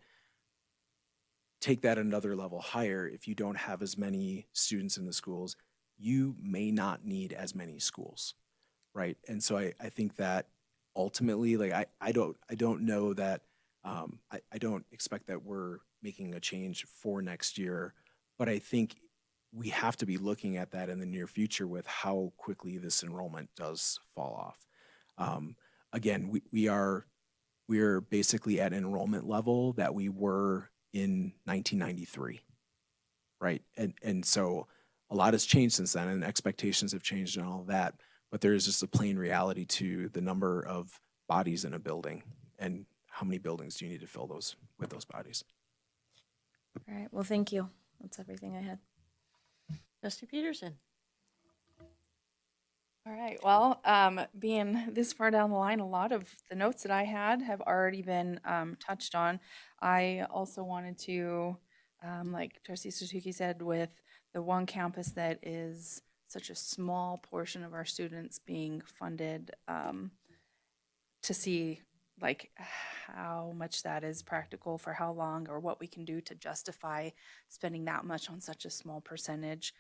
Take that another level higher. If you don't have as many students in the schools, you may not need as many schools, right? And so I think that ultimately, like, I don't know that, I don't expect that we're making a change for next year, but I think we have to be looking at that in the near future with how quickly this enrollment does fall off. Again, we're basically at enrollment level that we were in 1993, right? And so a lot has changed since then, and expectations have changed and all of that, but there is just a plain reality to the number of bodies in a building, and how many buildings do you need to fill those with those bodies. All right. Well, thank you. That's everything I had. Trustee Peterson. All right. Well, being this far down the line, a lot of the notes that I had have already been touched on. I also wanted to, like Trustee Suzuki said, with the one campus that is such a small portion of our students being funded, to see like how much that is practical for how long, or what we can do to justify spending that much on such a small percentage.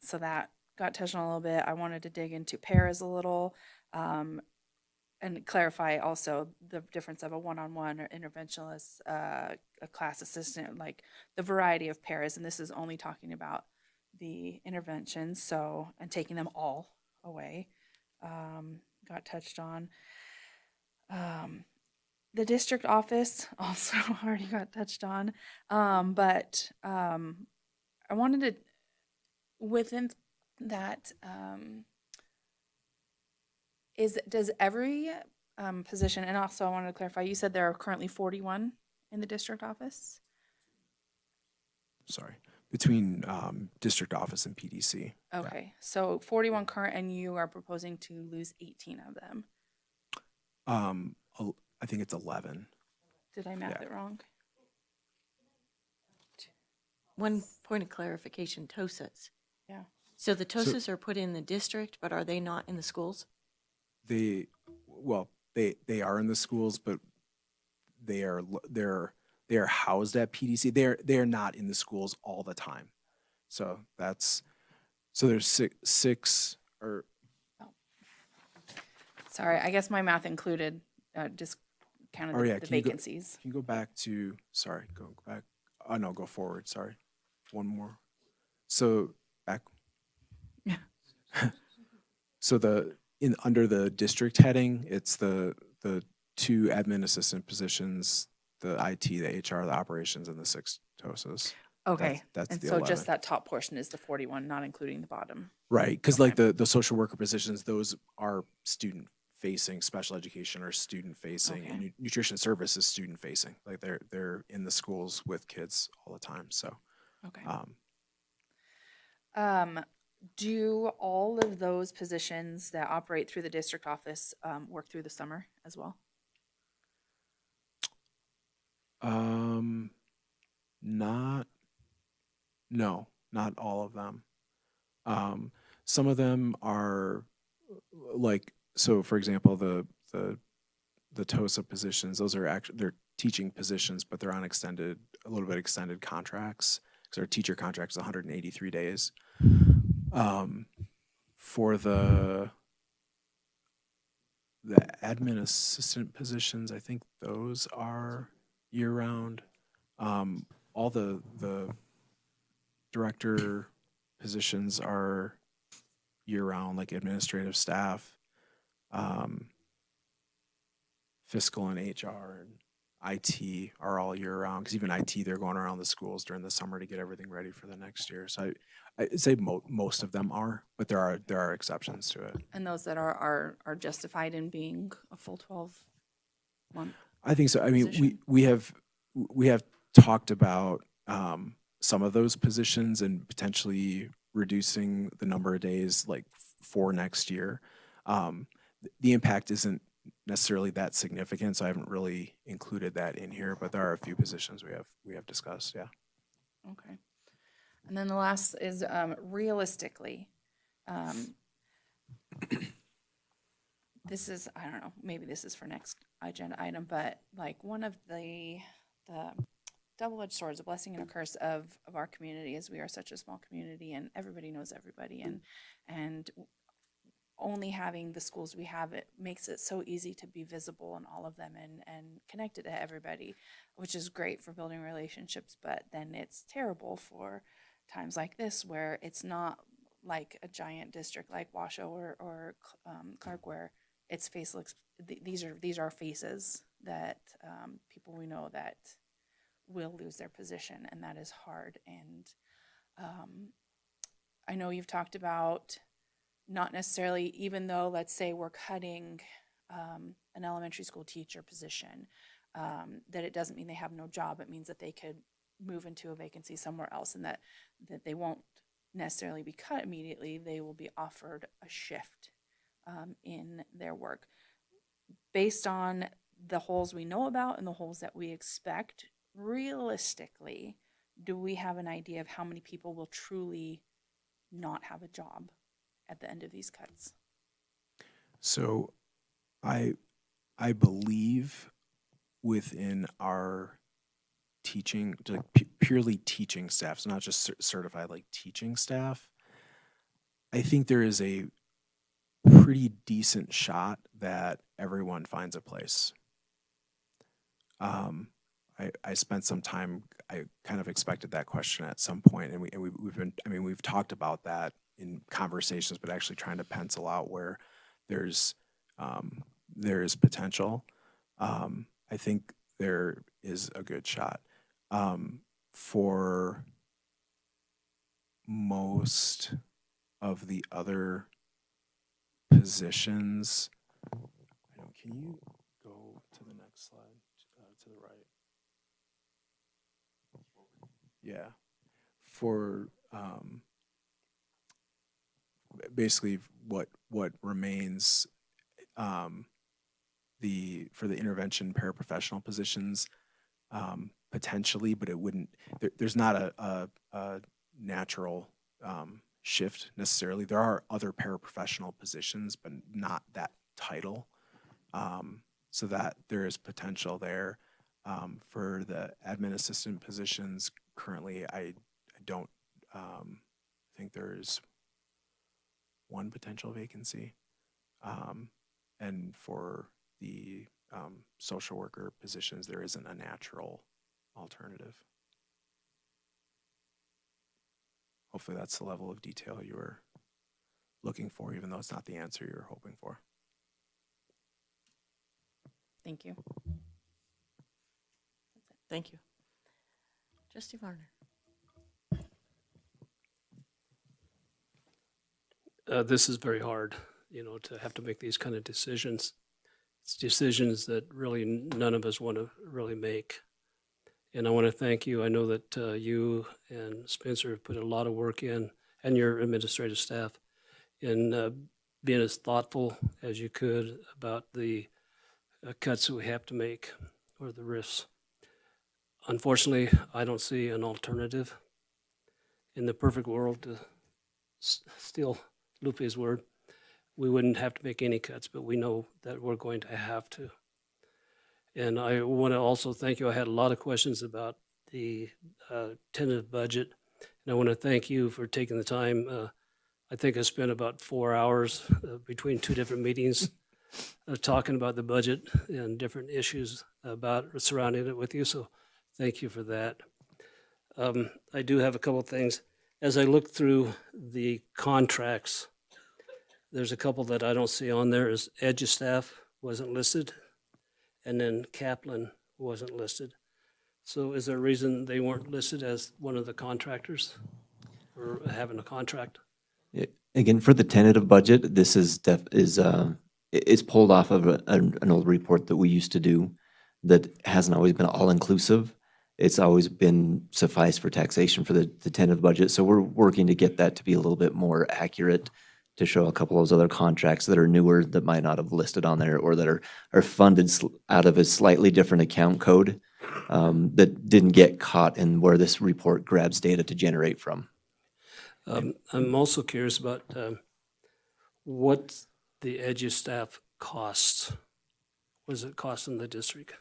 So that got touched on a little bit. I wanted to dig into pairs a little, and clarify also the difference of a one-on-one or interventionist, a class assistant, like the variety of pairs. And this is only talking about the interventions, so, and taking them all away, got touched on. The district office also already got touched on, but I wanted to, within that, does every position, and also I wanted to clarify, you said there are currently 41 in the district office? Sorry, between district office and PDC. Okay, so 41 current, and you are proposing to lose 18 of them. I think it's 11. Did I math it wrong? One point of clarification, TOSAs. Yeah. So the TOSAs are put in the district, but are they not in the schools? They are in the schools, but they're housed at PDC. They're not in the schools all the time. So there's six or. Sorry, I guess my math included just kind of the vacancies. Can you go back to, sorry, go back. Oh, no, go forward. Sorry. One more. So back. So under the district heading, it's the two admin assistant positions, the IT, the HR, the operations, and the 6 TOSAs. Okay. That's and the so 11. Just that top portion is the 41, not including the bottom. Right, because like the social worker positions, those are student facing, special education are student facing, and nutrition service is student facing. Like they're in the schools with kids all the time. So okay. Do all of those positions that operate through the district office work through the summer as well? Not all of them. Some of them are like, so for example, the TOSA positions, those are actually, they're teaching positions, but they're on a little bit extended contracts, because our teacher contract is 183 days. For the admin assistant positions, I think those are year round. All the director positions are year-round, like administrative staff, fiscal and HR and IT are all year-round, because even IT, they're going around the schools during the summer to get everything ready for the next year. So I'd say most of them are, but there are exceptions to it. And those that are justified in being a full 12-month? I think so. I mean, position? we have talked about some of those positions and potentially reducing the number of days like for next year. The impact isn't necessarily that significant, so I haven't really included that in here, but there are a few positions we have discussed, yeah. Okay. And then the last is realistically, this is, I don't know, maybe this is for next agenda item, but like one of the double-edged swords, a blessing and a curse of our community is we are such a small community and everybody knows everybody, and only having the schools we have, it makes it so easy to be visible in all of them and connected to everybody, which is great for building relationships, but then it's terrible for times like this where it's not like a giant district like Washoe or Clark, where it's faceless. These are faces that people we know that will lose their position, and that is hard. And I know you've talked about not necessarily, even though, let's say we're cutting an elementary school teacher position, that it doesn't mean they have no job. It means that they could move into a vacancy somewhere else, and that they won't necessarily be cut immediately. They will be offered a shift in their work. Based on the holes we know about and the holes that we expect, realistically, do we have an idea of how many people will truly not have a job at the end of these cuts? So I believe within our teaching, like purely teaching staff, so not just certified, like teaching staff, I think there is a pretty decent shot that everyone finds a place. I spent some time, I kind of expected that question at some point, and we've been, I mean, we've talked about that in conversations, but actually trying to pencil out where there is potential. I think there is a good shot. For most of the other positions, can you go to the next slide, to the right? Yeah. For basically what remains, for the intervention paraprofessional positions, potentially, but it wouldn't, there's not a natural shift necessarily. There are other paraprofessional positions, but not that title. So that there is potential there. For the admin assistant positions, currently I don't think there's one potential vacancy. And for the social worker positions, there isn't a natural alternative. Hopefully that's the level of detail you were looking for, even though it's not the answer you were hoping for. Thank you. Thank you. Trustee Varner. This is very hard, to have to make these kind of decisions. It's decisions that really none of us want to really make. And I want to thank you. I know that you and Spencer have put a lot of work in, and your administrative staff, in being as thoughtful as you could about the cuts that we have to make, or the risks. Unfortunately, I don't see an alternative. In the perfect world, to steal Lupe's word, we wouldn't have to make any cuts, but we know that we're going to have to. And I want to also thank you. I had a lot of questions about the tentative budget, and I want to thank you for taking the time. I think I spent about 4 hours between two different meetings talking about the budget and different issues about surrounding it with you. So thank you for that. I do have a couple of things. as I look through the contracts, there's a couple that I don't see on there. Is EduStaff wasn't listed, and then Kaplan wasn't listed. So is there a reason they weren't listed as one of the contractors or having a contract? Again, for the tentative budget, this is pulled off of an old report that we used to do that hasn't always been all-inclusive. It's always been suffice for taxation for the tentative budget. So we're working to get that to be a little bit more accurate, to show a couple of those other contracts that are newer that might not have listed on there, or that are funded out of a slightly different account code that didn't get caught in where this report grabs data to generate from. I'm also curious about what the EduStaff costs. What does it cost in the district?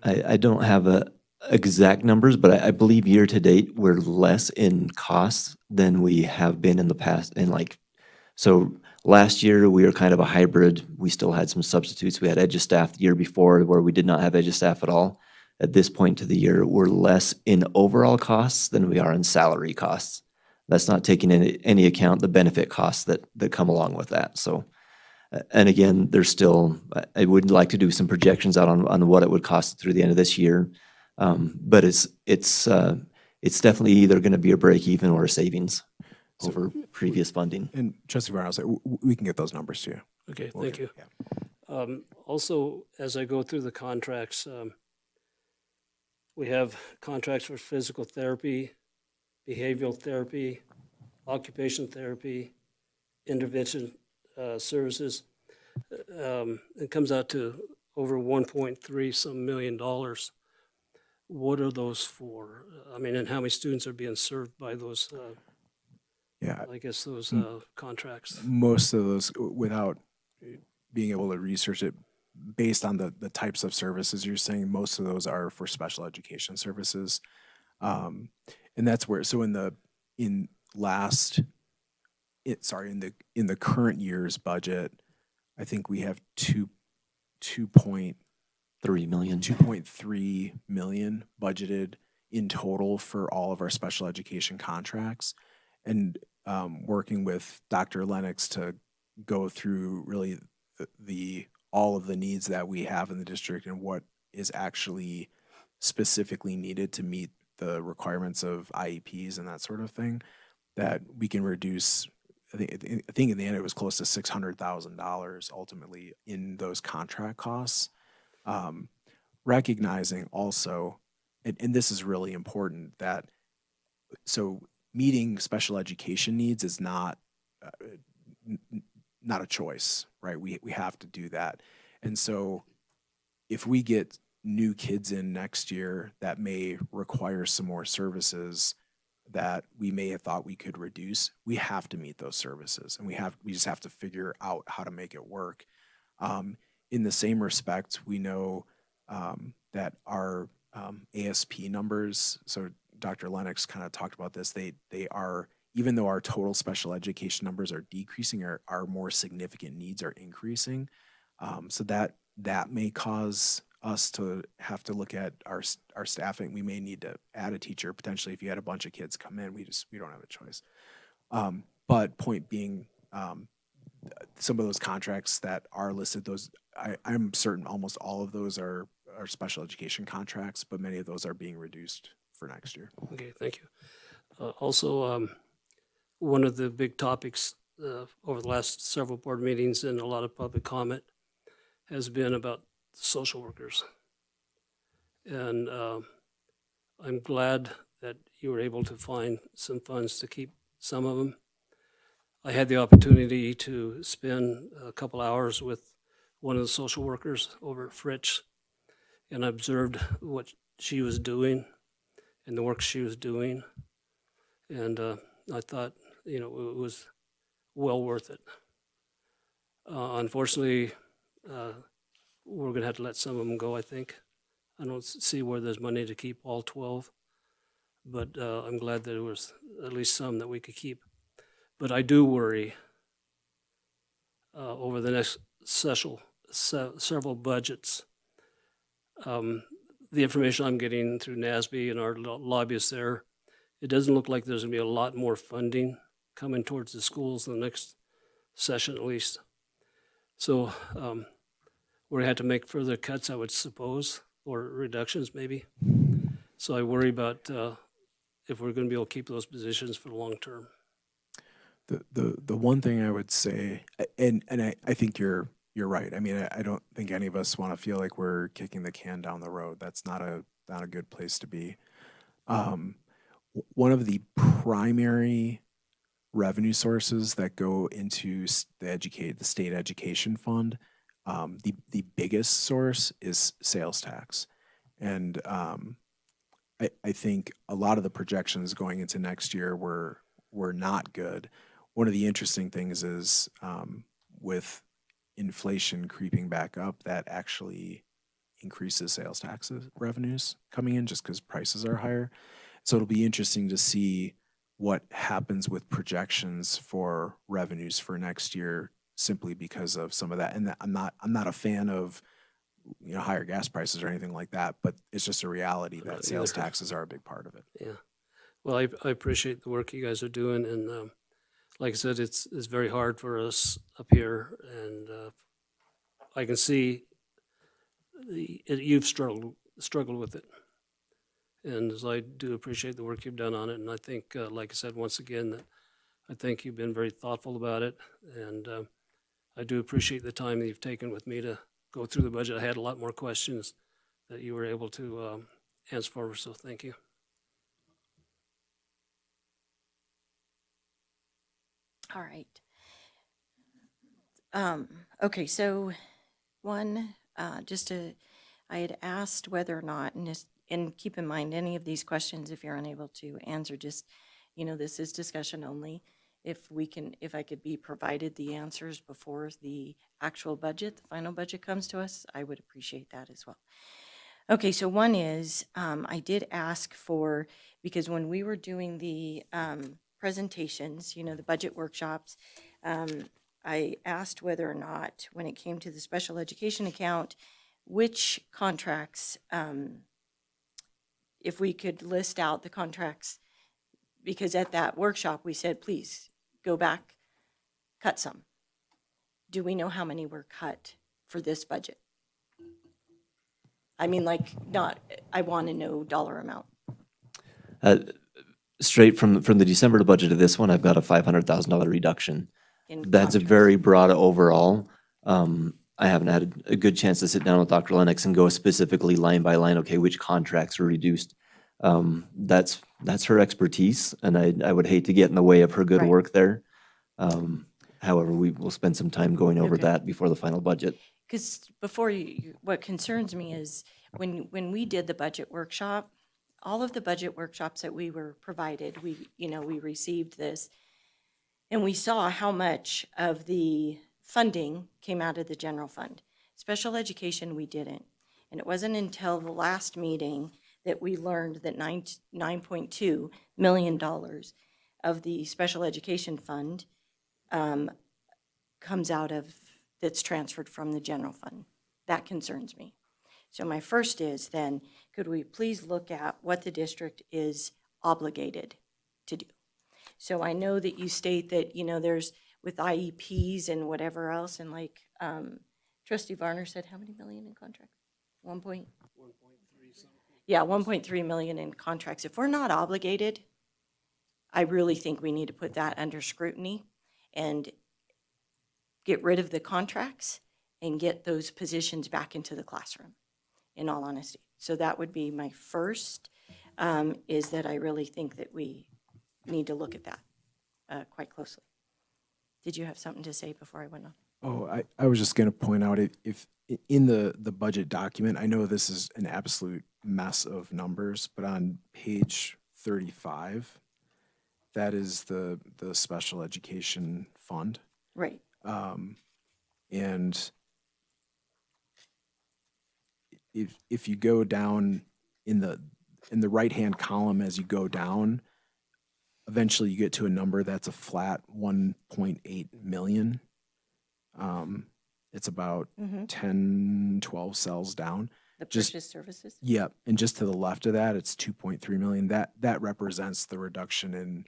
I don't have exact numbers, but I believe year to date, we're less in costs than we have been in the past. So last year, we were kind of a hybrid. We still had some substitutes. We had EduStaff the year before where we did not have EduStaff at all. At this point to the year, we're less in overall costs than we are in salary costs. That's not taking any account the benefit costs that come along with that. So, and again, there's still, I would like to do some projections out on what it would cost through the end of this year. But it's definitely either going to be a break even or a savings over previous funding. And Trustee Vargas, we can get those numbers to you. Okay, thank you. Yeah. Also, as I go through the contracts, we have contracts for physical therapy, behavioral therapy, occupational therapy, intervention services. It comes out to over 1.3 some million dollars. What are those for? I mean, and how many students are being served by those, I guess those contracts? Most of those, without being able to research it, based on the types of services you're saying, most of those are for special education services. And that's where, so in the current year's budget, I think we have 2.3 million budgeted in total for all of our special education contracts. And working with Dr. Lennox to go through really all of the needs that we have in the district and what is actually specifically needed to meet the requirements of IEPs and that sort of thing, that we can reduce. I think in the end it was close to $600,000 ultimately in those contract costs. Recognizing also, and this is really important, that so meeting special education needs is not a choice, right? We have to do that. And so if we get new kids in next year that may require some more services that we may have thought we could reduce, we have to meet those services, and we just have to figure out how to make it work. In the same respect, we know that our ASP numbers, so Dr. Lennox kind of talked about this, they are, even though our total special education numbers are decreasing, our more significant needs are increasing. So that may cause us to have to look at our staffing. We may need to add a teacher potentially if you had a bunch of kids come in. We don't have a choice. But point being, some of those contracts that are listed, I'm certain almost all of those are special education contracts, but many of those are being reduced for next year. Okay, thank you. Also, one of the big topics over the last several board meetings and a lot of public comment has been about social workers. And I'm glad that you were able to find some funds to keep some of them. I had the opportunity to spend a couple hours with one of the social workers over at Fritz, and I observed what she was doing and the work she was doing. And I thought, it was well worth it. Unfortunately, we're going to have to let some of them go, I think. I don't see where there's money to keep all 12, but I'm glad that there was at least some that we could keep. But I do worry over the next several budgets. the information I'm getting through NASB and our lobbyists there, it doesn't look like there's gonna be a lot more funding coming towards the schools in the next session at least. So we're gonna have to make further cuts, I would suppose, or reductions maybe. So I worry about if we're gonna be able to keep those positions for the long term. The one thing I would say, and I think you're right. I mean, I don't think any of us want to feel like we're kicking the can down the road. That's not a good place to be. One of the primary revenue sources that go into the state education fund, the biggest source is sales tax, and I think a lot of the projections going into next year were not good. One of the interesting things is with inflation creeping back up, that actually increases sales taxes revenues coming in just because prices are higher. So it'll be interesting to see what happens with projections for revenues for next year, simply because of some of that. And I'm not a fan of higher gas prices or anything like that, but it's just a reality that sales taxes are a big part of it. Yeah. Well, I appreciate the work you guys are doing, and like I said, it's very hard for us up here, and I can see you've struggled with it, and so I do appreciate the work you've done on it, and I think, like I said, once again, that I think you've been very thoughtful about it, and I do appreciate the time that you've taken with me to go through the budget. I had a lot more questions that you were able to answer for, so thank you. All right. Okay, so one, I had asked whether or not, and keep in mind, any of these questions, if you're unable to answer, just, this is discussion only. If I could be provided the answers before the actual budget, the final budget comes to us, I would appreciate that as well. Okay, so one is, I did ask for, because when we were doing the presentations, the budget workshops, I asked whether or not, when it came to the special education account, which contracts, if we could list out the contracts, because at that workshop, we said, please, go back, cut some. Do we know how many were cut for this budget? I mean, I want to know dollar amount. Straight from the December budget to this one, I've got a $500,000 reduction. In That's a contracts. very broad overall. I haven't had a good chance to sit down with Dr. Lennox and go specifically line by line, okay, which contracts were reduced. That's her expertise, and I would hate to get in the way of her good Right. work there. However, we will spend some time going over Okay. that before the final budget. Because what concerns me is when we did the budget workshop, all of the budget workshops that we were provided, we received this, and we saw how much of the funding came out of the general fund. Special education, we didn't. And it wasn't until the last meeting that we learned that $9.2 million of the special education fund comes out of, that's transferred from the general fund. That concerns me. So my first is then, could we please look at what the district is obligated to do? So I know that you state that, there's with IEPs and whatever else, and Trustee Varner said, how many million in contracts? 1.3 something. Yeah, 1.3 million in contracts. If we're not obligated, I really think we need to put that under scrutiny and get rid of the contracts and get those positions back into the classroom, in all honesty. So that would be my first, is that I really think that we need to look at that quite closely. Did you have something to say before I went on? Oh, I was just going to point out, if in the budget document, I know this is an absolute mess of numbers, but on page 35, that is the special education fund. Right. And if you go down in the right-hand column as you go down, eventually you get to a number that's a flat 1.8 million. It's about 10, 12 cells down. The Just- purchase services? Yep, and just to the left of that, it's 2.3 million. That represents the reduction in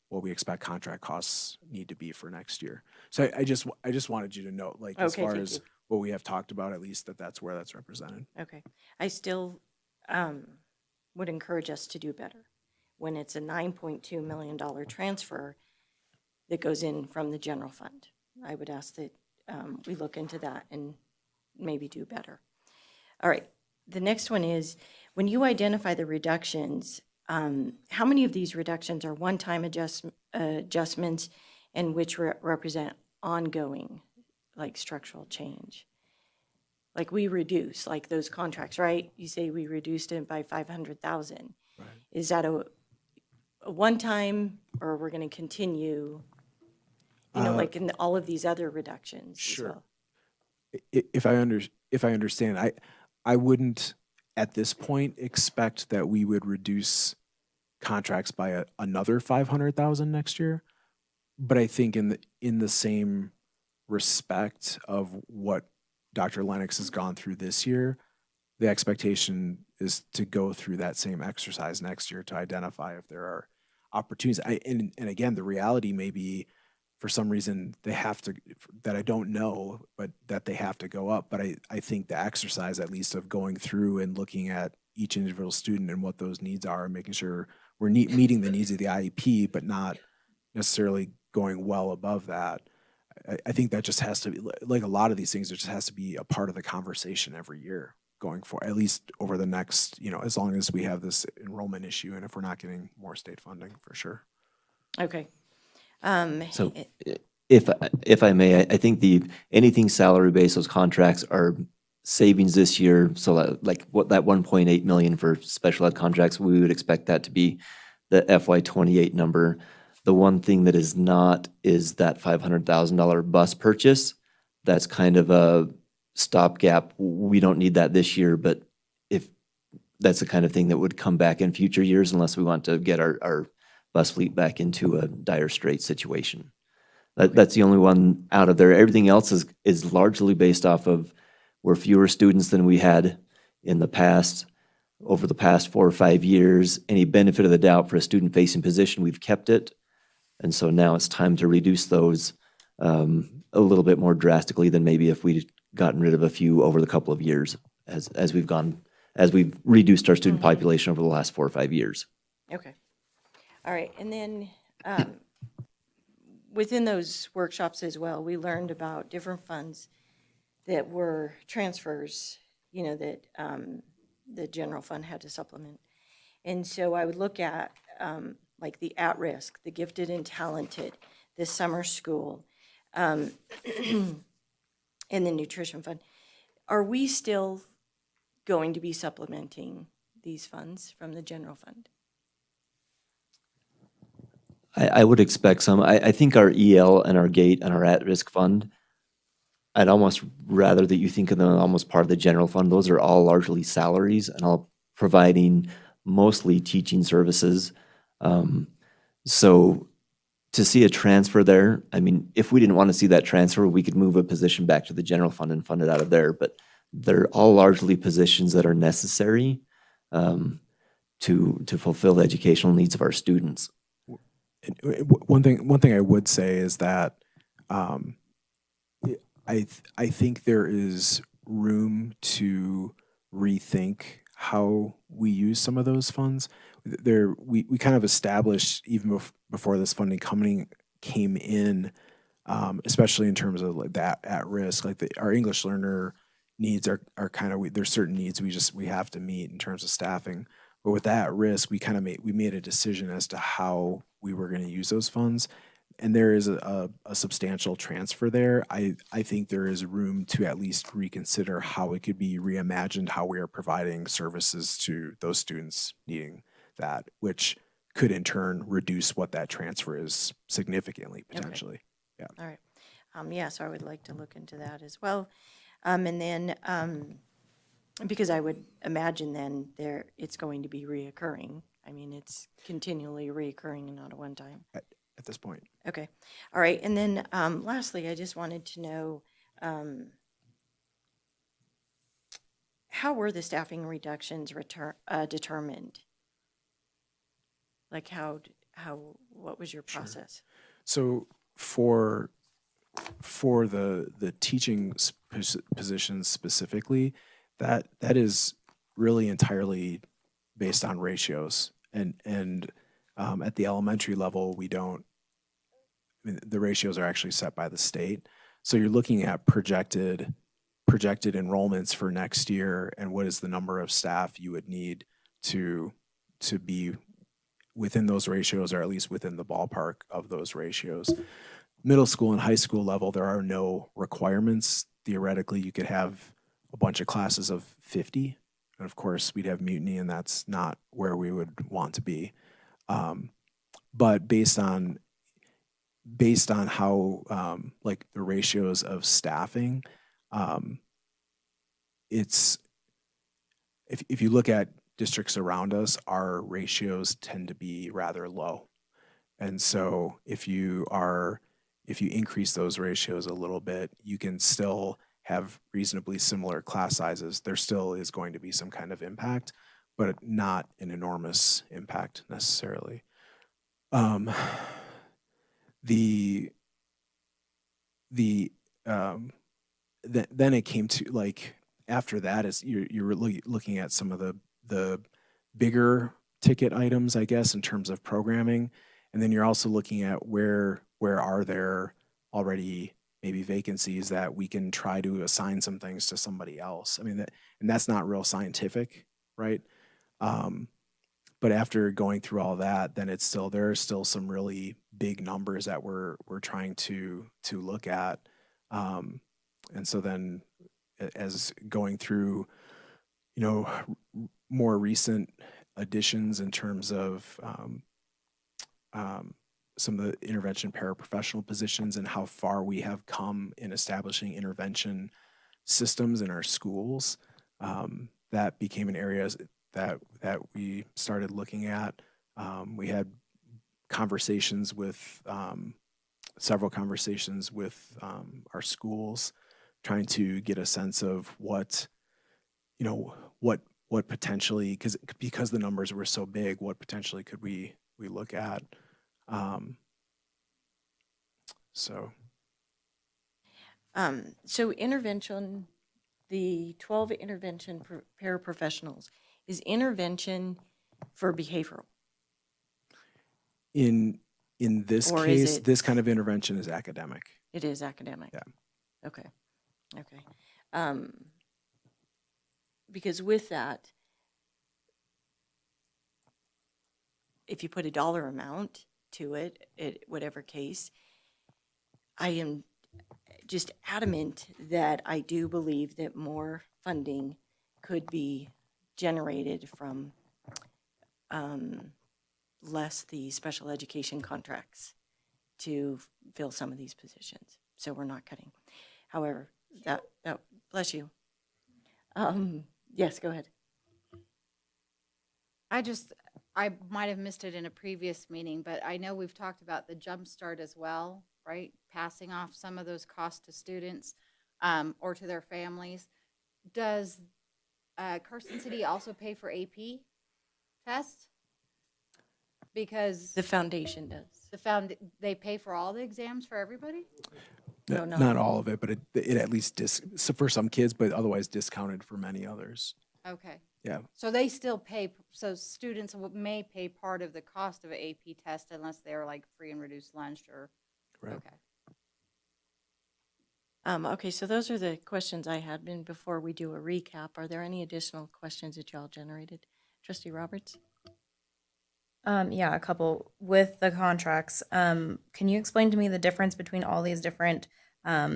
what we expect contract costs need to be for next year. So I just wanted you to note, like, as Okay, far thank as you. what we have talked about, at least that's where that's represented. Okay. I still would encourage us to do better. When it's a $9.2 million transfer that goes in from the general fund, I would ask that we look into that and maybe do better. All right. The next one is, when you identify the reductions, how many of these reductions are one-time adjustments and which represent ongoing, like structural change? Like we reduce, like those contracts, right? You say we reduced it by 500,000. Right. Is that a one-time, or we're going to continue, like in all of these other reductions as Sure. well? If I understand, I wouldn't at this point expect that we would reduce contracts by another 500,000 next year. But I think in the same respect of what Dr. Lennox has gone through this year, the expectation is to go through that same exercise next year to identify if there are opportunities. And again, the reality may be, for some reason, they have to, that I don't know, but that they have to go up. But I think the exercise, at least, of going through and looking at each individual student and what those needs are, and making sure we're meeting the needs of the IEP, but not necessarily going well above that. I think that just has to be, like a lot of these things, it just has to be a part of the conversation every year going for, at least over the next, as long as we have this enrollment issue, and if we're not getting more state funding, for sure. Okay. So if I may, I think anything salary-based, those contracts are savings this year. So like what that 1.8 million for special ed contracts, we would expect that to be the FY28 number. The one thing that is not is that $500,000 bus purchase. That's kind of a stopgap. We don't need that this year, but if that's the kind of thing that would come back in future years, unless we want to get our bus fleet back into a dire straits situation. That's the only one out of there. Everything else is largely based off of we're fewer students than we had in the past. Over the past 4 or 5 years, any benefit of the doubt for a student-facing position, we've kept it. And so now it's time to reduce those a little bit more drastically than maybe if we'd gotten rid of a few over the couple of years as we've reduced our student population over the last 4 or 5 years. Okay. All right. And then within those workshops as well, we learned about different funds that were transfers, that the general fund had to supplement. And so I would look at like the at-risk, the gifted and talented, the summer school, and the nutrition fund. Are we still going to be supplementing these funds from the general fund? I would expect some. I think our EL and our GATE and our at-risk fund, I'd almost rather that you think of them almost part of the general fund. Those are all largely salaries and all providing mostly teaching services. So to see a transfer there, I mean, if we didn't want to see that transfer, we could move a position back to the general fund and fund it out of there. But they're all largely positions that are necessary to fulfill the educational needs of our students. One thing I would say is that I think there is room to rethink how we use some of those funds. We kind of established even before this funding came in, especially in terms of like that at risk, like our English learner needs are kind of, there's certain needs we have to meet in terms of staffing. But with that risk, we made a decision as to how we were going to use those funds. And there is a substantial transfer there. I think there is room to at least reconsider how it could be reimagined, how we are providing services to those students needing that, which could in turn reduce what that transfer is significantly, potentially. Okay. Yeah. All right. Yeah, so I would like to look into that as well. And then, because I would imagine then it's going to be reoccurring. I mean, it's continually reoccurring and not a one-time. At this point. Okay. All right. And then lastly, I just wanted to know, how were the staffing reductions determined? Like what was your process? So for the teaching positions specifically, that is really entirely based on ratios. And at the elementary level, we don't. I mean, the ratios are actually set by the state. So you're looking at projected enrollments for next year, and what is the number of staff you would need to be within those ratios, or at least within the ballpark of those ratios. Middle school and high school level, there are no requirements. Theoretically, you could have a bunch of classes of 50. And of course, we'd have mutiny, and that's not where we would want to be. But based on how like the ratios of staffing, it's if you look at districts around us, our ratios tend to be rather low. And so if you increase those ratios a little bit, you can still have reasonably similar class sizes. There still is going to be some kind of impact, but not an enormous impact necessarily. Then it came to, like, after that is you're really looking at some of the bigger ticket items, I guess, in terms of programming. And then you're also looking at where are there already maybe vacancies that we can try to assign some things to somebody else. I mean, that's not real scientific, right? But after going through all that, then there are still some really big numbers that we're trying to look at. And so then as going through, more recent additions in terms of some of the intervention paraprofessional positions and how far we have come in establishing intervention systems in our schools, that became an area that we started looking at. We had several conversations with our schools, trying to get a sense of what potentially, because the numbers were so big, what potentially could we look at. So intervention, the 12 intervention paraprofessionals, is intervention for behavioral? In this Or is case, it- this kind of intervention is academic. It is academic? Yeah. Okay. Because with that, if you put a dollar amount to it, whatever case, I am just adamant that I do believe that more funding could be generated from less the special education contracts to fill some of these positions. So we're not cutting. However, that bless you. Yes, go ahead. I might have missed it in a previous meeting, but I know we've talked about the Jump Start as well, right? Passing off some of those costs to students or to their families. Does Carson City also pay for AP tests? Because The foundation does. they pay for all the exams for everybody? No, Not all of it, but it at least so for some kids, but otherwise discounted for many others. Okay. Yeah. So they still pay, so students may pay part of the cost of an AP test unless they're like free and reduced lunch or, Right. okay. Okay, so those are the questions I had been before we do a recap. Are there any additional questions that y'all generated? Trustee Roberts? Yeah, a couple with the contracts. Can you explain to me the difference between all these different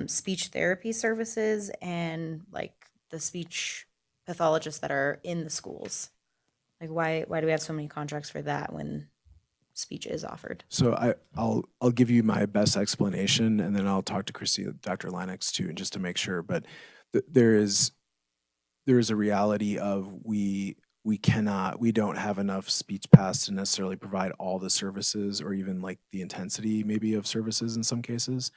speech therapy services and like the speech pathologists that are in the schools? Like why do we have so many contracts for that when speech is offered? So I'll give you my best explanation, and then I'll talk to Dr. Lennox too, just to make sure. But there is a reality of we don't have enough speech paths to necessarily provide all the services, or even like the intensity maybe of services in some cases.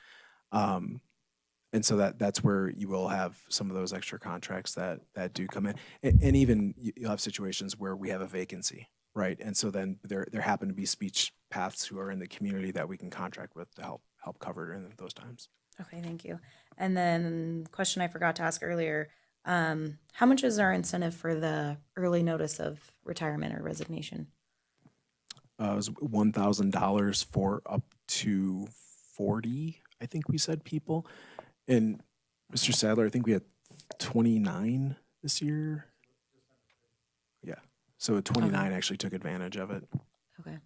And And so that's where you will have some of those extra contracts that do come in. And even you'll have situations where we have a vacancy, right? And so then there happen to be speech paths who are in the community that we can contract with to help cover in those times. Okay, thank you. And then question I forgot to ask earlier, how much is our incentive for the early notice of retirement or resignation? It was $1,000 for up to 40, I think we said, people. And Mr. Sadler, I think we had 29 this year. Yeah. So 29 actually took advantage of it. Okay.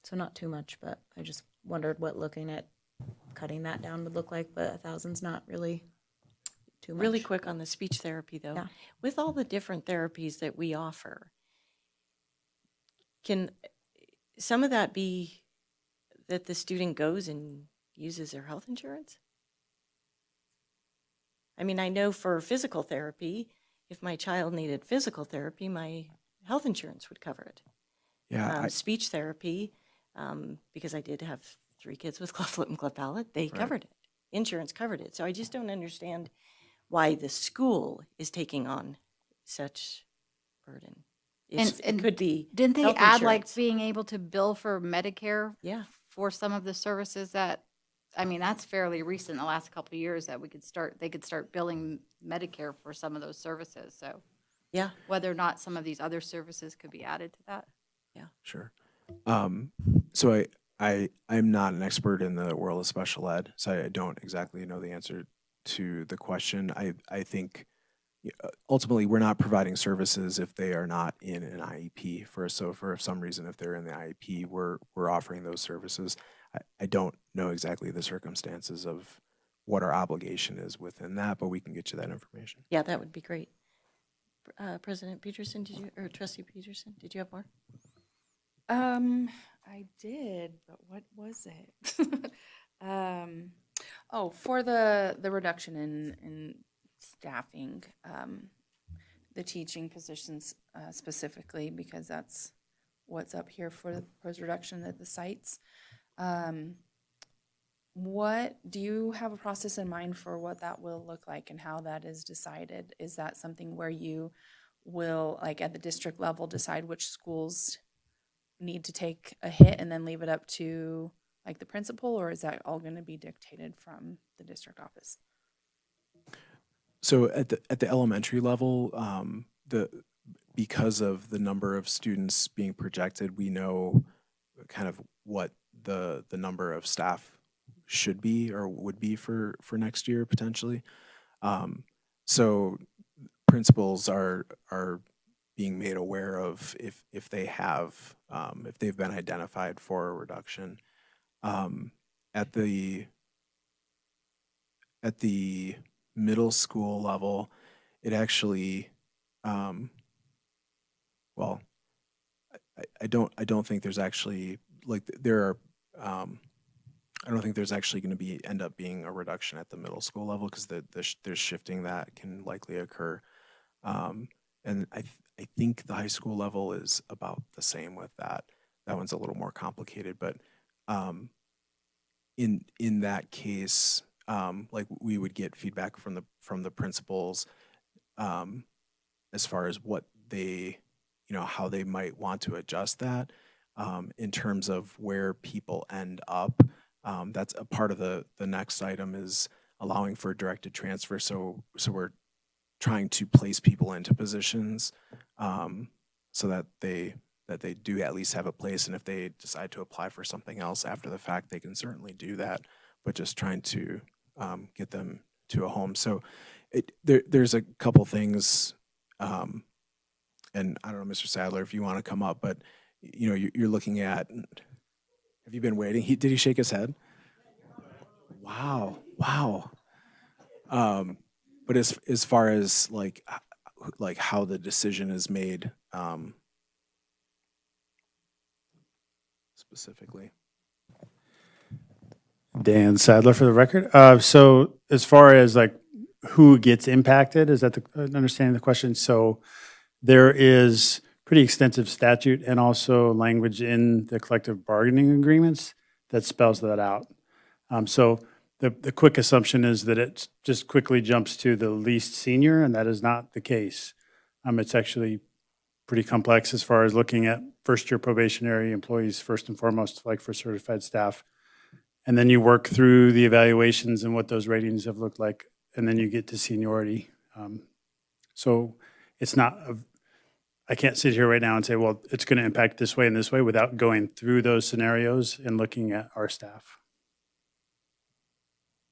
So not too much, but I just wondered what looking at cutting that down would look like, but 1,000's not really too much. Really quick on the speech therapy, though. Yeah. With all the different therapies that we offer, can some of that be that the student goes and uses their health insurance? I mean, I know for physical therapy, if my child needed physical therapy, my health insurance would cover it. Yeah. Speech therapy, because I did have 3 kids with cleft lip and cleft palate, they covered it. Insurance covered it. So I just don't understand why the school is taking on such burden. It could be Didn't they health add like insurance. being able to bill for Medicare? Yeah. For some of the services that, I mean, that's fairly recent, the last couple of years that they could start billing Medicare for some of those services. So Yeah. whether or not some of these other services could be added to that. Yeah. Sure. So I'm not an expert in the world of special ed, so I don't exactly know the answer to the question. I think ultimately we're not providing services if they are not in an IEP. For some reason, if they're in the IEP, we're offering those services. I don't know exactly the circumstances of what our obligation is within that, but we can get you that information. Yeah, that would be great. President Peterson, or Trustee Peterson, did you have more? I did, but what was it? For the reduction in staffing, the teaching positions specifically, because that's what's up here for the proposed reduction at the sites. What do you have a process in mind for what that will look like and how that is decided? Is that something where you will, like at the district level, decide which schools need to take a hit and then leave it up to like the principal, or is that all going to be dictated from the district office? So at the elementary level, because of the number of students being projected, we know kind of what the number of staff should be or would be for next year potentially. So principals are being made aware of if they've been identified for a reduction. At the middle school level, it actually, well, I don't think there's actually like there are. I don't think there's actually going to end up being a reduction at the middle school level because there's shifting that can likely occur. And I think the high school level is about the same with that. That one's a little more complicated, but in that case, like we would get feedback from the principals as far as what they, how they might want to adjust that in terms of where people end up. That's a part of the next item is allowing for directed transfer. So we're trying to place people into positions so that they do at least have a place. And if they decide to apply for something else after the fact, they can certainly do that, but just trying to get them to a home. So there's a couple things, and I don't know, Mr. Sadler, if you want to come up, but you're looking at, have you been waiting? Did he shake his head? Wow. But as far as like how the decision is made, specifically. Dan Sadler for the record. So as far as like who gets impacted, is that understanding the question? So there is pretty extensive statute and also language in the collective bargaining agreements that spells that out. So the quick assumption is that it just quickly jumps to the least senior, and that is not the case. It's actually pretty complex as far as looking at first-year probationary employees first and foremost, like for certified staff. And then you work through the evaluations and what those ratings have looked like, and then you get to seniority. So it's not, I can't sit here right now and say, well, it's going to impact this way and this way without going through those scenarios and looking at our staff.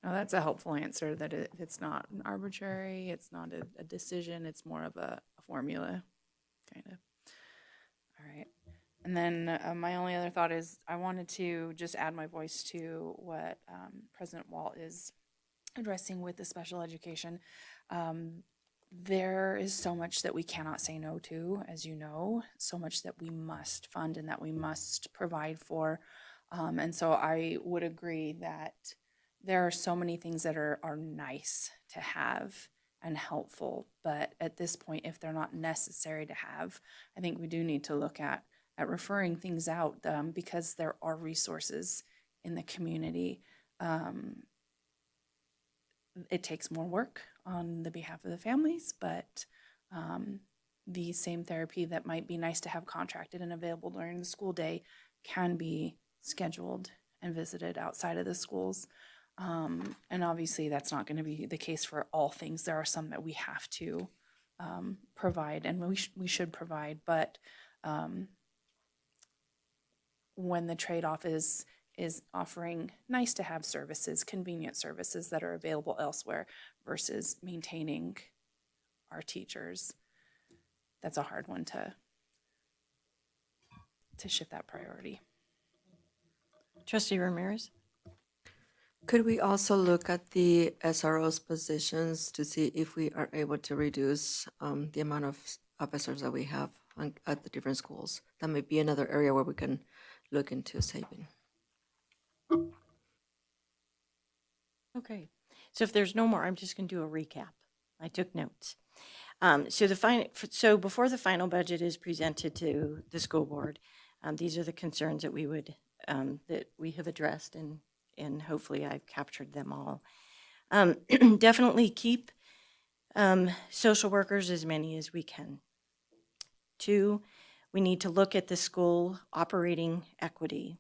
Oh, that's a helpful answer, that it's not an arbitrary, it's not a decision, it's more of a formula, kind of. All right. And then my only other thought is I wanted to just add my voice to what President Walt is addressing with the special education. There is so much that we cannot say no to, as you know, so much that we must fund and that we must provide for. And so I would agree that there are so many things that are nice to have and helpful, but at this point, if they're not necessary to have, I think we do need to look at referring things out, because there are resources in the community. It takes more work on the behalf of the families, but the same therapy that might be nice to have contracted and available during the school day can be scheduled and visited outside of the schools. And obviously that's not going to be the case for all things. There are some that we have to provide, and we should provide, but when the trade-off is offering nice to have services, convenient services that are available elsewhere versus maintaining our teachers, that's a hard one to shift that priority. Trustee Ramirez? Could we also look at the SRO's positions to see if we are able to reduce the amount of officers that we have at the different schools? That may be another area where we can look into saving. Okay, so if there's no more, I'm just going to do a recap. I took notes. So before the final budget is presented to the school board, these are the concerns that we have addressed, and hopefully I've captured them all. Definitely keep social workers as many as we can. 2, we need to look at the school operating equity.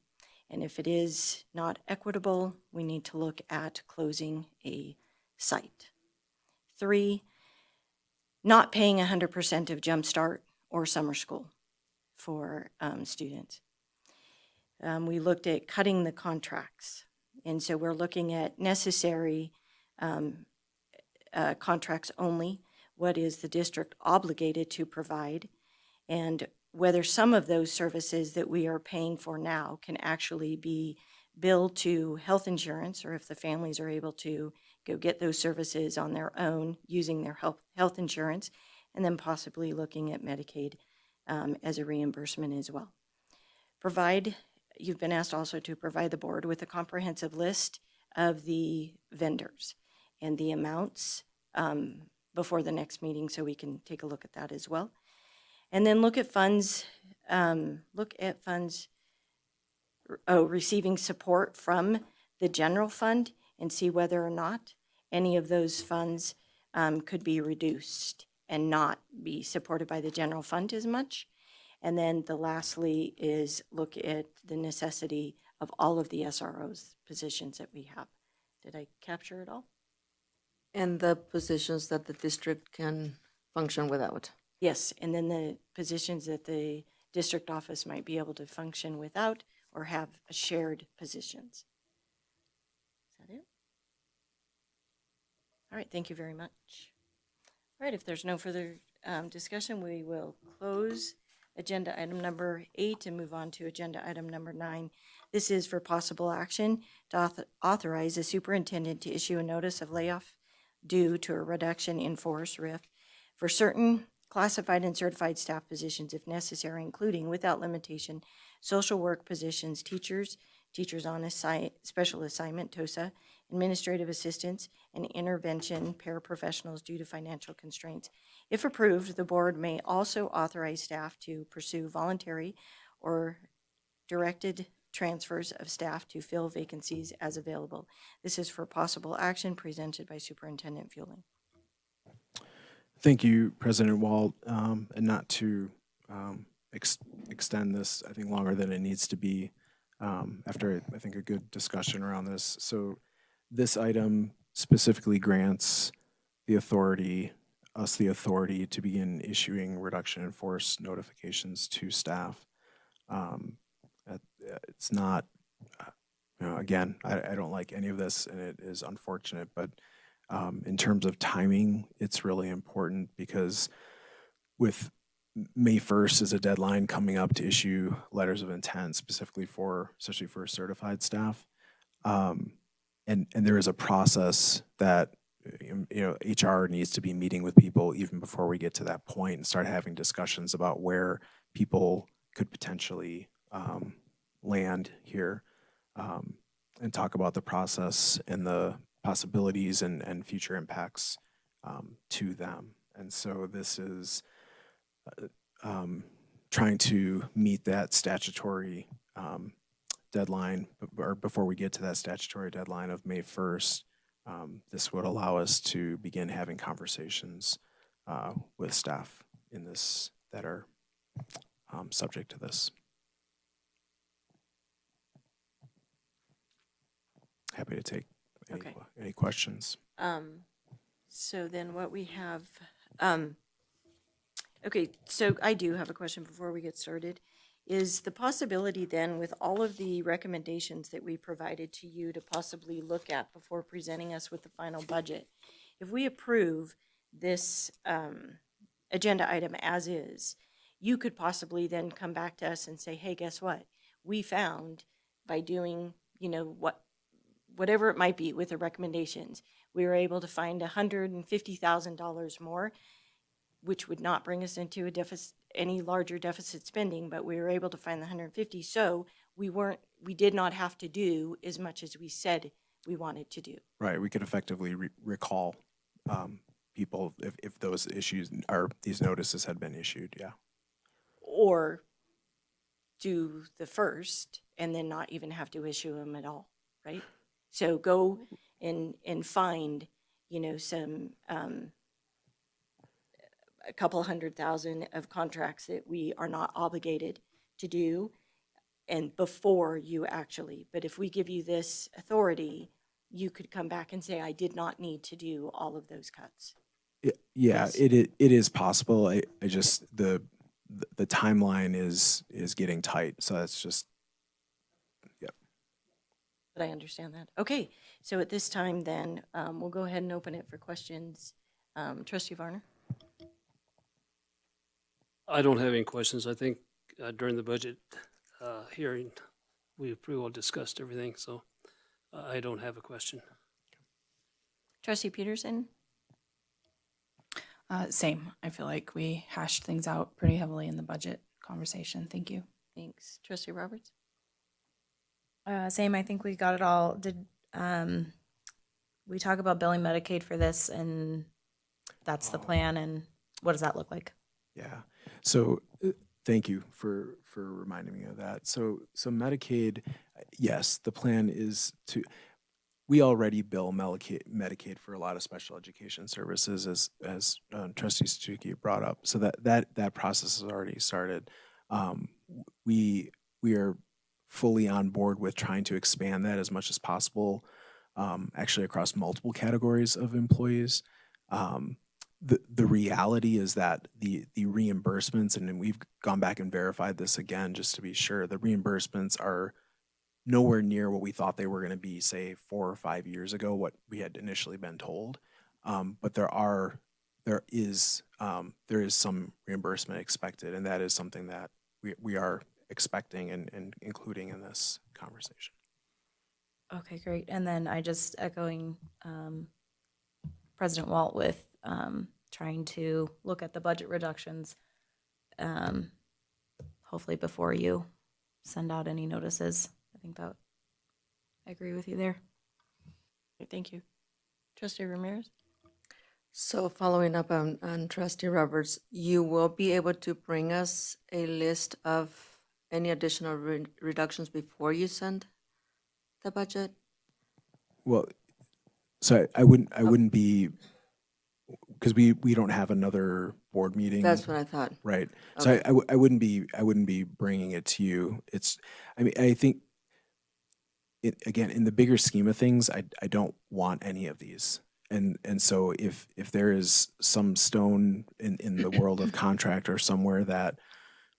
And if it is not equitable, we need to look at closing a site. 3, not paying 100% of Jumpstart or summer school for students. We looked at cutting the contracts. And so we're looking at necessary contracts only. What is the district obligated to provide? And whether some of those services that we are paying for now can actually be billed to health insurance, or if the families are able to go get those services on their own using their health insurance, and then possibly looking at Medicaid as a reimbursement as well. You've been asked also to provide the board with a comprehensive list of the vendors and the amounts before the next meeting, so we can take a look at that as well. And then look at funds receiving support from the general fund, and see whether or not any of those funds could be reduced and not be supported by the general fund as much. And then lastly is look at the necessity of all of the SRO's positions that we have. Did I capture it all? And the positions that the district can function without. Yes, and then the positions that the district office might be able to function without or have shared positions. Is that it? All right, thank you very much. All right, if there's no further discussion, we will close agenda item number 8 and move on to agenda item number 9. This is for possible action to authorize the superintendent to issue a notice of layoff due to a reduction in force RIF for certain classified and certified staff positions if necessary, including without limitation, social work positions, teachers on special assignment, TOSA, administrative assistants, and intervention paraprofessionals due to financial constraints. If approved, the board may also authorize staff to pursue voluntary or directed transfers of staff to fill vacancies as available. This is for possible action presented by Superintendent Fueling. Thank you, President Walt. And not to extend this, I think, longer than it needs to be after, I think, a good discussion around this. So this item specifically grants us the authority to begin issuing reduction in force notifications to staff. It's not, again, I don't like any of this, and it is unfortunate, but in terms of timing, it's really important because with May 1st is a deadline coming up to issue letters of intent specifically especially for certified staff. And there is a process that, HR needs to be meeting with people even before we get to that point and start having discussions about where people could potentially land here, and talk about the process and the possibilities and future impacts to them. And so this is trying to meet that statutory deadline, or before we get to that statutory deadline of May 1st. This would allow us to begin having conversations with staff in this that are subject to this. Happy to take any questions. So then what we have, okay, so I do have a question before we get started. Is the possibility then with all of the recommendations that we provided to you to possibly look at before presenting us with the final budget, if we approve this agenda item as is, you could possibly then come back to us and say, hey, guess what? We found by doing, whatever it might be with the recommendations, we were able to find $150,000 more, which would not bring us into a deficit, any larger deficit spending, but we were able to find the 150. So we did not have to do as much as we said we wanted to do. Right. We could effectively recall people if those issues or these notices had been issued. Yeah. Or do the first and then not even have to issue them at all. Right. So go and find, some a couple $100,000 of contracts that we are not obligated to do, and before you actually. But if we give you this authority, you could come back and say, I did not need to do all of those cuts. Yeah, Yes. it is possible. I just the timeline is getting tight, so that's just. But I understand that. Okay, so at this time then, we'll go ahead and open it for questions. Trustee Varner? I don't have any questions. I think during the budget hearing, we pretty well discussed everything, so I don't have a question. Trustee Peterson? Same. I feel like we hashed things out pretty heavily in the budget conversation. Thank you. Thanks. Trustee Roberts? Same. I think we got it all. Did we talk about billing Medicaid for this, and that's the plan, and what does that look like? Yeah. So thank you for reminding me of that. So Medicaid, yes, the plan is we already bill Medicaid for a lot of special education services, as Trustee Stuckey brought up. So that process has already started. We are fully on board with trying to expand that as much as possible, actually across multiple categories of employees. The reality is that the reimbursements, and we've gone back and verified this again just to be sure, the reimbursements are nowhere near what we thought they were going to be, say, 4 or 5 years ago, what we had initially been told. But there is some reimbursement expected, and that is something that we are expecting and including in this conversation. Okay, great. And then I just echoing President Walt with trying to look at the budget reductions, hopefully before you send out any notices. I think that I agree with you there. Thank you. Trustee Ramirez? So following up on Trustee Roberts, you will be able to bring us a list of any additional reductions before you send the budget? Well, so I wouldn't be, because we don't have another board meeting. That's what I thought. Right. So Okay. I wouldn't be bringing it to you. I think, again, in the bigger scheme of things, I don't want any of these. And so if there is some stone in the world of contract or somewhere that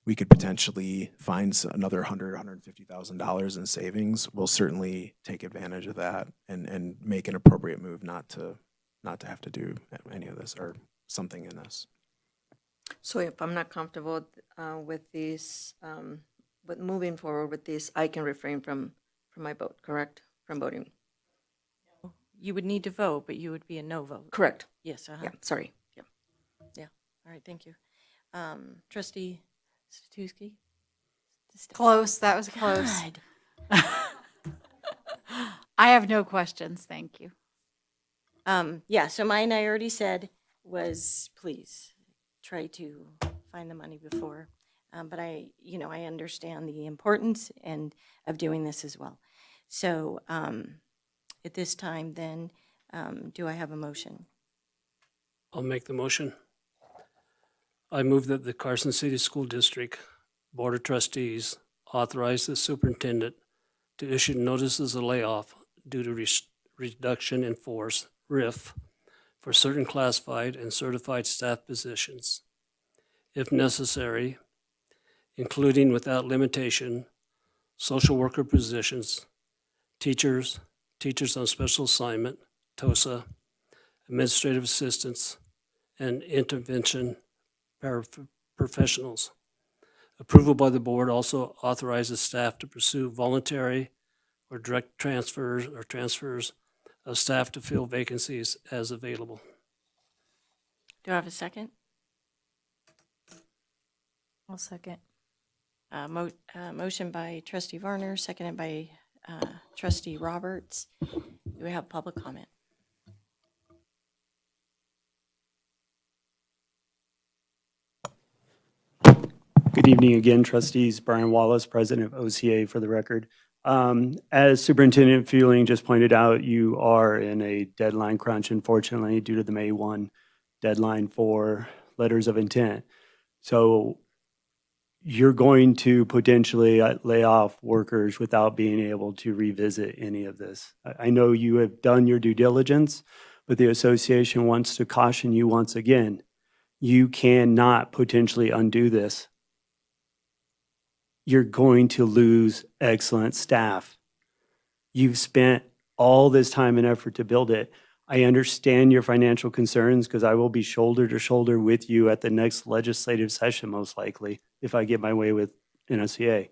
we could potentially find another $150,000 in savings, we'll certainly take advantage of that and make an appropriate move not to have to do any of this or something in this. So if I'm not comfortable with these, with moving forward with this, I can refrain from my vote, correct? From voting. You would need to vote, but you would be a no vote. Correct. Yes, uh-huh. Yeah, sorry. Yeah. Yeah, all right, thank you. Trustee Statuski? Close, that was close. God. I have no questions, thank you. Yeah, so mine I already said was, please, try to find the money before. But I understand the importance of doing this as well. So at this time then, do I have a motion? I'll make the motion. I move that the Carson City School District Board of Trustees authorize the superintendent to issue notices of layoff due to reduction in force, RIF, for certain classified and certified staff positions, if necessary, including without limitation, social worker positions, teachers on special assignment, TOSA, administrative assistants, and intervention paraprofessionals. Approval by the board also authorizes staff to pursue voluntary or direct transfers of staff to fill vacancies as available. Do I have a second? I'll second. Motion by trustee Varner, seconded by trustee Roberts. Do we have public comment? Good evening again, trustees. Brian Wallace, president of OCA for the record. As Superintendent Fueling just pointed out, you are in a deadline crunch, unfortunately, due to the May 1 deadline for letters of intent. So you're going to potentially lay off workers without being able to revisit any of this. I know you have done your due diligence, but the association wants to caution you once again. You cannot potentially undo this. You're going to lose excellent staff. You've spent all this time and effort to build it. I understand your financial concerns because I will be shoulder to shoulder with you at the next legislative session, most likely, if I get my way with NSCA,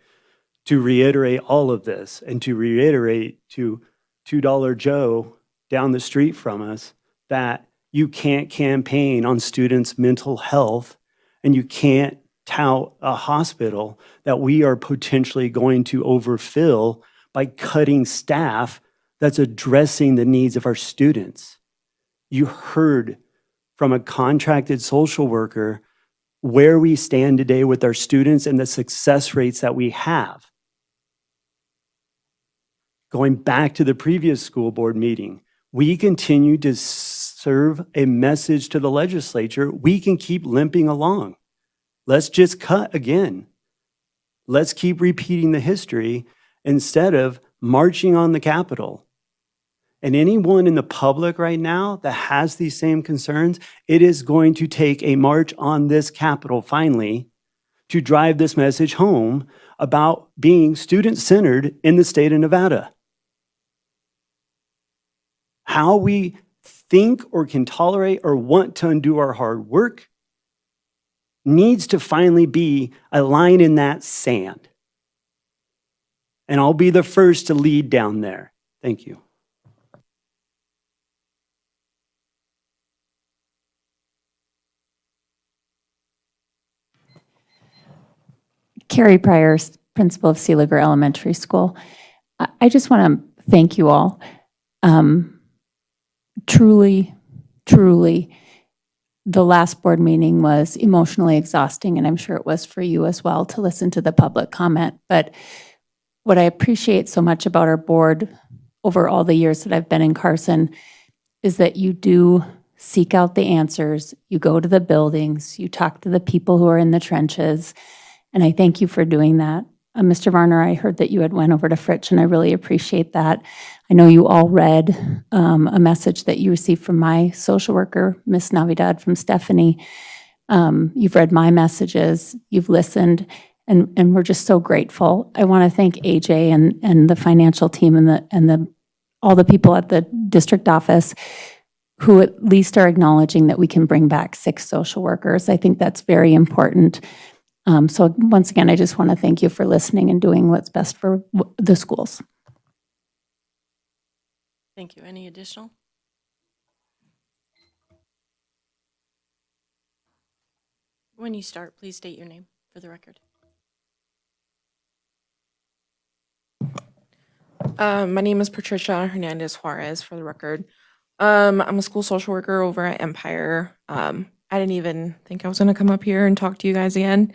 to reiterate all of this and to reiterate to $2 Joe down the street from us that you can't campaign on students' mental health and you can't tout a hospital that we are potentially going to overfill by cutting staff that's addressing the needs of our students. You heard from a contracted social worker where we stand today with our students and the success rates that we have. Going back to the previous school board meeting, we continue to serve a message to the legislature. We can keep limping along. Let's just cut again. Let's keep repeating the history instead of marching on the Capitol. And anyone in the public right now that has these same concerns, it is going to take a march on this Capitol finally to drive this message home about being student-centered in the state of Nevada. How we think or can tolerate or want to undo our hard work needs to finally be a line in that sand. And I'll be the first to lead down there. Thank you. Carrie Pryor, principal of Sealiger Elementary School. I just want to thank you all. Truly, the last board meeting was emotionally exhausting, and I'm sure it was for you as well to listen to the public comment. But what I appreciate so much about our board over all the years that I've been in Carson is that you do seek out the answers, you go to the buildings, you talk to the people who are in the trenches, and I thank you for doing that. Mr. Varner, I heard that you had went over to Fritch, and I really appreciate that. I know you all read a message that you received from my social worker, Miss Navidad, from Stephanie. You've read my messages, you've listened, and we're just so grateful. I want to thank AJ and the financial team and all the people at the district office who at least are acknowledging that we can bring back 6 social workers. I think that's very important. So once again, I just want to thank you for listening and doing what's best for the schools. Thank you. Any additional? When you start, please state your name for the record. My name is Patricia Hernandez Juarez, for the record. I'm a school social worker over at Empire. I didn't even think I was going to come up here and talk to you guys again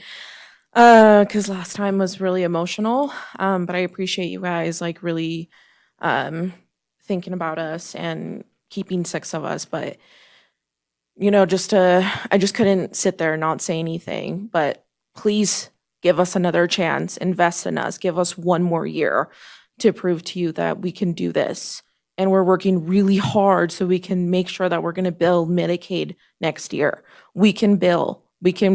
because last time was really emotional. But I appreciate you guys like really thinking about us and keeping 6 of us. But you know, I just couldn't sit there and not say anything. But please give us another chance, invest in us, give us one more year to prove to you that we can do this. And we're working really hard so we can make sure that we're going to build Medicaid next year. We can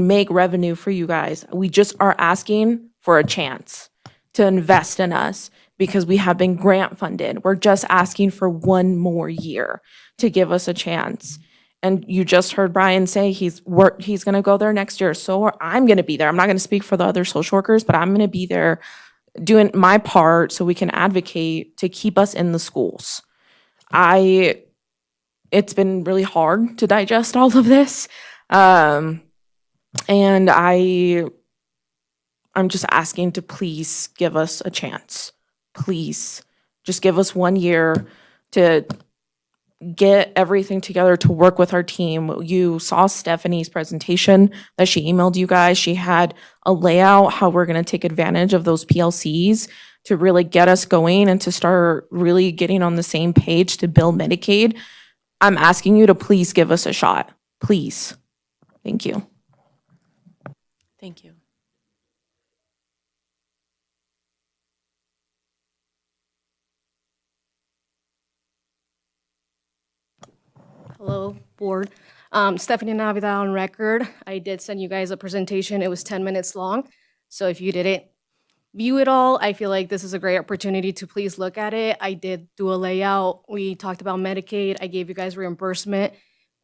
make revenue for you guys. We just are asking for a chance to invest in us because we have been grant funded. We're just asking for one more year to give us a chance. And you just heard Brian say he's going to go there next year. So I'm going to be there. I'm not going to speak for the other social workers, but I'm going to be there doing my part so we can advocate to keep us in the schools. It's been really hard to digest all of this. And I'm just asking to please give us a chance. Please just give us 1 year to get everything together to work with our team. You saw Stephanie's presentation that she emailed you guys. She had a layout how we're going to take advantage of those PLCs to really get us going and to start really getting on the same page to build Medicaid. I'm asking you to please give us a shot. Please. Thank you. Thank you. Hello, board. Stephanie Navidad on record. I did send you guys a presentation. It was 10 minutes long. So if you didn't view it all, I feel like this is a great opportunity to please look at it. I did do a layout. We talked about Medicaid. I gave you guys reimbursement.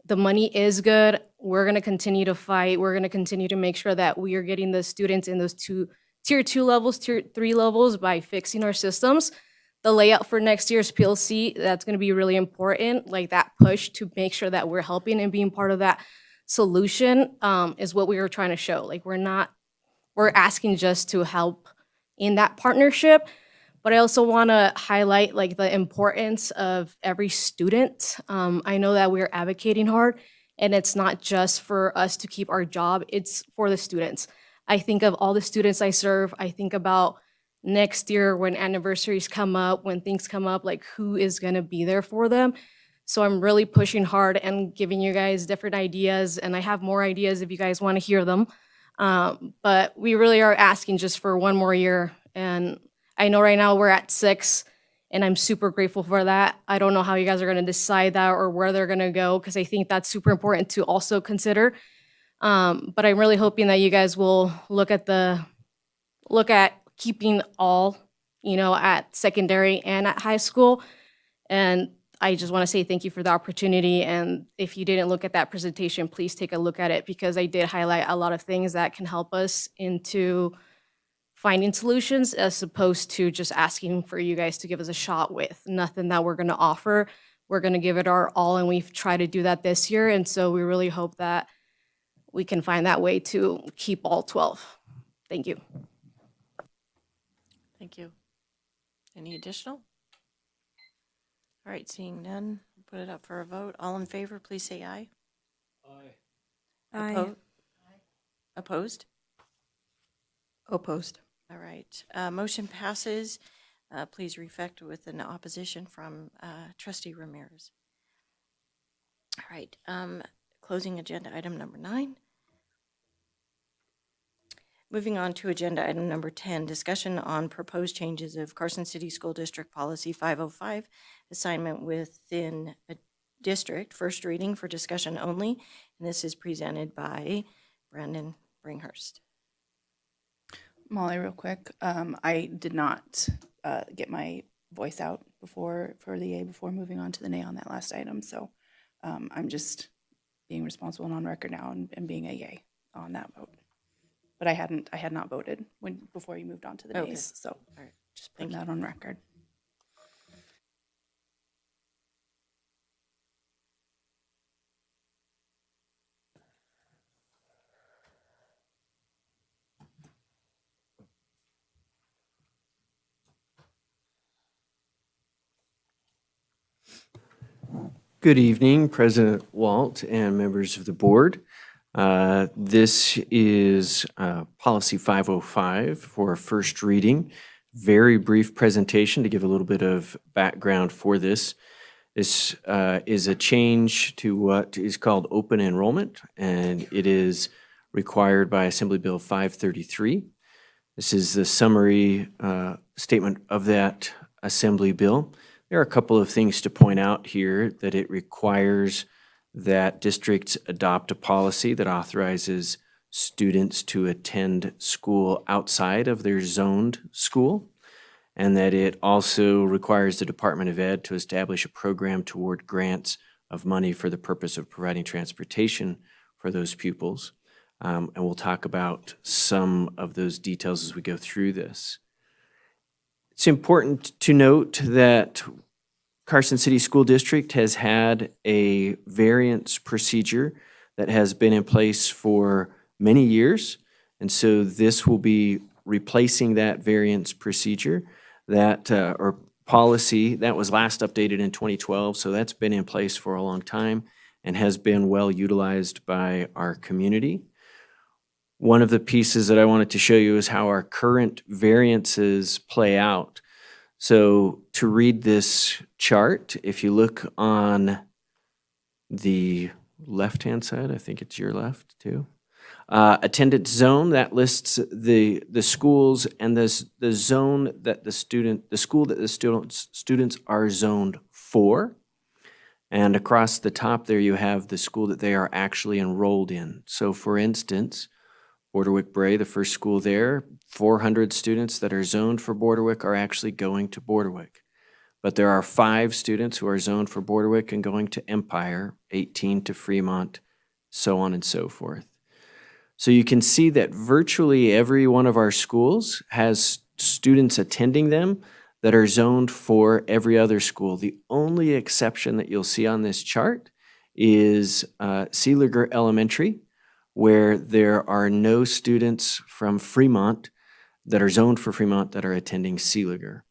The money is good. We're going to continue to fight. We're going to continue to make sure that we are getting the students in those tier 2 levels, tier 3 levels by fixing our systems. The layout for next year's PLC, that's going to be really important, like that push to make sure that we're helping and being part of that solution is what we were trying to show. Like we're asking just to help in that partnership, but I also want to highlight like the importance of every student. I know that we're advocating hard and it's not just for us to keep our job, it's for the students. I think of all the students I serve, I think about next year when anniversaries come up, when things come up, like who is going to be there for them. So I'm really pushing hard and giving you guys different ideas, and I have more ideas if you guys want to hear them. But we really are asking just for one more year. And I know right now we're at 6, and I'm super grateful for that. I don't know how you guys are going to decide that or where they're going to go, because I think that's super important to also consider. But I'm really hoping that you guys will look at keeping all, at secondary and at high school. And I just want to say thank you for the opportunity. And if you didn't look at that presentation, please take a look at it, because I did highlight a lot of things that can help us into finding solutions, as opposed to just asking for you guys to give us a shot with nothing that we're going to offer. We're going to give it our all, and we've tried to do that this year. And so we really hope that we can find that way to keep all 12. Thank you. Thank you. Any additional? All right, seeing none, put it up for a vote. All in favor, please say aye. Aye. Aye. Opposed? Opposed. All right, motion passes. Please reflect with an opposition from trustee Ramirez. All right, closing agenda item number 9. Moving on to agenda item number 10, discussion on proposed changes of Carson City School District Policy 505, assignment within a district, first reading for discussion only. And this is presented by Brandon Bringhurst. Molly, real quick, I did not get my voice out before for the yay before moving on to the nay on that last item. So I'm just being responsible and on record now and being a yay on that vote. But I had not voted before you moved on to the Okay. nays. So All right. just putting that on record. Good evening, President Walt and members of the board. This is Policy 505 for first reading. Very brief presentation to give a little bit of background for this. This is a change to what is called open enrollment, and it is required by Assembly Bill 533. This is the summary statement of that Assembly Bill. There are a couple of things to point out here: that it requires that districts adopt a policy that authorizes students to attend school outside of their zoned school, and that it also requires the Department of Ed to establish a program toward grants of money for the purpose of providing transportation for those pupils. And we'll talk about some of those details as we go through this. It's important to note that Carson City School District has had a variance procedure that has been in place for many years. And so this will be replacing that variance procedure, that or policy that was last updated in 2012. So that's been in place for a long time and has been well utilized by our community. One of the pieces that I wanted to show you is how our current variances play out. So to read this chart, if you look on the left-hand side, I think it's your left too, attendance zone, that lists the schools and the zone that the school that the students are zoned for. And across the top there you have the school that they are actually enrolled in. So for instance, Borderwick Bray, the first school there, 400 students that are zoned for Borderwick are actually going to Borderwick. But there are 5 students who are zoned for Borderwick and going to Empire, 18 to Fremont, so on and so forth. So you can see that virtually every one of our schools has students attending them that are zoned for every other school. The only exception that you'll see on this chart is Seeliger Elementary, where there are no students from Fremont that are zoned for Fremont that are attending Seeliger.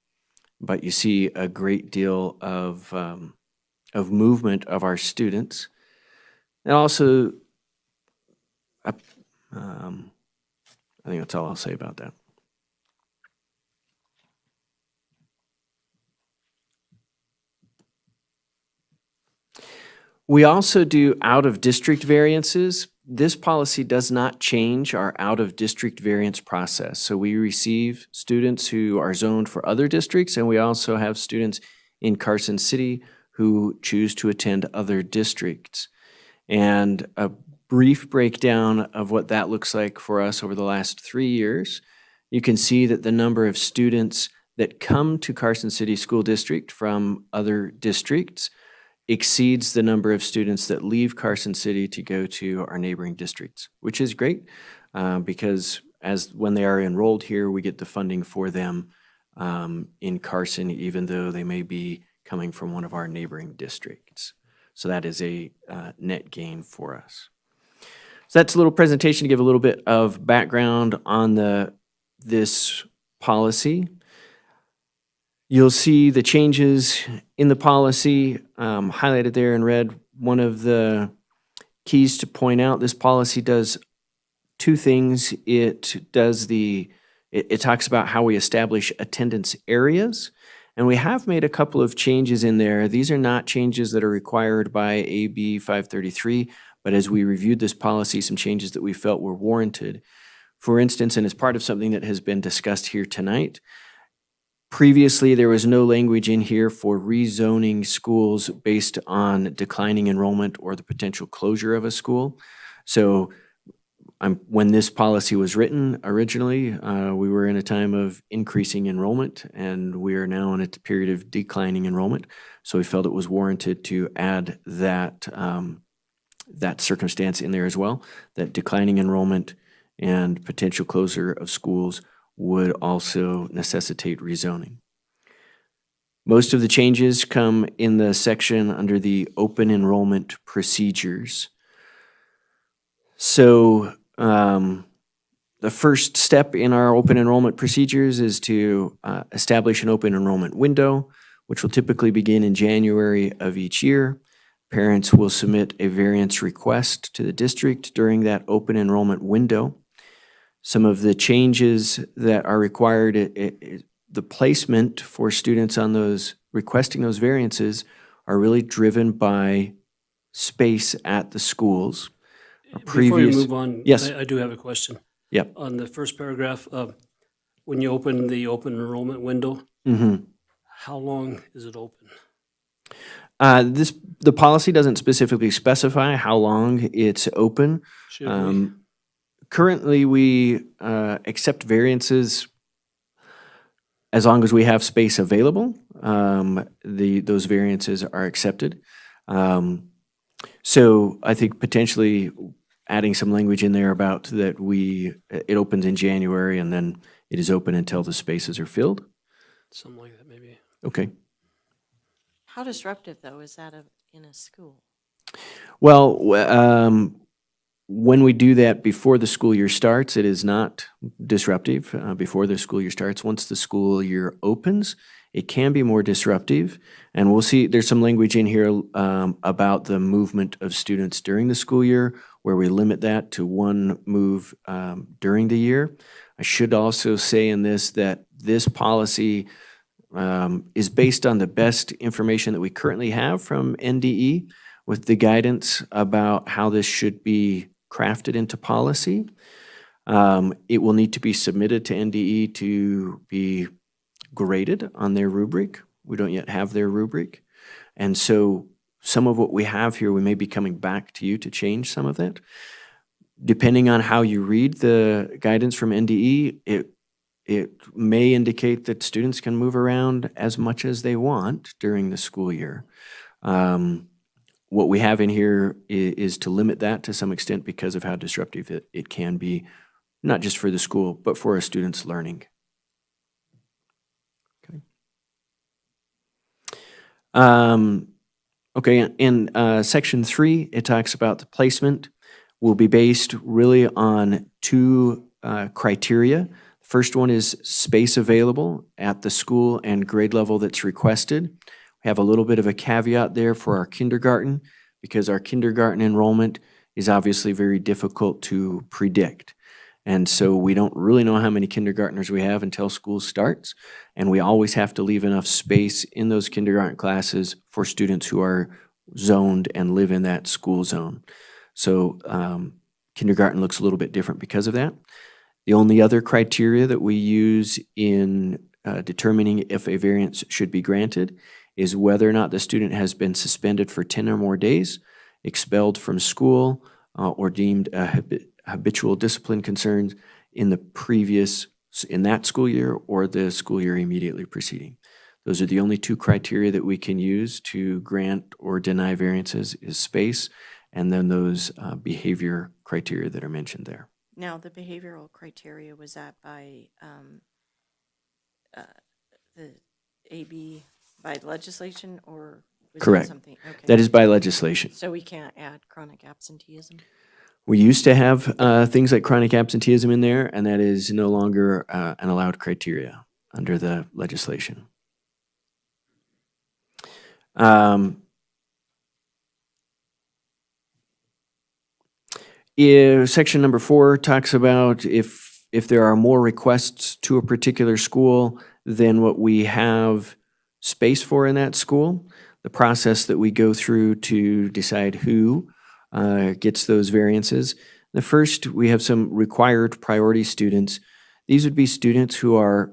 But you see a great deal of movement of our students. And also, I think that's all I'll say about that. We also do out-of-district variances. This policy does not change our out-of-district variance process. So we receive students who are zoned for other districts, and we also have students in Carson City who choose to attend other districts. And a brief breakdown of what that looks like for us over the last 3 years. You can see that the number of students that come to Carson City School District from other districts exceeds the number of students that leave Carson City to go to our neighboring districts, which is great because when they are enrolled here, we get the funding for them in Carson, even though they may be coming from one of our neighboring districts. So that is a net gain for us. So that's a little presentation to give a little bit of background on this policy. You'll see the changes in the policy highlighted there in red. One of the keys to point out, this policy does two things. It talks about how we establish attendance areas, and we have made a couple of changes in there. These are not changes that are required by AB 533, but as we reviewed this policy, some changes that we felt were warranted. For instance, and as part of something that has been discussed here tonight, previously there was no language in here for rezoning schools based on declining enrollment or the potential closure of a school. So when this policy was written originally, we were in a time of increasing enrollment, and we are now in a period of declining enrollment. So we felt it was warranted to add that circumstance in there as well, that declining enrollment and potential closure of schools would also necessitate rezoning. Most of the changes come in the section under the open enrollment procedures. So the first step in our open enrollment procedures is to establish an open enrollment window, which will typically begin in January of each year. Parents will submit a variance request to the district during that open enrollment window. Some of the changes that are required, the placement for students on those requesting those variances are really driven by space at the schools. Before you move on, Yes. I do have a question. Yep. On the first paragraph, when you open the open enrollment window, Mm-hmm. how long is it open? The policy doesn't specifically specify how long it's open. Should we? Currently, we accept variances as long as we have space available. Those variances are accepted. So I think potentially adding some language in there about that it opens in January and then it is open until the spaces are filled. Something like that, maybe. Okay. How disruptive, though, is that in a school? Well, when we do that before the school year starts, it is not disruptive before the school year starts. Once the school year opens, it can be more disruptive. And we'll see, there's some language in here about the movement of students during the school year, where we limit that to one move during the year. I should also say in this that this policy is based on the best information that we currently have from NDE with the guidance about how this should be crafted into policy. It will need to be submitted to NDE to be graded on their rubric. We don't yet have their rubric. And so some of what we have here, we may be coming back to you to change some of that. Depending on how you read the guidance from NDE, it may indicate that students can move around as much as they want during the school year. What we have in here is to limit that to some extent because of how disruptive it can be, not just for the school, but for a student's learning. Okay. In section 3, it talks about the placement will be based really on two criteria. First one is space available at the school and grade level that's requested. We have a little bit of a caveat there for our kindergarten because our kindergarten enrollment is obviously very difficult to predict. And so we don't really know how many kindergartners we have until school starts. And we always have to leave enough space in those kindergarten classes for students who are zoned and live in that school zone. So kindergarten looks a little bit different because of that. The only other criteria that we use in determining if a variance should be granted is whether or not the student has been suspended for 10 or more days, expelled from school, or deemed habitual discipline concerns in that school year or the school year immediately preceding. Those are the only two criteria that we can use to grant or deny variances is space, and then those behavior criteria that are mentioned there. Now, the behavioral criteria, was that by the AB, by legislation, or was Correct. that something? Okay. That is by legislation. So we can't add chronic absenteeism? We used to have things like chronic absenteeism in there, and that is no longer an allowed criteria under the legislation. Section number 4 talks about if there are more requests to a particular school than what we have space for in that school, the process that we go through to decide who gets those variances. The first, we have some required priority students. These would be students who are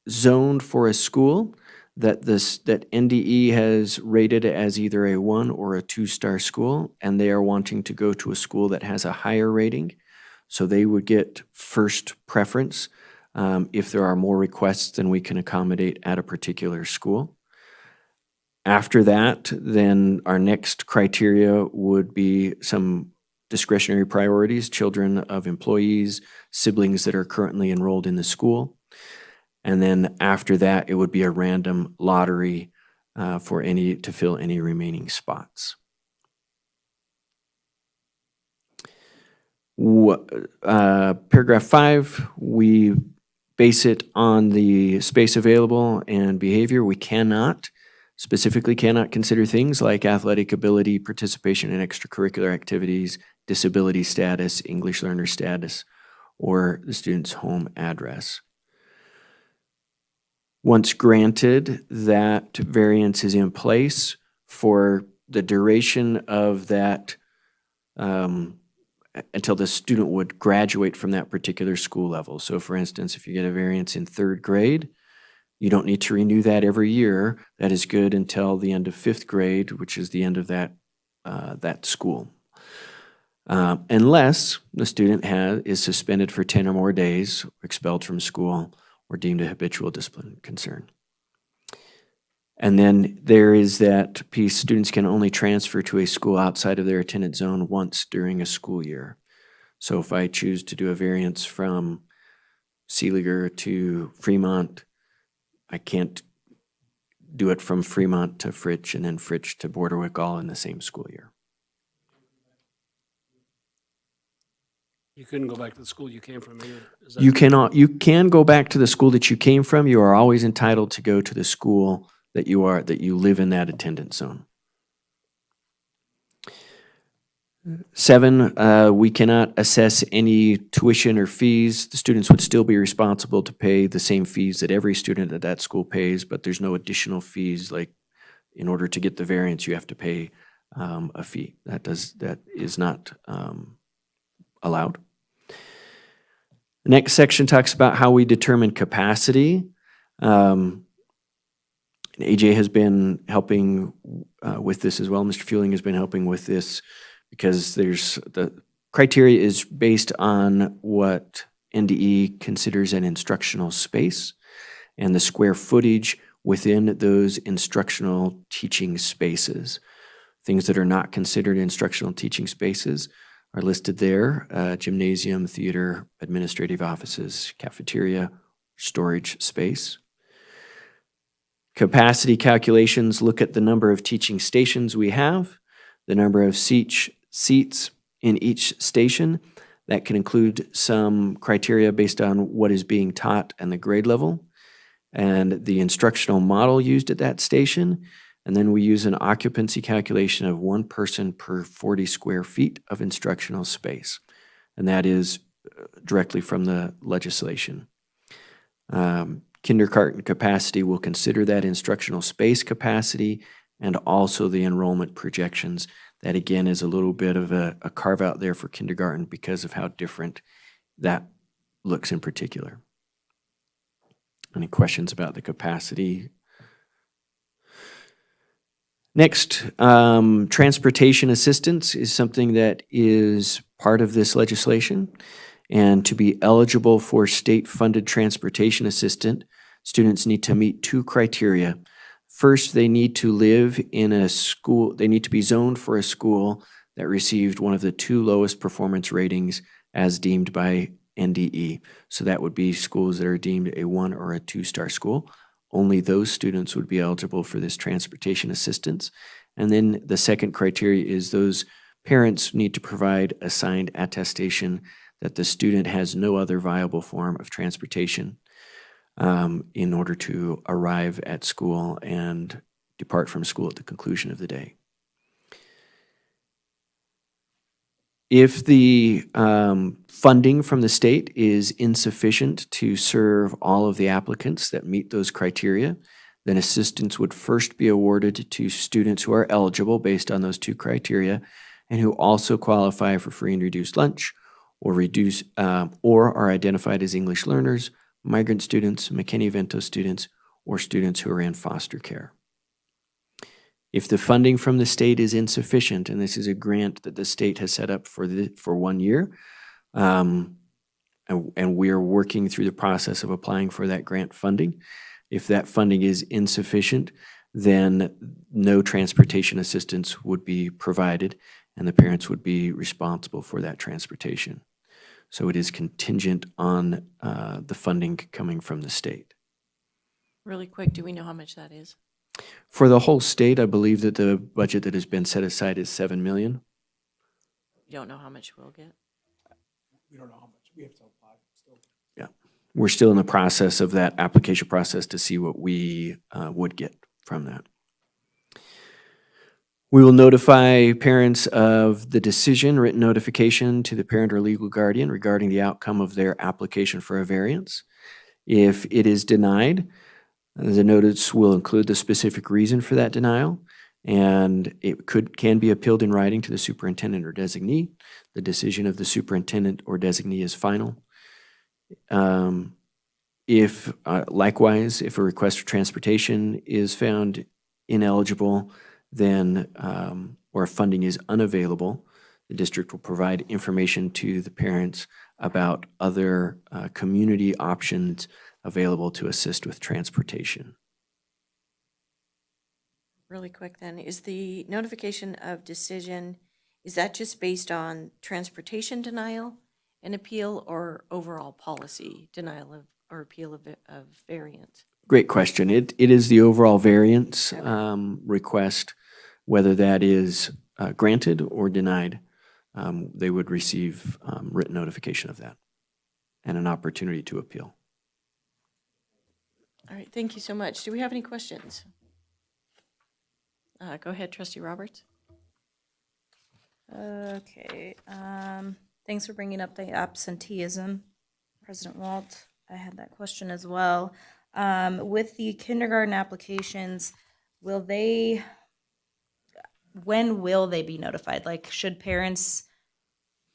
zoned for a school that NDE has rated as either a 1 or a 2-star school, and they are wanting to go to a school that has a higher rating. So they would get first preference if there are more requests than we can accommodate at a particular school. After that, then our next criteria would be some discretionary priorities, children of employees, siblings that are currently enrolled in the school. And then after that, it would be a random lottery to fill any remaining spots. Paragraph 5, we base it on the space available and behavior. We specifically cannot consider things like athletic ability, participation in extracurricular activities, disability status, English learner status, or the student's home address. Once granted, that variance is in place for the duration of that until the student would graduate from that particular school level. So for instance, if you get a variance in 3rd grade, you don't need to renew that every year. That is good until the end of 5th grade, which is the end of that school. Unless the student is suspended for 10 or more days, expelled from school, or deemed a habitual discipline concern. And then there is that piece, students can only transfer to a school outside of their attendance zone once during a school year. So if I choose to do a variance from Seeliger to Fremont, I can't do it from Fremont to Fritch and then Fritch to Borderwick all in the same school year. You couldn't go back to the school you came from either? You can go back to the school that you came from. You are always entitled to go to the school that you live in that attendance zone. 7, we cannot assess any tuition or fees. The students would still be responsible to pay the same fees that every student at that school pays, but there's no additional fees. Like in order to get the variance, you have to pay a fee. That is not allowed. The next section talks about how we determine capacity. AJ has been helping with this as well. Mr. Fueling has been helping with this because the criteria is based on what NDE considers an instructional space and the square footage within those instructional teaching spaces. Things that are not considered instructional teaching spaces are listed there: gymnasium, theater, administrative offices, cafeteria, storage space. Capacity calculations look at the number of teaching stations we have, the number of seats in each station. That can include some criteria based on what is being taught and the grade level, and the instructional model used at that station. And then we use an occupancy calculation of 1 person per 40 square feet of instructional space. And that is directly from the legislation. Kindergarten capacity will consider that instructional space capacity and also the enrollment projections. That again is a little bit of a carve out there for kindergarten because of how different that looks in particular. Any questions about the capacity? Next, transportation assistance is something that is part of this legislation. And to be eligible for state-funded transportation assistance, students need to meet 2 criteria. First, they need to live in a school, they need to be zoned for a school that received one of the 2 lowest performance ratings as deemed by NDE. So that would be schools that are deemed a 1 or a 2-star school. Only those students would be eligible for this transportation assistance. And then the second criteria is those parents need to provide a signed attestation that the student has no other viable form of transportation in order to arrive at school and depart from school at the conclusion of the day. If the funding from the state is insufficient to serve all of the applicants that meet those criteria, then assistance would first be awarded to students who are eligible based on those two criteria and who also qualify for free and reduced lunch or are identified as English learners, migrant students, McKinney-Vento students, or students who are in foster care. If the funding from the state is insufficient, and this is a grant that the state has set up for 1 year, and we are working through the process of applying for that grant funding. If that funding is insufficient, then no transportation assistance would be provided, and the parents would be responsible for that transportation. So it is contingent on the funding coming from the state. Really quick, do we know how much that is? For the whole state, I believe that the budget that has been set aside is $7 million. You don't know how much we'll get? We don't know how much. We have to apply still. Yeah, we're still in the process of that application process to see what we would get from that. We will notify parents of the decision, written notification to the parent or legal guardian regarding the outcome of their application for a variance. If it is denied, the notice will include the specific reason for that denial, and it can be appealed in writing to the superintendent or designee. The decision of the superintendent or designee is final. Likewise, if a request for transportation is found ineligible, then or funding is unavailable, the district will provide information to the parents about other community options available to assist with transportation. Really quick then, is the notification of decision, is that just based on transportation denial and appeal or overall policy denial of or appeal of variance? Great question. It is the overall variance request, whether that is granted or denied. They would receive written notification of that and an opportunity to appeal. All right, thank you so much. Do we have any questions? Go ahead, Trustee Roberts. Okay, thanks for bringing up the absenteeism, President Walt. I had that question as well. With the kindergarten applications, when will they be notified? Like, should parents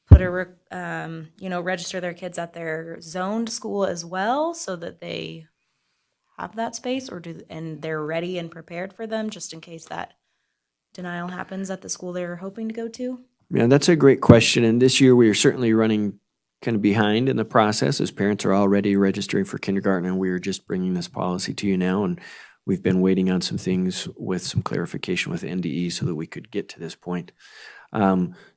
put register their kids at their zoned school as well so that they have that space, and they're ready and prepared for them just in case that denial happens at the school they're hoping to go to? Yeah, that's a great question. And this year we are certainly running kind of behind in the process as parents are already registering for kindergarten, and we are just bringing this policy to you now. And we've been waiting on some things with some clarification with NDE so that we could get to this point.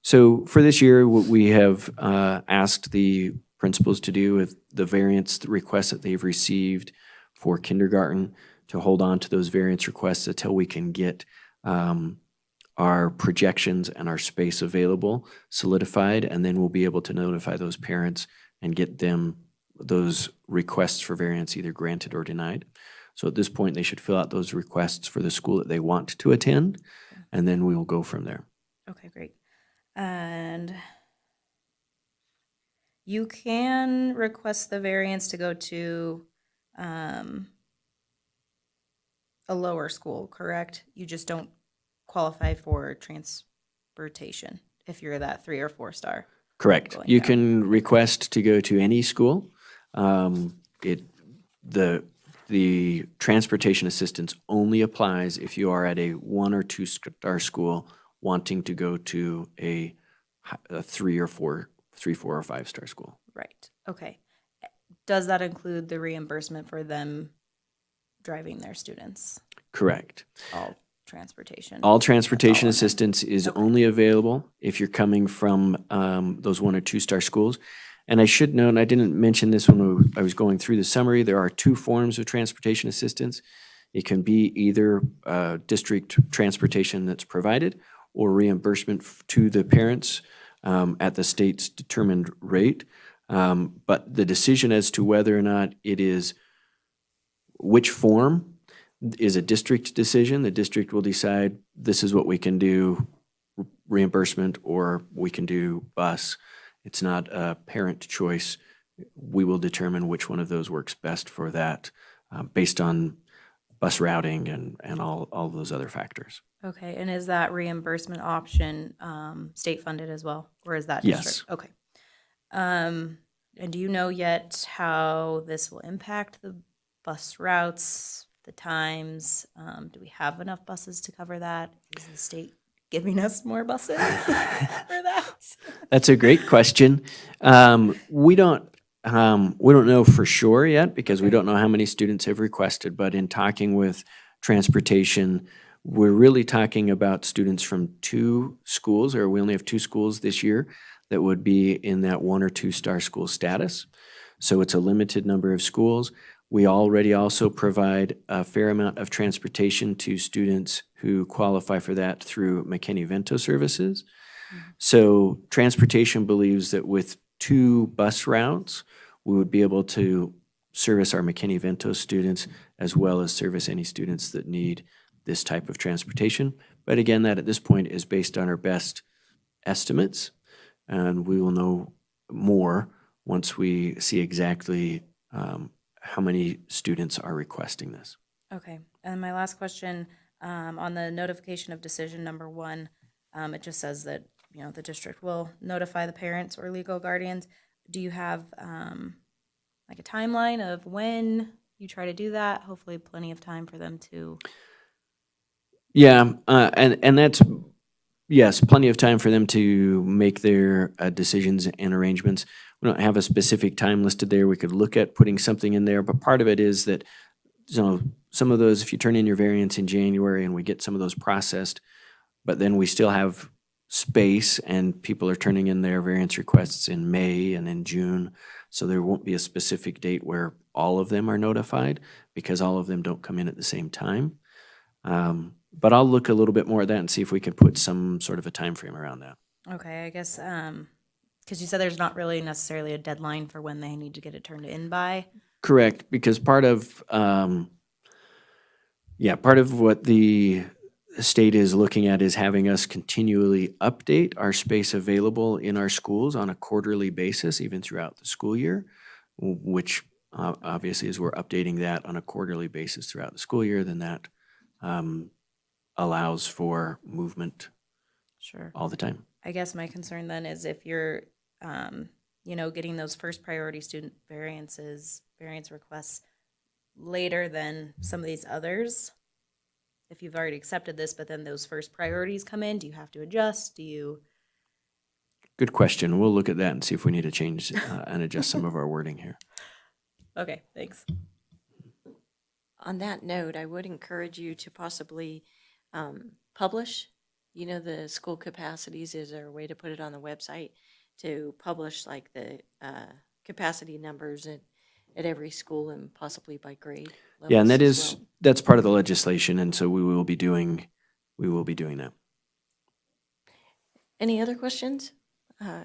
So for this year, what we have asked the principals to do with the variance requests that they've received for kindergarten to hold on to those variance requests until we can get our projections and our space available solidified, and then we'll be able to notify those parents and get them those requests for variance either granted or denied. So at this point, they should fill out those requests for the school that they want to attend, and then we will go from there. Okay, great. And you can request the variance to go to a lower school, correct? You just don't qualify for transportation if you're that 3 or 4 star. Correct. going You down. can request to go to any school. The transportation assistance only applies if you are at a 1 or 2 star school wanting to go to a 3 or 4 or 5 star school. Right, okay. Does that include the reimbursement for them driving their students? Correct. All transportation? All transportation That's all in there. assistance is only available if you're coming from those 1 or 2 star schools. And I should note, and I didn't mention this when I was going through the summary, there are 2 forms of transportation assistance. It can be either district transportation that's provided or reimbursement to the parents at the state's determined rate. But the decision as to whether or not it is which form is a district decision. The district will decide this is what we can do reimbursement or we can do bus. It's not a parent choice. We will determine which one of those works best for that based on bus routing and all those other factors. Okay, and is that reimbursement option state funded as well, or is that Yes. district? Okay. And do you know yet how this will impact the bus routes, the times? Do we have enough buses to cover that? Is the state giving us more buses for that? That's a great question. We don't know for sure yet because we don't know how many students have requested, but in talking with transportation, we're really talking about students from 2 schools, or we only have 2 schools this year that would be in that 1 or 2 star school status. So it's a limited number of schools. We already also provide a fair amount of transportation to students who qualify for that through McKinney-Vento services. So transportation believes that with 2 bus routes, we would be able to service our McKinney-Vento students as well as service any students that need this type of transportation. But again, that at this point is based on our best estimates, and we will know more once we see exactly how many students are requesting this. Okay, and my last question, on the notification of decision number 1, it just says that, the district will notify the parents or legal guardians. Do you have, like a timeline of when you try to do that? Hopefully plenty of time for them to. Yeah, and that's, yes, plenty of time for them to make their decisions and arrangements. We don't have a specific time listed there. We could look at putting something in there, but part of it is that, some of those, if you turn in your variance in January and we get some of those processed, but then we still have space and people are turning in their variance requests in May and in June, so there won't be a specific date where all of them are notified because all of them don't come in at the same time. But I'll look a little bit more at that and see if we can put some sort of a time frame around that. Okay, I guess, because you said there's not really necessarily a deadline for when they need to get it turned in by. Correct, because part of what the state is looking at is having us continually update our space available in our schools on a quarterly basis, even throughout the school year, which obviously as we're updating that on a quarterly basis throughout the school year, then that allows for movement Sure. all the time. I guess my concern then is if you're, getting those first priority student variance requests later than some of these others. If you've already accepted this, but then those first priorities come in, do you have to adjust? Do you? Good question. We'll look at that and see if we need to change and adjust some of our wording here. Okay, thanks. On that note, I would encourage you to possibly publish, the school capacities. Is there a way to put it on the website to publish like the capacity numbers at every school and possibly by grade Yeah, and levels as well? that's part of the legislation, and so we will be doing that. Any other questions?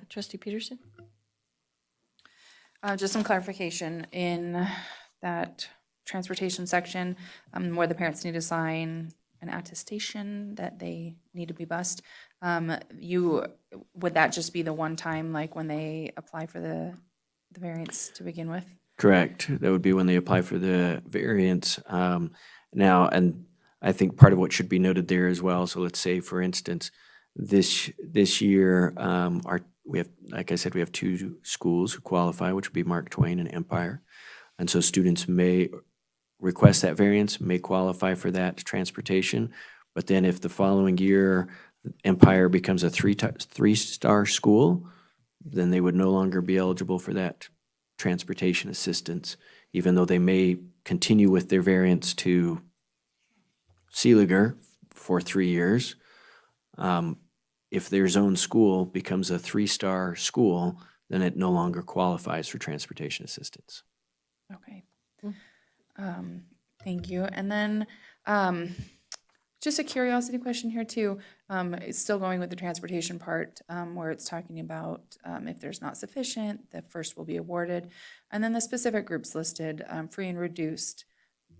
Trustee Peterson? Just some clarification in that transportation section, where the parents need to sign an attestation that they need to be bused. Would that just be the one time, like when they apply for the variance to begin with? Correct. That would be when they apply for the variance. Now, and I think part of what should be noted there as well, so let's say, for instance, this year, we have, like I said, we have 2 schools who qualify, which would be Mark Twain and Empire. And so students may request that variance, may qualify for that transportation. But then if the following year Empire becomes a 3-star school, then they would no longer be eligible for that transportation assistance, even though they may continue with their variance to Seeliger for 3 years. If their zone school becomes a 3-star school, then it no longer qualifies for transportation assistance. Okay. Thank you. And then just a curiosity question here too. It's still going with the transportation part, where it's talking about if there's not sufficient, the first will be awarded. And then the specific groups listed, free and reduced,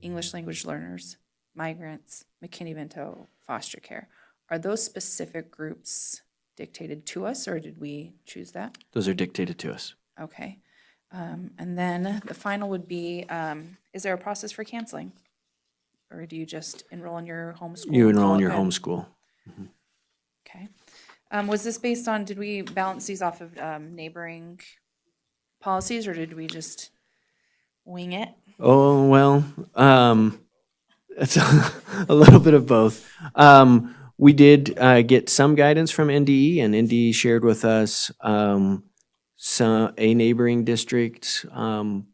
English language learners, migrants, McKinney-Vento, foster care. Are those specific groups dictated to us, or did we choose that? Those are dictated to us. Okay. And then the final would be, is there a process for canceling? Or do you just enroll in your home school? You and enroll call in it your good? home school. Okay. Was this based on, did we balance these off of neighboring policies, or did we just wing it? Oh, well, it's a little bit of both. We did get some guidance from NDE, and NDE shared with us a neighboring district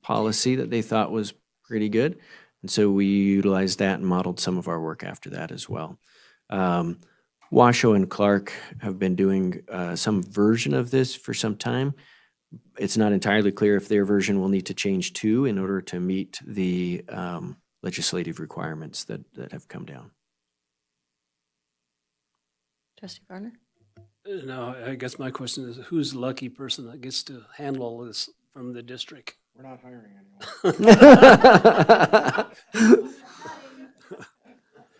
policy that they thought was pretty good. And so we utilized that and modeled some of our work after that as well. Washoe and Clark have been doing some version of this for some time. It's not entirely clear if their version will need to change too in order to meet the legislative requirements that have come down. Trustee Varner? No, I guess my question is, who's the lucky person that gets to handle all this from the district? We're not hiring anyone.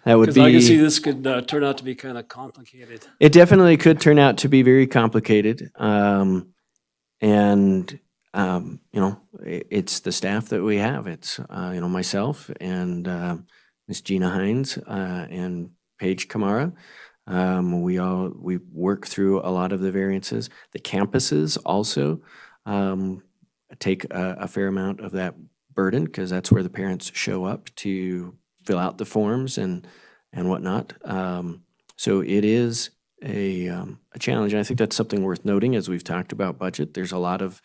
That would Because I can see be, this could turn out to be kind of complicated. it definitely could turn out to be very complicated. It's the staff that we have. It's, myself and Ms. Gina Hines and Paige Kamara. We work through a lot of the variances. The campuses also take a fair amount of that burden because that's where the parents show up to fill out the forms and whatnot. So it is a challenge. And I think that's something worth noting as we've talked about budget. There's a lot of,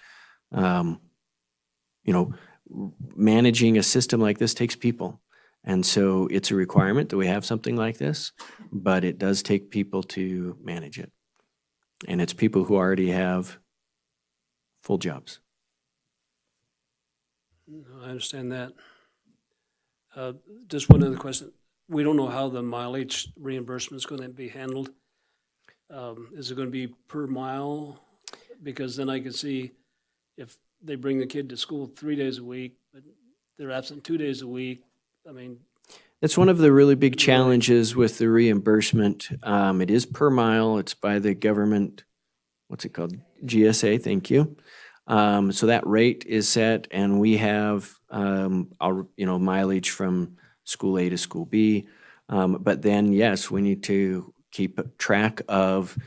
managing a system like this takes people. And so it's a requirement that we have something like this, but it does take people to manage it. And it's people who already have full jobs. No, I understand that. Just one other question. We don't know how the mileage reimbursement is going to be handled. Is it going to be per mile? Because then I can see if they bring the kid to school 3 days a week, but they're absent 2 days a week. I mean, It's one of the really big challenges with the reimbursement. It is per mile. It's by the government, what's it called? GSA, thank you. So that rate is set, and we have our mileage from school A to school B. But then, yes, we need to keep track of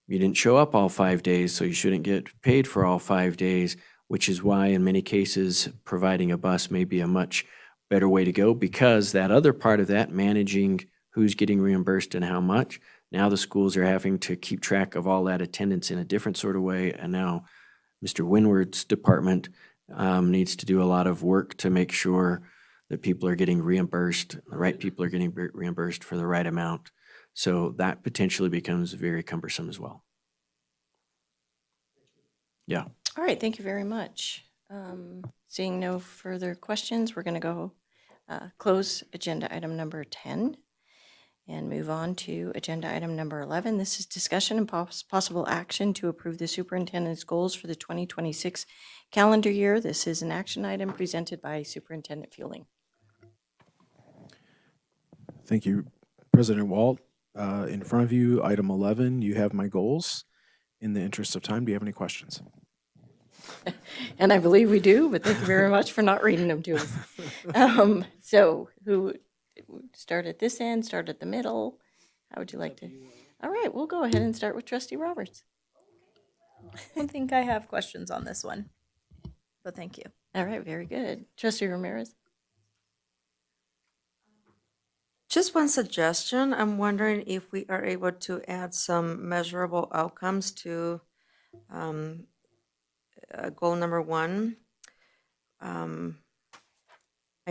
you didn't show up all 5 days, so you shouldn't get paid for all 5 days, which is why in many cases providing a bus may be a much better way to go, because that other part of that, managing who's getting reimbursed and how much, now the schools are having to keep track of all that attendance in a different sort of way. And now Mr. Winward's department needs to do a lot of work to make sure that people are getting reimbursed, the right people are getting reimbursed for the right amount. So that potentially becomes very cumbersome as well. Yeah. All right, thank you very much. Seeing no further questions, we're going to go close agenda item number 10 and move on to agenda item number 11. This is discussion and possible action to approve the superintendent's goals for the 2026 calendar year. This is an action item presented by Superintendent Fueling. Thank you, President Walt. In front of you, item 11, you have my goals. In the interest of time, do you have any questions? And I believe we do, but thank you very much for not reading them to us. So who, start at this end, start at the middle? How would you like to? All right, we'll go ahead and start with Trustee Roberts. I don't think I have questions on this one, but thank you. All right, very good. Trustee Ramirez? Just one suggestion. I'm wondering if we are able to add some measurable outcomes to goal number 1. I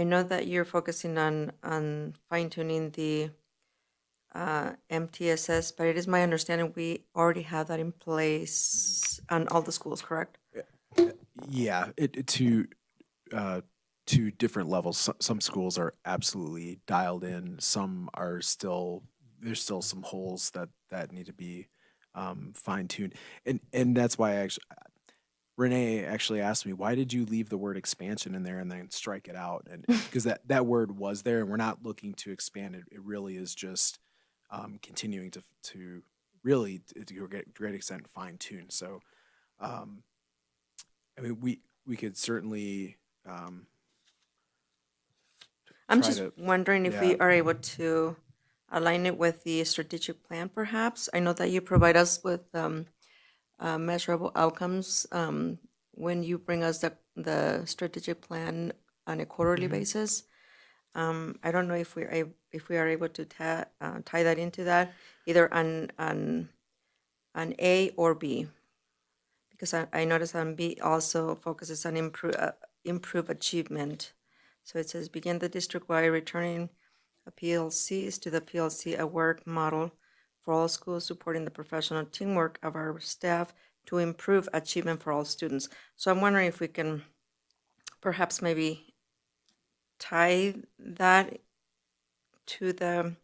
know that you're focusing on fine-tuning the MTSS, but it is my understanding we already have that in place on all the schools, correct? Yeah, to different levels. Some schools are absolutely dialed in. Some are still, there's still some holes that need to be fine-tuned. And that's why Renee actually asked me, why did you leave the word expansion in there and then strike it out? And because that word was there, and we're not looking to expand it. It really is just continuing to really, to a great extent, fine-tuned. So, I mean, we could certainly I'm try just to, wondering if yeah. we are able to align it with the strategic plan, perhaps. I know that you provide us with measurable outcomes when you bring us the strategic plan on a quarterly basis. I don't know if if we are able to tie that into that, either on A or B, because I noticed on B also focuses on improve achievement. So it says begin the district-wide returning PLCs to the PLC aware model for all schools, supporting the professional teamwork of our staff to improve achievement for all students. So I'm wondering if we can perhaps maybe tie that to the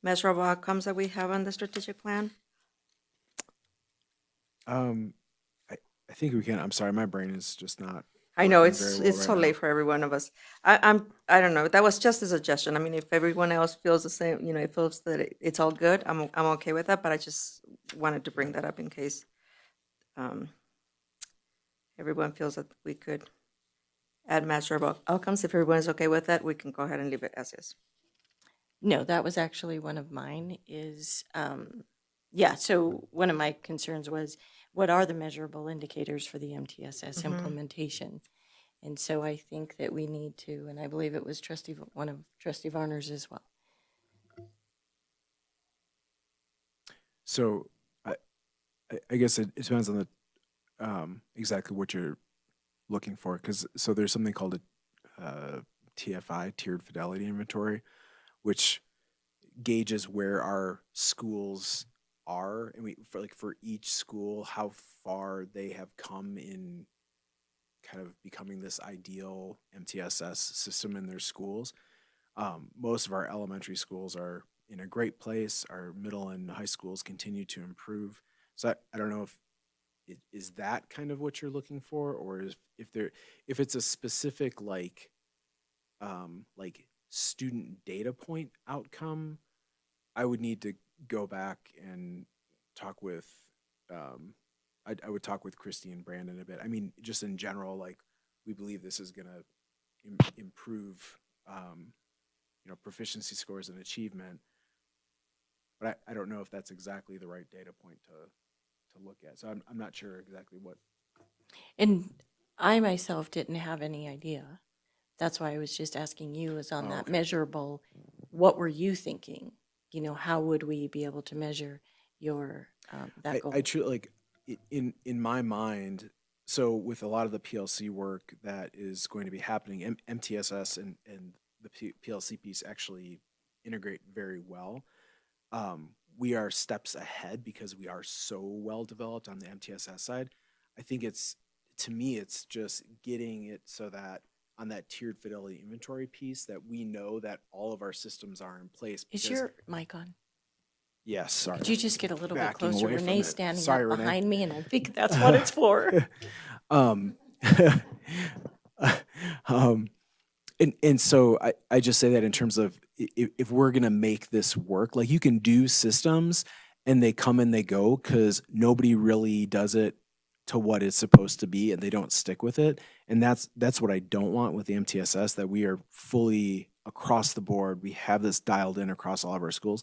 measurable outcomes that we have on the strategic plan. I think we can. I'm sorry, my brain is just not. I know working very well it's so right now. late for every one of us. I don't know. That was just a suggestion. I mean, if everyone else feels the same, it feels that it's all good. I'm okay with that. But I just wanted to bring that up in case everyone feels that we could add measurable outcomes. If everyone is okay with that, we can go ahead and leave it as is. No, that was actually one of mine yeah, so one of my concerns was, what are the measurable indicators for the MTSS implementation? And so I think that we need to, and I believe it was one of Trustee Varner's as well. So I guess it depends on the exactly what you're looking for, because so there's something called a TFI, tiered fidelity inventory, which gauges where our schools are, and for each school how far they have come in kind of becoming this ideal MTSS system in their schools. Most of our elementary schools are in a great place. Our middle and high schools continue to improve. So I don't know if is that kind of what you're looking for, or if it's a specific like student data point outcome, I would need to go back and talk with I would talk with Christy and Brandon a bit. I mean, just in general, like, we believe this is going to improve proficiency scores and achievement, but I don't know if that's exactly the right data point to look at. So I'm not sure exactly what. And I myself didn't have any idea. That's why I was just asking you, is on that measurable, what were you thinking? How would we be able to measure your that goal? I truly, like, in my mind, so with a lot of the PLC work that is going to be happening, MTSS and the PLC piece actually integrate very well. We are steps ahead because we are so well developed on the MTSS side. I think to me, it's just getting it so that on that tiered fidelity inventory piece that we know that all of our systems are in place. Is your mic on? Yes, sorry. Could you just get a little bit Backing closer? away from Renee's it. standing Sorry, up Renee. behind me, and I think that's what it's for. And so I just say that in terms of if we're going to make this work, like, you can do systems and they come and they go because nobody really does it to what it's supposed to be and they don't stick with it. And that's what I don't want with the MTSS, that we are fully across the board. We have this dialed in across all of our schools.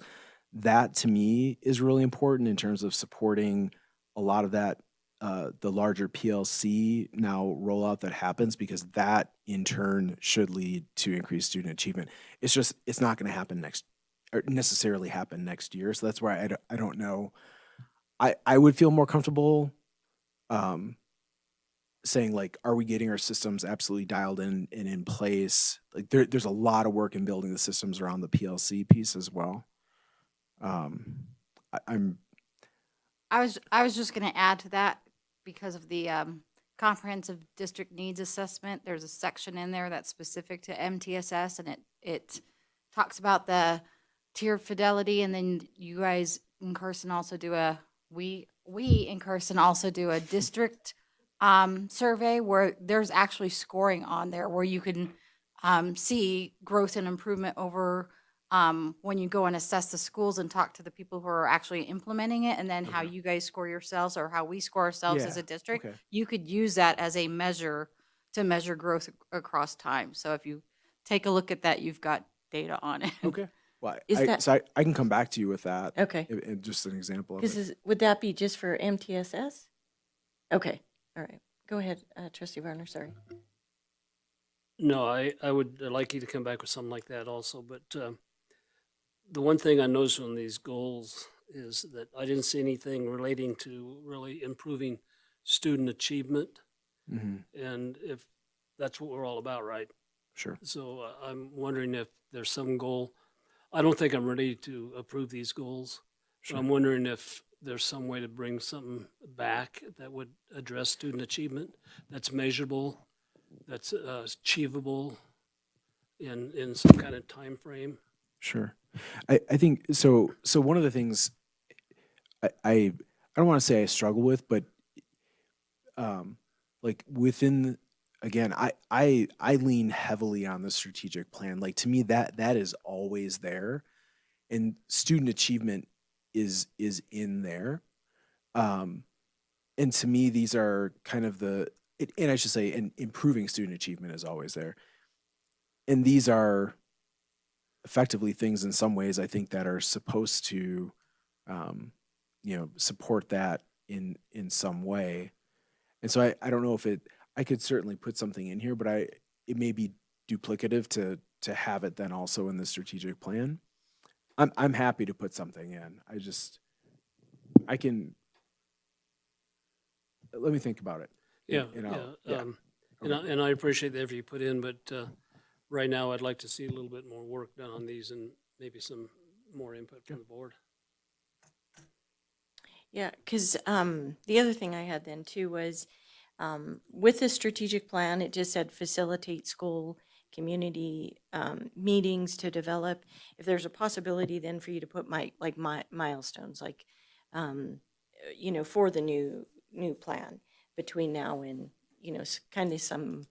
That to me is really important in terms of supporting a lot of that, the larger PLC now rollout that happens, because that in turn should lead to increased student achievement. It's not going to happen necessarily happen next year. So that's why I don't know. I would feel more comfortable saying, like, are we getting our systems absolutely dialed in and in place? Like, there's a lot of work in building the systems around the PLC piece as well. I was just going to add to that, because of the comprehensive district needs assessment. There's a section in there that's specific to MTSS, and it talks about the tiered fidelity. And then you guys in Carson also do we in Carson also do a district survey where there's actually scoring on there where you can see growth and improvement over when you go and assess the schools and talk to the people who are actually implementing it, and then how you guys score yourselves or how we score ourselves as Yeah, a district, okay. you could use that as a measure to measure growth across time. So if you take a look at that, you've got data on it. Okay. Well, Is that- so I can come back to you with that. Okay. Just an example of Because it. would that be just for MTSS? Okay, all right. Go ahead, trustee Varner, sorry. No, I would like you to come back with something like that also, but the one thing I noticed on these goals is that I didn't see anything relating to really improving student achievement. Mm-hmm. And if that's what we're all about, right? Sure. So I'm wondering if there's some goal. I don't think I'm ready to approve these goals. Sure. But I'm wondering if there's some way to bring something back that would address student achievement, that's measurable, that's achievable in some kind of time frame. Sure. I think so. So one of the things I don't want to say I struggle with, but like within, again, I lean heavily on the strategic plan. Like to me, that is always there, and student achievement is in there. And to me, these are kind of and I should say, and improving student achievement is always there. And these are effectively things in some ways I think that are supposed to, support that in some way. And so I don't know if I could certainly put something in here, but it may be duplicative to have it then also in the strategic plan. I'm happy to put something in. Let me think about it. And I appreciate the effort you put in, but right now I'd like to see a little bit more work done on these and maybe some more input from the board. Yeah, because the other thing I had then too was with the strategic plan, it just said facilitate school community meetings to develop. If there's a possibility then for you to put milestones, like for the new plan between now and kind of some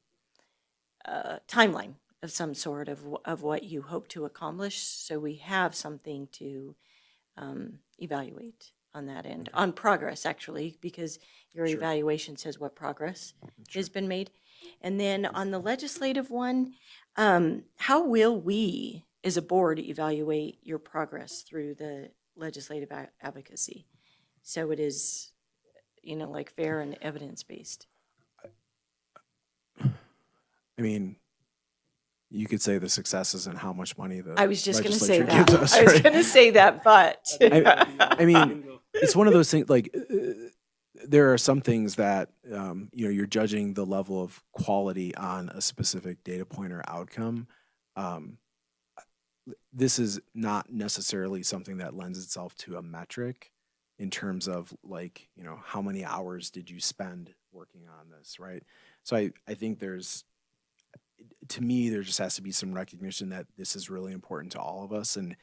timeline of some sort of what you hope to accomplish, so we have something to evaluate on that end, on progress actually, because your Sure. evaluation says what progress has been made. And then on the legislative one, how will we as a board evaluate your progress through the legislative advocacy? So it is, like fair and evidence-based. I mean, you could say the successes and how much money the I was just going to say legislature that. gives us, I was right? going to say that, but I mean, it's one of those things. Like, there are some things that you're judging the level of quality on a specific data point or outcome. This is not necessarily something that lends itself to a metric in terms of like, how many hours did you spend working on this, right? So I think to me, there just has to be some recognition that this is really important to all of us. And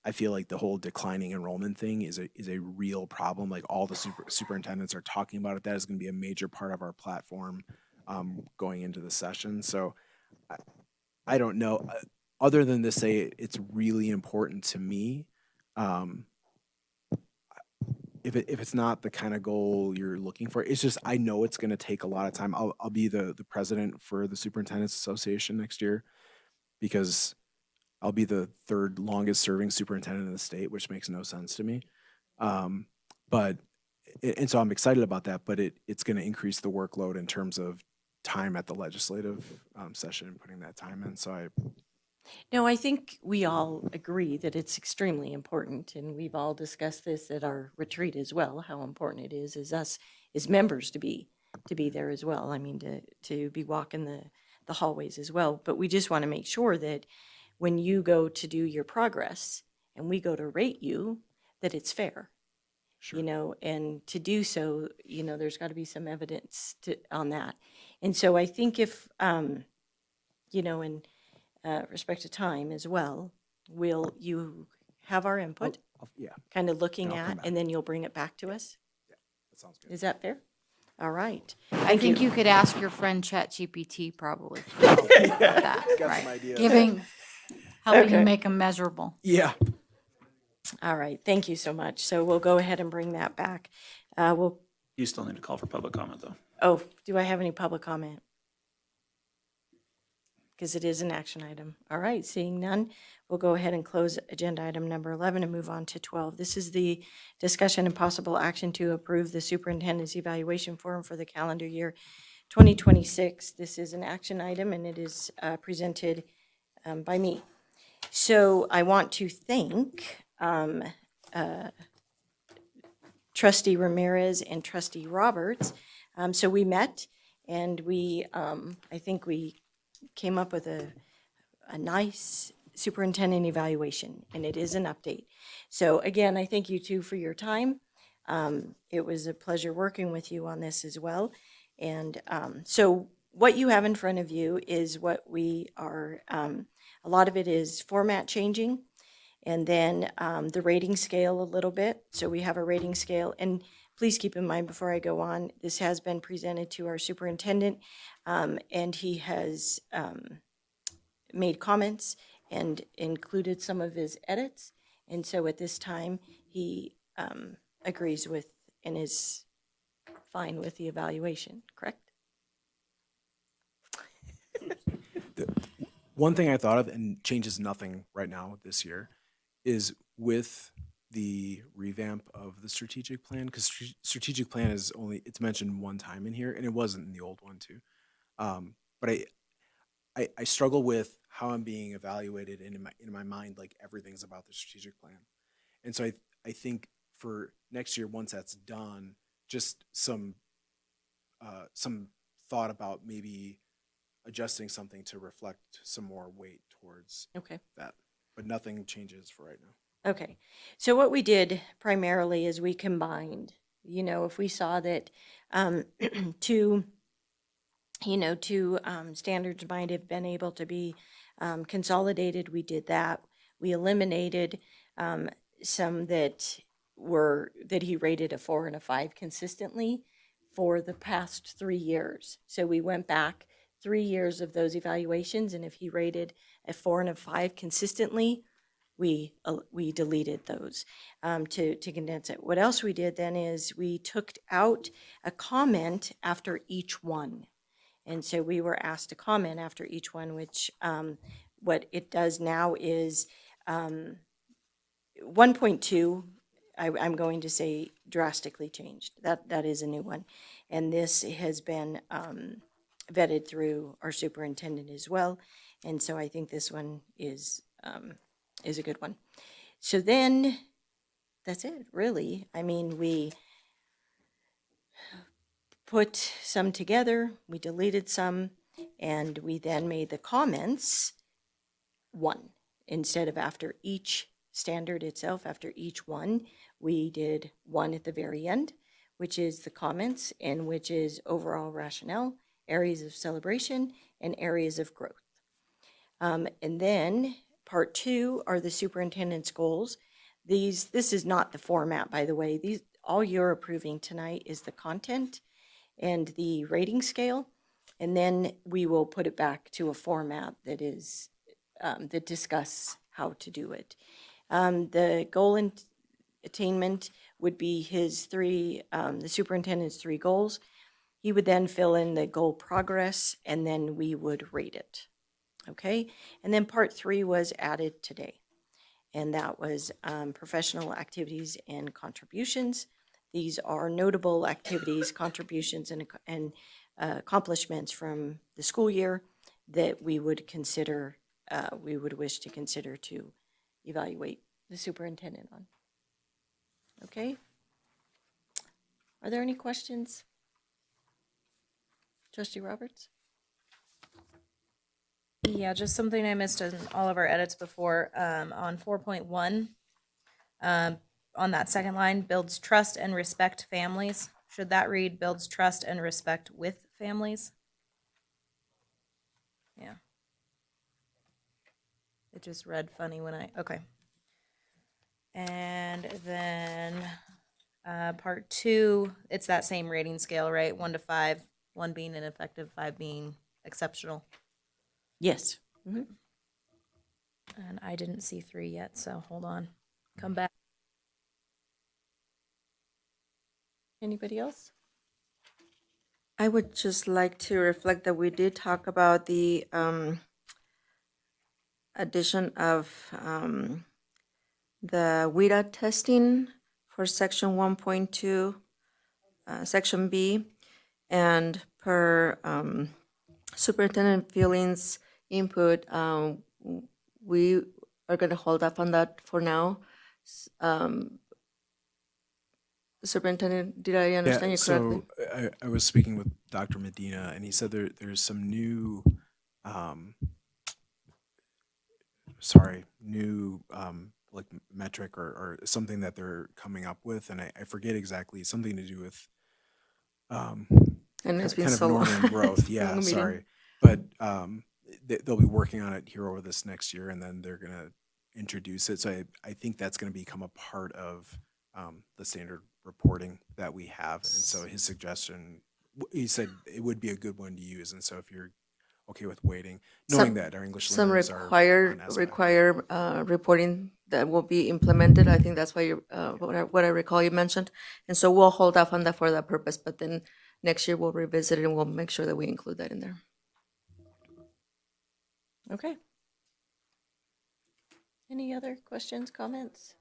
I feel like the whole declining enrollment thing is a real problem. Like all the superintendents are talking about it. That is going to be a major part of our platform going into the session. So I don't know, other than to say it's really important to me. If it's not the kind of goal you're looking for, it's just, I know it's going to take a lot of time. I'll be the president for the Superintendents Association next year because I'll be the third longest serving superintendent in the state, which makes no sense to me. And so I'm excited about that, but it's going to increase the workload in terms of time at the legislative session and putting that time in. So no, I think we all agree that it's extremely important, and we've all discussed this at our retreat as well, how important it is as us as members to be there as well. I mean, to be walking the hallways as well. But we just want to make sure that when you go to do your progress and we go to rate you, that it's fair. Sure. And to do so, there's got to be some evidence on that. And so I think if, in respect to time as well, will you have our input? Yeah. Kind of looking And I'll come at, back. and then you'll bring it back to us? Yeah, that sounds good. Is that fair? All right. I think you could ask your friend ChatGPT probably. Got that, some right? ideas. helping Okay. you make them measurable. Yeah. All right, thank you so much. So we'll go ahead and bring that back. We'll, You still need to call for public comment, though. oh, do I have any public comment? Because it is an action item. All right, seeing none, we'll go ahead and close agenda item number 11 and move on to 12. This is the discussion and possible action to approve the superintendent's evaluation form for the calendar year 2026. This is an action item, and it is presented by me. So I want to thank Trustee Ramirez and Trustee Roberts. So we met, and we, I think we came up with a nice superintendent evaluation, and it is an update. So again, I thank you two for your time. It was a pleasure working with you on this as well. And so what you have in front of you is what we are, a lot of it is format changing, and then the rating scale a little bit. So we have a rating scale, and please keep in mind before I go on, this has been presented to our superintendent, and he has made comments and included some of his edits. And so at this time, he agrees with and is fine with the evaluation, correct? One thing I thought of, and changes nothing right now this year, is with the revamp of the strategic plan, because strategic plan is only, it's mentioned one time in here, and it wasn't in the old one too. But I struggle with how I'm being evaluated, and in my mind, like everything's about the strategic plan. And so I think for next year, once that's done, just some thought about maybe adjusting something to reflect some more weight towards that. But nothing changes for right now. Okay, so what we did primarily is we combined, if we saw that two standards might have been able to be consolidated, we did that. We eliminated some that he rated a 4 and a 5 consistently for the past 3 years. So we went back 3 years of those evaluations, and if he rated a 4 and a 5 consistently, we deleted those to condense it. What else we did then is we took out a comment after each one. And so we were asked to comment after each one, which what it does now is 1.2, I'm going to say drastically changed. That is a new one. And this has been vetted through our superintendent as well. And so I think this one is a good one. So then that's it, really. I mean, we put some together, we deleted some, and we then made the comments one. Instead of after each standard itself, after each one, we did one at the very end, which is the comments, and which is overall rationale, areas of celebration, and areas of growth. And then part 2 are the superintendent's goals. This is not the format, by the way. All you're approving tonight is the content and the rating scale, and then we will put it back to a format that is that discuss how to do it. The goal and attainment would be his the superintendent's 3 goals. He would then fill in the goal progress, and then we would rate it. Okay, and then part 3 was added today, and that was professional activities and contributions. These are notable activities, contributions, and accomplishments from the school year that we would consider, we would wish to consider to evaluate the superintendent on. Okay? Are there any questions? Trustee Roberts? Yeah, just something I missed in all of our edits before, on 4.1, on that second line, builds trust and respect families. Should that read builds trust and respect with families? Yeah. It just read funny when okay. And then, part 2, it's that same rating scale, right? 1 to 5, 1 being ineffective, 5 being exceptional. Yes. Mm-hmm. And I didn't see 3 yet, so hold on. Come back. Anybody else? I would just like to reflect that we did talk about the addition of the WIDA testing for section 1.2, section B, and per Superintendent Fielding's input, we are going to hold up on that for now. Superintendent, did I understand you correctly? So I was speaking with Dr. Medina, and he said there's some new, like metric or something that they're coming up with, and I forget exactly, something to do with And it's been kind of so long. northern growth. Yeah, Long meeting. sorry, but they'll be working on it here over this next year, and then they're gonna introduce it. So I think that's gonna become a part of the standard reporting that we have. And so his suggestion, he said it would be a good one to use. And so if you're okay with waiting, knowing that our English Some learners are require reporting that will be implemented. I think that's why you, what I recall you mentioned. And so we'll hold off on that for that purpose, but then next year we'll revisit it and we'll make sure that we include that in there. Okay. Any other questions, comments?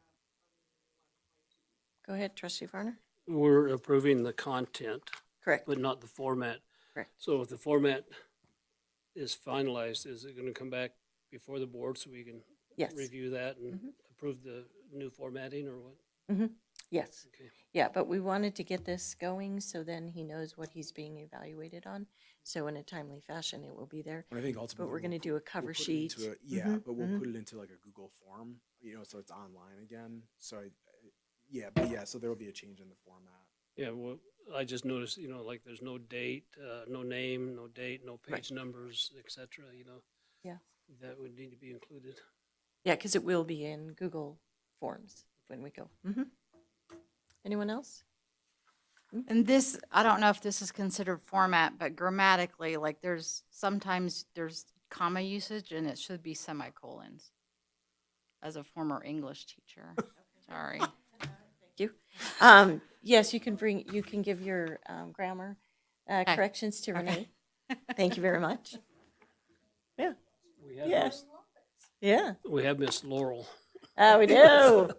Go ahead, Trustee Varner. We're approving the content. Correct. But not the format. Correct. So if the format is finalized, is it going to come back before the board so we can Yes. review that and approve the new formatting or what? Mm-hmm. Yes. Okay. Yeah, but we wanted to get this going so then he knows what he's being evaluated on. So in a timely fashion, it will be there. But I think ultimately, But we're going to do a cover we'll put it sheet. into but we'll put it into like a Google form, so it's online again. So so there will be a change in the format. Yeah, well, I just noticed, like there's no date, no name, no date, no page numbers, et cetera, Yeah. that would need to be included. Yeah, because it will be in Google Forms when we go. Mm-hmm. Anyone else? And this, I don't know if this is considered format, but grammatically, like sometimes there's comma usage and it should be semicolons. As a former English teacher, sorry. Thank you. Yes, you can give your grammar corrections to Renee. Thank you very much. Yeah. Yeah. We have Miss Laurel. Oh, we do.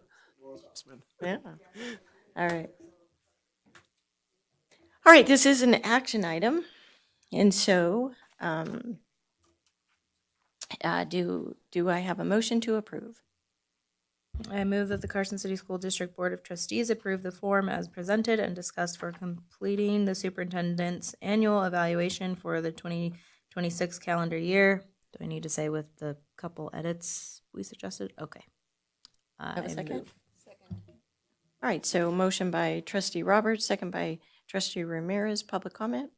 Yeah. All right. All right, this is an action item. And so do I have a motion to approve? I move that the Carson City School District Board of Trustees approve the form as presented and discussed for completing the superintendent's annual evaluation for the 2026 calendar year. Do I need to say with the couple edits we suggested? Okay. Have a second? Second. All right, so motion by Trustee Roberts, second by Trustee Ramirez. Public comment?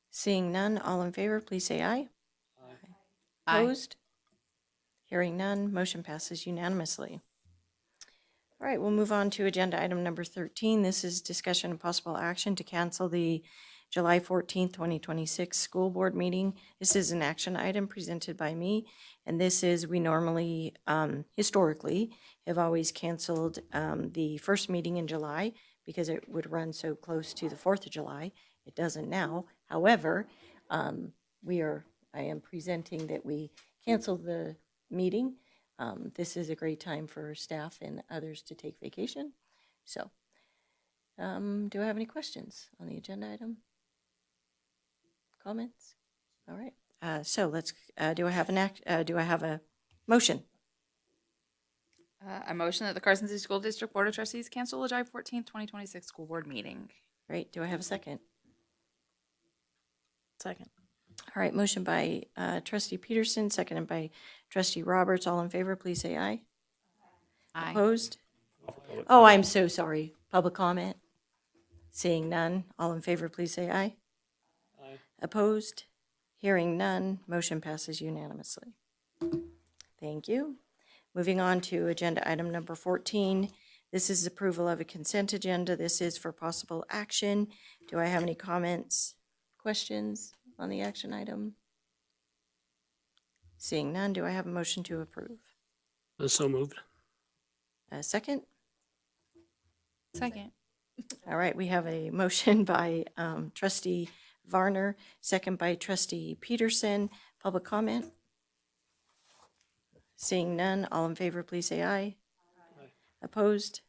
Seeing none, all in favor, please say aye. Aye. Opposed? Hearing none, motion passes unanimously. All right, we'll move on to agenda item number 13. This is discussion and possible action to cancel the July 14th, 2026 school board meeting. This is an action item presented by me, and this is, we normally, historically, have always canceled the first meeting in July because it would run so close to the 4th of July. It doesn't now. However, I am presenting that we cancel the meeting. This is a great time for staff and others to take vacation. So, do I have any questions on the agenda item? Comments? All right. So let's. Do I have a motion? A motion that the Carson City School District Board of Trustees cancel the July 14th, 2026 school board meeting. Great. Do I have a second? Second. All right. Motion by Trustee Peterson, seconded by Trustee Roberts. All in favor, please say aye. Aye. Opposed? Oh, I'm so sorry. Public comment? Seeing none. All in favor, please say aye. Aye. Opposed? Hearing none. Motion passes unanimously. Thank you. Moving on to agenda item number 14. This is approval of a consent agenda. This is for possible action. Do I have any comments, questions on the action item? Seeing none, do I have a motion to approve? So moved. A second? Second. All right, we have a motion by trustee Varner, second by trustee Peterson. Public comment? Seeing none, all in favor, please say aye. Opposed?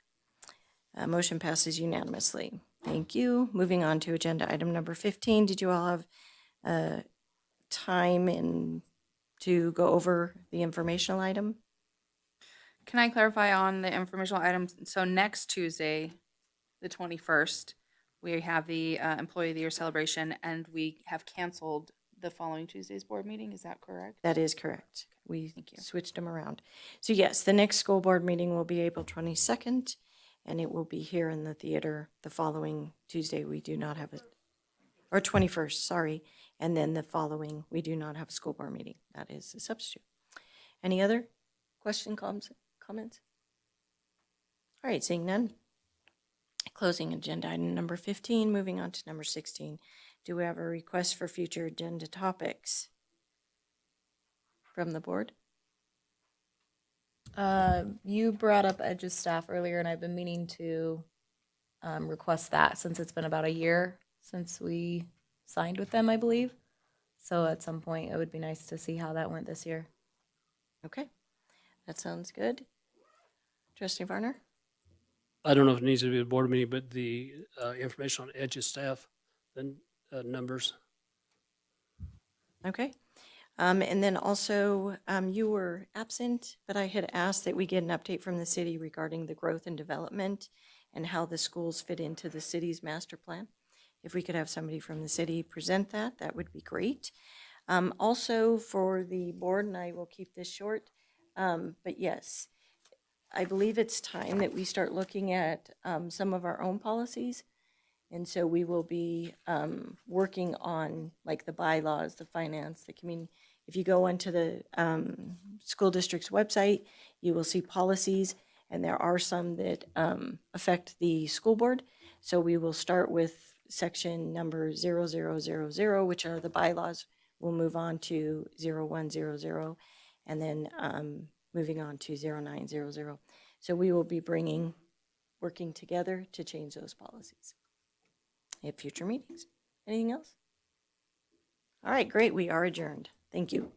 Motion passes unanimously. Thank you. Moving on to agenda item number 15. Did you all have time to go over the informational item? Can I clarify on the informational items? So next Tuesday, the 21st, we have the Employee of the Year celebration, and we have canceled the following Tuesday's board meeting. Is that correct? That is correct. We Thank you. switched them around. So yes, the next school board meeting will be April 22nd, and it will be here in the theater. The following Tuesday, we do not have or 21st, sorry. And then the following, we do not have a school board meeting. That is a substitute. Any other comments? All right, seeing none. Closing agenda item number 15, moving on to number 16. Do we have a request for future agenda topics from the board? You brought up Edge's staff earlier, and I've been meaning to request that since it's been about a year since we signed with them, I believe. So at some point, it would be nice to see how that went this year. Okay, that sounds good. Trustee Varner? I don't know if it needs to be a board meeting, but the information on Edge's staff, then numbers. Okay. And then also, you were absent, but I had asked that we get an update from the city regarding the growth and development and how the schools fit into the city's master plan. If we could have somebody from the city present that, that would be great. Also for the board, and I will keep this short, but yes, I believe it's time that we start looking at some of our own policies. And so we will be working on like the bylaws, the finance, the community. If you go onto the school district's website, you will see policies, and there are some that affect the school board. So we will start with section number 0000, which are the bylaws. We'll move on to 0100, and then moving on to 0900. So we will be working together to change those policies at future meetings. Anything else? All right, great. We are adjourned. Thank you.